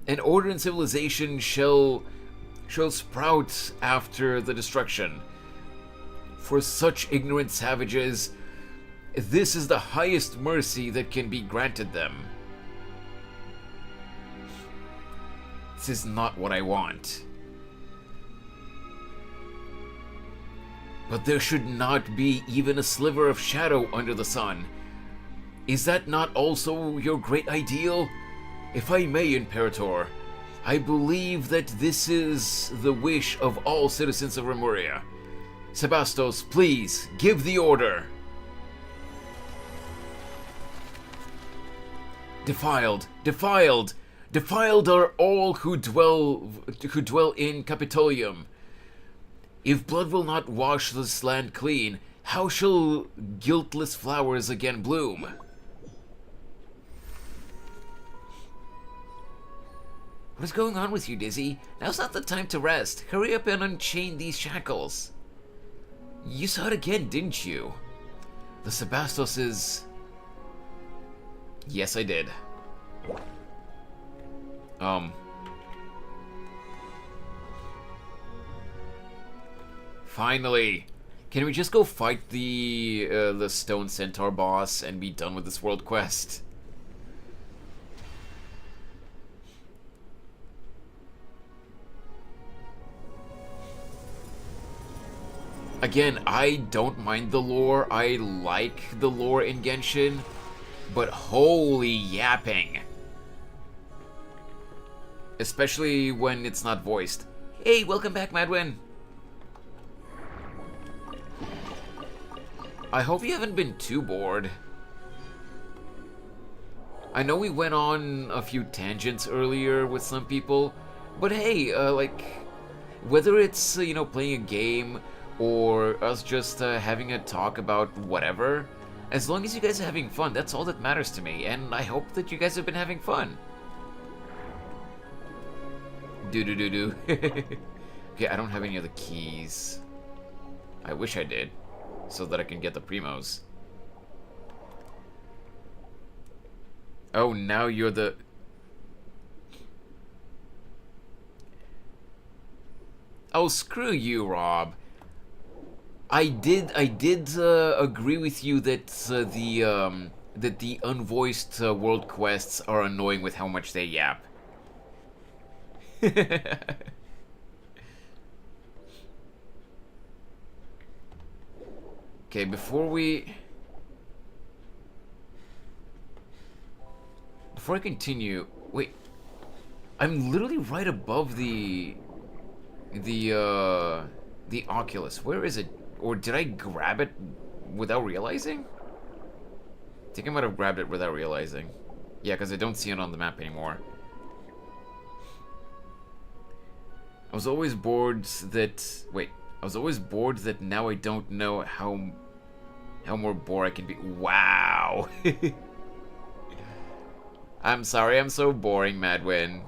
and civilization shall sprout after the destruction. For such ignorant savages, this is the highest mercy that can be granted them. This is not what I want. But there should not be even a sliver of shadow under the sun. Is that not also your great ideal? If I may, Imperator, I believe that this is the wish of all citizens of Remuria. Sebastos, please, give the order. Defiled, defiled, defiled are all who dwell in Capitolium. If blood will not wash this land clean, how shall guiltless flowers again bloom? What is going on with you, Dizzy? Now's not the time to rest. Hurry up and unchain these shackles. You saw it again, didn't you? The Sebastos is... Yes, I did. Finally! Can we just go fight the Stone Centaur boss and be done with this world quest? Again, I don't mind the lore. I like the lore in Genshin, but holy yapping. Especially when it's not voiced. Hey, welcome back, Madwin. I hope you haven't been too bored. I know we went on a few tangents earlier with some people, but hey, like, whether it's, you know, playing a game or us just having a talk about whatever, as long as you guys are having fun, that's all that matters to me, and I hope that you guys have been having fun. Do-do-do-do. Okay, I don't have any other keys. I wish I did, so that I can get the primos. Oh, now you're the... Oh, screw you, Rob. I did agree with you that that the unvoiced world quests are annoying with how much they yap. Okay, before I continue, wait, I'm literally right above the Oculus. Where is it? Or did I grab it without realizing? I think I might have grabbed it without realizing. Yeah, because I don't see it on the map anymore. I was always bored that... Wait. I was always bored that now I don't know how more bored I can be. Wow! I'm sorry I'm so boring, Madwin.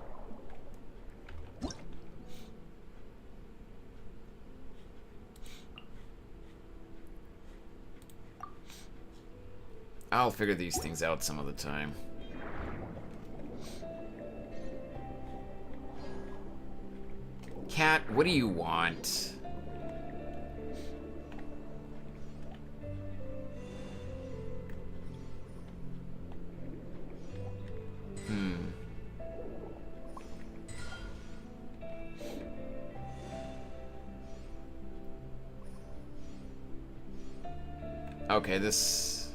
I'll figure these things out some other time. Cat, what do you want? Okay, this...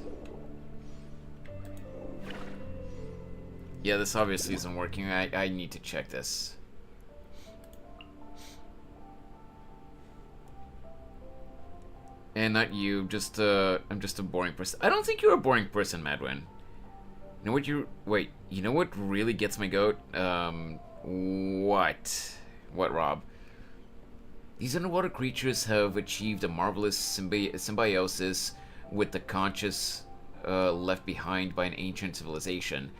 Yeah, this obviously isn't working. I need to check this. And not you, just I'm just a boring person. I don't think you're a boring person, Madwin. You know what wait, you know what really gets my goat? What? What, Rob? These underwater creatures have achieved a marvelous symbiosis with the conscious left behind by an ancient civilization.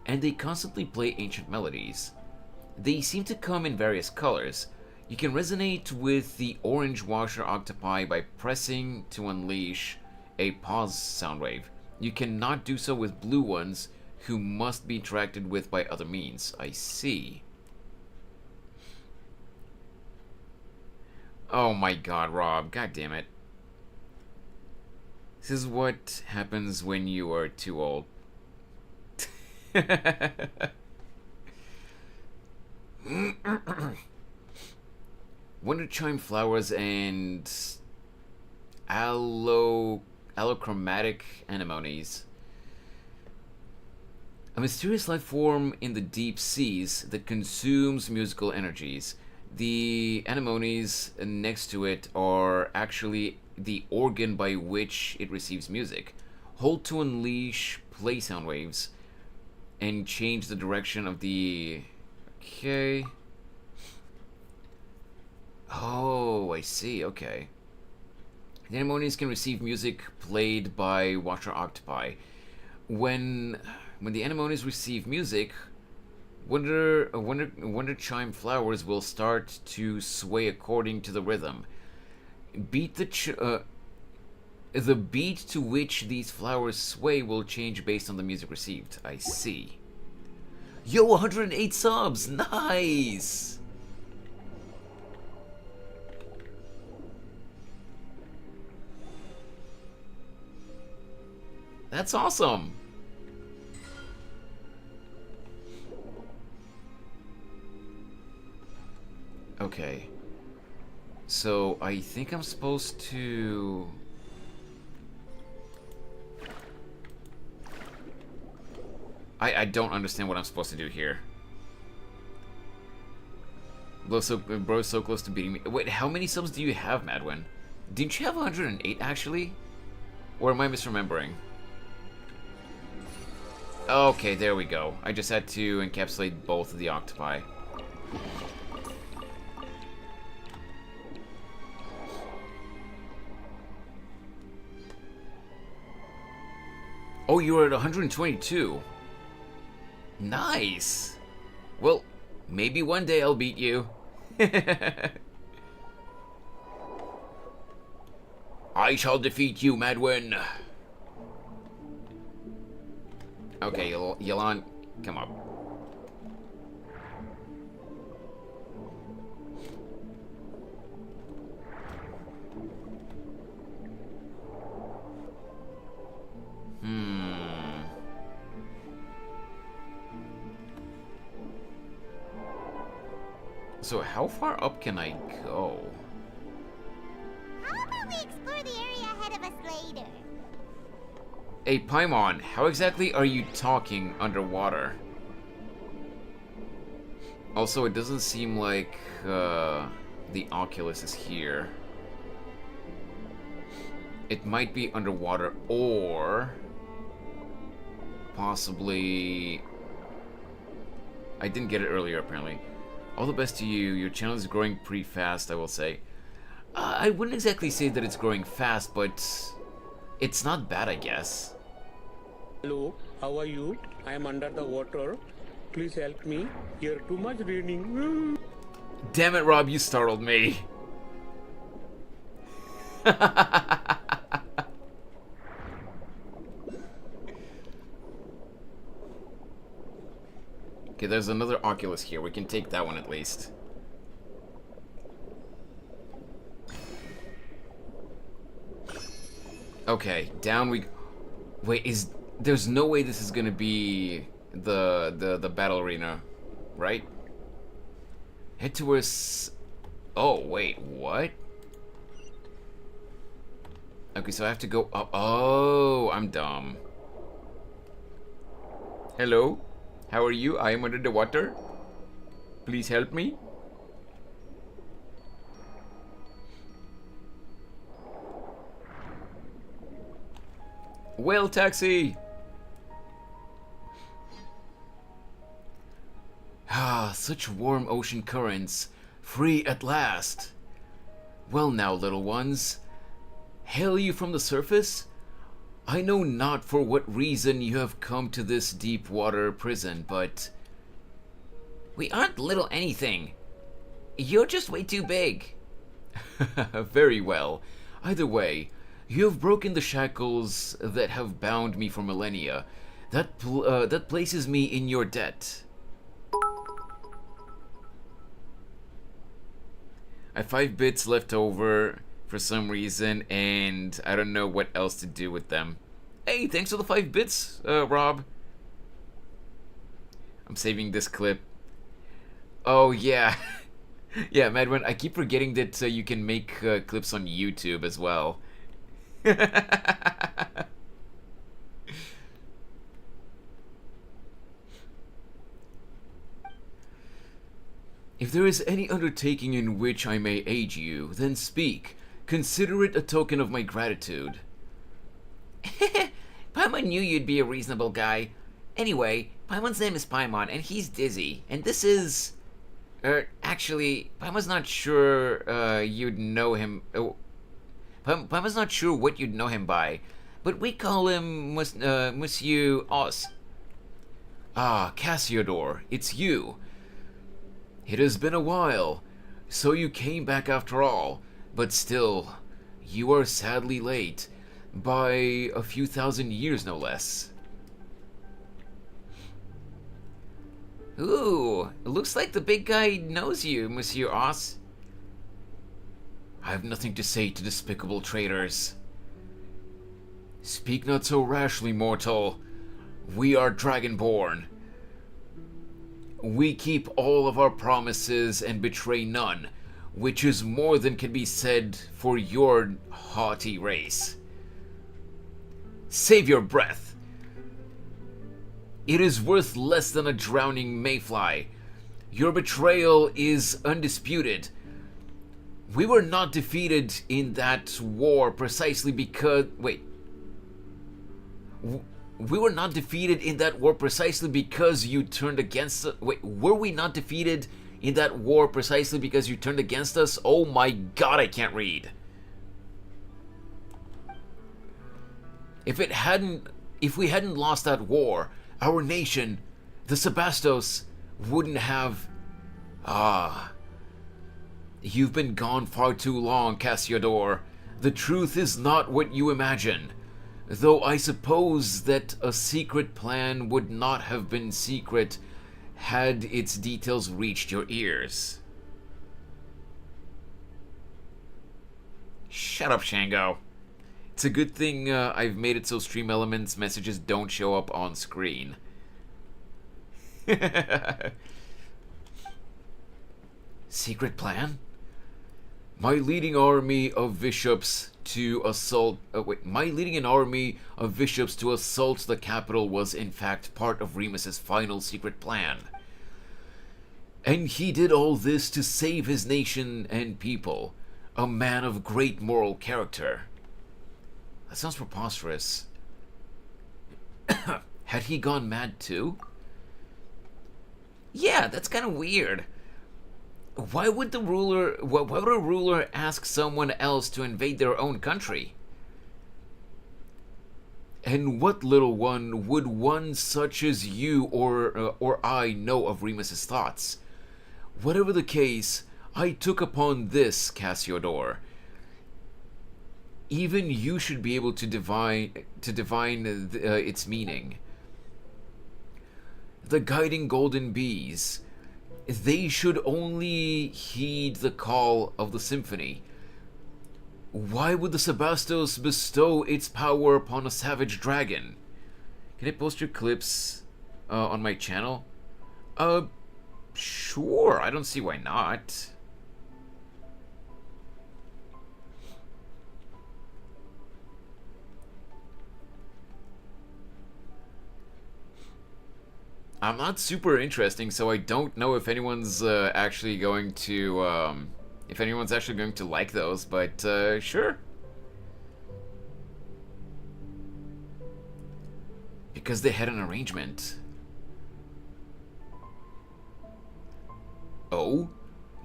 and they constantly play ancient melodies. They seem to come in various colors. You can resonate with the orange washer octopi by pressing to unleash a pause sound wave. You cannot do so with blue ones, who must be interacted with by other means. I see. Oh my god, Rob. God damn it. This is what happens when you are too old. Wonder chime flowers and allochromatic anemones. A mysterious life form in the deep seas that consumes musical energies. The anemones next to it are actually the organ by which it receives music. Hold to unleash play sound waves and change the direction of the... Okay. Oh, I see, okay. The anemones can receive music played by watcher octopi. When the anemones receive music, wonder chime flowers will start to sway according to the rhythm. The beat to which these flowers sway will change based on the music received. I see. Yo, 108 subs! Nice! That's awesome! Okay. So, I think I'm supposed to... I don't understand what I'm supposed to do here. Bro's so close to beating me. Wait, how many subs do you have, Madwin? Didn't you have 108, actually? Or am I misremembering? Okay, there we go. I just had to encapsulate both of the octopi. Oh, you were at 122. Nice. Well, maybe one day I'll beat you. I shall defeat you, Madwin. Okay, Yelan, come up. So how far up can I go? How about we explore the area ahead of us later? Hey, Paimon, how exactly are you talking underwater? Also, it doesn't seem like the Oculus is here. It might be underwater, or possibly... I didn't get it earlier, apparently. All the best to you. Your channel is growing pretty fast, I will say. I wouldn't exactly say that it's growing fast, but it's not bad, I guess. Hello, how are you? I am under the water. Please help me. Here too much raining. Damn it, Rob, you startled me. Okay, there's another Oculus here. We can take that one at least. Okay, down we... Wait, there's no way this is gonna be the battle arena, right? Head towards... Oh, wait, what? Okay, so I have to go up... Oh, I'm dumb. Hello? How are you? I am under the water. Please help me. Whale taxi! Ah, such warm ocean currents. Free at last. Well now, little ones. Hail you from the surface? I know not for what reason you have come to this deep water prison, but we aren't little anything. You're just way too big. Very well. Either way, you have broken the shackles that have bound me for millennia. That places me in your debt. I have 5 bits left over for some reason, and I don't know what else to do with them. Hey, thanks for the 5 bits, Rob. I'm saving this clip. Oh, yeah. Yeah, Madwin, I keep forgetting that you can make clips on YouTube as well. If there is any undertaking in which I may aid you, then speak. Consider it a token of my gratitude. Paimon knew you'd be a reasonable guy. Anyway, Paimon's name is Paimon, and he's dizzy. And this is... actually, Paimon's not sure you'd know him... Paimon's not sure what you'd know him by. But we call him Monsieur Os. Ah, Cassiodor, it's you. It has been a while, so you came back after all, but still, you are sadly late, by a few thousand years no less. Ooh, looks like the big guy knows you, Monsieur Os. I have nothing to say to despicable traitors. Speak not so rashly, mortal. We are Dragonborn. We keep all of our promises and betray none, which is more than can be said for your haughty race. Save your breath. It is worth less than a drowning mayfly. Your betrayal is undisputed. We were not defeated in that war precisely because... Wait. We were not defeated in that war precisely because you turned against us. Wait, were we not defeated in that war precisely because you turned against us? Oh my god, I can't read. If we hadn't lost that war, our nation, the Sebastos, wouldn't have... Ah. You've been gone far too long, Cassiodor. The truth is not what you imagine. Though I suppose that a secret plan would not have been secret had its details reached your ears. Shut up, Shango. It's a good thing I've made it so Stream Elements messages don't show up on screen. Secret plan? My leading army of bishops to assault... my leading an army of bishops to assault the capital was in fact part of Remus's final secret plan. And he did all this to save his nation and people. A man of great moral character. That sounds preposterous. Had he gone mad too? Yeah, that's kind of weird. Why would a ruler ask someone else to invade their own country? And what, little one, would one such as you or I know of Remus's thoughts? Whatever the case, I took upon this, Cassiodor. Even you should be able to divine its meaning. The guiding golden bees... They should only heed the call of the symphony. Why would the Sebastos bestow its power upon a savage dragon? Can I post your clips on my channel? Sure. I don't see why not. I'm not super interesting, so I don't know if anyone's actually going to like those, but sure. Because they had an arrangement. Oh,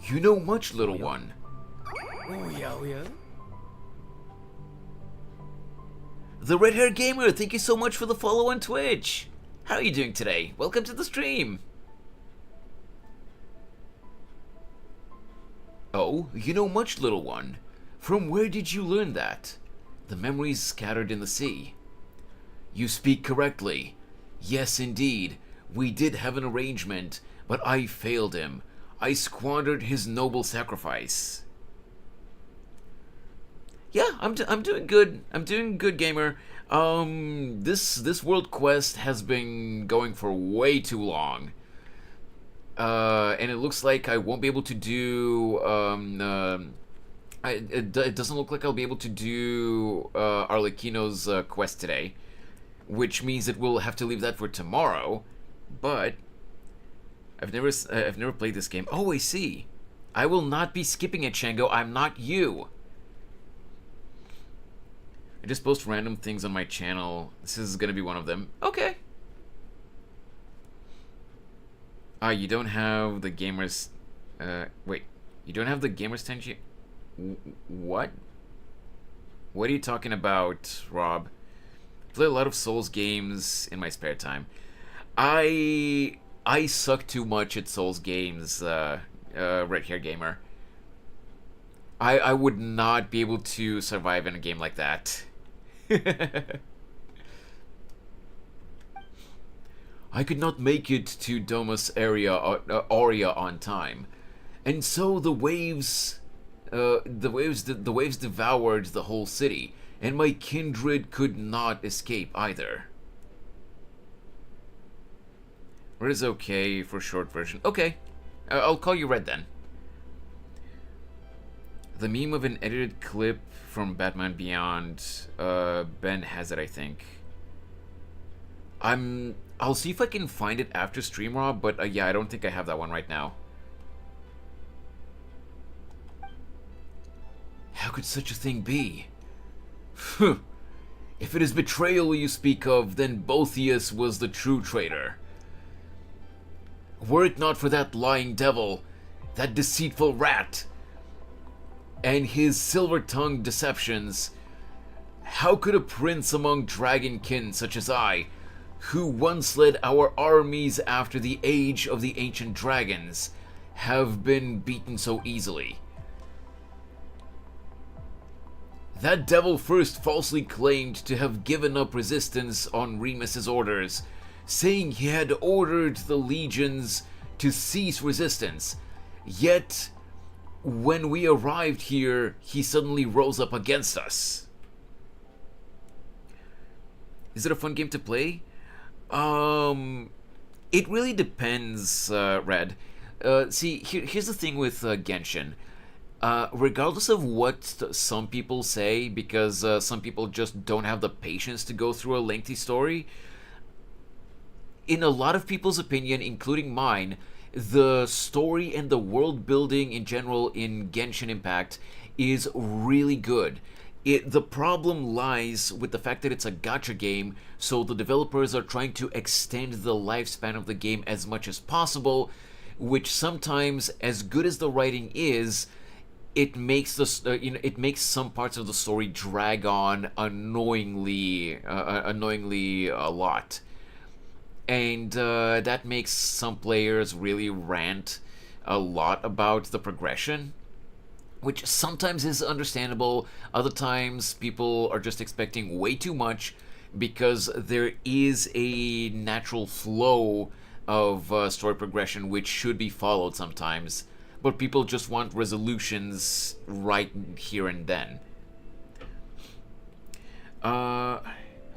you know much, little one. The Red Hair Gamer, thank you so much for the follow on Twitch. How are you doing today? Welcome to the stream. Oh, you know much, little one. From where did you learn that? The memories scattered in the sea. You speak correctly. Yes, indeed. We did have an arrangement, but I failed him. I squandered his noble sacrifice. Yeah, I'm doing good. I'm doing good, gamer. This world quest has been going for way too long. And it looks like I won't be able to do, it doesn't look like I'll be able to do, Arlecchino's, quest today. Which means that we'll have to leave that for tomorrow. But I've never played this game. Oh, I see. I will not be skipping it, Shango. I'm not you. I just post random things on my channel. This is gonna be one of them. Okay. You don't have the gamers... wait. You don't have the gamers Tenji... What? What are you talking about, Rob? I play a lot of Souls games in my spare time. I suck too much at Souls games, Red Hair Gamer. I would not be able to survive in a game like that. I could not make it to Domus area Aurea on time, and so the waves devoured the whole city, and my kindred could not escape either. Red is okay for short version. Okay, I'll call you Red then. The meme of an edited clip from Batman Beyond, Ben has it, I think. I'll see if I can find it after stream, Rob, but yeah, I don't think I have that one right now. How could such a thing be? If it is betrayal you speak of, then Boethius was the true traitor. Were it not for that lying devil, that deceitful rat, and his silver-tongued deceptions, how could a prince among dragonkin such as I, who once led our armies after the age of the ancient dragons, have been beaten so easily? That devil first falsely claimed to have given up resistance on Remus's orders, saying he had ordered the legions to cease resistance. Yet, when we arrived here, he suddenly rose up against us. Is it a fun game to play? It really depends, Red. See, here's the thing with Genshin. Regardless of what some people say, because some people just don't have the patience to go through a lengthy story, in a lot of people's opinion, including mine, the story and the world building in general in Genshin Impact is really good. The problem lies with the fact that it's a gacha game, so the developers are trying to extend the lifespan of the game as much as possible, which sometimes, as good as the writing is, it makes it makes some parts of the story drag on annoyingly a lot. And that makes some players really rant a lot about the progression, which sometimes is understandable. Other times people are just expecting way too much because there is a natural flow of story progression which should be followed sometimes, but people just want resolutions right here and then.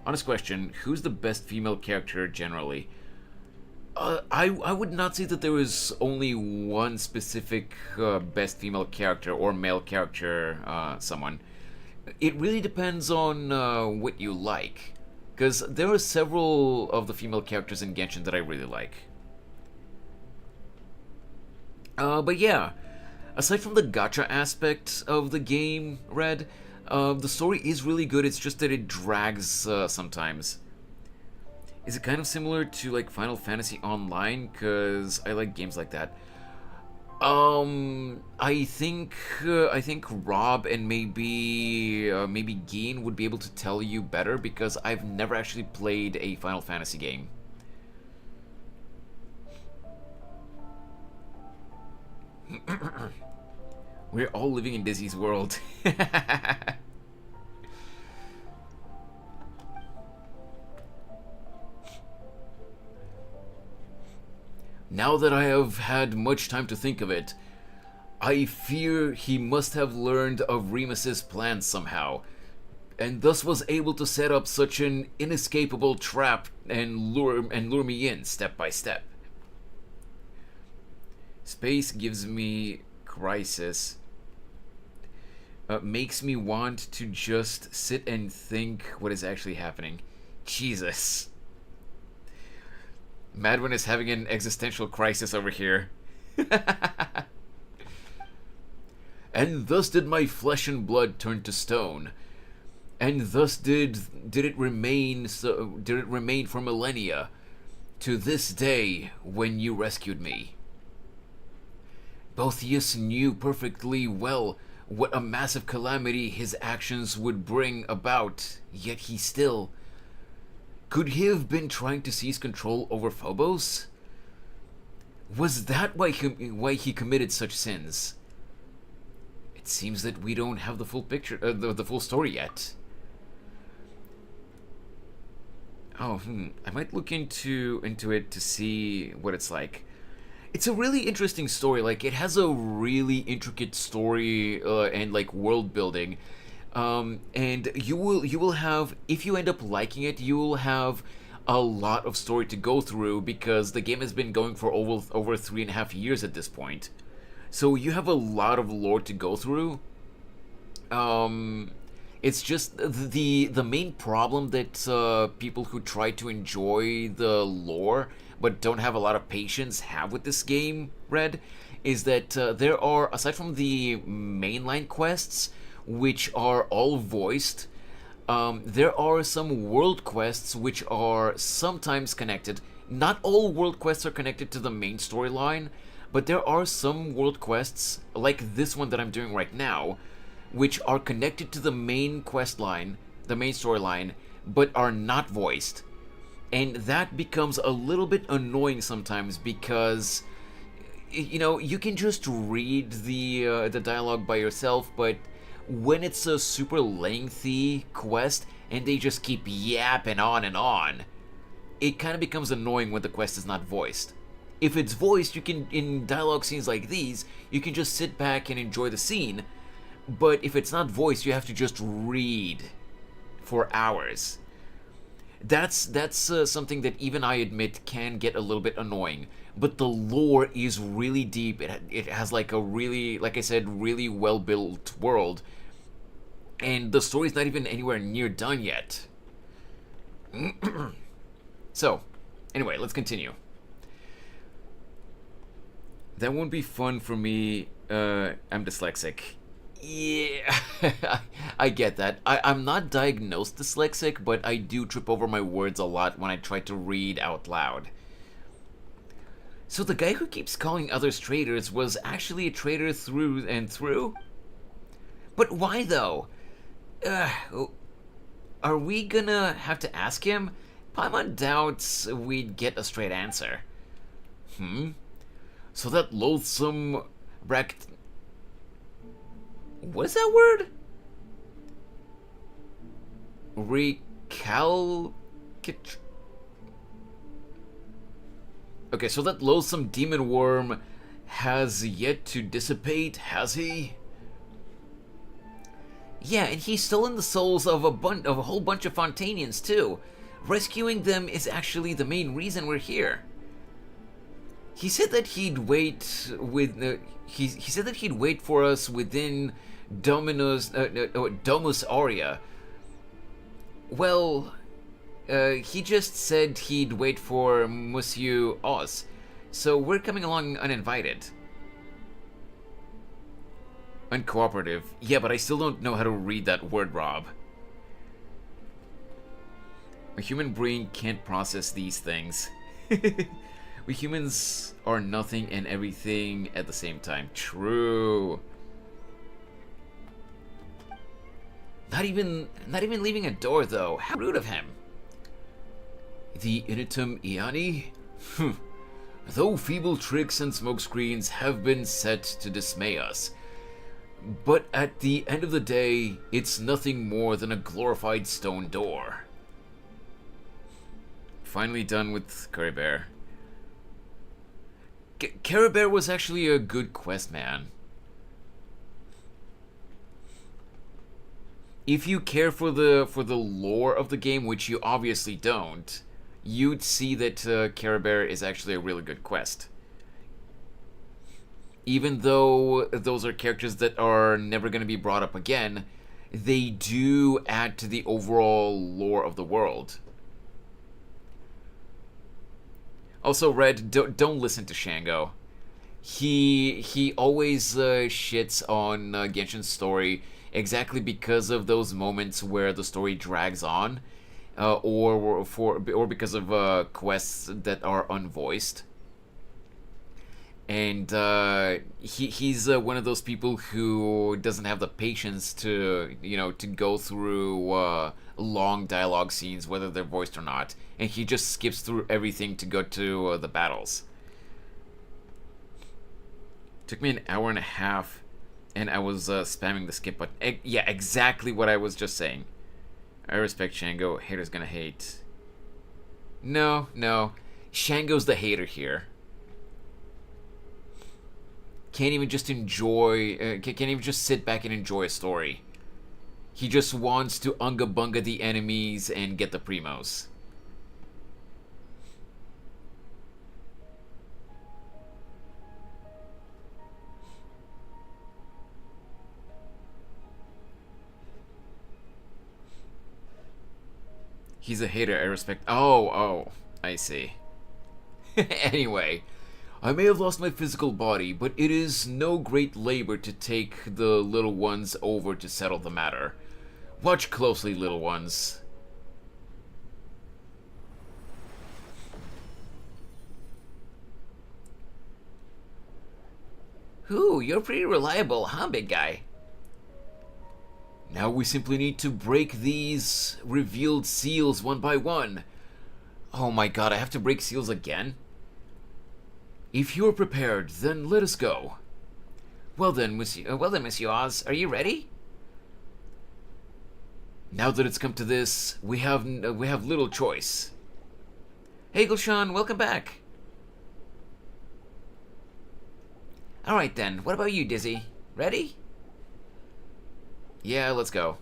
Honest question, who's the best female character generally? I would not say that there is only one specific best female character or male character, someone. It really depends on what you like, because there are several of the female characters in Genshin that I really like. But yeah, aside from the gacha aspect of the game, Red, the story is really good, it's just that it drags sometimes. Is it kind of similar to like Final Fantasy Online? Because I like games like that. I think Rob and maybe Geen would be able to tell you better because I've never actually played a Final Fantasy game. We're all living in Dizzy's world. Now that I have had much time to think of it, I fear he must have learned of Remus's plans somehow, and thus was able to set up such an inescapable trap and lure me in step by step. Space gives me crisis. Makes me want to just sit and think what is actually happening. Jesus. Madwin is having an existential crisis over here. And thus did my flesh and blood turn to stone, and thus did it remain for millennia, to this day when you rescued me. Boethius knew perfectly well what a massive calamity his actions would bring about, yet he still... Could he have been trying to seize control over Phobos? Was that why he committed such sins? It seems that we don't have the full picture, the full story yet. Oh, I might look into it to see what it's like. It's a really interesting story. Like, it has a really intricate story and like world building. And you will have, if you end up liking it, you will have a lot of story to go through because the game has been going for over 3.5 years at this point. So you have a lot of lore to go through. It's just the main problem that people who try to enjoy the lore but don't have a lot of patience have with this game, Red, is that there are, aside from the mainline quests, which are all voiced, there are some world quests which are sometimes connected. Not all world quests are connected to the main storyline, but there are some world quests, like this one that I'm doing right now, which are connected to the main quest line, the main storyline, but are not voiced. And that becomes a little bit annoying sometimes because, you know, you can just read the dialogue by yourself, but when it's a super lengthy quest and they just keep yapping on and on, it kind of becomes annoying when the quest is not voiced. If it's voiced, you can, in dialogue scenes like these, you can just sit back and enjoy the scene, but if it's not voiced, you have to just read for hours. That's something that even I admit can get a little bit annoying, but the lore is really deep. It has like a really, like I said, really well-built world, and the story's not even anywhere near done yet. So, anyway, let's continue. That won't be fun for me. I'm dyslexic. Yeah, I get that. I'm not diagnosed dyslexic, but I do trip over my words a lot when I try to read out loud. So the guy who keeps calling others traitors was actually a traitor through and through? But why though? Are we gonna have to ask him? Paimon doubts we'd get a straight answer. So that loathsome what is that word? Okay, so that loathsome demon worm has yet to dissipate, has he? Yeah, and he's stolen the souls of a whole bunch of Fontanians too. Rescuing them is actually the main reason we're here. He said that he'd wait with he said that he'd wait for us within Domus Aurea. Well, he just said he'd wait for Monsieur Oz, so we're coming along uninvited. Uncooperative. Yeah, but I still don't know how to read that word, Rob. A human brain can't process these things. We humans are nothing and everything at the same time. True. Not even leaving a door though. How rude of him. The Initum Iani? Though feeble tricks and smokescreens have been set to dismay us, but at the end of the day, it's nothing more than a glorified stone door. Finally done with Curry Bear. Curry Bear was actually a good quest, man. If you care for the lore of the game, which you obviously don't, you'd see that Curry Bear is actually a really good quest. Even though those are characters that are never going to be brought up again, they do add to the overall lore of the world. Also, Red, don't listen to Shango. He always shits on Genshin's story exactly because of those moments where the story drags on, or because of quests that are unvoiced. And he's one of those people who doesn't have the patience to go through long dialogue scenes, whether they're voiced or not, and he just skips through everything to go to the battles. Took me an hour and a half, and I was spamming the skip button. Yeah, exactly what I was just saying. I respect Shango. Haters gonna hate. No, Shango's the hater here. Can't even just enjoy. Can't even just sit back and enjoy a story. He just wants to unga bunga the enemies and get the primos. He's a hater, I respect. Oh, I see. Anyway, I may have lost my physical body, but it is no great labor to take the little ones over to settle the matter. Watch closely, little ones. Ooh, you're pretty reliable, huh, big guy? Now we simply need to break these revealed seals one by one. Oh my god, I have to break seals again? If you're prepared, then let us go. Well then, Monsieur Oz, are you ready? Now that it's come to this, we have little choice. Hey, Gulshan, welcome back. Alright then, what about you, Dizzy? Ready? Yeah, let's go.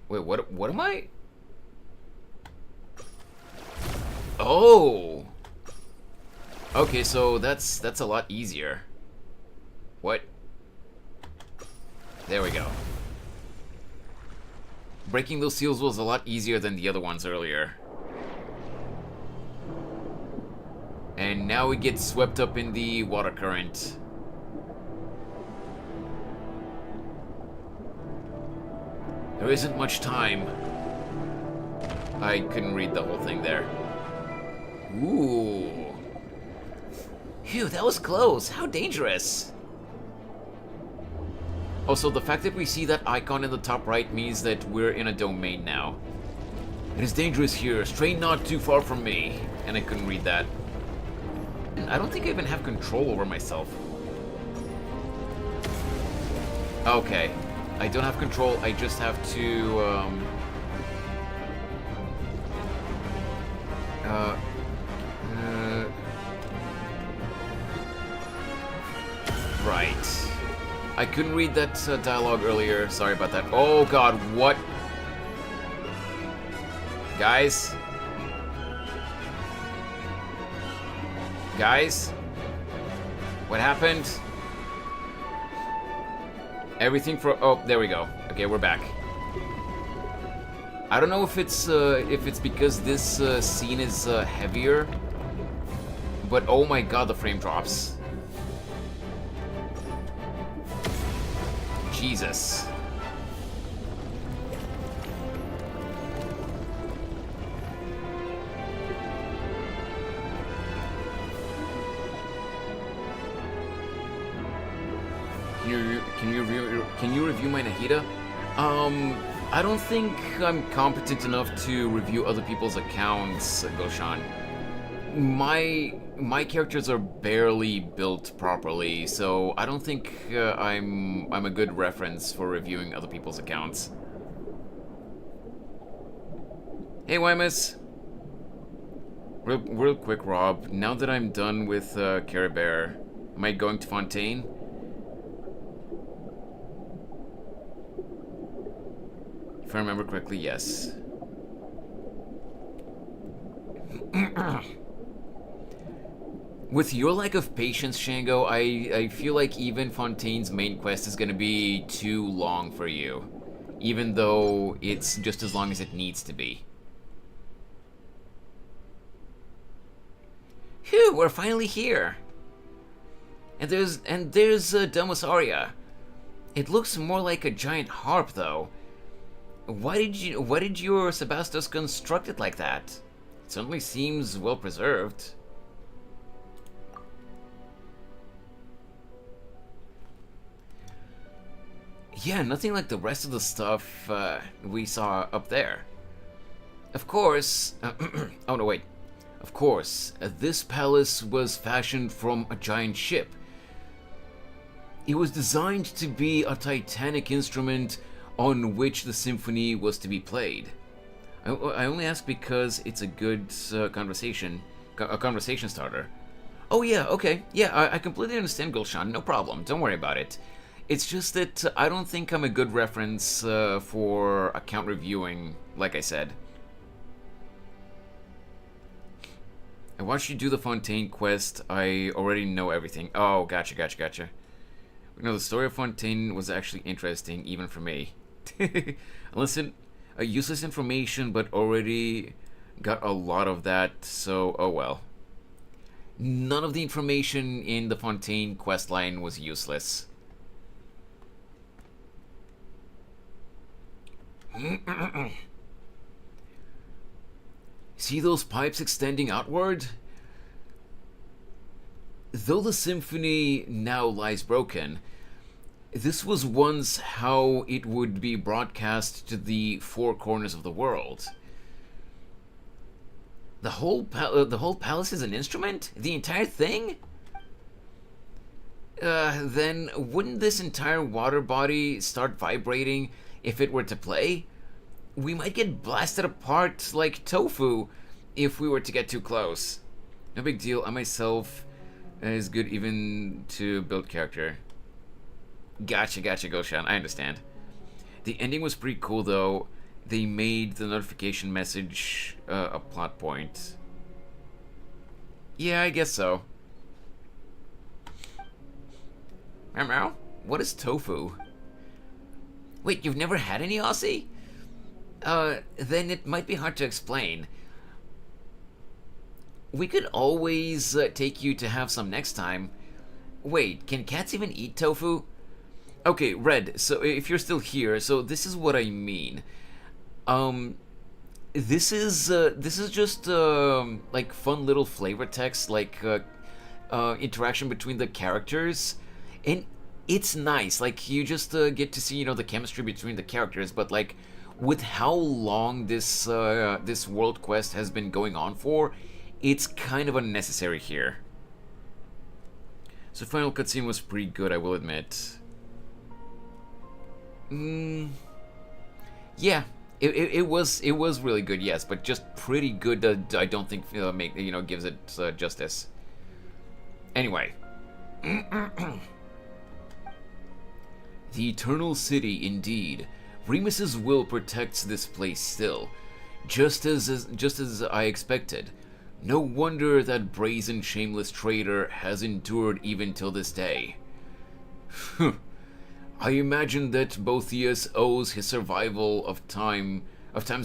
Wait, what am I? Oh! Okay, so that's a lot easier. What? There we go. Breaking those seals was a lot easier than the other ones earlier. And now we get swept up in the water current. There isn't much time. I couldn't read the whole thing there. Ooh. Phew, that was close. How dangerous. Also, the fact that we see that icon in the top right means that we're in a domain now. It is dangerous here. Stray not too far from me. And I couldn't read that. I don't think I even have control over myself. Okay. I don't have control. I just have to, right. I couldn't read that dialogue earlier. Sorry about that. Oh god, what? Guys? Guys? What happened? Everything for... Oh, there we go. Okay, we're back. I don't know if it's because this scene is heavier, but oh my god, the frame drops. Jesus. Can you review my Nahida? I don't think I'm competent enough to review other people's accounts, Goshan. My characters are barely built properly, so I don't think I'm a good reference for reviewing other people's accounts. Hey, Wymus. Real quick, Rob. Now that I'm done with Care Bear, am I going to Fontaine? If I remember correctly, yes. With your lack of patience, Shango, I feel like even Fontaine's main quest is gonna be too long for you. Even though it's just as long as it needs to be. Phew, we're finally here. And there's Domosaria. It looks more like a giant harp, though. Why did your Sebastos construct it like that? It certainly seems well preserved. Yeah, nothing like the rest of the stuff we saw up there. Of course, oh no wait. Of course, this palace was fashioned from a giant ship. It was designed to be a titanic instrument on which the symphony was to be played. I only ask because it's a good conversation starter. Oh yeah, okay, yeah, I completely understand, Gulshan, no problem, don't worry about it. It's just that I don't think I'm a good reference for account reviewing, like I said. I watched you do the Fontaine quest. I already know everything. Oh, gotcha. You know, the story of Fontaine was actually interesting, even for me. Listen, useless information, but already got a lot of that, so oh well. None of the information in the Fontaine questline was useless. See those pipes extending outward? Though the symphony now lies broken, this was once how it would be broadcast to the four corners of the world. The whole palace is an instrument? The entire thing? Then wouldn't this entire water body start vibrating if it were to play? We might get blasted apart like tofu if we were to get too close. No big deal, I myself is good even to build character. Gotcha, Goshan, I understand. The ending was pretty cool though. They made the notification message a plot point. Yeah, I guess so. Meow, what is tofu? Wait, you've never had any Aussie? Then it might be hard to explain. We could always take you to have some next time. Wait, can cats even eat tofu? Okay, Red, so if you're still here, so this is what I mean. This is just, like, fun little flavor text, like, interaction between the characters. And it's nice, like, you just get to see, you know, the chemistry between the characters, but, like, with how long this this world quest has been going on for, it's kind of unnecessary here. So final cutscene was pretty good, I will admit. Yeah, it was really good, yes, but just pretty good. I don't think gives it justice. Anyway. The Eternal City, indeed. Remus's will protects this place still, just as I expected. No wonder that brazen, shameless traitor has endured even till this day. I imagine that Boethius owes his survival of time's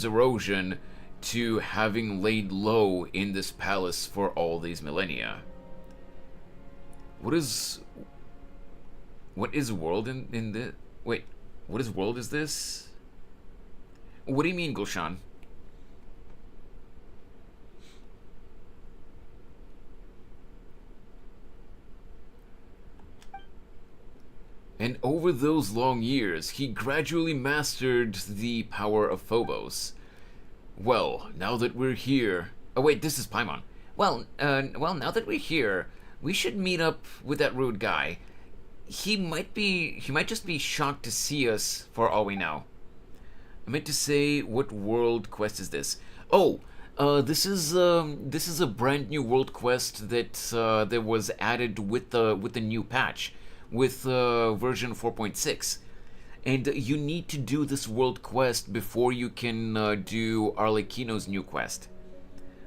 erosion to having laid low in this palace for all these millennia. What is world in the wait? What is world is this? What do you mean, Gulshan? And over those long years, he gradually mastered the power of Phobos. Well, now that we're here... Oh wait, this is Paimon. Well, now that we're here, we should meet up with that rude guy. He might just be shocked to see us, for all we know. I meant to say, what world quest is this? Oh, this is a brand new world quest that was added with the new patch, with version 4.6. And you need to do this world quest before you can do Arlecchino's new quest.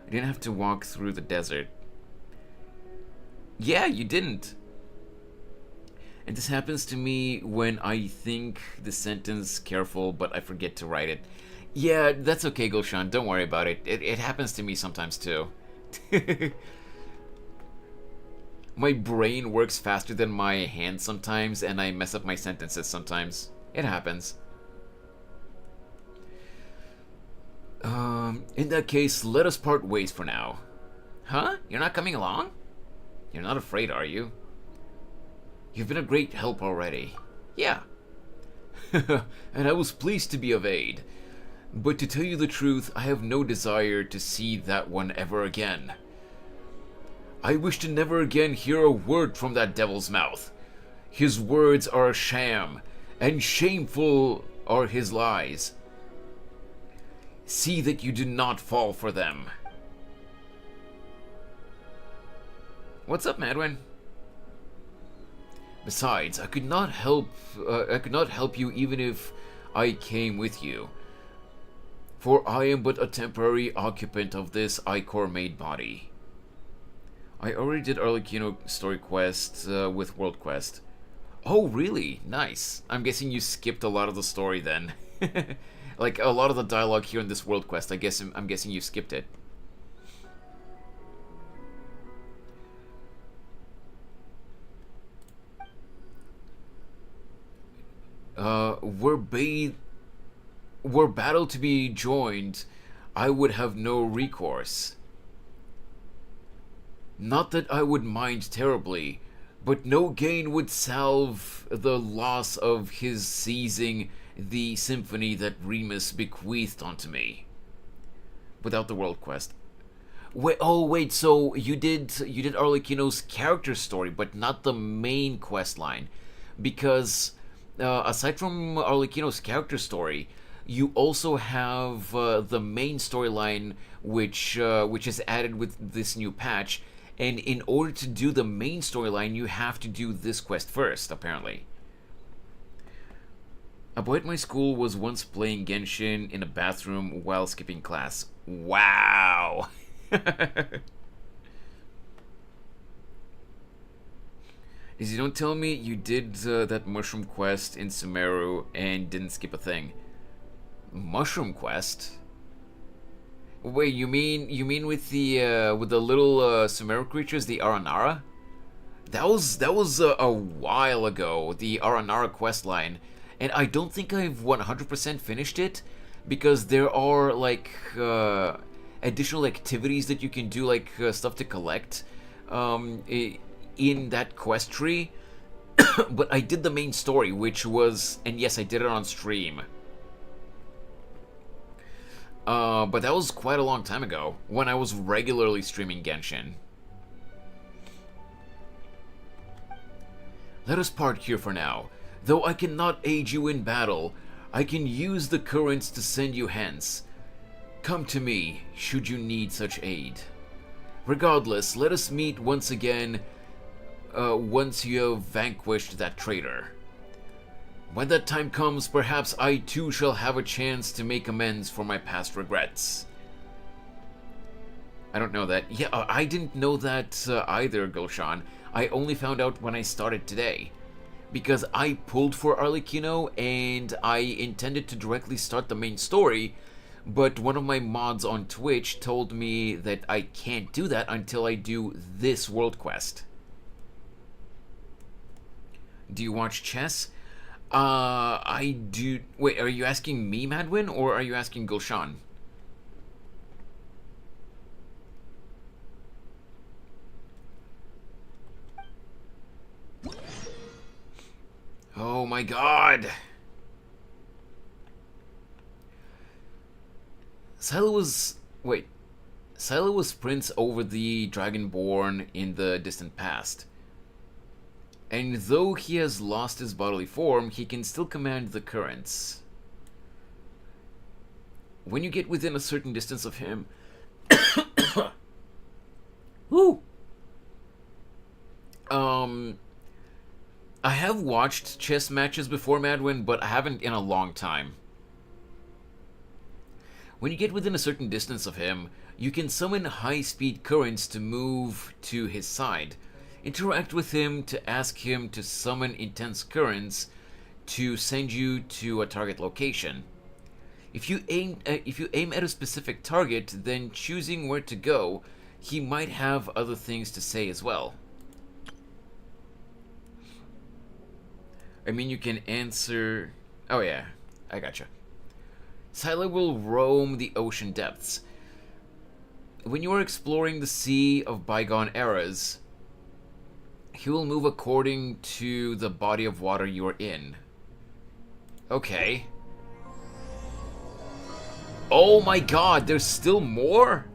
I didn't have to walk through the desert. Yeah, you didn't. And this happens to me when I think the sentence careful, but I forget to write it. Yeah, that's okay, Gulshan. Don't worry about it. It happens to me sometimes too. My brain works faster than my hand sometimes, and I mess up my sentences sometimes. It happens. In that case, let us part ways for now. Huh? You're not coming along? You're not afraid, are you? You've been a great help already. Yeah. And I was pleased to be of aid. But to tell you the truth, I have no desire to see that one ever again. I wish to never again hear a word from that devil's mouth. His words are a sham, and shameful are his lies. See that you do not fall for them. What's up, Madwin? Besides, I could not help you even if I came with you. For I am but a temporary occupant of this Ichor-made body. I already did Arlecchino story quest with World Quest. Oh, really? Nice. I'm guessing you skipped a lot of the story then. Like, a lot of the dialogue here in this World Quest, I'm guessing you skipped it. Were battle to be joined, I would have no recourse. Not that I would mind terribly, but no gain would salve the loss of his seizing the symphony that Remus bequeathed unto me. Without the world quest. Wait, so you did Arlecchino's character story, but not the main quest line. Because aside from Arlecchino's character story, you also have the main storyline, which is added with this new patch. And in order to do the main storyline, you have to do this quest first, apparently. A boy at my school was once playing Genshin in a bathroom while skipping class. Wow! You don't tell me you did that mushroom quest in Sumeru and didn't skip a thing. Mushroom quest? Wait, you mean with the little Sumeru creatures, the Aranara? That was a while ago, the Aranara quest line, and I don't think I've 100% finished it because there are like additional activities that you can do, like stuff to collect in that quest tree. But I did the main story, which was, and yes, I did it on stream. But that was quite a long time ago, when I was regularly streaming Genshin. Let us part here for now. Though I cannot aid you in battle, I can use the currents to send you hence. Come to me, should you need such aid. Regardless, let us meet once again, once you have vanquished that traitor. When that time comes, perhaps I too shall have a chance to make amends for my past regrets. I don't know that. Yeah, I didn't know that either, Gulshan. I only found out when I started today. Because I pulled for Arlecchino and I intended to directly start the main story, but one of my mods on Twitch told me that I can't do that until I do this world quest. Do you watch chess? I do. Wait, are you asking me, Madwin, or are you asking Gulshan? Oh my god! Scylla was... Wait. Scylla was prince over the Dragonborn in the distant past. And though he has lost his bodily form, he can still command the currents. When you get within a certain distance of him... Woo! I have watched chess matches before, Madwin, but I haven't in a long time. When you get within a certain distance of him, you can summon high-speed currents to move to his side. Interact with him to ask him to summon intense currents to send you to a target location. If you aim at a specific target, then choosing where to go, he might have other things to say as well. I mean, you can answer... Oh yeah, I gotcha. Scylla will roam the ocean depths. When you are exploring the sea of bygone eras, he will move according to the body of water you are in. Okay. Oh my god, there's still more?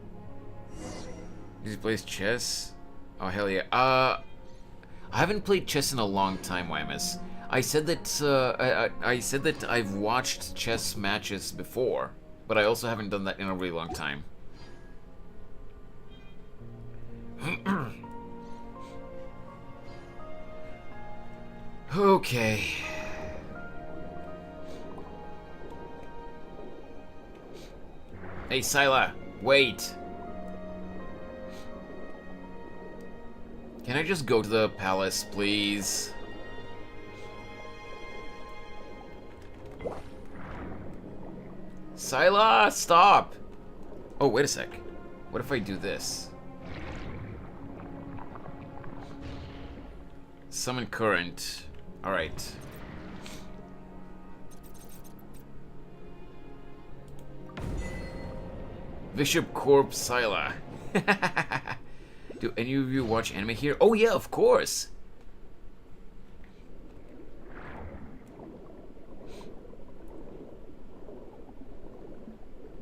Does he play chess? Oh hell yeah. I haven't played chess in a long time, YMS. I said that I said that I've watched chess matches before, but I also haven't done that in a really long time. Okay. Hey, Scylla, wait. Can I just go to the palace, please? Scylla, stop! Oh, wait a sec. What if I do this? Summon current. Alright. Bishop Corp Scylla. Do any of you watch anime here? Oh yeah, of course!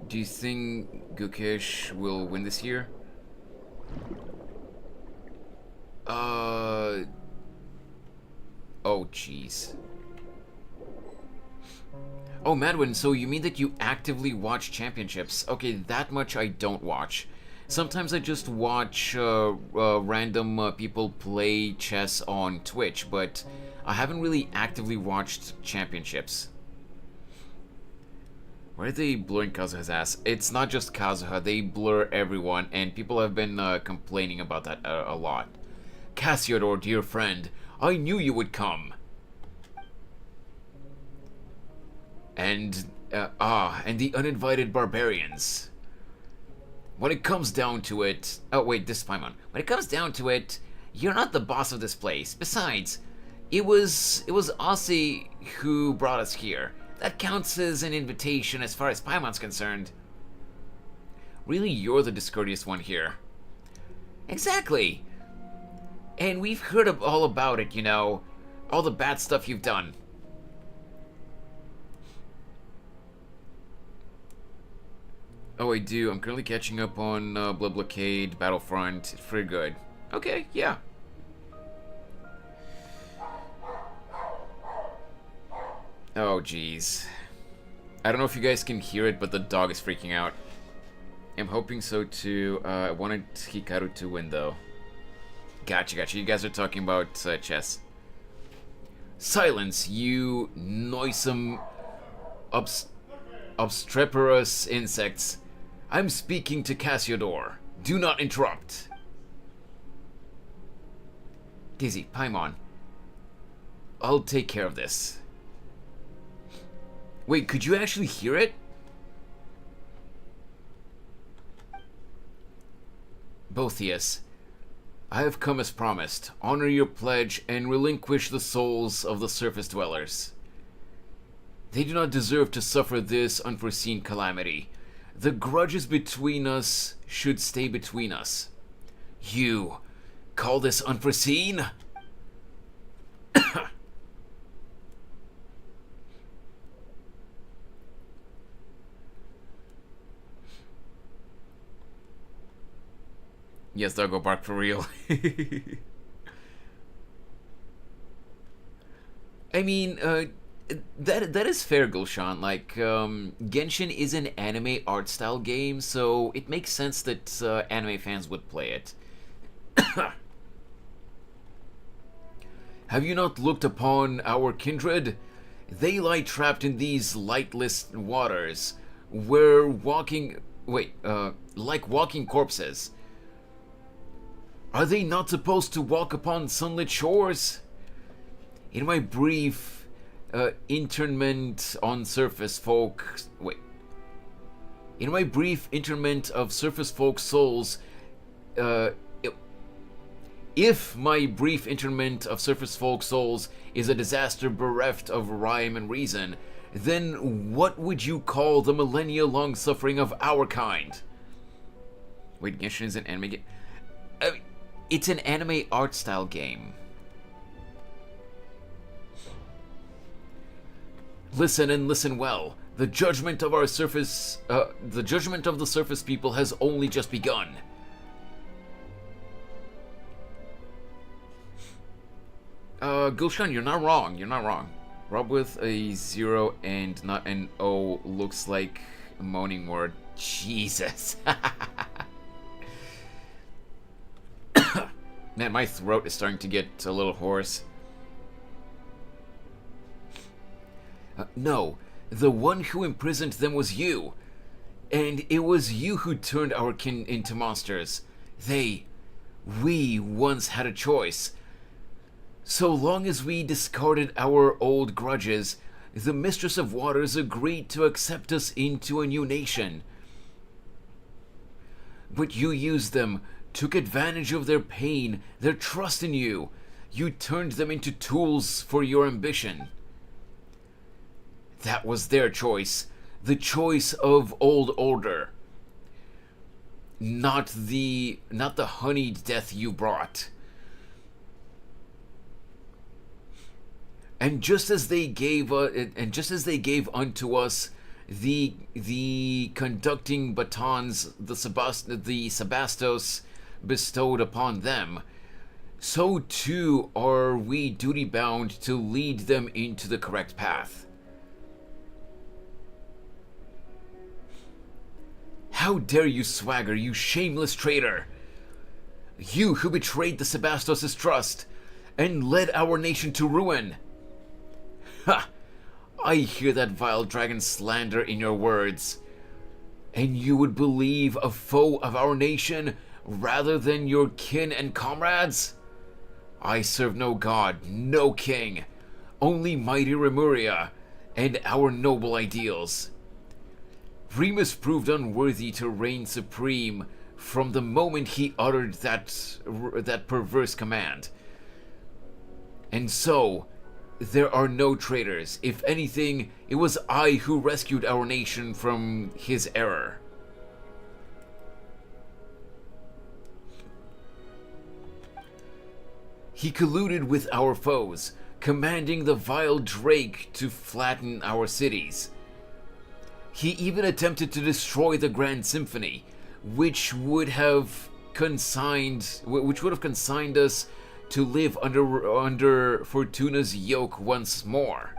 Do you think Gukesh will win this year? Oh, jeez. Oh, Madwin, so you mean that you actively watch championships? Okay, that much I don't watch. Sometimes I just watch random people play chess on Twitch, but I haven't really actively watched championships. Why are they blurring Kazuha's ass? It's not just Kazuha, they blur everyone, and people have been complaining about that a lot. Cassiodor, dear friend, I knew you would come. And the uninvited barbarians. When it comes down to it... Oh, wait, this is Paimon. When it comes down to it, you're not the boss of this place. Besides, it was Aussie who brought us here. That counts as an invitation as far as Paimon's concerned. Really, you're the discourteous one here. Exactly. And we've heard all about it, you know. All the bad stuff you've done. Oh, I do. I'm currently catching up on Blood Blockade, Battlefront. It's pretty good. Okay, yeah. Oh, jeez. I don't know if you guys can hear it, but the dog is freaking out. I'm hoping so, too. I wanted Hikaru to win, though. Gotcha, gotcha. You guys are talking about chess. Silence, you noisome, obstreperous insects. I'm speaking to Cassiodor. Do not interrupt. Dizzy, Paimon. I'll take care of this. Wait, could you actually hear it? Boethius, I have come as promised. Honor your pledge and relinquish the souls of the surface dwellers. They do not deserve to suffer this unforeseen calamity. The grudges between us should stay between us. You call this unforeseen? Yes, doggo bark for real. I mean, that is fair, Gulshan. Like, Genshin is an anime art style game, so it makes sense that anime fans would play it. Have you not looked upon our kindred? They lie trapped in these lightless waters. We're walking... Wait, like walking corpses. Are they not supposed to walk upon sunlit shores? In my brief internment on surface folk... Wait. In my brief interment of surface folk souls... If my brief interment of surface folk souls is a disaster bereft of rhyme and reason, then what would you call the millennia-long suffering of our kind? Wait, Genshin is an anime game? It's an anime art style game. Listen and listen well. The judgment of our surface, the judgment of the surface people has only just begun. Gulshan, you're not wrong. You're not wrong. Rob with a 0 and not an O looks like a moaning word. Jesus. Man, my throat is starting to get a little hoarse. No, the one who imprisoned them was you. And it was you who turned our kin into monsters. We once had a choice. So long as we discarded our old grudges, the Mistress of Waters agreed to accept us into a new nation. But you used them, took advantage of their pain, their trust in you. You turned them into tools for your ambition. That was their choice, the choice of old order. Not the honeyed death you brought. And just as they gave unto us the conducting batons the Sebastos bestowed upon them, so too are we duty bound to lead them into the correct path. How dare you swagger, you shameless traitor! You who betrayed the Sebastos' trust and led our nation to ruin! Ha! I hear that vile dragon slander in your words. And you would believe a foe of our nation rather than your kin and comrades? I serve no god, no king, only mighty Remuria and our noble ideals. Remus proved unworthy to reign supreme from the moment he uttered that perverse command. And so, there are no traitors. If anything, it was I who rescued our nation from his error. He colluded with our foes, commanding the vile Drake to flatten our cities. He even attempted to destroy the Grand Symphony, which would have consigned us to live under Fortuna's yoke once more.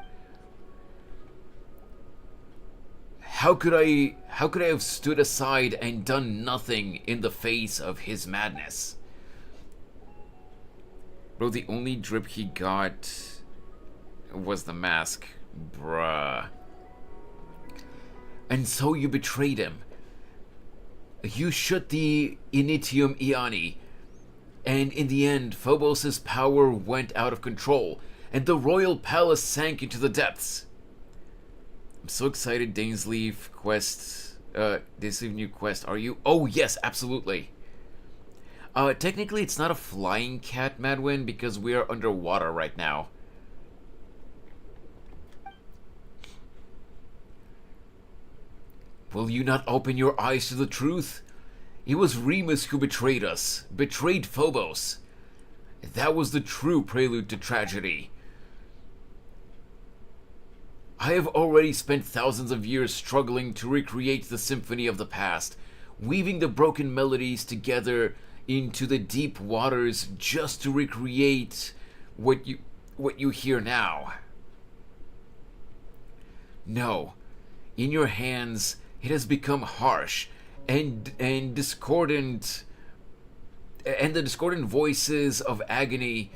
How could I have stood aside and done nothing in the face of his madness? Bro, the only drip he got was the mask. Bruh. And so you betrayed him. You shut the Initium Iani. And in the end, Phobos' power went out of control, and the royal palace sank into the depths. I'm so excited, Dainsleif quest, Dainsleif new quest, are you? Oh yes, absolutely. Technically it's not a flying cat, Madwin, because we are underwater right now. Will you not open your eyes to the truth? It was Remus who betrayed us, betrayed Phobos. That was the true prelude to tragedy. I have already spent thousands of years struggling to recreate the symphony of the past, weaving the broken melodies together into the deep waters just to recreate what you hear now. No, in your hands it has become harsh and discordant, and the discordant voices of agony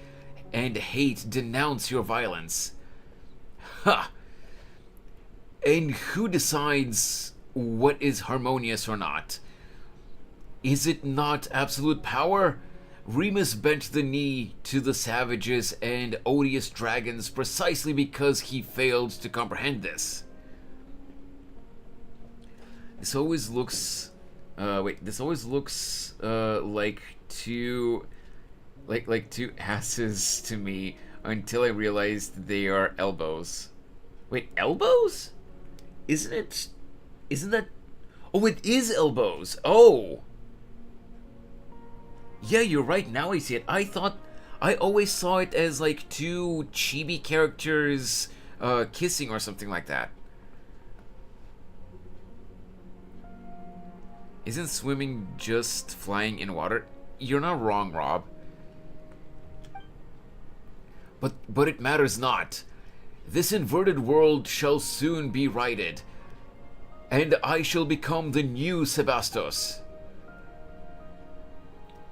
and hate denounce your violence. Ha! And who decides what is harmonious or not? Is it not absolute power? Remus bent the knee to the savages and odious dragons precisely because he failed to comprehend this. This always looks... This always looks like two asses to me until I realized they are elbows. Wait, elbows? Isn't that... Oh, it is elbows! Oh! Yeah, you're right, now I see it. I always saw it as like two chibi characters kissing or something like that. Isn't swimming just flying in water? You're not wrong, Rob. But it matters not. This inverted world shall soon be righted, and I shall become the new Sebastos.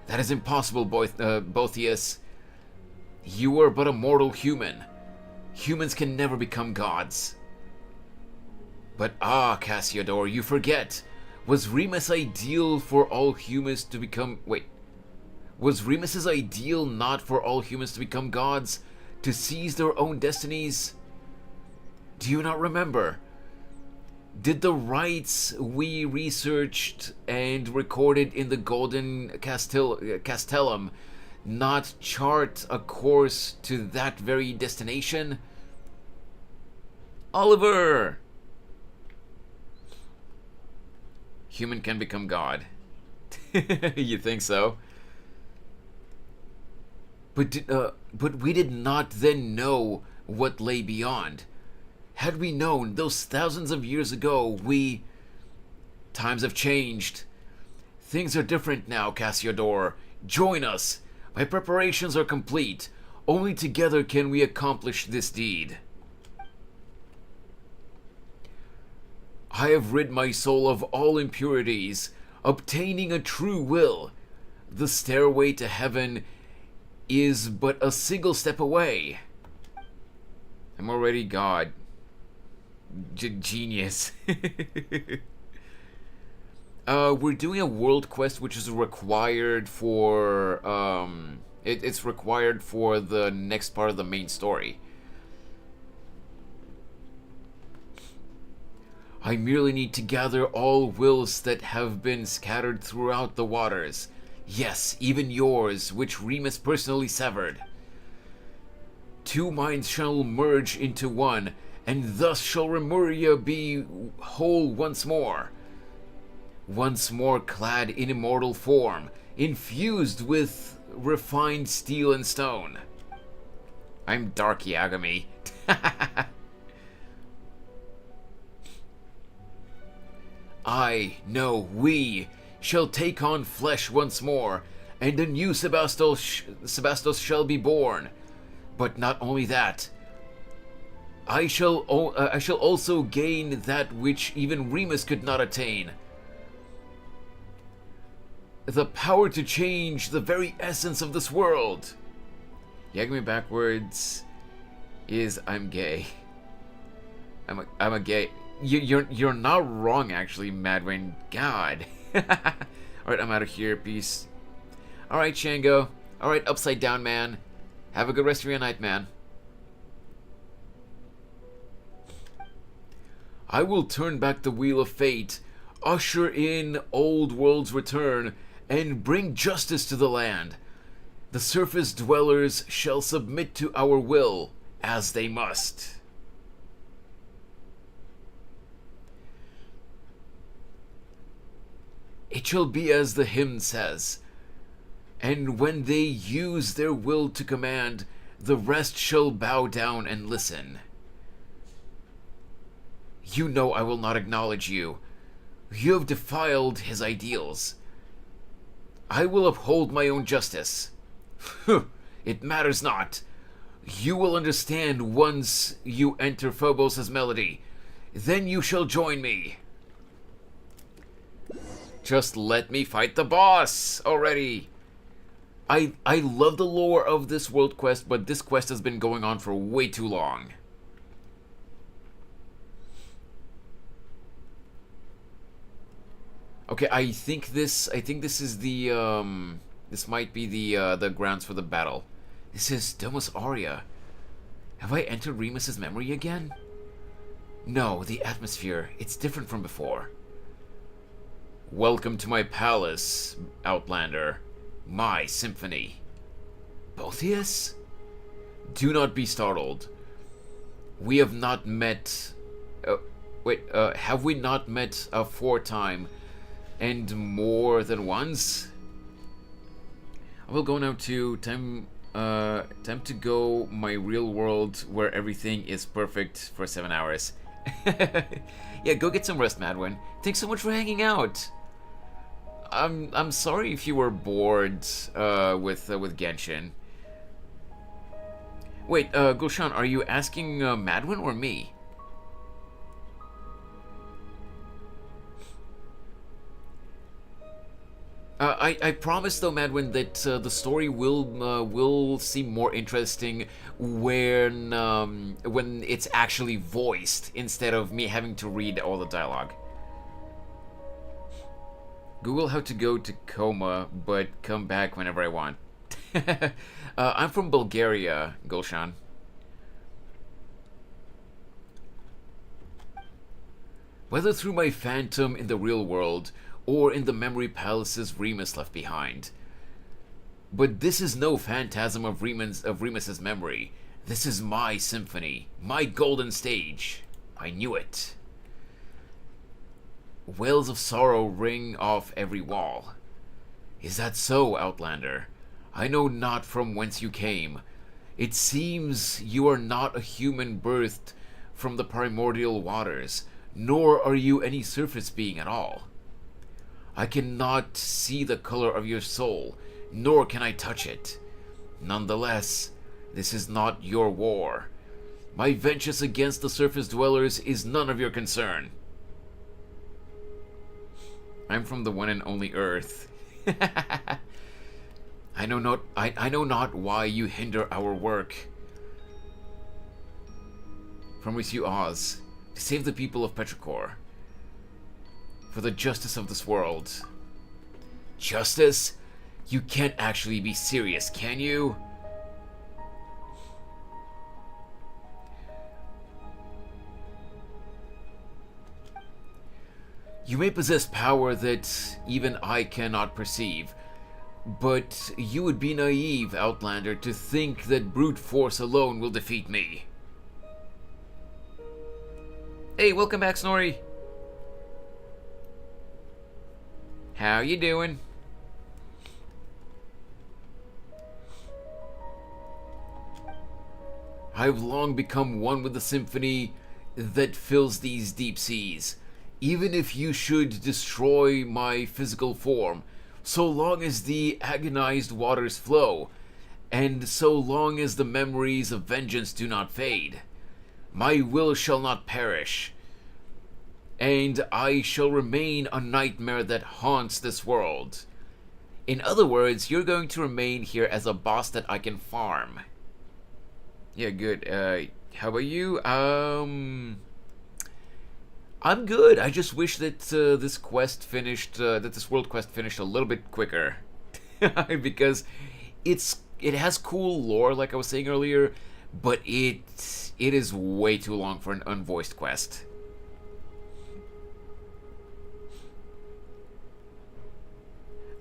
That is impossible, Boethius. You are but a mortal human. Humans can never become gods. But Cassiodor, you forget. Was Remus' ideal for all humans to become... Wait. Was Remus's ideal not for all humans to become gods? To seize their own destinies? Do you not remember? Did the rites we researched and recorded in the Golden Castellum not chart a course to that very destination? Oliver! Human can become God. You think so? But we did not then know what lay beyond. Had we known those thousands of years ago, times have changed. Things are different now, Cassiodor. Join us. My preparations are complete. Only together can we accomplish this deed. I have rid my soul of all impurities, obtaining a true will. The stairway to heaven is but a single step away. I'm already God. Genius. We're doing a world quest which is required for it's required for the next part of the main story. I merely need to gather all wills that have been scattered throughout the waters. Yes, even yours, which Remus personally severed. Two minds shall merge into one, and thus shall Remuria be whole once more clad in immortal form, infused with refined steel and stone. I'm Dark Yagami. We shall take on flesh once more, and a new Sebastos shall be born. But not only that, I shall also gain that which even Remus could not attain. The power to change the very essence of this world. Yagami backwards is I'm gay. I'm a gay. You're not wrong, actually, Madwin. God. Alright, I'm out of here. Peace. Alright, Shango. Alright, Upside Down Man. Have a good rest of your night, man. I will turn back the wheel of fate, usher in old world's return, and bring justice to the land. The surface dwellers shall submit to our will, as they must. It shall be as the hymn says, and when they use their will to command, the rest shall bow down and listen. You know I will not acknowledge you. You have defiled his ideals. I will uphold my own justice. It matters not. You will understand once you enter Phobos' melody. Then you shall join me. Just let me fight the boss already. I love the lore of this world quest, but this quest has been going on for way too long. Okay, I think this is the this might be the grounds for the battle. This is Domus Aurea. Have I entered Remus's memory again? No, the atmosphere, it's different from before. Welcome to my palace, Outlander. My symphony. Botheus? Do not be startled. We have not met... have we not met aforetime and more than once? I will go now to time to go my real world where everything is perfect for 7 hours. Yeah, go get some rest, Madwin. Thanks so much for hanging out. I'm sorry if you were bored with Genshin. Wait, Gulshan, are you asking Madwin or me? I promise though, Madwin, that the story will seem more interesting when it's actually voiced instead of me having to read all the dialogue. Google how to go to coma, but come back whenever I want. I'm from Bulgaria, Gulshan. Whether through my phantom in the real world, or in the memory palaces Remus left behind. But this is no phantasm of Remus's memory. This is my symphony, my golden stage. I knew it. Wails of sorrow ring off every wall. Is that so, Outlander? I know not from whence you came. It seems you are not a human birthed from the primordial waters, nor are you any surface being at all. I cannot see the color of your soul, nor can I touch it. Nonetheless, this is not your war. My vengeance against the surface dwellers is none of your concern. I'm from the one and only Earth. I know not why you hinder our work. Promise you Oz, to save the people of Petrichor. For the justice of this world. Justice? You can't actually be serious, can you? You may possess power that even I cannot perceive, but you would be naive, Outlander, to think that brute force alone will defeat me. Hey, welcome back, Snorri. How you doing? I've long become one with the symphony that fills these deep seas. Even if you should destroy my physical form, so long as the agonized waters flow, and so long as the memories of vengeance do not fade, my will shall not perish, and I shall remain a nightmare that haunts this world. In other words, you're going to remain here as a boss that I can farm. Yeah, good. How about you? I'm good. I just wish that this quest finished, that this world quest finished a little bit quicker, because it has cool lore, like I was saying earlier, but it is way too long for an unvoiced quest.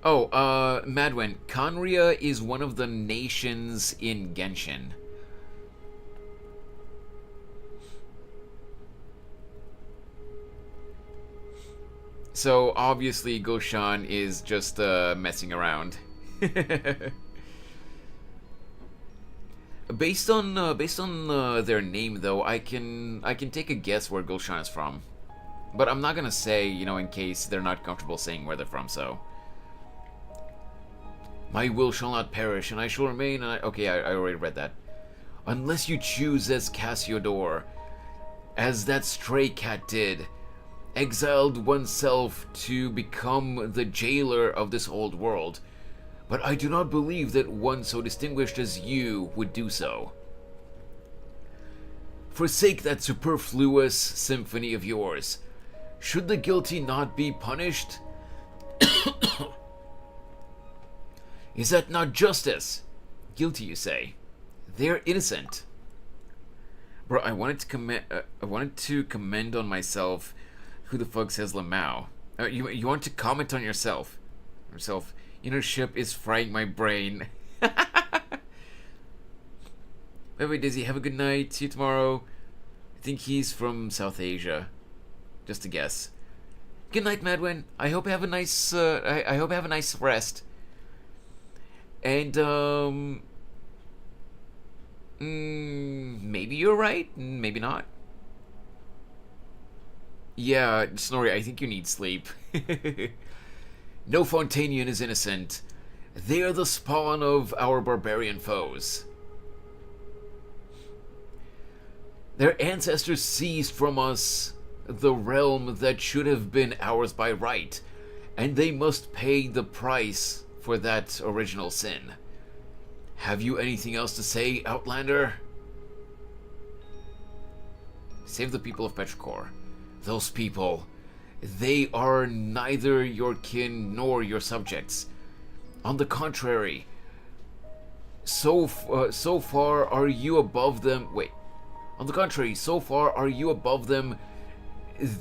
Oh, Madwin, Conria is one of the nations in Genshin. So obviously Goshan is just messing around. Based on their name, though, I can take a guess where Goshan is from, but I'm not gonna say, you know, in case they're not comfortable saying where they're from. So My will shall not perish, and I shall remain. Okay, I already read that. Unless you choose as Cassiodor, as that stray cat did, exiled oneself to become the jailer of this old world. But I do not believe that one so distinguished as you would do so. Forsake that superfluous symphony of yours. Should the guilty not be punished? Is that not justice? Guilty, you say? They're innocent. Bro, I wanted to commend on myself. Who the fuck says Lamau? You want to comment on yourself? Inner ship is frying my brain. Bye, Dizzy. Have a good night. See you tomorrow. I think he's from South Asia. Just a guess. Good night, Madwin. I hope you have a nice. I hope you have a nice rest. And maybe you're right. Maybe not. Yeah, Snorri. I think you need sleep. No Fontanian is innocent. They are the spawn of our barbarian foes. Their ancestors seized from us the realm that should have been ours by right, and they must pay the price for that original sin. Have you anything else to say, Outlander? Save the people of Petrichor. Those people, they are neither your kin nor your subjects. On the contrary, so far are you above them. On the contrary, so far are you above them.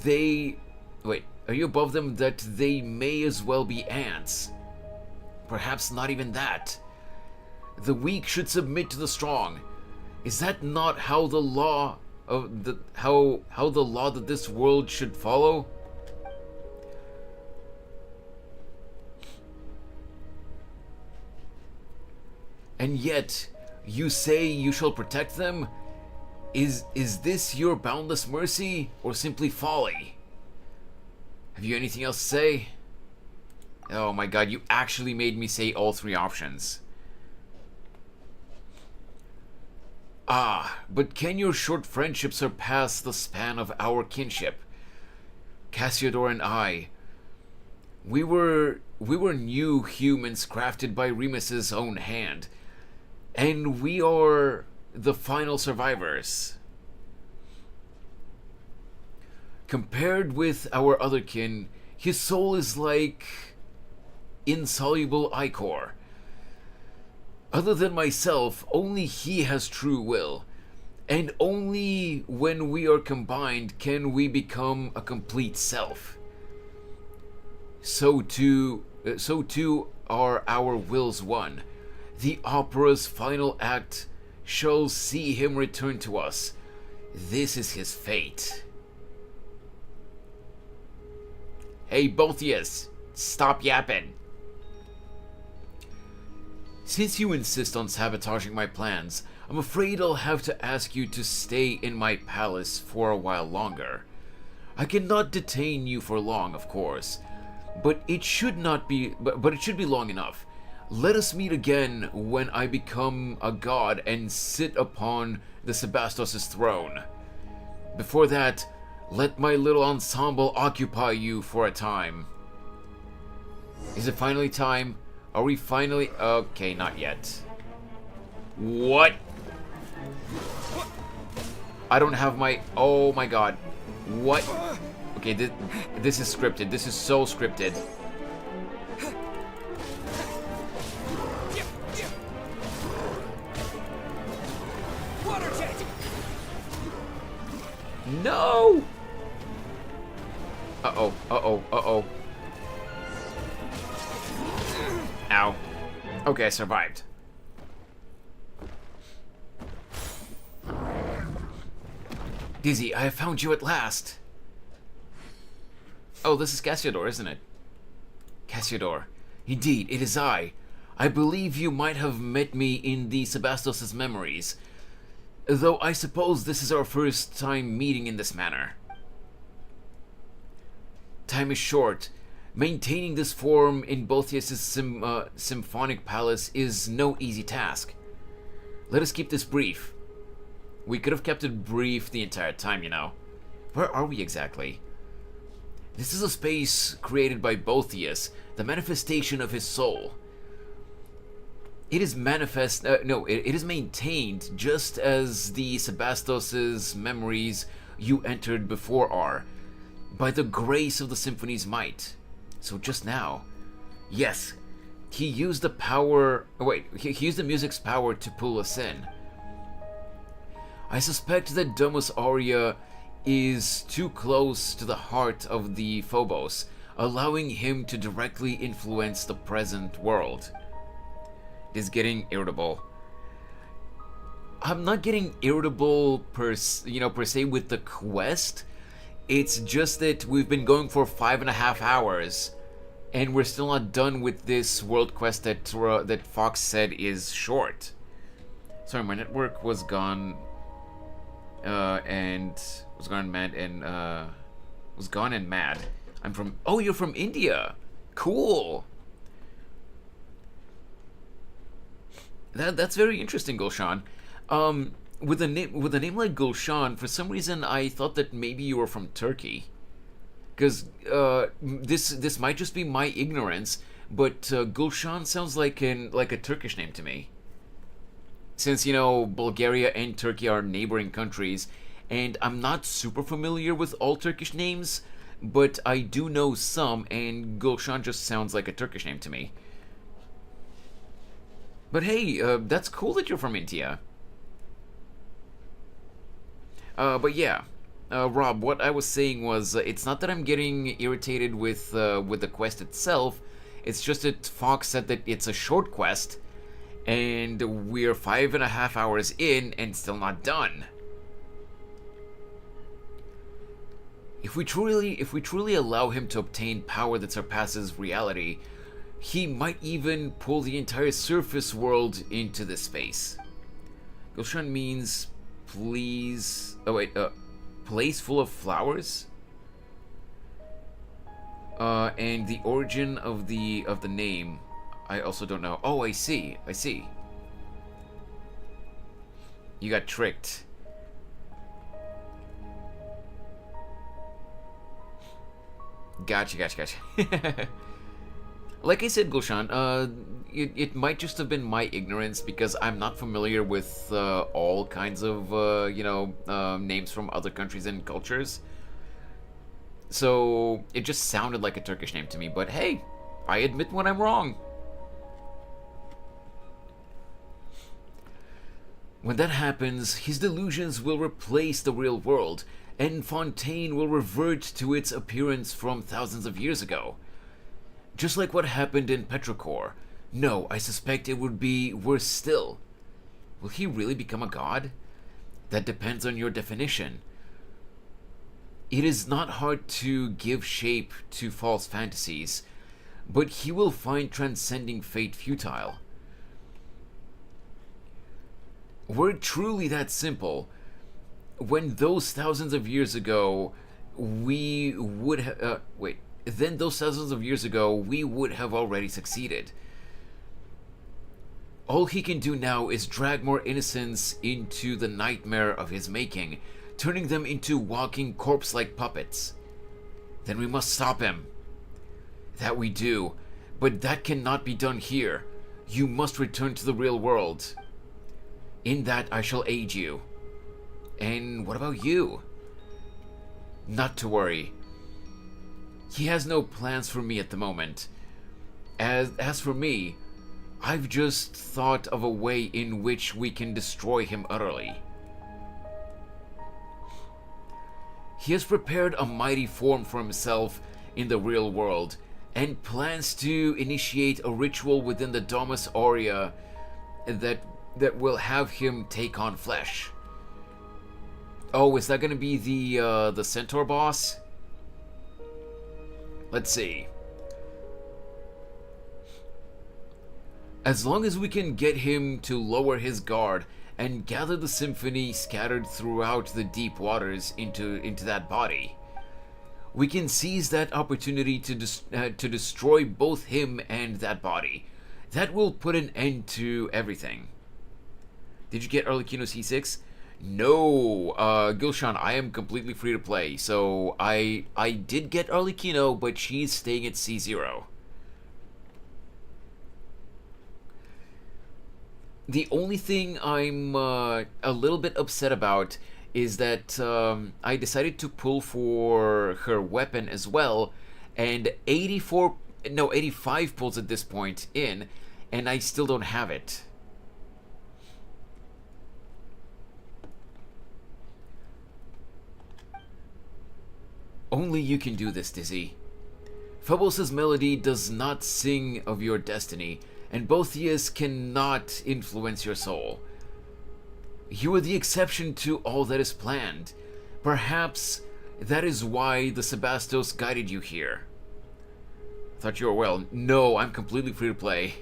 Are you above them that they may as well be ants? Perhaps not even that. The weak should submit to the strong. Is that not how the law of how the law that this world should follow? And yet, you say you shall protect them? Is this your boundless mercy, or simply folly? Have you anything else to say? Oh my god, you actually made me say all three options. Ah, but can your short friendship surpass the span of our kinship? Cassiodor and I, we were new humans crafted by Remus's own hand, and we are the final survivors. Compared with our other kin, his soul is like insoluble ichor. Other than myself, only he has true will, and only when we are combined can we become a complete self. So too are our wills one. The opera's final act shall see him return to us. This is his fate. Hey, both of yous, stop yapping. Since you insist on sabotaging my plans, I'm afraid I'll have to ask you to stay in my palace for a while longer. I cannot detain you for long, of course, but it should be long enough. Let us meet again when I become a god and sit upon the Sebastos' throne. Before that, let my little ensemble occupy you for a time. Is it finally time? Are we finally... Okay, not yet. What? I don't have my... Oh my god. What? Okay, this is scripted. This is so scripted. No! Uh-oh, uh-oh, uh-oh. Ow. Okay, I survived. Dizzy, I have found you at last. Oh, this is Cassiodor, isn't it? Cassiodor. Indeed, it is I. I believe you might have met me in the Sebastos' memories, though I suppose this is our first time meeting in this manner. Time is short. Maintaining this form in Boethius' symphonic palace is no easy task. Let us keep this brief. We could have kept it brief the entire time, you know. Where are we exactly? This is a space created by Boethius, the manifestation of his soul. It is it is maintained just as the Sebastos' memories you entered before are, by the grace of the symphony's might. So just now, yes, he used the power. Oh wait, he used the music's power to pull us in. I suspect that Domus Aurea is too close to the heart of the Phobos, allowing him to directly influence the present world. It is getting irritable. I'm not getting irritable per se with the quest. It's just that we've been going for 5.5 hours, and we're still not done with this world quest that Fox said is short. Sorry, my network was gone, and mad. I'm from. Oh, you're from India. Cool. That's very interesting, Gulshan. With a name like Gulshan, for some reason I thought that maybe you were from Turkey. Because this might just be my ignorance, but Gulshan sounds like a Turkish name to me. Since Bulgaria and Turkey are neighboring countries, and I'm not super familiar with all Turkish names, but I do know some, and Gulshan just sounds like a Turkish name to me. But hey, that's cool that you're from India. But yeah, Rob, what I was saying was, it's not that I'm getting irritated with the quest itself. It's just that Fox said that it's a short quest, and we're 5.5 hours in and still not done. If we truly allow him to obtain power that surpasses reality, he might even pull the entire surface world into this space. Gulshan means please. Oh wait, place full of flowers. And the origin of the name, I also don't know. Oh, I see. You got tricked. Gotcha. Like I said, Gulshan, it might just have been my ignorance because I'm not familiar with all kinds of, names from other countries and cultures. So it just sounded like a Turkish name to me, but hey, I admit when I'm wrong. When that happens, his delusions will replace the real world, and Fontaine will revert to its appearance from thousands of years ago. Just like what happened in Petrichor. No, I suspect it would be worse still. Will he really become a god? That depends on your definition. It is not hard to give shape to false fantasies, but he will find transcending fate futile. Were it truly that simple, when those thousands of years ago we would have... Then those thousands of years ago, we would have already succeeded. All he can do now is drag more innocents into the nightmare of his making, turning them into walking corpse-like puppets. Then we must stop him. That we do, but that cannot be done here. You must return to the real world. In that I shall aid you. And what about you? Not to worry. He has no plans for me at the moment. As for me, I've just thought of a way in which we can destroy him utterly. He has prepared a mighty form for himself in the real world, and plans to initiate a ritual within the Domus Aurea that will have him take on flesh. Oh, is that gonna be the centaur boss? Let's see. As long as we can get him to lower his guard and gather the symphony scattered throughout the deep waters into that body, we can seize that opportunity to destroy both him and that body. That will put an end to everything. Did you get Arlecchino C6? No, Gilshan, I am completely free to play. So I did get Arlecchino, but she's staying at C0. The only thing I'm a little bit upset about is that I decided to pull for her weapon as well, and 85 pulls at this point in, and I still don't have it. Only you can do this, Dizzy. Phobos' melody does not sing of your destiny, and Boethius cannot influence your soul. You are the exception to all that is planned. Perhaps that is why the Sebastos guided you here. Thought you were well. No, I'm completely free to play.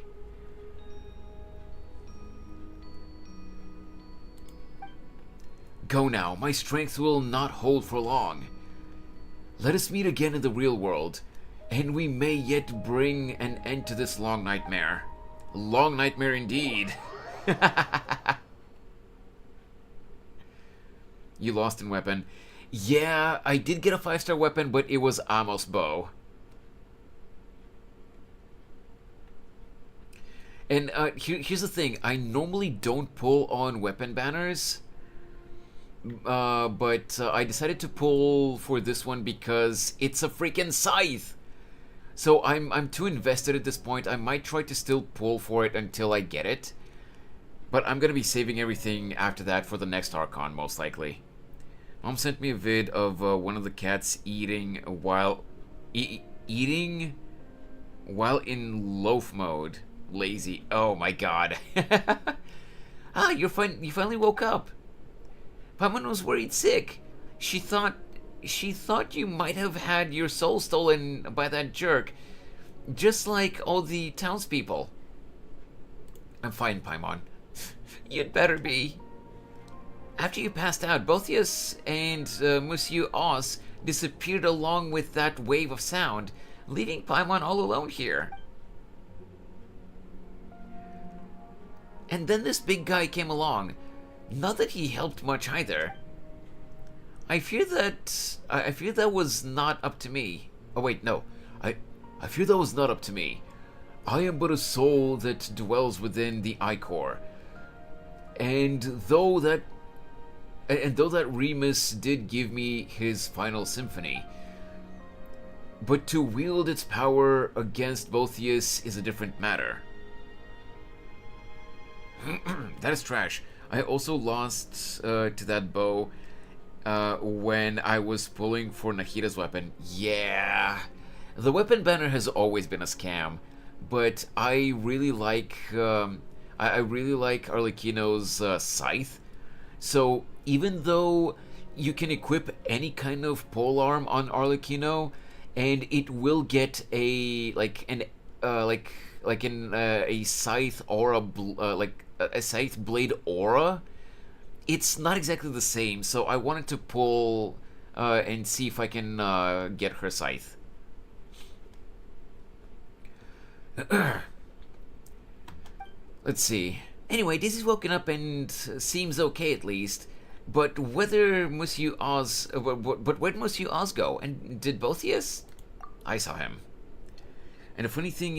Go now, my strength will not hold for long. Let us meet again in the real world, and we may yet bring an end to this long nightmare. Long nightmare indeed. You lost in weapon. Yeah, I did get a 5-star weapon, but it was Amos' bow. And here's the thing. I normally don't pull on weapon banners. But I decided to pull for this one because it's a freaking scythe. So I'm too invested at this point. I might try to still pull for it until I get it. But I'm going to be saving everything after that for the next Archon, most likely. Mom sent me a vid of one of the cats eating while in loaf mode. Lazy. Oh my god. Ah, you finally woke up. Paimon was worried sick. She thought you might have had your soul stolen by that jerk, just like all the townspeople. I'm fine, Paimon. You'd better be. After you passed out, Boethius and Monsieur Oz disappeared along with that wave of sound, leaving Paimon all alone here. And then this big guy came along. Not that he helped much either. I fear that was not up to me. Oh wait, no. I fear that was not up to me. I am but a soul that dwells within the Ichor. And though that Remus did give me his final symphony, but to wield its power against Boethius is a different matter. That is trash. I also lost to that bow when I was pulling for Nahita's weapon. Yeah, the weapon banner has always been a scam, but I really like Arlecchino's scythe. So even though you can equip any kind of polearm on Arlecchino, and it will get a scythe aura, a scythe blade aura, it's not exactly the same. So I wanted to pull and see if I can get her scythe. Let's see. Anyway, Daisy's woken up and seems okay at least. But whether Monsieur Oz, but where'd Monsieur Oz go? And did Boethius? I saw him. And the funny thing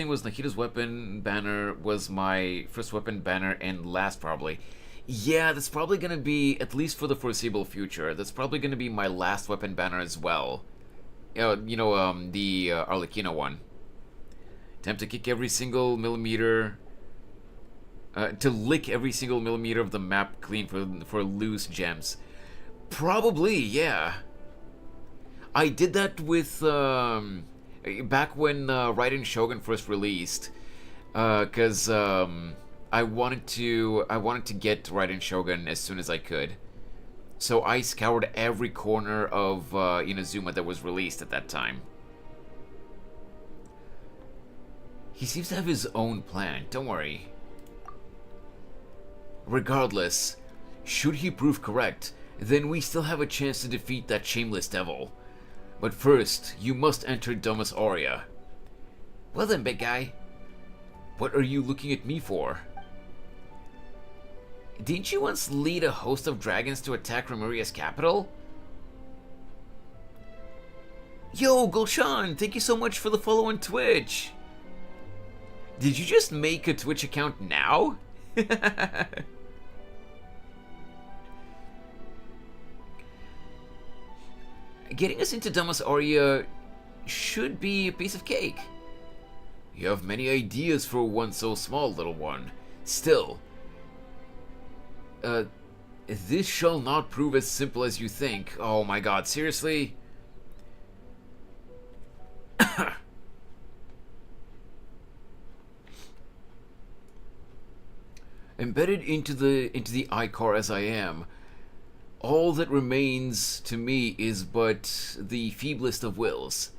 was Nahita's weapon banner was my first weapon banner and last probably. Yeah, that's probably gonna be, at least for the foreseeable future, that's probably gonna be my last weapon banner as well. The Arlecchino one. Attempt to kick every single millimeter, to lick every single millimeter of the map clean for loose gems. Probably, yeah. I did that with, back when Raiden Shogun first released, because I wanted to get Raiden Shogun as soon as I could. So I scoured every corner of Inazuma that was released at that time. He seems to have his own plan, don't worry. Regardless, should he prove correct, then we still have a chance to defeat that shameless devil. But first, you must enter Domus Aurea. Well then, big guy. What are you looking at me for? Didn't you once lead a host of dragons to attack Remuria's capital? Yo, Gulshan, thank you so much for the follow on Twitch. Did you just make a Twitch account now? Getting us into Domus Aurea should be a piece of cake. You have many ideas for one so small, little one. Still, this shall not prove as simple as you think. Oh my god, seriously? Embedded into the icar as I am, all that remains to me is but the feeblest of wills.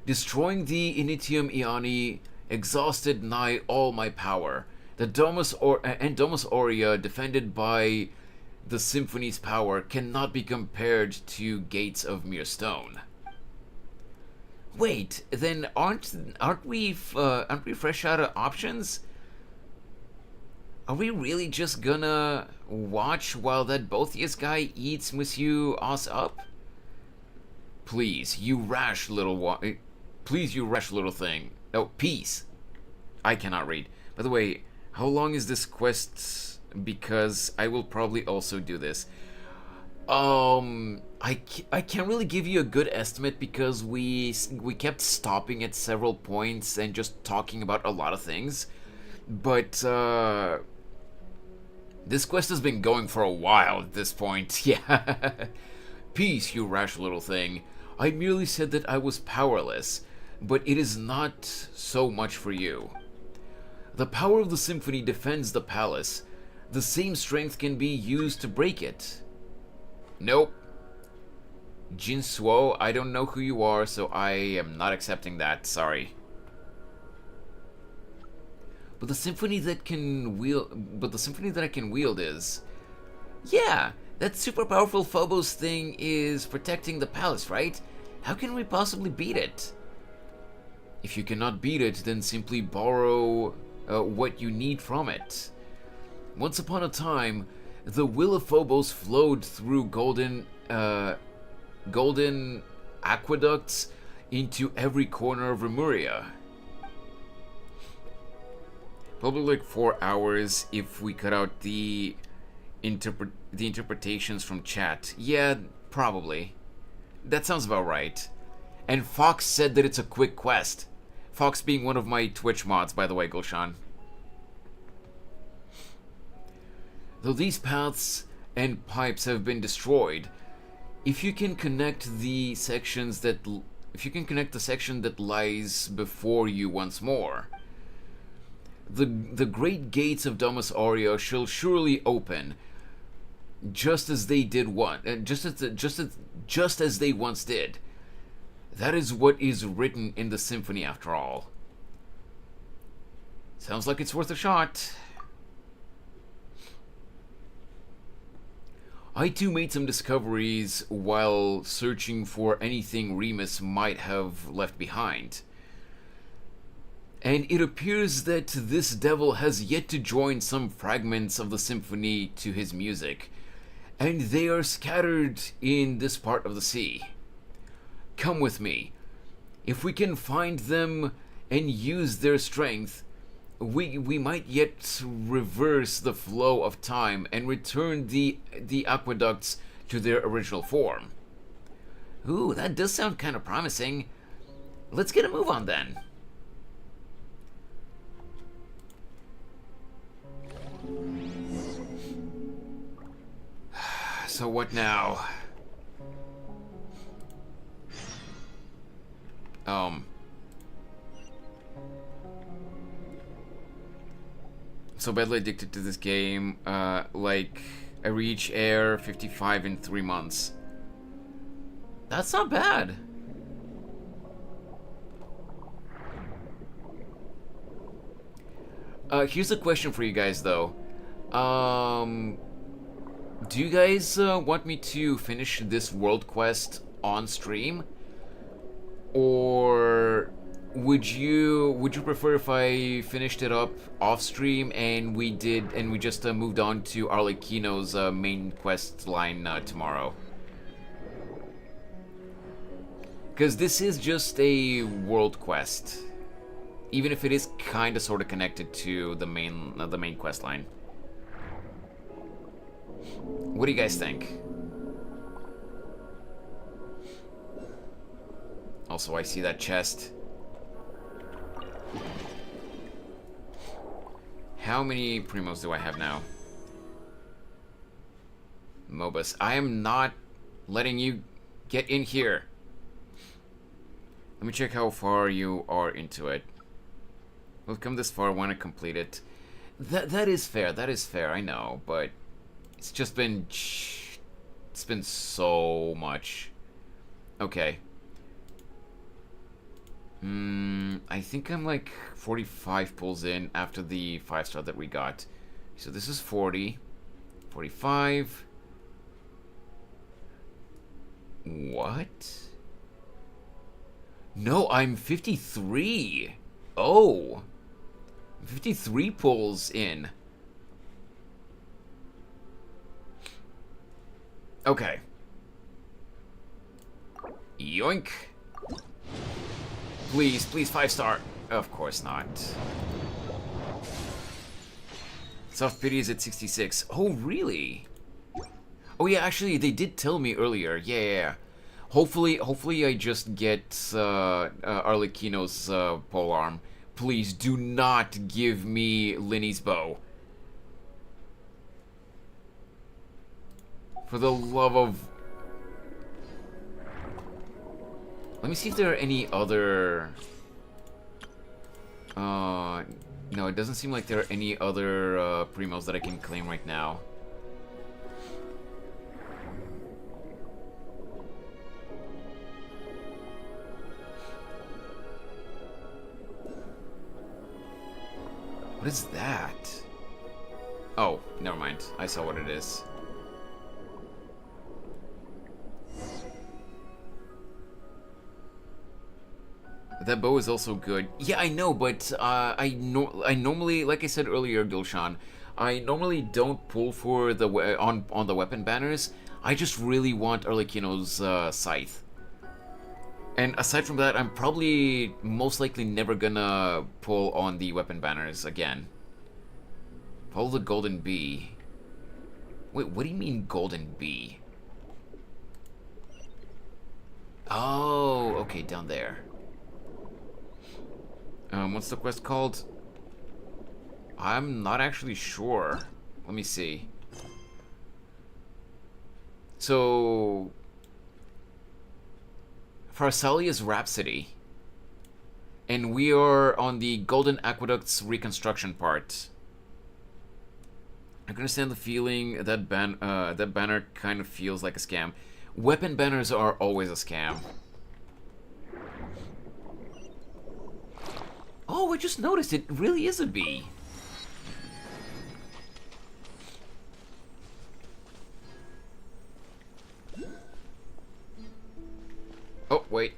Destroying the Initium Iani exhausted nigh all my power. The Domus Aurea, defended by the Symphony's power, cannot be compared to gates of mere stone. Wait, then aren't we fresh out of options? Are we really just gonna watch while that Botheus guy eats Monsieur Us up? Please, you rash little Please, you rash little thing. Oh, peace. I cannot read. By the way, how long is this quest? Because I will probably also do this. I can't really give you a good estimate because we kept stopping at several points and just talking about a lot of things. But this quest has been going for a while at this point. Yeah. Peace, you rash little thing. I merely said that I was powerless, but it is not so much for you. The power of the Symphony defends the palace. The same strength can be used to break it. Nope. Jin Suo, I don't know who you are, so I am not accepting that. Sorry. But the symphony that I can wield is... Yeah, that super powerful Phobos thing is protecting the palace, right? How can we possibly beat it? If you cannot beat it, then simply borrow what you need from it. Once upon a time, the will of Phobos flowed through golden aqueducts into every corner of Remuria. Probably like 4 hours if we cut out the interpretations from chat. Yeah, probably. That sounds about right. And Fox said that it's a quick quest. Fox being one of my Twitch mods, by the way, Gulshan. Though these paths and pipes have been destroyed, if you can connect the section that lies before you once more, the great gates of Domus Aurea shall surely open, just as they once did. That is what is written in the symphony, after all. Sounds like it's worth a shot. I too made some discoveries while searching for anything Remus might have left behind. And it appears that this devil has yet to join some fragments of the symphony to his music, and they are scattered in this part of the sea. Come with me. If we can find them and use their strength, we might yet reverse the flow of time and return the aqueducts to their original form. Ooh, that does sound kind of promising. Let's get a move on then. So what now? So badly addicted to this game, like, I reach Air 55 in 3 months. That's not bad. Here's a question for you guys, though. Do you guys want me to finish this world quest on stream? Or would you prefer if I finished it up off stream and we just moved on to Arlecchino's main quest line tomorrow? Because this is just a world quest, even if it is kind of sort of connected to the main quest line. What do you guys think? Also, I see that chest. How many primos do I have now? Mobus, I am not letting you get in here. Let me check how far you are into it. We've come this far, want to complete it. That is fair, I know, but it's just been... It's been so much. Okay. I think I'm like 45 pulls in after the 5-star that we got. So this is 40. 45. What? No, I'm 53. Oh. 53 pulls in. Okay. Yoink. Please, please, 5-star. Of course not. Soft pity is at 66. Oh, really? Oh yeah, actually, they did tell me earlier. Yeah. Hopefully I just get Arlecchino's pole arm. Please do not give me Linny's bow. For the love of... Let me see if there are any other... no, it doesn't seem like there are any other primos that I can claim right now. What is that? Oh, never mind. I saw what it is. That bow is also good. Yeah, I know, but I normally, like I said earlier, Gilshan, I normally don't pull for the on the weapon banners. I just really want Arlecchino's scythe. And aside from that, I'm probably most likely never gonna pull on the weapon banners again. Follow the golden bee. Wait, what do you mean golden bee? Oh, okay, down there. What's the quest called? I'm not actually sure. Let me see. So... Pharsalia's Rhapsody. And we are on the Golden Aqueduct's reconstruction part. I can understand the feeling that that banner kind of feels like a scam. Weapon banners are always a scam. Oh, I just noticed it really is a bee. Oh, wait.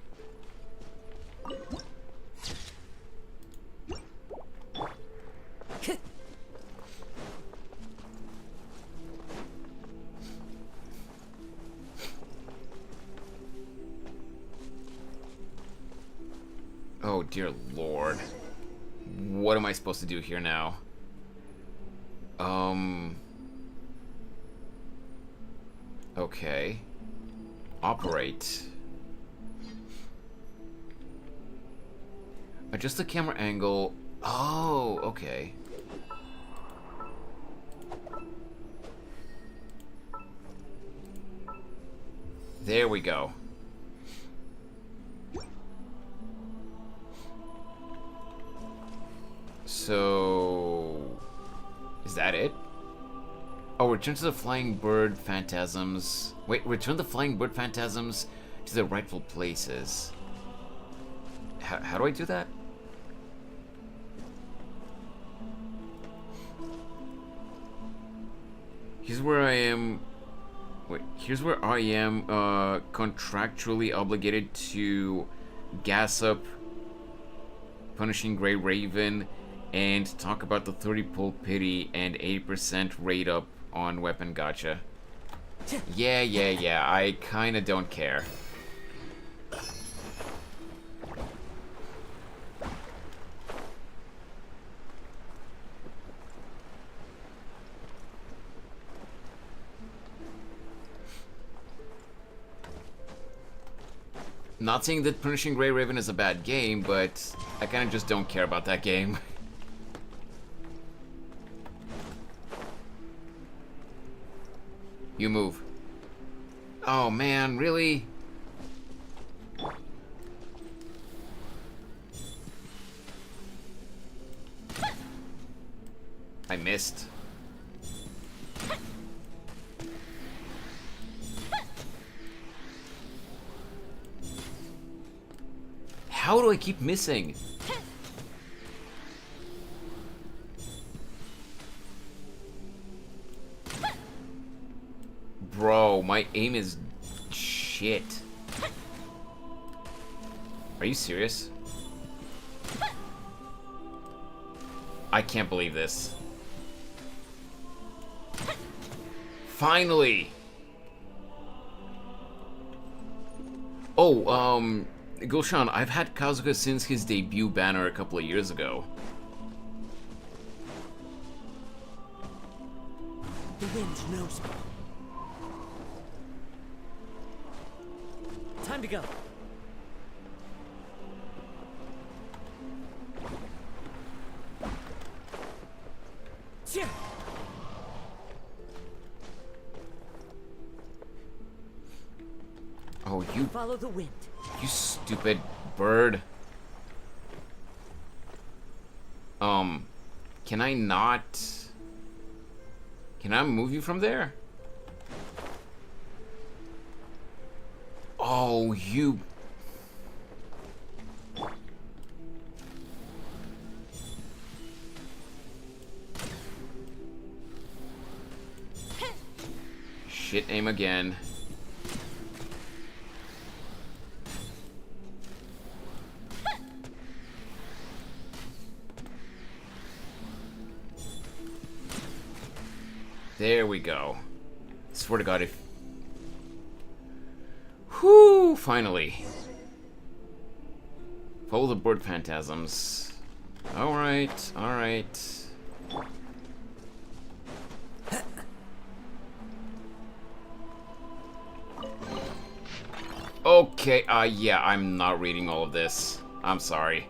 Oh, dear Lord. What am I supposed to do here now? Okay. Operate. Adjust the camera angle. Oh, okay. There we go. So... is that it? Oh, return to the flying bird phantasms. Wait, return the flying bird phantasms to their rightful places. How do I do that? Here's where I am... Wait, here's where I am contractually obligated to gas up Punishing Grey Raven, and talk about the 30 pull pity and 80% rate up on weapon gacha. Yeah, I kinda don't care. Not saying that Punishing Grey Raven is a bad game, but I kinda just don't care about that game. You move. Oh man, really? I missed. How do I keep missing? Bro, my aim is shit. Are you serious? I can't believe this. Finally! Oh, Gulshan, I've had Kazuka since his debut banner a couple of years ago. The wind knows me. Time to go. Yeah. Oh, you Follow the wind. You stupid bird. Can I not... Can I move you from there? Oh, you... Shit, aim again. There we go. Swear to God, if... Whew, finally. Follow the board phantasms. Alright, alright. Okay, yeah, I'm not reading all of this. I'm sorry.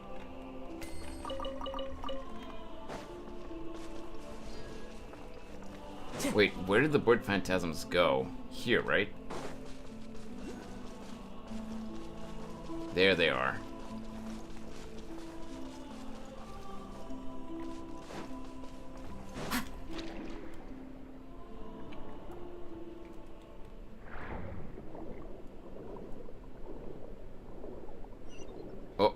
Wait, where did the bird phantasms go? Here, right? There they are. Oh.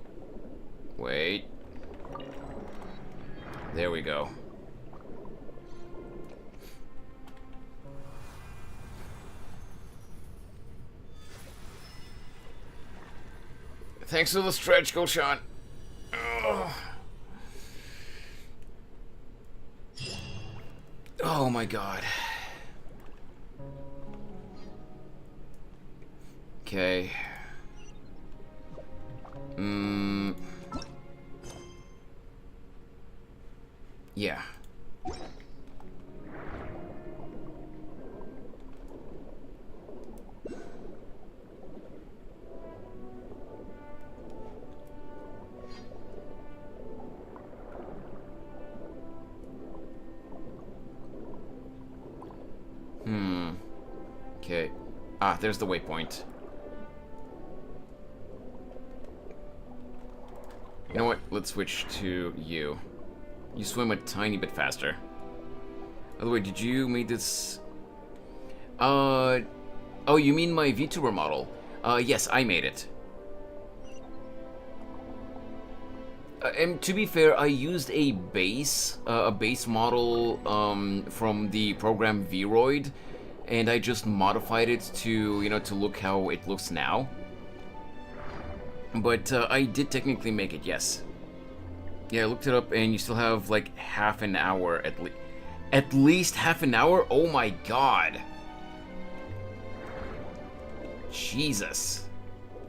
Wait. There we go. Thanks for the stretch, Gulshan. Oh my god. Okay. Yeah. Okay. Ah, there's the waypoint. You know what? Let's switch to you. You swim a tiny bit faster. By the way, did you make this... Oh, you mean my VTuber model? Yes, I made it. And to be fair, I used a base model from the program Vroid, and I just modified it to, you know, to look how it looks now. But I did technically make it, yes. Yeah, I looked it up, and you still have like half an hour at least. At least half an hour? Oh my god. Jesus.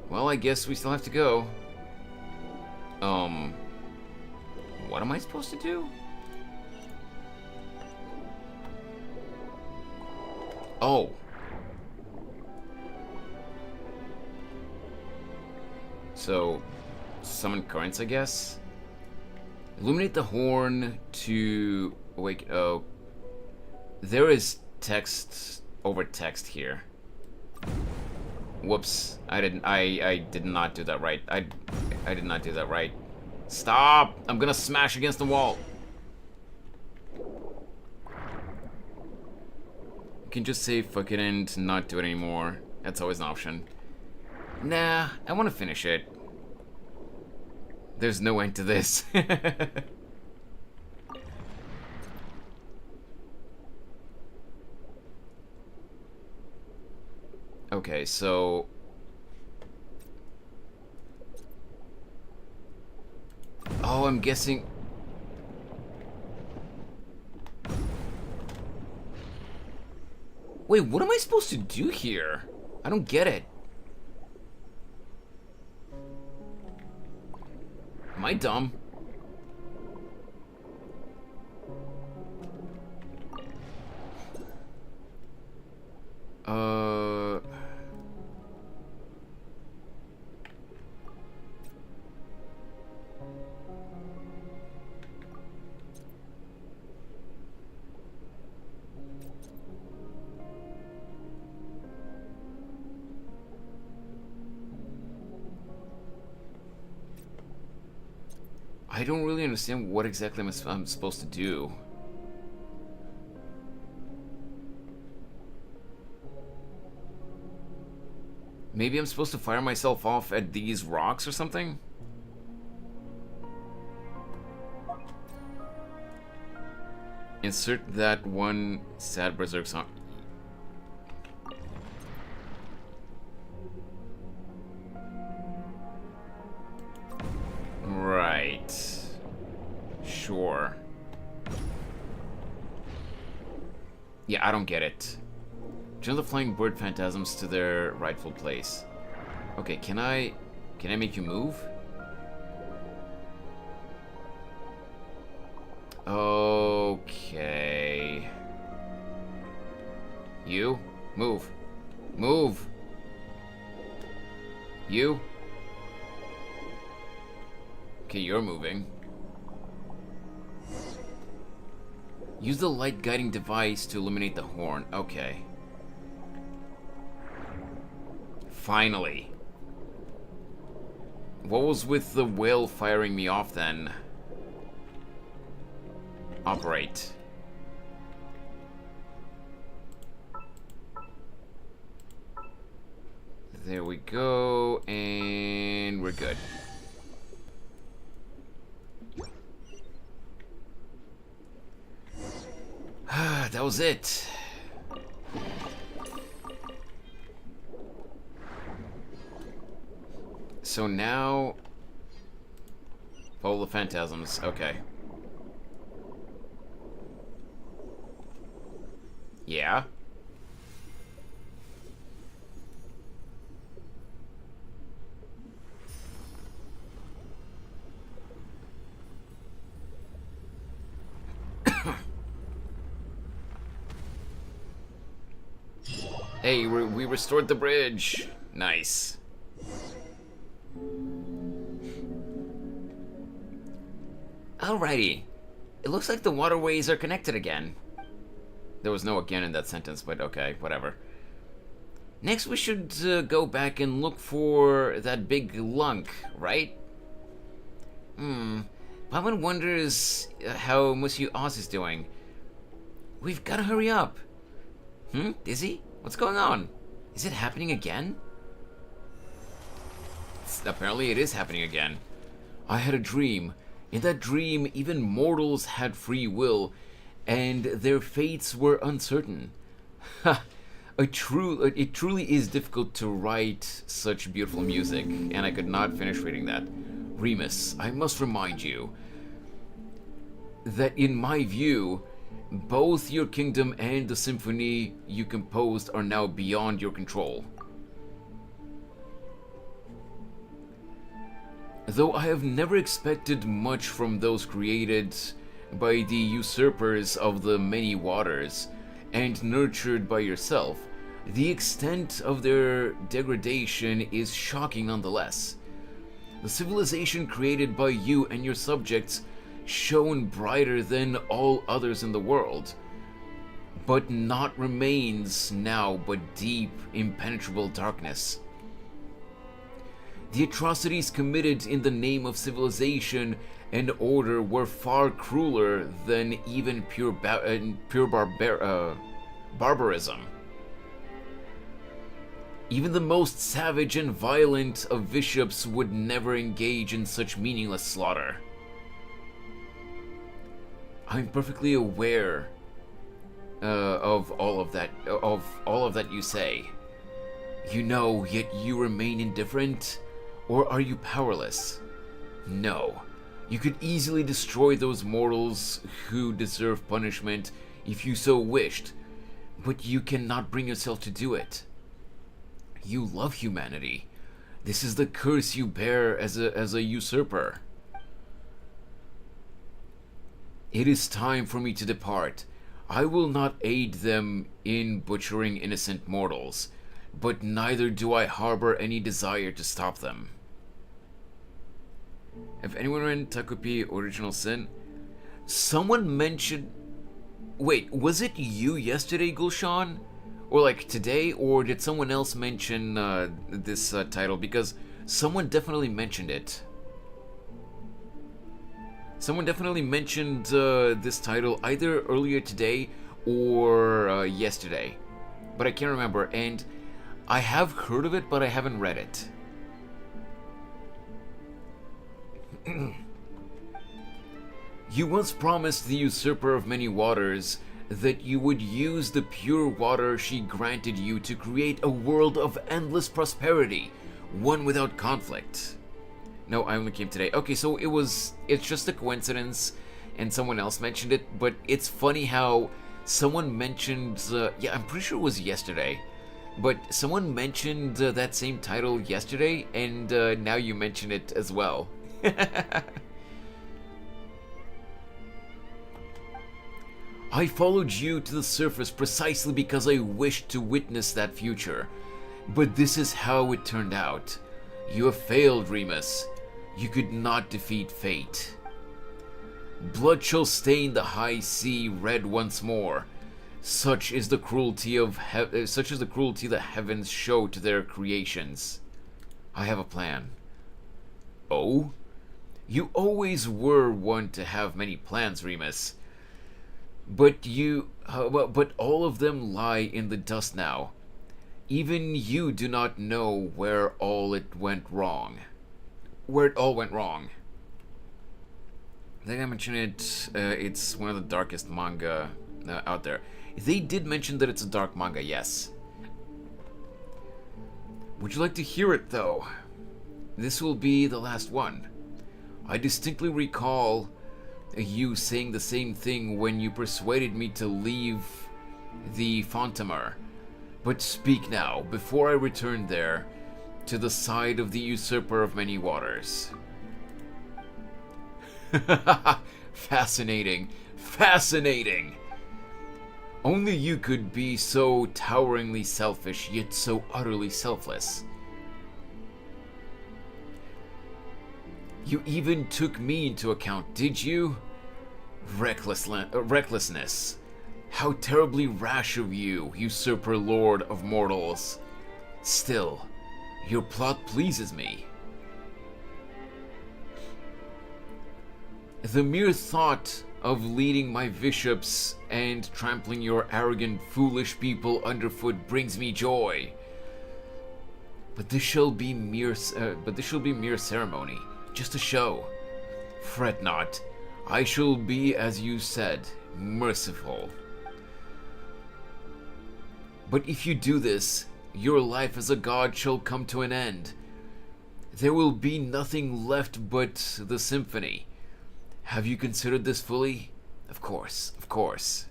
Well, I guess we still have to go. What am I supposed to do? Oh. So, summon currents, I guess? Illuminate the horn to awaken. Oh. There is text over text here. Whoops. I did not do that right. I did not do that right. Stop! I'm gonna smash against the wall. You can just say fuck it and not do it anymore. That's always an option. Nah, I want to finish it. There's no end to this. Okay, so... Oh, I'm guessing... Wait, what am I supposed to do here? I don't get it. Am I dumb? I don't really understand what exactly I'm supposed to do. Maybe I'm supposed to fire myself off at these rocks or something? Insert that one sad Berserk song. Right. Sure. Yeah, I don't get it. Turn the flying bird phantasms to their rightful place. Okay, can I make you move? Okay. You move. Move. You. Okay, you're moving. Use the light guiding device to illuminate the horn. Okay. Finally. What was with the whale firing me off then? Operate. There we go, and we're good. That was it. So now, follow the phantasms. Okay. Yeah. Hey, we restored the bridge. Nice. Alrighty. It looks like the waterways are connected again. There was no again in that sentence, but okay, whatever. Next we should go back and look for that big lunk, right? Paimon wonders how Monsieur Oz is doing. We've gotta hurry up. Dizzy? What's going on? Is it happening again? Apparently it is happening again. I had a dream. In that dream, even mortals had free will, and their fates were uncertain. Ha! it truly is difficult to write such beautiful music, and I could not finish reading that. Remus, I must remind you that in my view, both your kingdom and the symphony you composed are now beyond your control. Though I have never expected much from those created by the usurpers of the many waters and nurtured by yourself, the extent of their degradation is shocking nonetheless. The civilization created by you and your subjects shone brighter than all others in the world, but naught remains now but deep, impenetrable darkness. The atrocities committed in the name of civilization and order were far crueler than even pure barbarism. Even the most savage and violent of bishops would never engage in such meaningless slaughter. I'm perfectly aware of all of that you say. You know, yet you remain indifferent, or are you powerless? No. You could easily destroy those mortals who deserve punishment if you so wished, but you cannot bring yourself to do it. You love humanity. This is the curse you bear as a usurper. It is time for me to depart. I will not aid them in butchering innocent mortals, but neither do I harbor any desire to stop them. Have anyone read Takupi Original Sin? Someone mentioned... Wait, was it you yesterday, Gulshan? Or like today? Or did someone else mention this title? Because someone definitely mentioned it. Someone definitely mentioned this title either earlier today or yesterday. But I can't remember. And I have heard of it, but I haven't read it. You once promised the usurper of many waters that you would use the pure water she granted you to create a world of endless prosperity, one without conflict. No, I only came today. Okay, so it's just a coincidence and someone else mentioned it, but it's funny how someone mentioned, yeah, I'm pretty sure it was yesterday, but someone mentioned that same title yesterday, and now you mention it as well. I followed you to the surface precisely because I wished to witness that future. But this is how it turned out. You have failed, Remus. You could not defeat fate. Blood shall stain the high sea red once more. Such is the cruelty the heavens show to their creations. I have a plan. Oh? You always were one to have many plans, Remus. But but all of them lie in the dust now. Even you do not know where all went wrong. I think I mentioned it. It's one of the darkest manga out there. They did mention that it's a dark manga, yes. Would you like to hear it, though? This will be the last one. I distinctly recall you saying the same thing when you persuaded me to leave the Fontamer. But speak now, before I return there, to the side of the usurper of many waters. Fascinating. Fascinating! Only you could be so toweringly selfish, yet so utterly selfless. You even took me into account, did you? Recklessness. How terribly rash of you, usurper lord of mortals. Still, your plot pleases me. The mere thought of leading my bishops and trampling your arrogant, foolish people underfoot brings me joy. But this shall be mere ceremony, just a show. Fret not. I shall be, as you said, merciful. But if you do this, your life as a god shall come to an end. There will be nothing left but the symphony. Have you considered this fully? Of course, of course.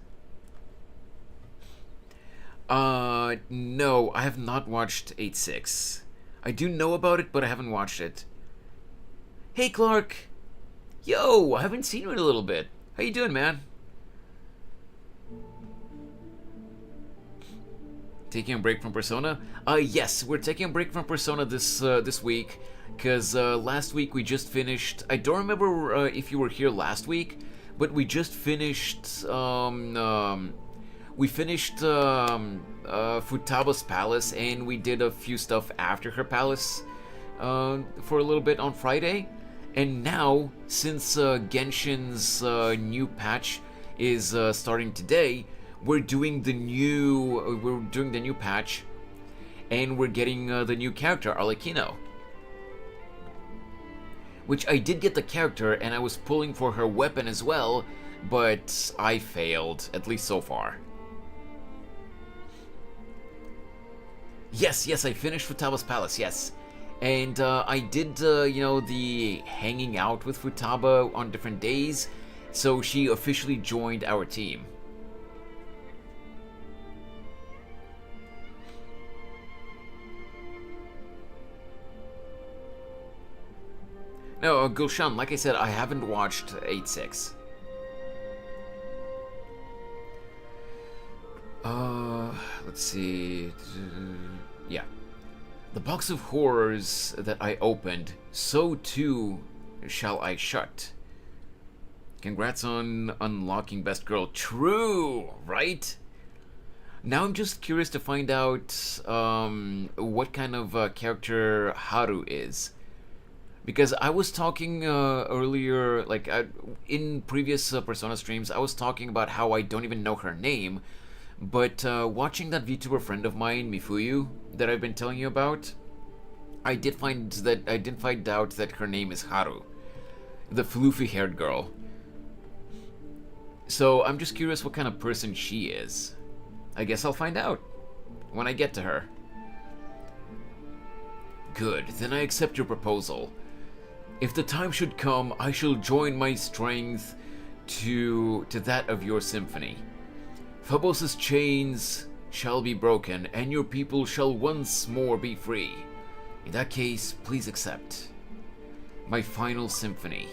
No, I have not watched 8.6. I do know about it, but I haven't watched it. Hey, Clark! Yo, I haven't seen you in a little bit. How you doing, man? Taking a break from Persona? Yes, we're taking a break from Persona this week, because last week we just finished... I don't remember if you were here last week, but we just finished... we finished Futaba's palace, and we did a few stuff after her palace for a little bit on Friday. And now, since Genshin's new patch is starting today, we're doing the new patch, and we're getting the new character, Arlecchino. Which I did get the character, and I was pulling for her weapon as well, but I failed, at least so far. Yes, I finished Futaba's palace, yes. And I did, the hanging out with Futaba on different days, so she officially joined our team. No, Gulshan, like I said, I haven't watched 8.6. Let's see. Yeah. The box of horrors that I opened, so too shall I shut. Congrats on unlocking Best Girl. True, right? Now I'm just curious to find out what kind of character Haru is. Because I was talking earlier, like in previous Persona streams, I was talking about how I don't even know her name. But watching that VTuber friend of mine, Mifuyu, that I've been telling you about, I did find out that her name is Haru, the floofy-haired girl. So I'm just curious what kind of person she is. I guess I'll find out when I get to her. Good, then I accept your proposal. If the time should come, I shall join my strength to that of your symphony. Phobos' chains shall be broken, and your people shall once more be free. In that case, please accept my final symphony.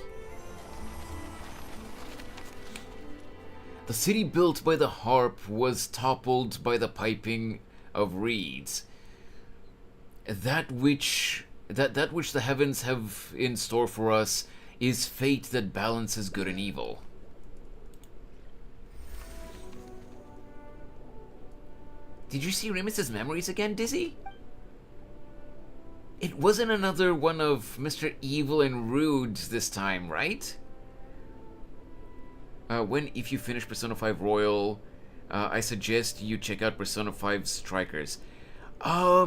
The city built by the harp was toppled by the piping of reeds. That which the heavens have in store for us is fate that balances good and evil. Did you see Remus's memories again, Dizzy? It wasn't another one of Mr. Evil and Rude this time, right? If you finish Persona 5 Royal, I suggest you check out Persona 5 Strikers.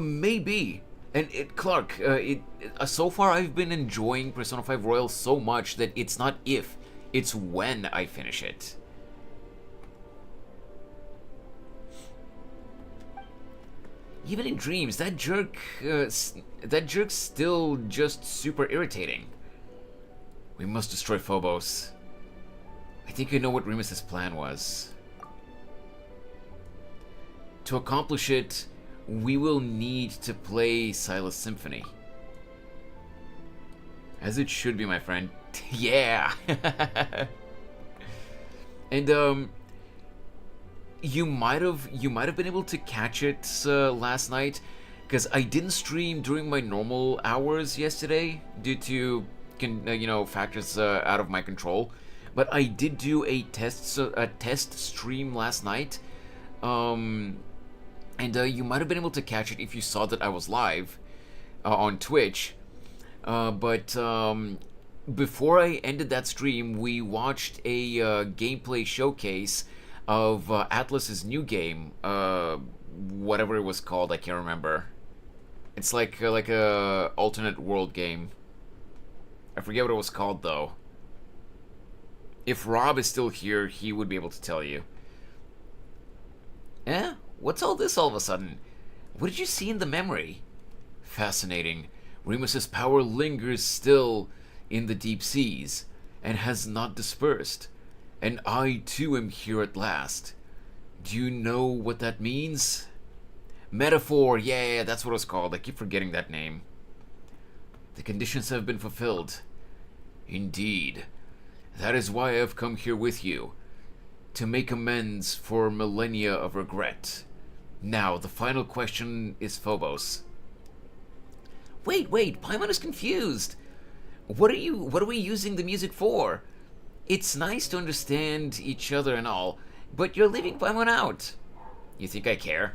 Maybe. And Clark, so far I've been enjoying Persona 5 Royal so much that it's not if, it's when I finish it. Even in dreams, that jerk's still just super irritating. We must destroy Phobos. I think I know what Remus's plan was. To accomplish it, we will need to play Silas Symphony. As it should be, my friend. Yeah! And, you might have been able to catch it last night, because I didn't stream during my normal hours yesterday due to factors out of my control. But I did do a test stream last night, and you might have been able to catch it if you saw that I was live on Twitch. But before I ended that stream, we watched a gameplay showcase of Atlas's new game, whatever it was called, I can't remember. It's like a alternate world game. I forget what it was called though. If Rob is still here, he would be able to tell you. Eh? What's all this all of a sudden? What did you see in the memory? Fascinating. Remus's power lingers still in the deep seas, and has not dispersed. And I too am here at last. Do you know what that means? Metaphor, yeah, that's what it's called. I keep forgetting that name. The conditions have been fulfilled. Indeed. That is why I have come here with you. To make amends for millennia of regret. Now, the final question is Phobos. Wait, Paimon is confused. What are we using the music for? It's nice to understand each other and all, but you're leaving Paimon out. You think I care?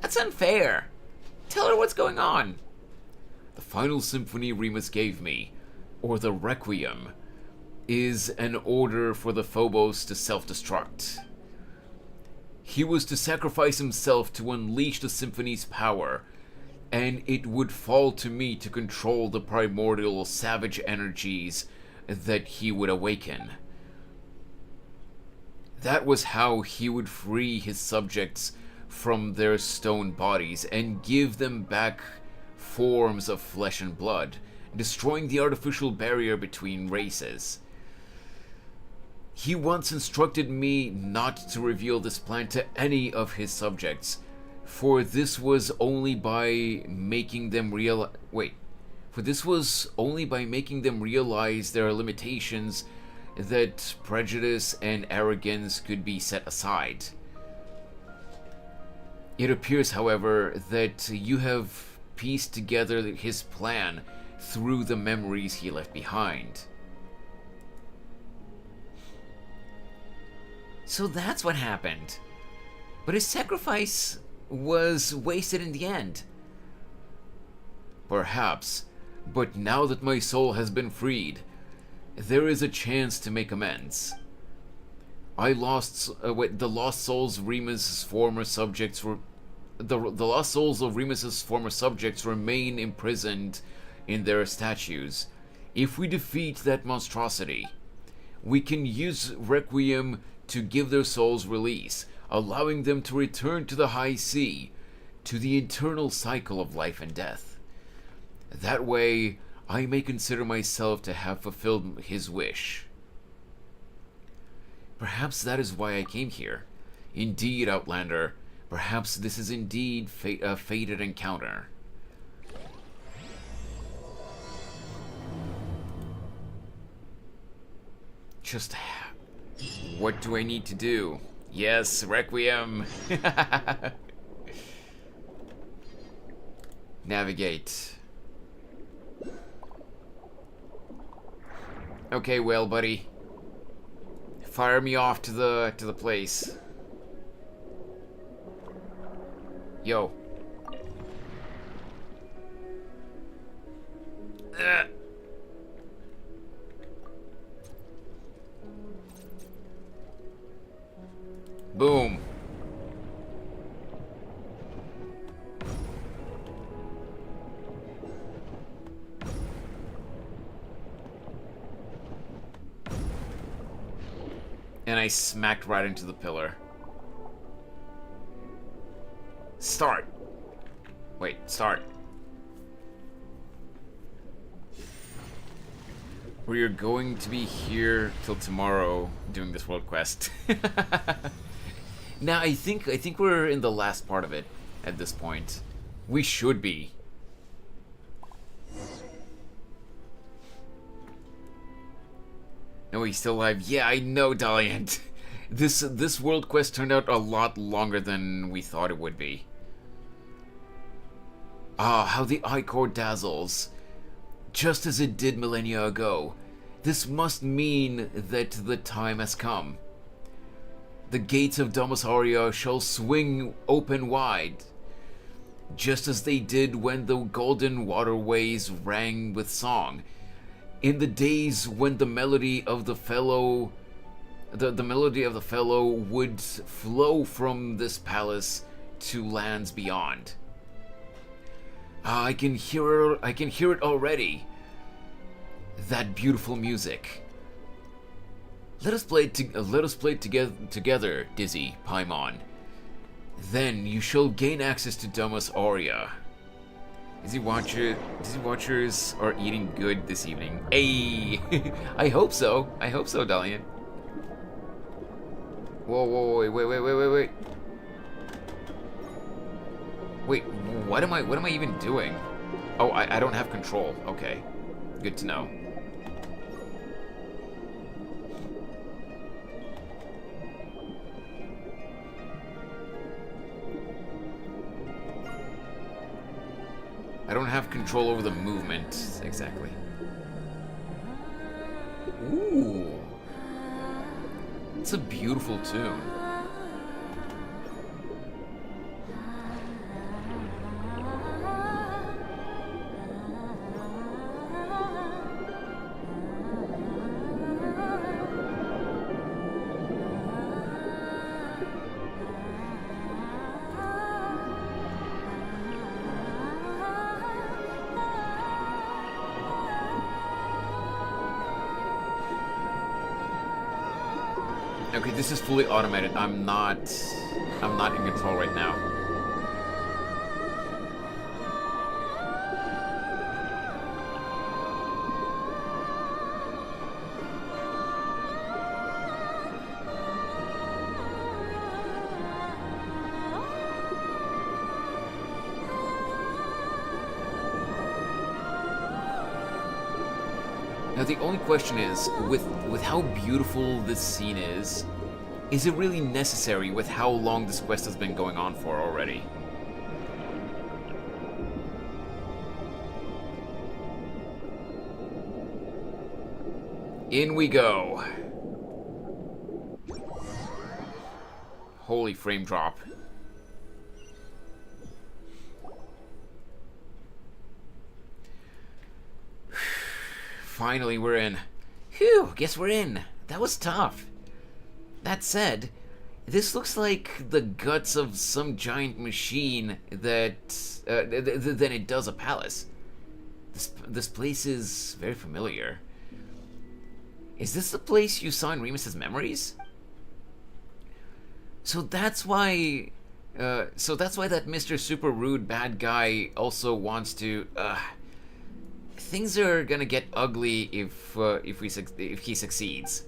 That's unfair. Tell her what's going on. The final symphony Remus gave me, or the Requiem, is an order for the Phobos to self-destruct. He was to sacrifice himself to unleash the symphony's power, and it would fall to me to control the primordial savage energies that he would awaken. That was how he would free his subjects from their stone bodies and give them back forms of flesh and blood, destroying the artificial barrier between races. He once instructed me not to reveal this plan to any of his subjects, for this was only by making them realize their limitations that prejudice and arrogance could be set aside. It appears, however, that you have pieced together his plan through the memories he left behind. So that's what happened. But his sacrifice was wasted in the end. Perhaps, but now that my soul has been freed, there is a chance to make amends. The lost souls of Remus's former subjects remain imprisoned in their statues. If we defeat that monstrosity, we can use Requiem to give their souls release, allowing them to return to the high sea, to the eternal cycle of life and death. That way, I may consider myself to have fulfilled his wish. Perhaps that is why I came here. Indeed, Outlander, perhaps this is indeed a fated encounter. Just what do I need to do? Yes, Requiem. Navigate. Okay, well, buddy. Fire me off to the place. Yo. Boom. And I smacked right into the pillar. Start. Wait, start. We're going to be here till tomorrow doing this world quest. Now I think we're in the last part of it at this point. We should be. No, he's still alive. Yeah, I know, Daliant. This world quest turned out a lot longer than we thought it would be. Ah, how the Ichor dazzles. Just as it did millennia ago. This must mean that the time has come. The gates of Domus Aurea shall swing open wide, just as they did when the golden waterways rang with song, in the days when the melody of the fellow would flow from this palace to lands beyond. I can hear it already. That beautiful music. Let us play it together, Dizzy, Paimon. Then you shall gain access to Domus Aurea. Disney Watchers are eating good this evening. Hey! I hope so. I hope so, Dalian. Whoa, wait. Wait, what am I even doing? Oh, I don't have control. Okay. Good to know. I don't have control over the movement, exactly. Ooh. It's a beautiful tune. Okay, this is fully automated. I'm not in control right now. Now the only question is, with how beautiful this scene is it really necessary with how long this quest has been going on for already? In we go. Holy frame drop. Finally, we're in. Phew, guess we're in. That was tough. That said, this looks like the guts of some giant machine that than it does a palace. This place is very familiar. Is this the place you saw in Remus's memories? So that's why that Mr. Super Rude bad guy also wants to. Things are gonna get ugly if he succeeds.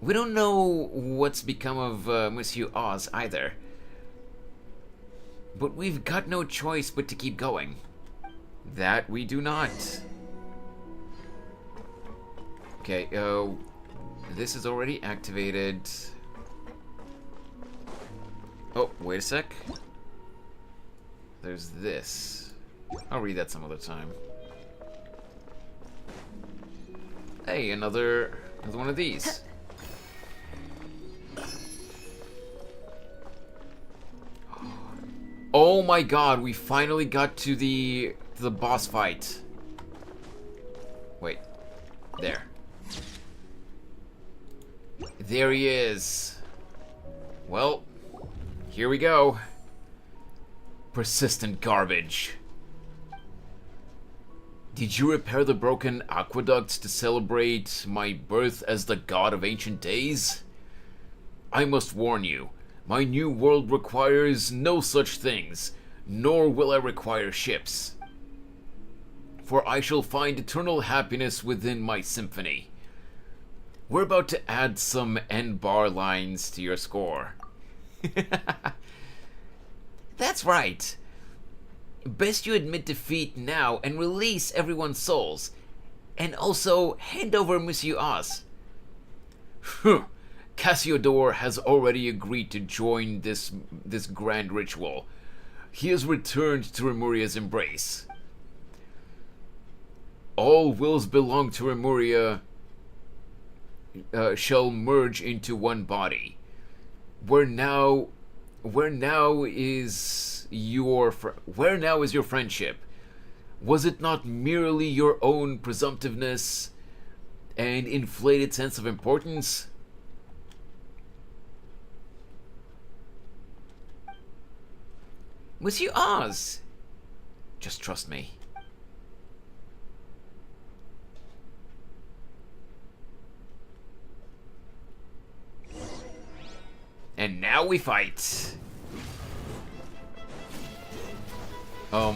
We don't know what's become of Monsieur Oz either. But we've got no choice but to keep going. That we do not. Okay, this is already activated. Oh, wait a sec. There's this. I'll read that some other time. Hey, another one of these. Oh my god, we finally got to the boss fight. Wait. There. There he is. Well, here we go. Persistent garbage. Did you repair the broken aqueducts to celebrate my birth as the god of ancient days? I must warn you, my new world requires no such things, nor will I require ships. For I shall find eternal happiness within my symphony. We're about to add some end bar lines to your score. That's right. Best you admit defeat now and release everyone's souls. And also hand over Monsieur Oz. Cassiodor has already agreed to join this grand ritual. He has returned to Remuria's embrace. All wills belong to Remuria shall merge into one body. Where now is your friendship? Was it not merely your own presumptiveness and inflated sense of importance? Monsieur Oz, just trust me. And now we fight. Gather.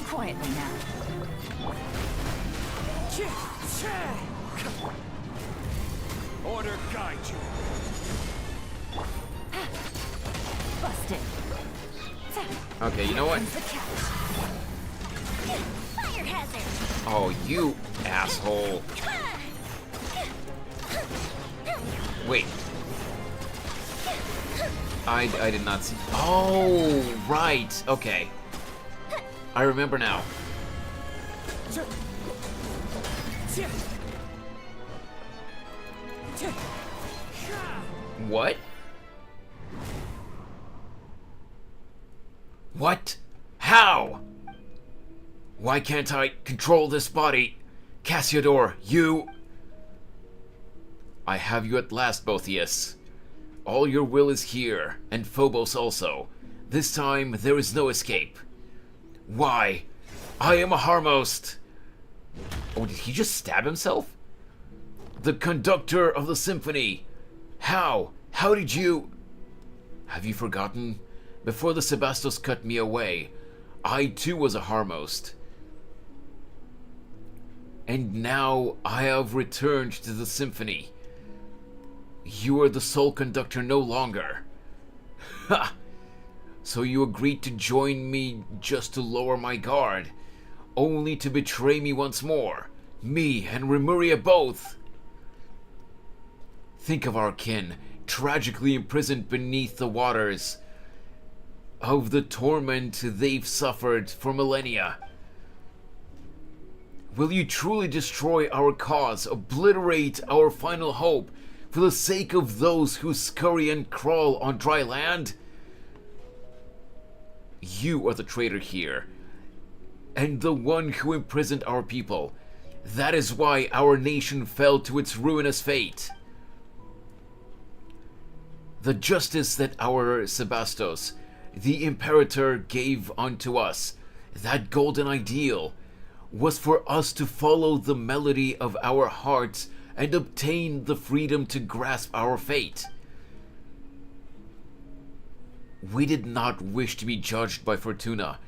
Quietly now. Order guide you. Busted. Okay, you know what? Comes the catch. Fire hazard. Oh, you asshole. Wait. I did not see. Oh, right. Okay. I remember now. What? What? How? Why can't I control this body? Cassiodor, you... I have you at last, Botheus. All your will is here, and Phobos also. This time, there is no escape. Why? I am a Harmost! Oh, did he just stab himself? The conductor of the symphony! How? How did you... Have you forgotten? Before the Sebastos cut me away, I too was a Harmost. And now I have returned to the symphony. You are the sole conductor no longer. Ha! So you agreed to join me just to lower my guard, only to betray me once more. Me and Remuria both. Think of our kin, tragically imprisoned beneath the waters, of the torment they've suffered for millennia. Will you truly destroy our cause, obliterate our final hope, for the sake of those who scurry and crawl on dry land? You are the traitor here, and the one who imprisoned our people. That is why our nation fell to its ruinous fate. The justice that our Sebastos, the Imperator, gave unto us, that golden ideal, was for us to follow the melody of our hearts and obtain the freedom to grasp our fate. We did not wish to be judged by Fortuna,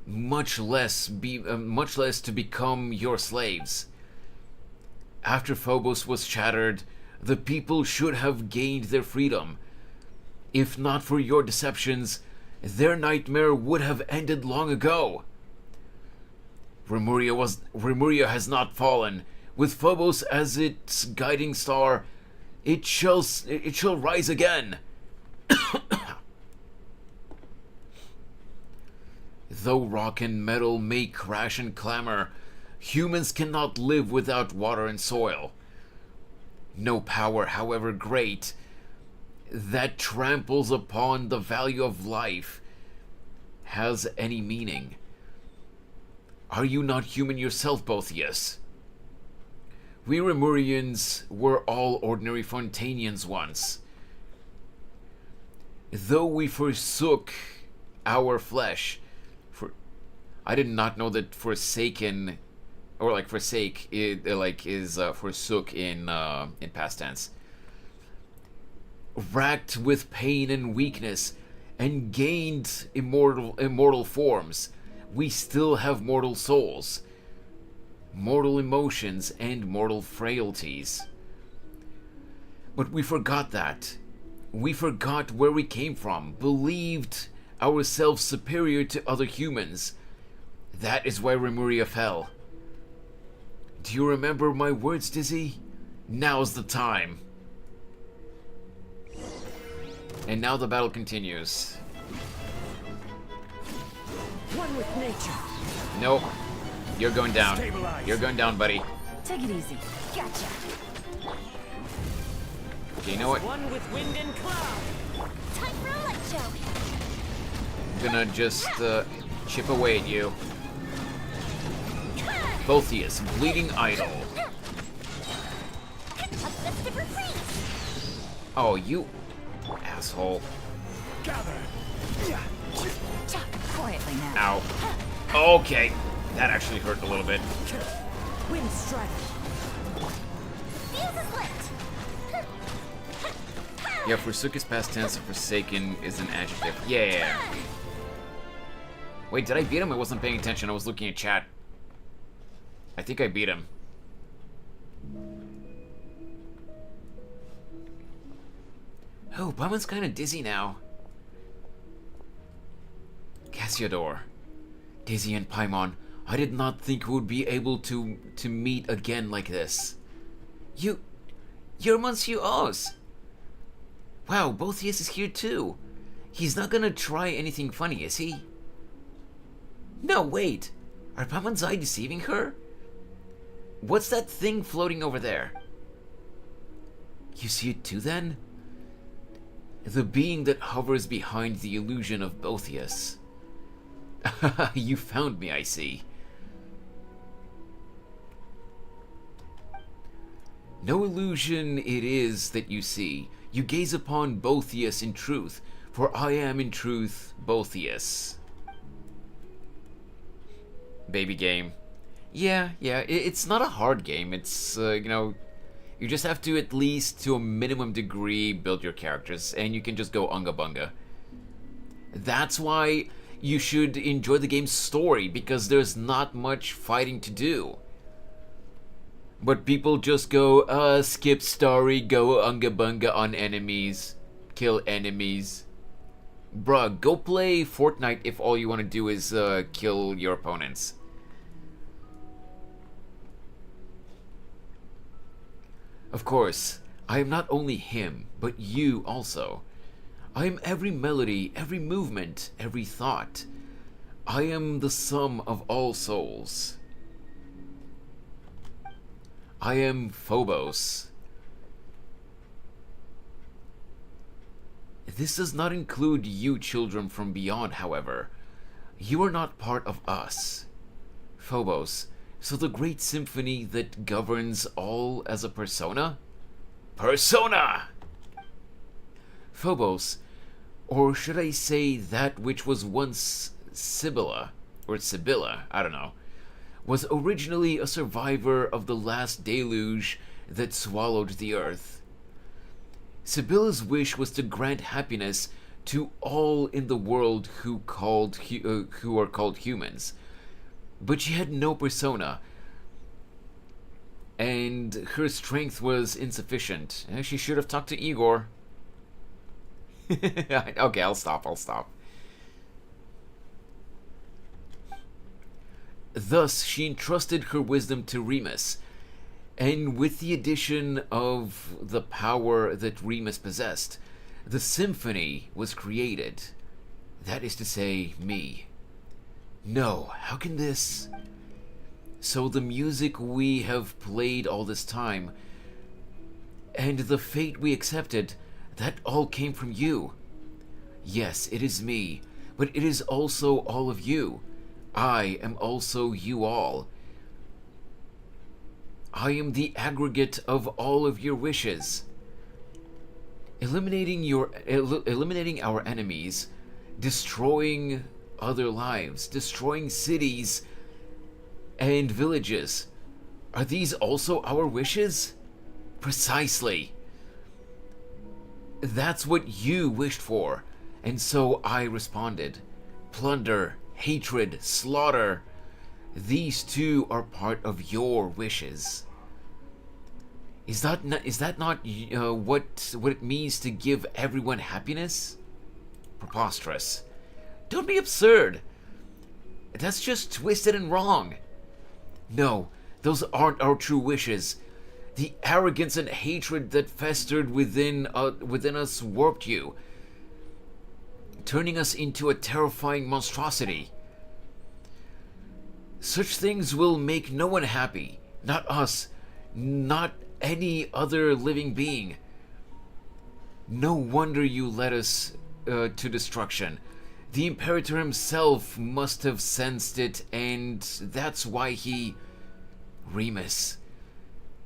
much less to become your slaves. After Phobos was shattered, the people should have gained their freedom. If not for your deceptions, their nightmare would have ended long ago. Remuria has not fallen. With Phobos as its guiding star, it shall rise again. Though rock and metal may crash and clamor, humans cannot live without water and soil. No power, however great, that tramples upon the value of life has any meaning. Are you not human yourself, Botheus? We Remurians were all ordinary Fontanians once. Though we forsook our flesh, I did not know that forsaken, or like forsake, is forsook in past tense. Racked with pain and weakness, and gained immortal forms, we still have mortal souls, mortal emotions, and mortal frailties. But we forgot that. We forgot where we came from, believed ourselves superior to other humans. That is why Remuria fell. Do you remember my words, Dizzy? Now's the time. And now the battle continues. One with nature. Nope. You're going down. Stabilize. You're going down, buddy. Take it easy. Gotcha. Okay, you know what? One with wind and cloud. Time for a light show. I'm gonna just chip away at you. Botheus, bleeding idol. A festive reprise. Oh, you asshole. Gather. Quietly now. Ow. Okay. That actually hurt a little bit. Wind strike. Yeah, forsook is past tense and forsaken is an adjective. Yeah. Wait, did I beat him? I wasn't paying attention. I was looking at chat. I think I beat him. Oh, Bumman's kind of dizzy now. Cassiodor. Dizzy and Paimon, I did not think we would be able to meet again like this. You're Monsieur Oz. Wow, Botheus is here too. He's not gonna try anything funny, is he? No, wait. Are Paimon's eye deceiving her? What's that thing floating over there? You see it too, then? The being that hovers behind the illusion of Botheus. You found me, I see. No illusion it is that you see. You gaze upon Botheus in truth, for I am in truth Botheus. Baby game. Yeah, it's not a hard game. It's, you know, you just have to, at least to a minimum degree, build your characters, and you can just go unga bunga. That's why you should enjoy the game's story, because there's not much fighting to do. But people just go, skip story, go unga bunga on enemies, kill enemies. Bruh, go play Fortnite if all you want to do is kill your opponents. Of course, I am not only him, but you also. I am every melody, every movement, every thought. I am the sum of all souls. I am Phobos. This does not include you children from beyond, however. You are not part of us. Phobos, so the great symphony that governs all as a persona? Persona! Phobos, or should I say that which was once Sibylla, or Sibylla, I don't know, was originally a survivor of the last deluge that swallowed the earth. Sibylla's wish was to grant happiness to all in the world who are called humans, but she had no persona, and her strength was insufficient. She should have talked to Igor. Okay, I'll stop. Thus, she entrusted her wisdom to Remus, and with the addition of the power that Remus possessed, the symphony was created. That is to say, me. No, how can this? So the music we have played all this time, and the fate we accepted, that all came from you. Yes, it is me, but it is also all of you. I am also you all. I am the aggregate of all of your wishes. Eliminating our enemies, destroying other lives, destroying cities and villages. Are these also our wishes? Precisely. That's what you wished for, and so I responded. Plunder, hatred, slaughter. These two are part of your wishes. Is that not what it means to give everyone happiness? Preposterous. Don't be absurd. That's just twisted and wrong. No, those aren't our true wishes. The arrogance and hatred that festered within us warped you, turning us into a terrifying monstrosity. Such things will make no one happy. Not us. Not any other living being. No wonder you led us to destruction. The Imperator himself must have sensed it, and that's why he... Remus.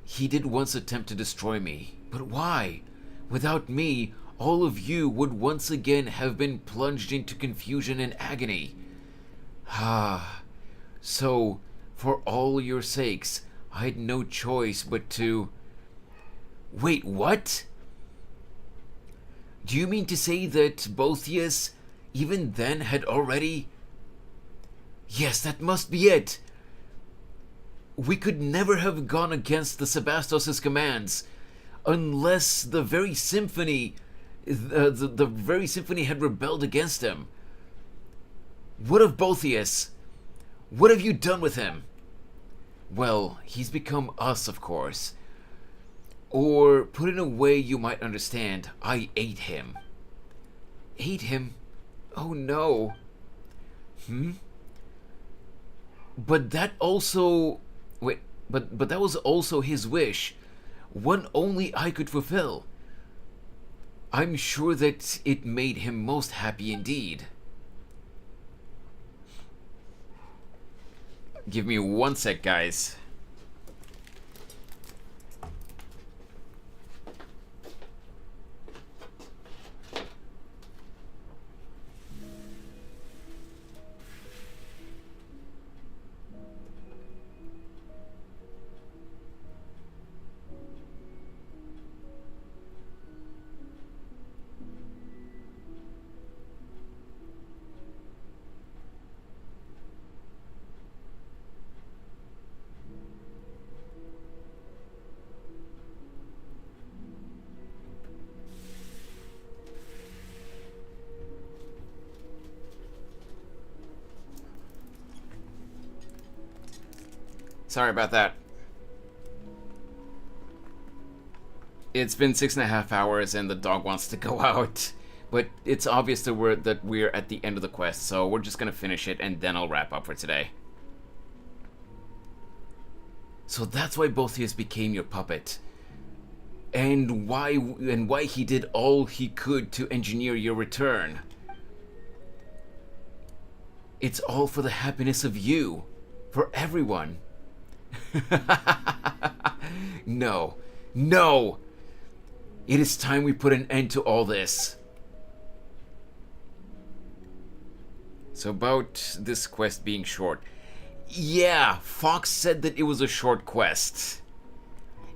He did once attempt to destroy me. But why? Without me, all of you would once again have been plunged into confusion and agony. So, for all your sakes, I had no choice but to... Wait, what? Do you mean to say that Boethius, even then, had already... Yes, that must be it. We could never have gone against the Sebastos' commands unless the very symphony... The very symphony had rebelled against him. What of Boethius? What have you done with him? Well, he's become us, of course. Or, put in a way you might understand, I ate him. Ate him? Oh no. But that also... Wait, but that was also his wish. One only I could fulfill. I'm sure that it made him most happy indeed. Give me 1 sec, guys. Sorry about that. It's been 6.5 hours and the dog wants to go out. But it's obvious that we're at the end of the quest, so we're just gonna finish it and then I'll wrap up for today. So that's why Boethius became your puppet. And why he did all he could to engineer your return. It's all for the happiness of you. For everyone. No. No! It is time we put an end to all this. So about this quest being short. Yeah, Fox said that it was a short quest.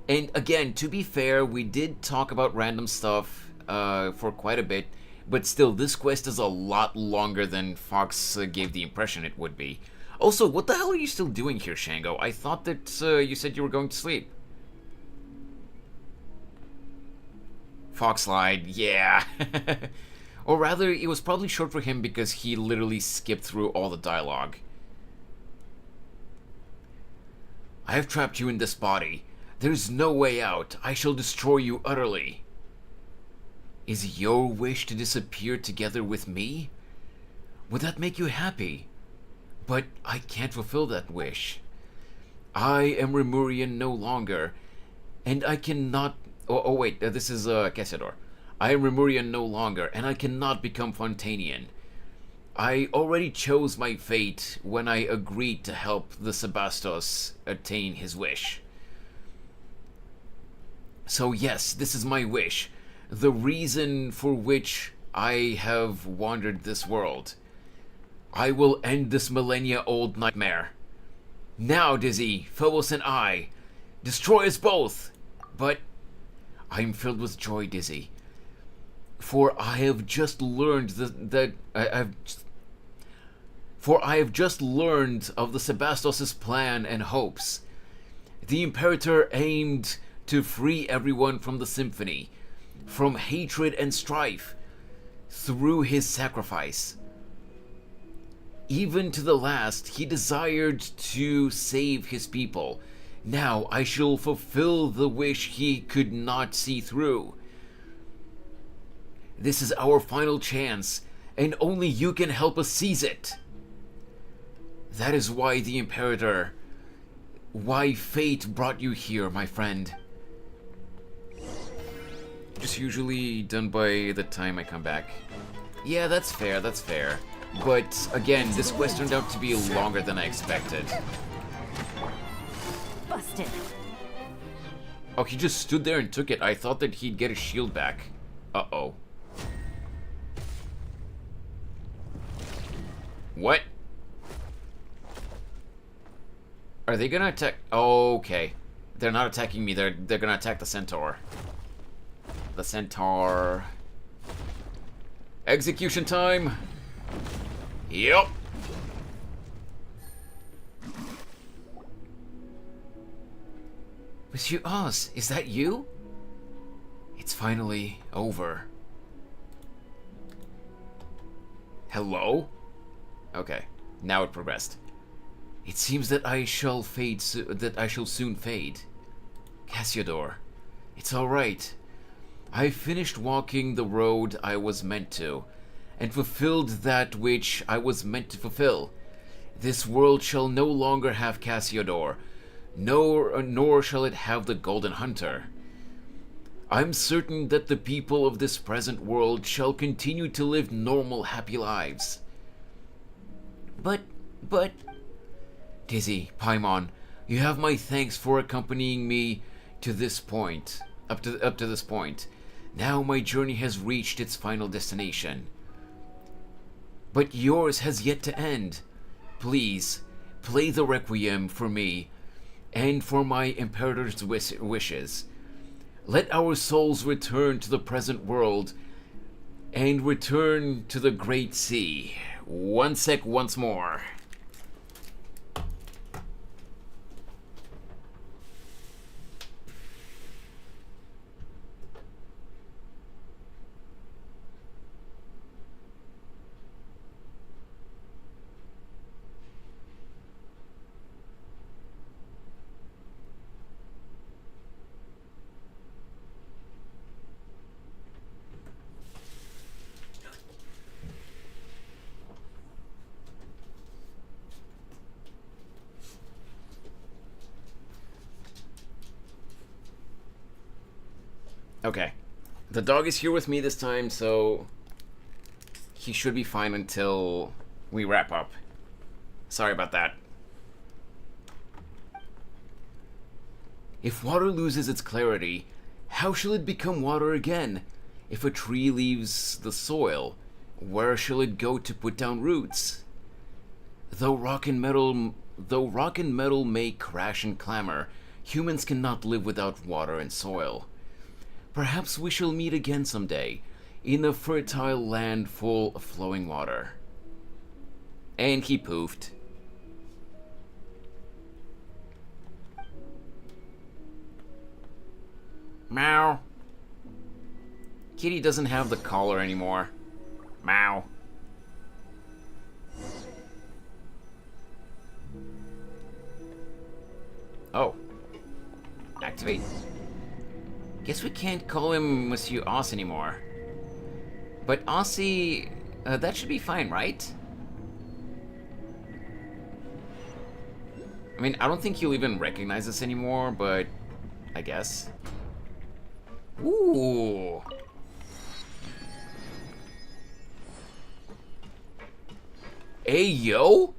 And again, to be fair, we did talk about random stuff for quite a bit. But still, this quest is a lot longer than Fox gave the impression it would be. Also, what the hell are you still doing here, Shango? I thought that you said you were going to sleep. Fox lied, yeah. Or rather, it was probably short for him because he literally skipped through all the dialogue. I have trapped you in this body. There is no way out. I shall destroy you utterly. Is your wish to disappear together with me? Would that make you happy? But I can't fulfill that wish. I am Remurian no longer, and I cannot... Oh wait, this is Cassiodor. I am Remurian no longer, and I cannot become Fontanian. I already chose my fate when I agreed to help the Sebastos attain his wish. So yes, this is my wish, the reason for which I have wandered this world. I will end this millennia-old nightmare. Now, Dizzy, Phobos and I, destroy us both! But I am filled with joy, Dizzy, for I have just learned For I have just learned of the Sebastos' plan and hopes. The Imperator aimed to free everyone from the Symphony, from hatred and strife, through his sacrifice. Even to the last, he desired to save his people. Now I shall fulfill the wish he could not see through. This is our final chance, and only you can help us seize it. That is why the Imperator, why fate brought you here, my friend. Just usually done by the time I come back. Yeah, that's fair, that's fair. But again, this quest turned out to be longer than I expected. Busted. Oh, he just stood there and took it. I thought that he'd get his shield back. Uh-oh. What? Are they gonna attack? Oh, okay. They're not attacking me. They're gonna attack the centaur. The centaur. Execution time. Yep. Monsieur Oz, is that you? It's finally over. Hello? Okay, now it progressed. It seems that I shall soon fade. Cassiodor, it's all right. I finished walking the road I was meant to, and fulfilled that which I was meant to fulfill. This world shall no longer have Cassiodor, nor shall it have the Golden Hunter. I'm certain that the people of this present world shall continue to live normal, happy lives. But... Dizzy, Paimon, you have my thanks for accompanying me to this point, up to this point. Now my journey has reached its final destination. But yours has yet to end. Please, play the Requiem for me, and for my Imperator's wishes. Let our souls return to the present world, and return to the Great Sea. One sec once more. Okay. The dog is here with me this time, so he should be fine until we wrap up. Sorry about that. If water loses its clarity, how shall it become water again? If a tree leaves the soil, where shall it go to put down roots? Though rock and metal may crash and clamor, humans cannot live without water and soil. Perhaps we shall meet again someday, in a fertile land full of flowing water. And he poofed. Meow. Kitty doesn't have the collar anymore. Meow. Oh. Activate. Guess we can't call him Monsieur Oz anymore. But Aussie, that should be fine, right? I mean, I don't think he'll even recognize us anymore, but I guess. Ooh. Hey, yo!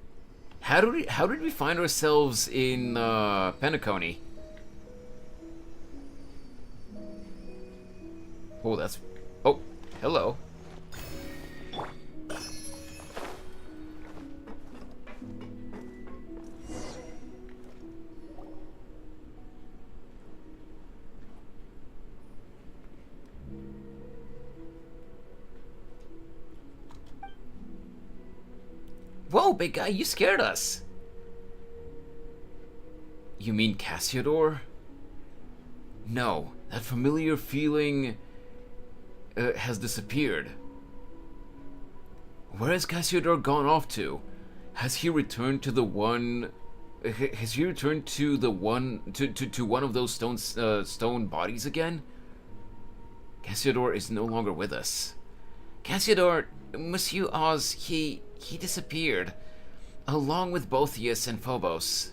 How did we find ourselves in Penacony? Oh, that's... Oh, hello. Whoa, big guy, you scared us. You mean Cassiodor? No, that familiar feeling has disappeared. Where has Cassiodor gone off to? Has he returned to the one? Has he returned to the one to one of those stone bodies again? Cassiodor is no longer with us. Cassiodor, Monsieur Oz, he disappeared, along with Botheus and Phobos.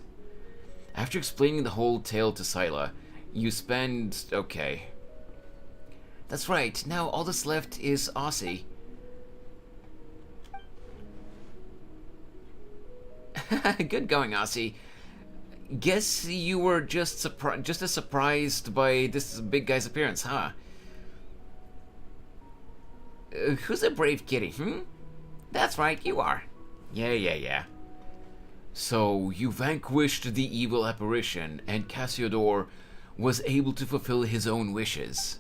After explaining the whole tale to Scylla, you spend... okay. That's right, now all that's left is Aussie. Good going, Aussie. Guess you were just as surprised by this big guy's appearance, huh? Who's a brave kitty, That's right, you are. Yeah. So, you vanquished the evil apparition, and Cassiodor was able to fulfill his own wishes.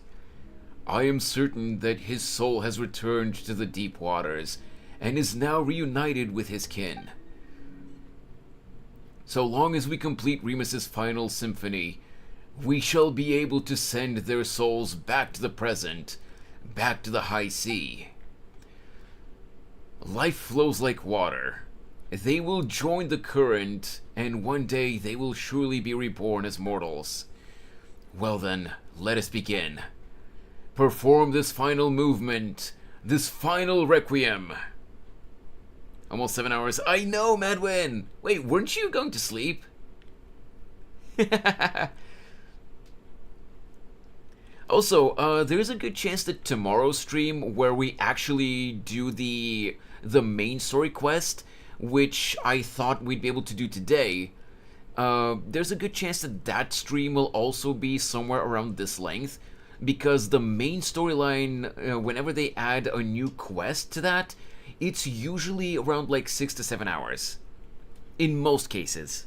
I am certain that his soul has returned to the deep waters and is now reunited with his kin. So long as we complete Remus's final symphony, we shall be able to send their souls back to the present, back to the high sea. Life flows like water. They will join the current, and one day they will surely be reborn as mortals. Well then, let us begin. Perform this final movement, this final requiem. Almost 7 hours. I know, Madwin! Wait, weren't you going to sleep? Also, there's a good chance that tomorrow's stream, where we actually do the main story quest, which I thought we'd be able to do today, there's a good chance that that stream will also be somewhere around this length, because the main storyline, whenever they add a new quest to that, it's usually around like 6 to 7 hours. In most cases.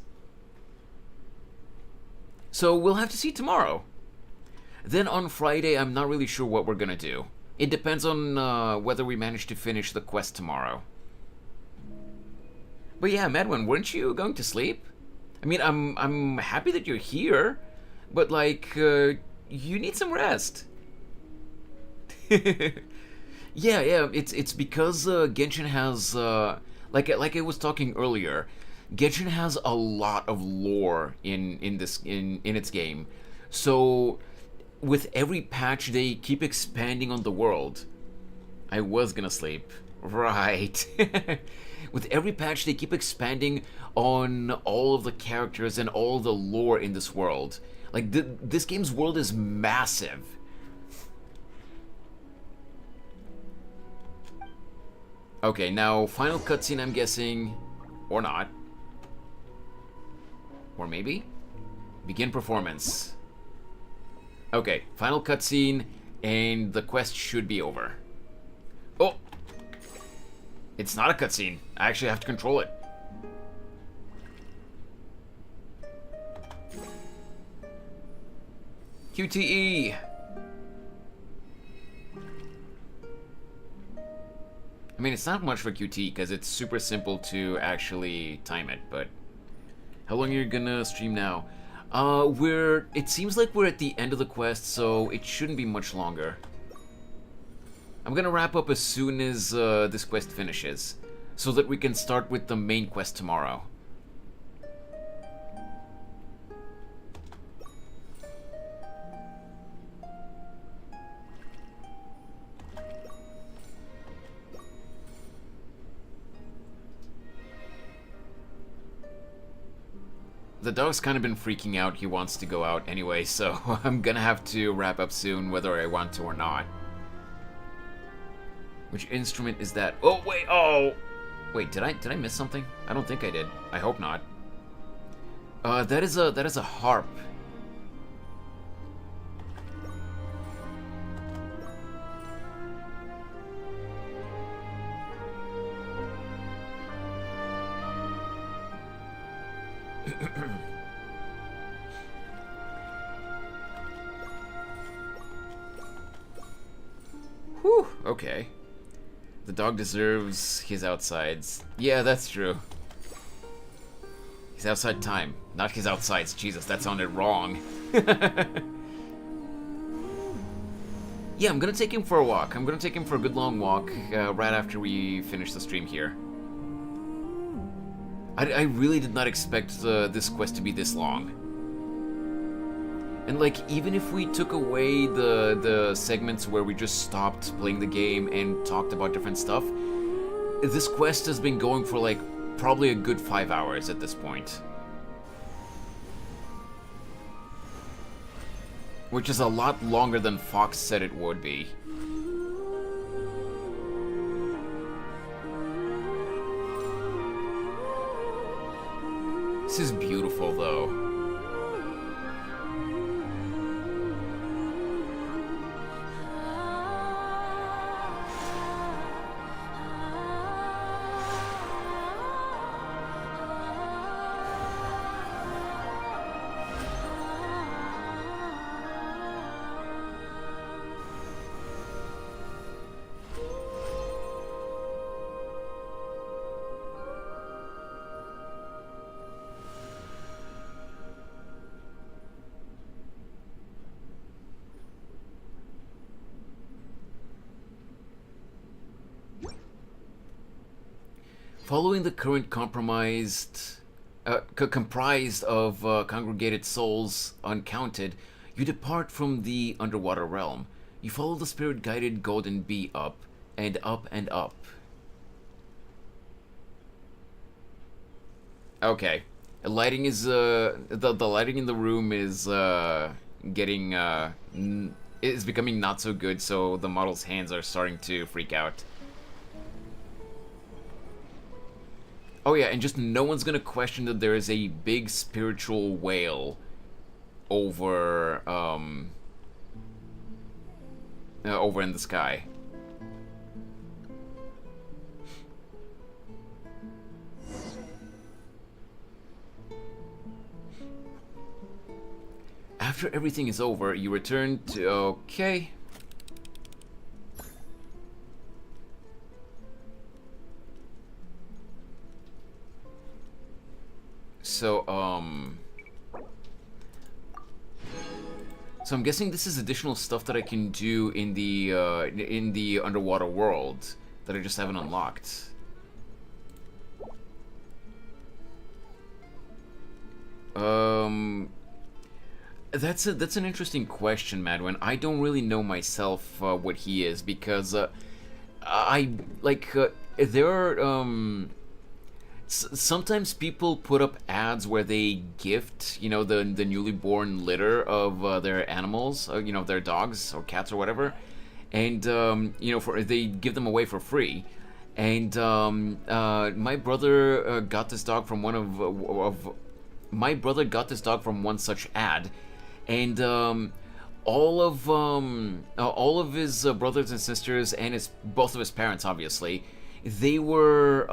So we'll have to see tomorrow. Then on Friday, I'm not really sure what we're gonna do. It depends on whether we manage to finish the quest tomorrow. But yeah, Medwin, weren't you going to sleep? I mean, I'm happy that you're here, but like, you need some rest. Yeah, it's because Genshin has like I was talking earlier, Genshin has a lot of lore in its game. So with every patch they keep expanding on the world. I was gonna sleep. Right. With every patch they keep expanding on all of the characters and all the lore in this world. Like this game's world is massive. Okay, now final cutscene, I'm guessing, or not. Or maybe? Begin performance. Okay, final cutscene, and the quest should be over. Oh! It's not a cutscene. I actually have to control it. QTE! I mean, it's not much for QT because it's super simple to actually time it, but how long are you gonna stream now? It seems like we're at the end of the quest, so it shouldn't be much longer. I'm gonna wrap up as soon as this quest finishes, so that we can start with the main quest tomorrow. The dog's kind of been freaking out. He wants to go out anyway, so I'm gonna have to wrap up soon whether I want to or not. Which instrument is that? Oh, wait, oh! Wait, did I miss something? I don't think I did. I hope not. That is a harp. Whew, okay. The dog deserves his outsides. Yeah, that's true. His outside time, not his outsides. Jesus, that sounded wrong. Yeah, I'm gonna take him for a walk. I'm gonna take him for a good long walk right after we finish the stream here. I really did not expect this quest to be this long. And like, even if we took away the segments where we just stopped playing the game and talked about different stuff, this quest has been going for like probably a good 5 hours at this point. Which is a lot longer than Fox said it would be. This is beautiful, though. Following the current comprised of congregated souls uncounted, you depart from the underwater realm. You follow the spirit-guided golden bee up and up and up. Okay, lighting is the lighting in the room is is becoming not so good, so the model's hands are starting to freak out. Oh yeah, and just no one's gonna question that there is a big spiritual whale over over in the sky. After everything is over, you return to... Okay. So, So I'm guessing this is additional stuff that I can do in the underwater world that I just haven't unlocked. That's an interesting question, Madwin. I don't really know myself what he is, because there are sometimes people put up ads where they gift, you know, the newly born litter of their animals, you know, their dogs or cats or whatever, and you know, they give them away for free. And my brother got this dog from one such ad, and all of his brothers and sisters and both of his parents, obviously, they were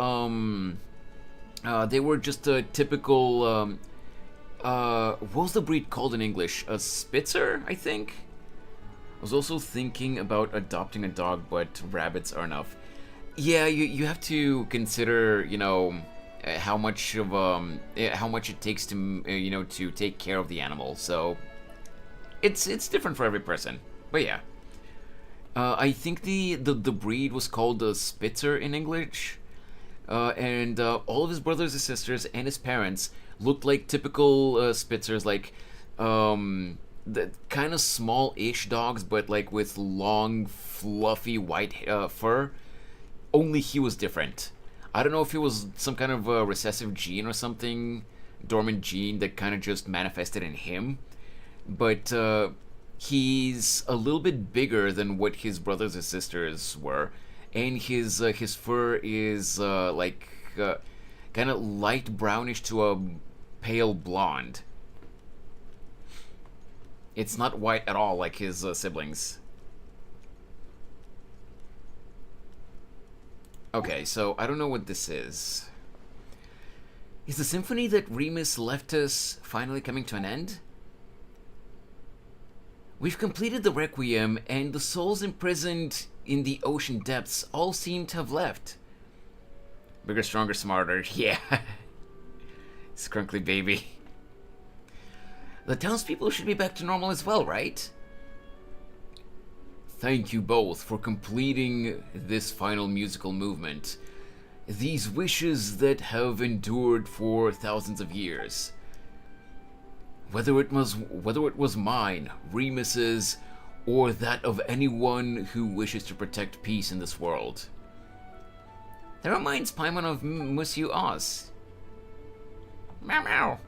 just a typical what was the breed called in English? A Spitzer, I think. I was also thinking about adopting a dog, but rabbits are enough. Yeah, you have to consider, you know, how much it takes to you know, to take care of the animal. So it's different for every person. But yeah, I think the breed was called a Spitzer in English, and all of his brothers and sisters and his parents looked like typical Spitzers, like the kind of small-ish dogs, but like with long, fluffy white fur. Only he was different. I don't know if it was some kind of recessive gene or something, dormant gene that kind of just manifested in him, but he's a little bit bigger than what his brothers and sisters were, and his fur is like kind of light brownish to a pale blonde. It's not white at all like his siblings. Okay, so I don't know what this is. Is the symphony that Remus left us finally coming to an end? We've completed the Requiem, and the souls imprisoned in the ocean depths all seem to have left. Bigger, stronger, smarter. Yeah. Scrunkly baby. The townspeople should be back to normal as well, right? Thank you both for completing this final musical movement. These wishes that have endured for thousands of years. Whether it was mine, Remus's, or that of anyone who wishes to protect peace in this world. That reminds Paimon of Monsieur Oz. Meow meow.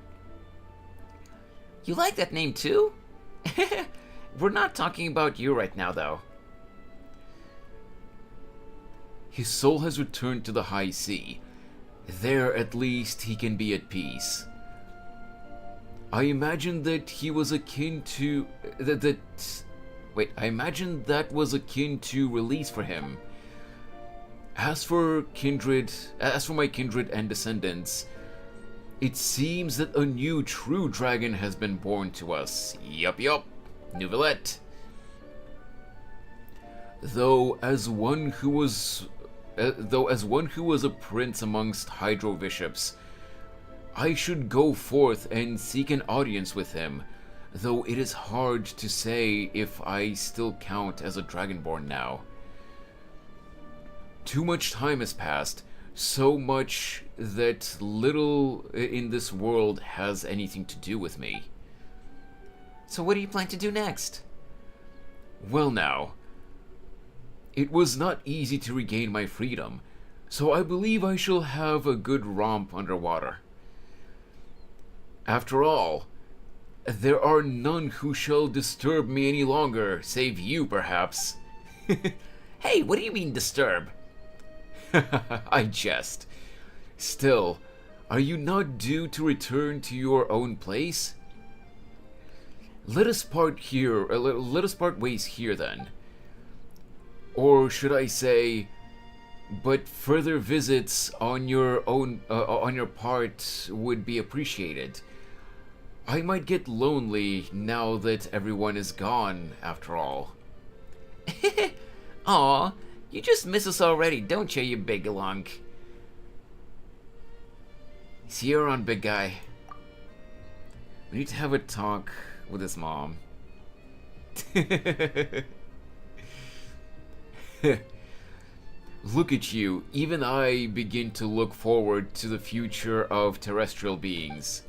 You like that name too? We're not talking about you right now, though. His soul has returned to the high sea. There, at least, he can be at peace. I imagine that he was akin to... I imagine that was akin to release for him. As for my kindred and descendants, it seems that a new true dragon has been born to us. Yup. Nouvellette. Though as one who was a prince amongst Hydro bishops, I should go forth and seek an audience with him, though it is hard to say if I still count as a dragonborn now. Too much time has passed, so much that little in this world has anything to do with me. So what do you plan to do next? Well now, it was not easy to regain my freedom, so I believe I shall have a good romp underwater. After all, there are none who shall disturb me any longer, save you perhaps. Hey, what do you mean disturb? I jest. Still, are you not due to return to your own place? Let us part here. Let us part ways here then. Or should I say, but further visits on your own, on your part would be appreciated. I might get lonely now that everyone is gone, after all. Aw, you just miss us already, don't you big lunk? See you around, big guy. We need to have a talk with his mom. Look at you, even I begin to look forward to the future of terrestrial beings.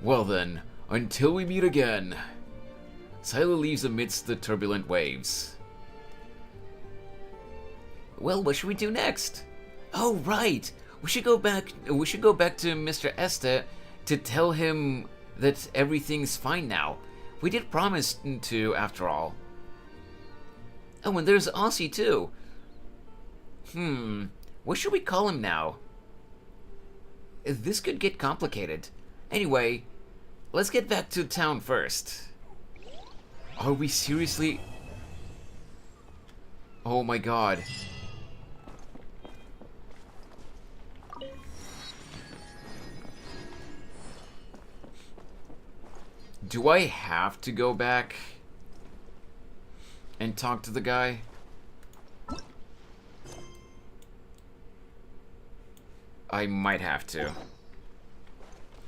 Well then, until we meet again. Sila leaves amidst the turbulent waves. Well, what should we do next? Oh, right! We should go back to Mr. Este to tell him that everything's fine now. We did promise to, after all. Oh, and there's Aussie, too. What should we call him now? This could get complicated. Anyway, let's get back to town first. Are we seriously... Oh my god. Do I have to go back and talk to the guy? I might have to.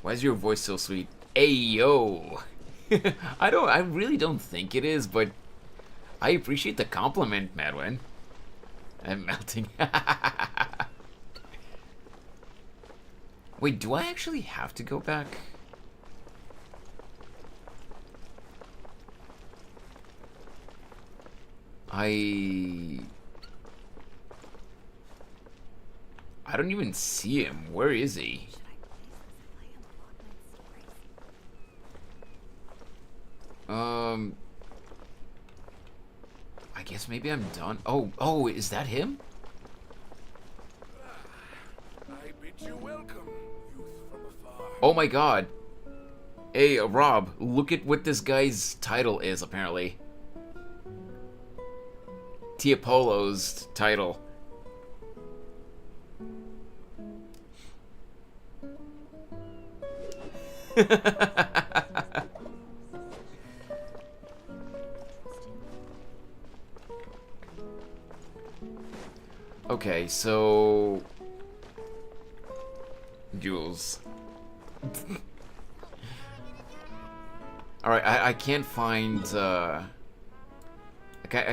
Why is your voice so sweet? Ayo! I really don't think it is, but I appreciate the compliment, Madwin. I'm melting. Wait, do I actually have to go back? I don't even see him. Where is he? I guess maybe I'm done. Oh, is that him? I bid you welcome, youth from afar. Oh my god. Hey, Rob, look at what this guy's title is, apparently. Tiapolo's title. Okay, so... Jules. Alright, I can't find, I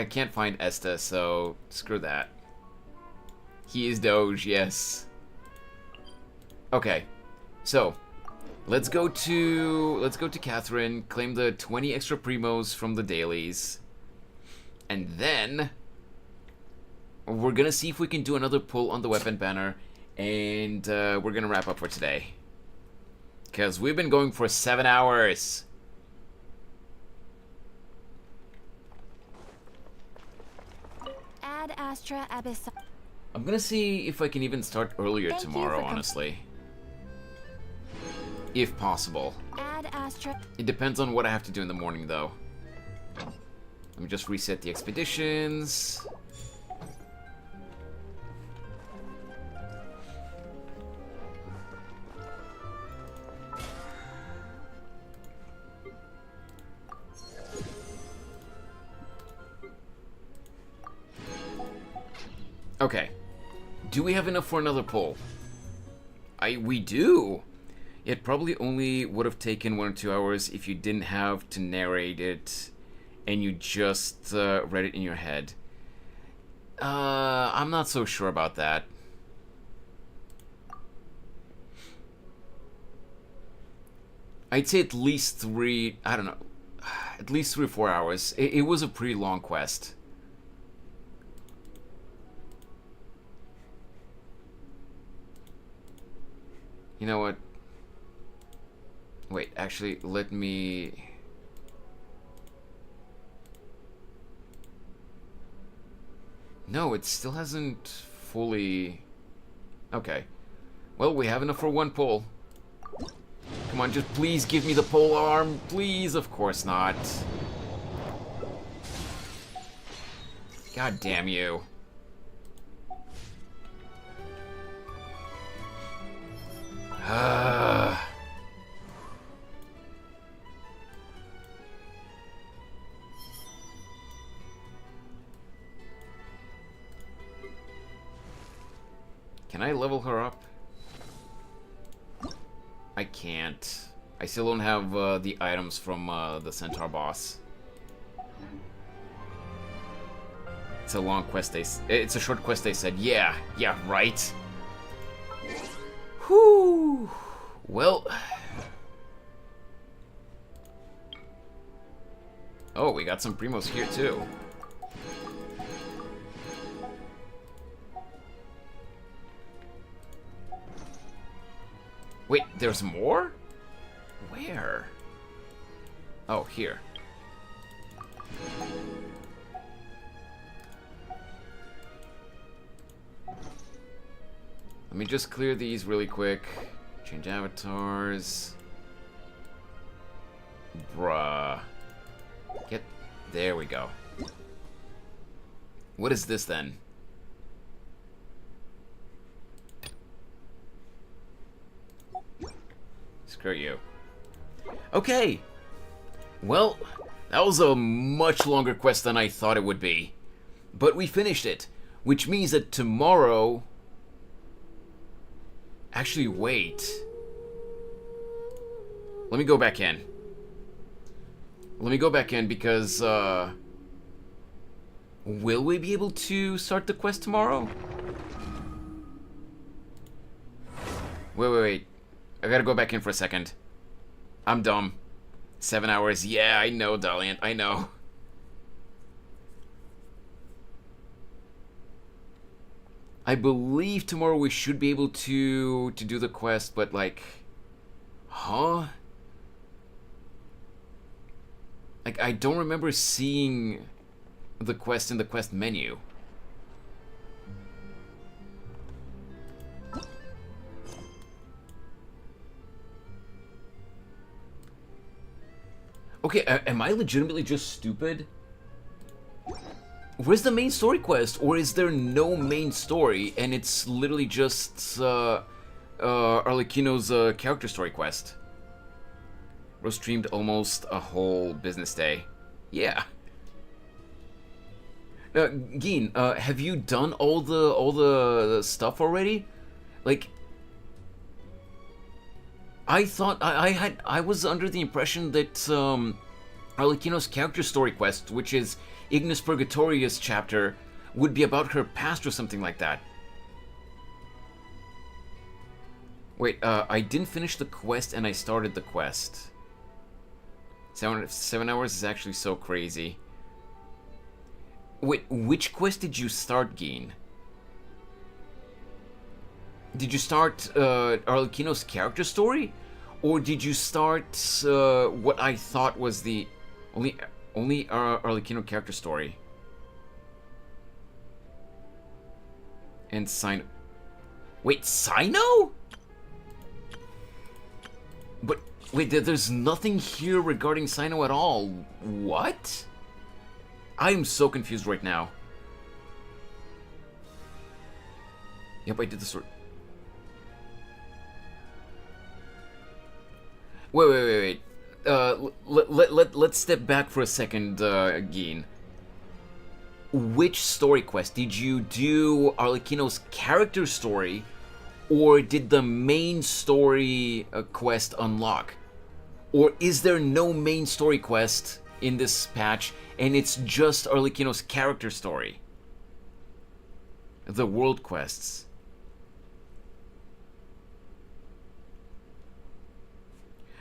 can't find Esta, so screw that. He is Doge, yes. Okay, so let's go to Catherine, claim the 20 extra primos from the dailies, and then we're gonna see if we can do another pull on the weapon banner, and we're gonna wrap up for today. Because we've been going for 7 hours. Ad Astra Abyss. I'm gonna see if I can even start earlier Thank you tomorrow, for honestly. If possible. Ad Astra. It depends on what I have to do in the morning, though. Let me just reset the expeditions. Okay. Do we have enough for another pull? We do! It probably only would have taken 1 or 2 hours if you didn't have to narrate it and you just read it in your head. I'm not so sure about that. I'd say at least 3, I don't know, at least 3 or 4 hours. It was a pretty long quest. You know what? Wait, actually, let me... No, it still hasn't fully... Okay. Well, we have enough for 1 pole. Come on, just please give me the pole arm. Please, of course not. God damn you. Can I level her up? I can't. I still don't have the items from the Centaur boss. It's a long quest. It's a short quest. They said, yeah, right. Whew. Well. Oh, we got some primos here too. Wait, there's more? Where? Oh, here. Let me just clear these really quick. Change avatars. Bruh. There we go. What is this then? Screw you. Okay. Well, that was a much longer quest than I thought it would be. But we finished it, which means that tomorrow... Actually, wait. Let me go back in. Let me go back in because, will we be able to start the quest tomorrow? Wait. I gotta go back in for a second. I'm dumb. 7 hours. Yeah, I know, Dalian. I know. I believe tomorrow we should be able to do the quest, but like... Huh? Like, I don't remember seeing the quest in the quest menu. Okay, am I legitimately just stupid? Where's the main story quest? Or is there no main story and it's literally just Arlecchino's character story quest? Rose streamed almost a whole business day. Yeah. Geen, have you done all the stuff already? Like, I thought I was under the impression that Arlecchino's character story quest, which is Ignis Purgatorius chapter, would be about her past or something like that. Wait, I didn't finish the quest and I started the quest. 7 hours is actually so crazy. Wait, which quest did you start, Geen? Did you start Arlecchino's character story? Or did you start what I thought was the only Arlecchino character story? And Sino... Wait, Sino? But, wait, there's nothing here regarding Sino at all. What? I'm so confused right now. Yep, I did the sort... Wait. Let's step back for a second, Geen. Which story quest? Did you do Arlecchino's character story, or did the main story quest unlock? Or is there no main story quest in this patch, and it's just Arlecchino's character story? The world quests.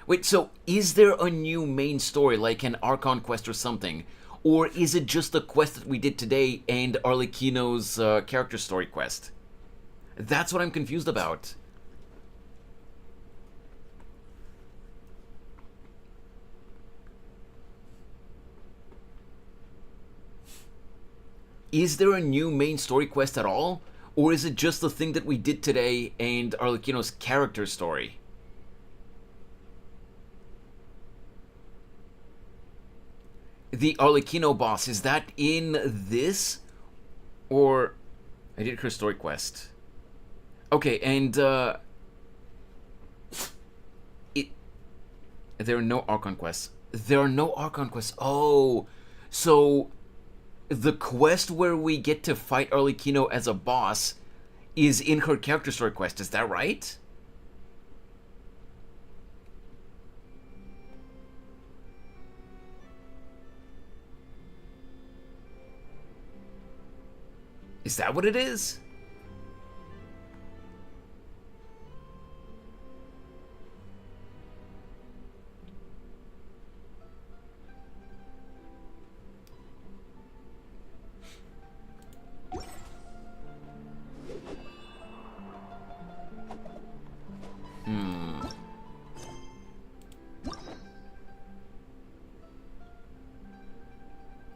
Wait, so is there a new main story, like an Archon quest or something? Or is it just the quest that we did today and Arlecchino's character story quest? That's what I'm confused about. Is there a new main story quest at all? Or is it just the thing that we did today and Arlecchino's character story? The Arlecchino boss, is that in this? Or... I did her story quest. Okay, and there are no Archon quests. There are no Archon quests. Oh, so the quest where we get to fight Arlecchino as a boss is in her character story quest. Is that right? Is that what it is?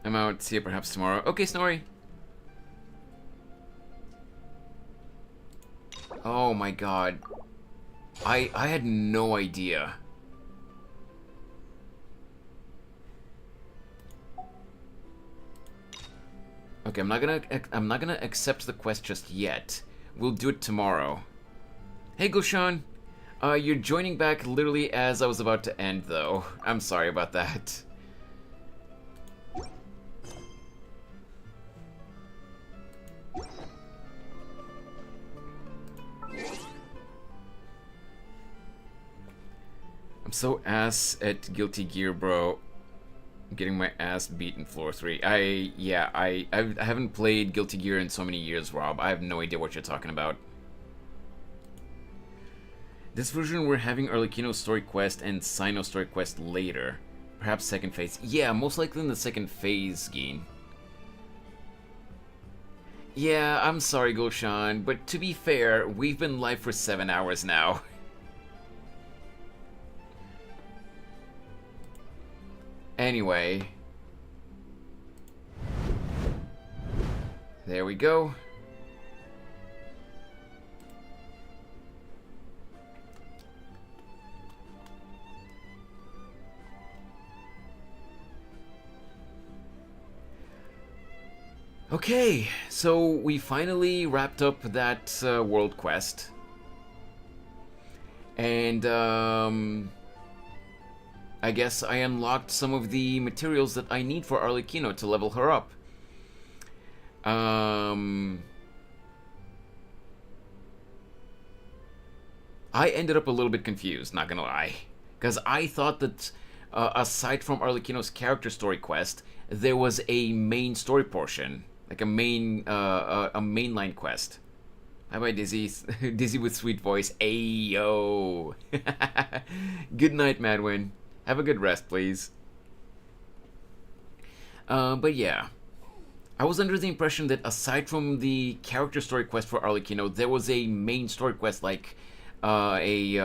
I'm out. See you perhaps tomorrow. Okay, Snorri. Oh my god. I had no idea. Okay, I'm not gonna accept the quest just yet. We'll do it tomorrow. Hey Gulshan. You're joining back literally as I was about to end though. I'm sorry about that. I'm so ass at Guilty Gear, bro. I'm getting my ass beat in floor 3. I haven't played Guilty Gear in so many years, Rob. I have no idea what you're talking about. This version, we're having Arlecchino's story quest and Sino's story quest later. Perhaps second phase. Yeah, most likely in the second phase, Geen. Yeah, I'm sorry, Gulshan, but to be fair, we've been live for 7 hours now. Anyway. There we go. Okay, so we finally wrapped up that world quest. And, I guess I unlocked some of the materials that I need for Arlecchino to level her up. I ended up a little bit confused, not gonna lie. Because I thought that, aside from Arlecchino's character story quest, there was a main story portion. Like a mainline quest. Hi-bye, Dizzy. Dizzy with sweet voice. Ayo. Good night, Madwin. Have a good rest, please. But yeah. I was under the impression that aside from the character story quest for Arlecchino, there was a main story quest like a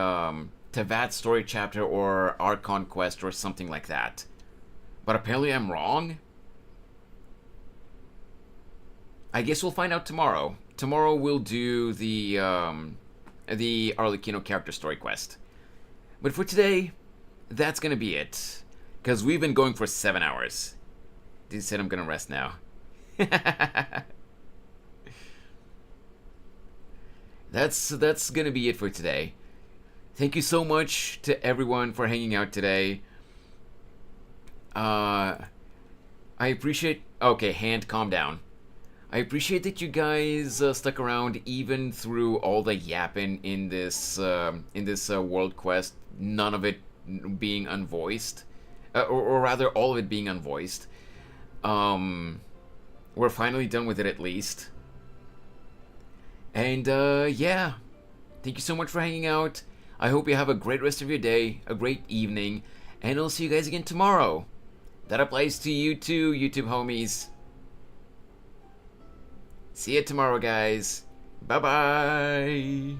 Tevat story chapter or Archon quest or something like that. But apparently I'm wrong. I guess we'll find out tomorrow. Tomorrow we'll do the Arlecchino character story quest. But for today, that's gonna be it. Because we've been going for 7 hours. He said I'm gonna rest now. That's gonna be it for today. Thank you so much to everyone for hanging out today. I appreciate... Okay, hand, calm down. I appreciate that you guys stuck around even through all the yapping in this world quest. None of it being unvoiced, or rather, all of it being unvoiced. We're finally done with it at least. And yeah, thank you so much for hanging out. I hope you have a great rest of your day, a great evening, and I'll see you guys again tomorrow. That applies to you too, YouTube homies. See you tomorrow, guys. Bye-bye.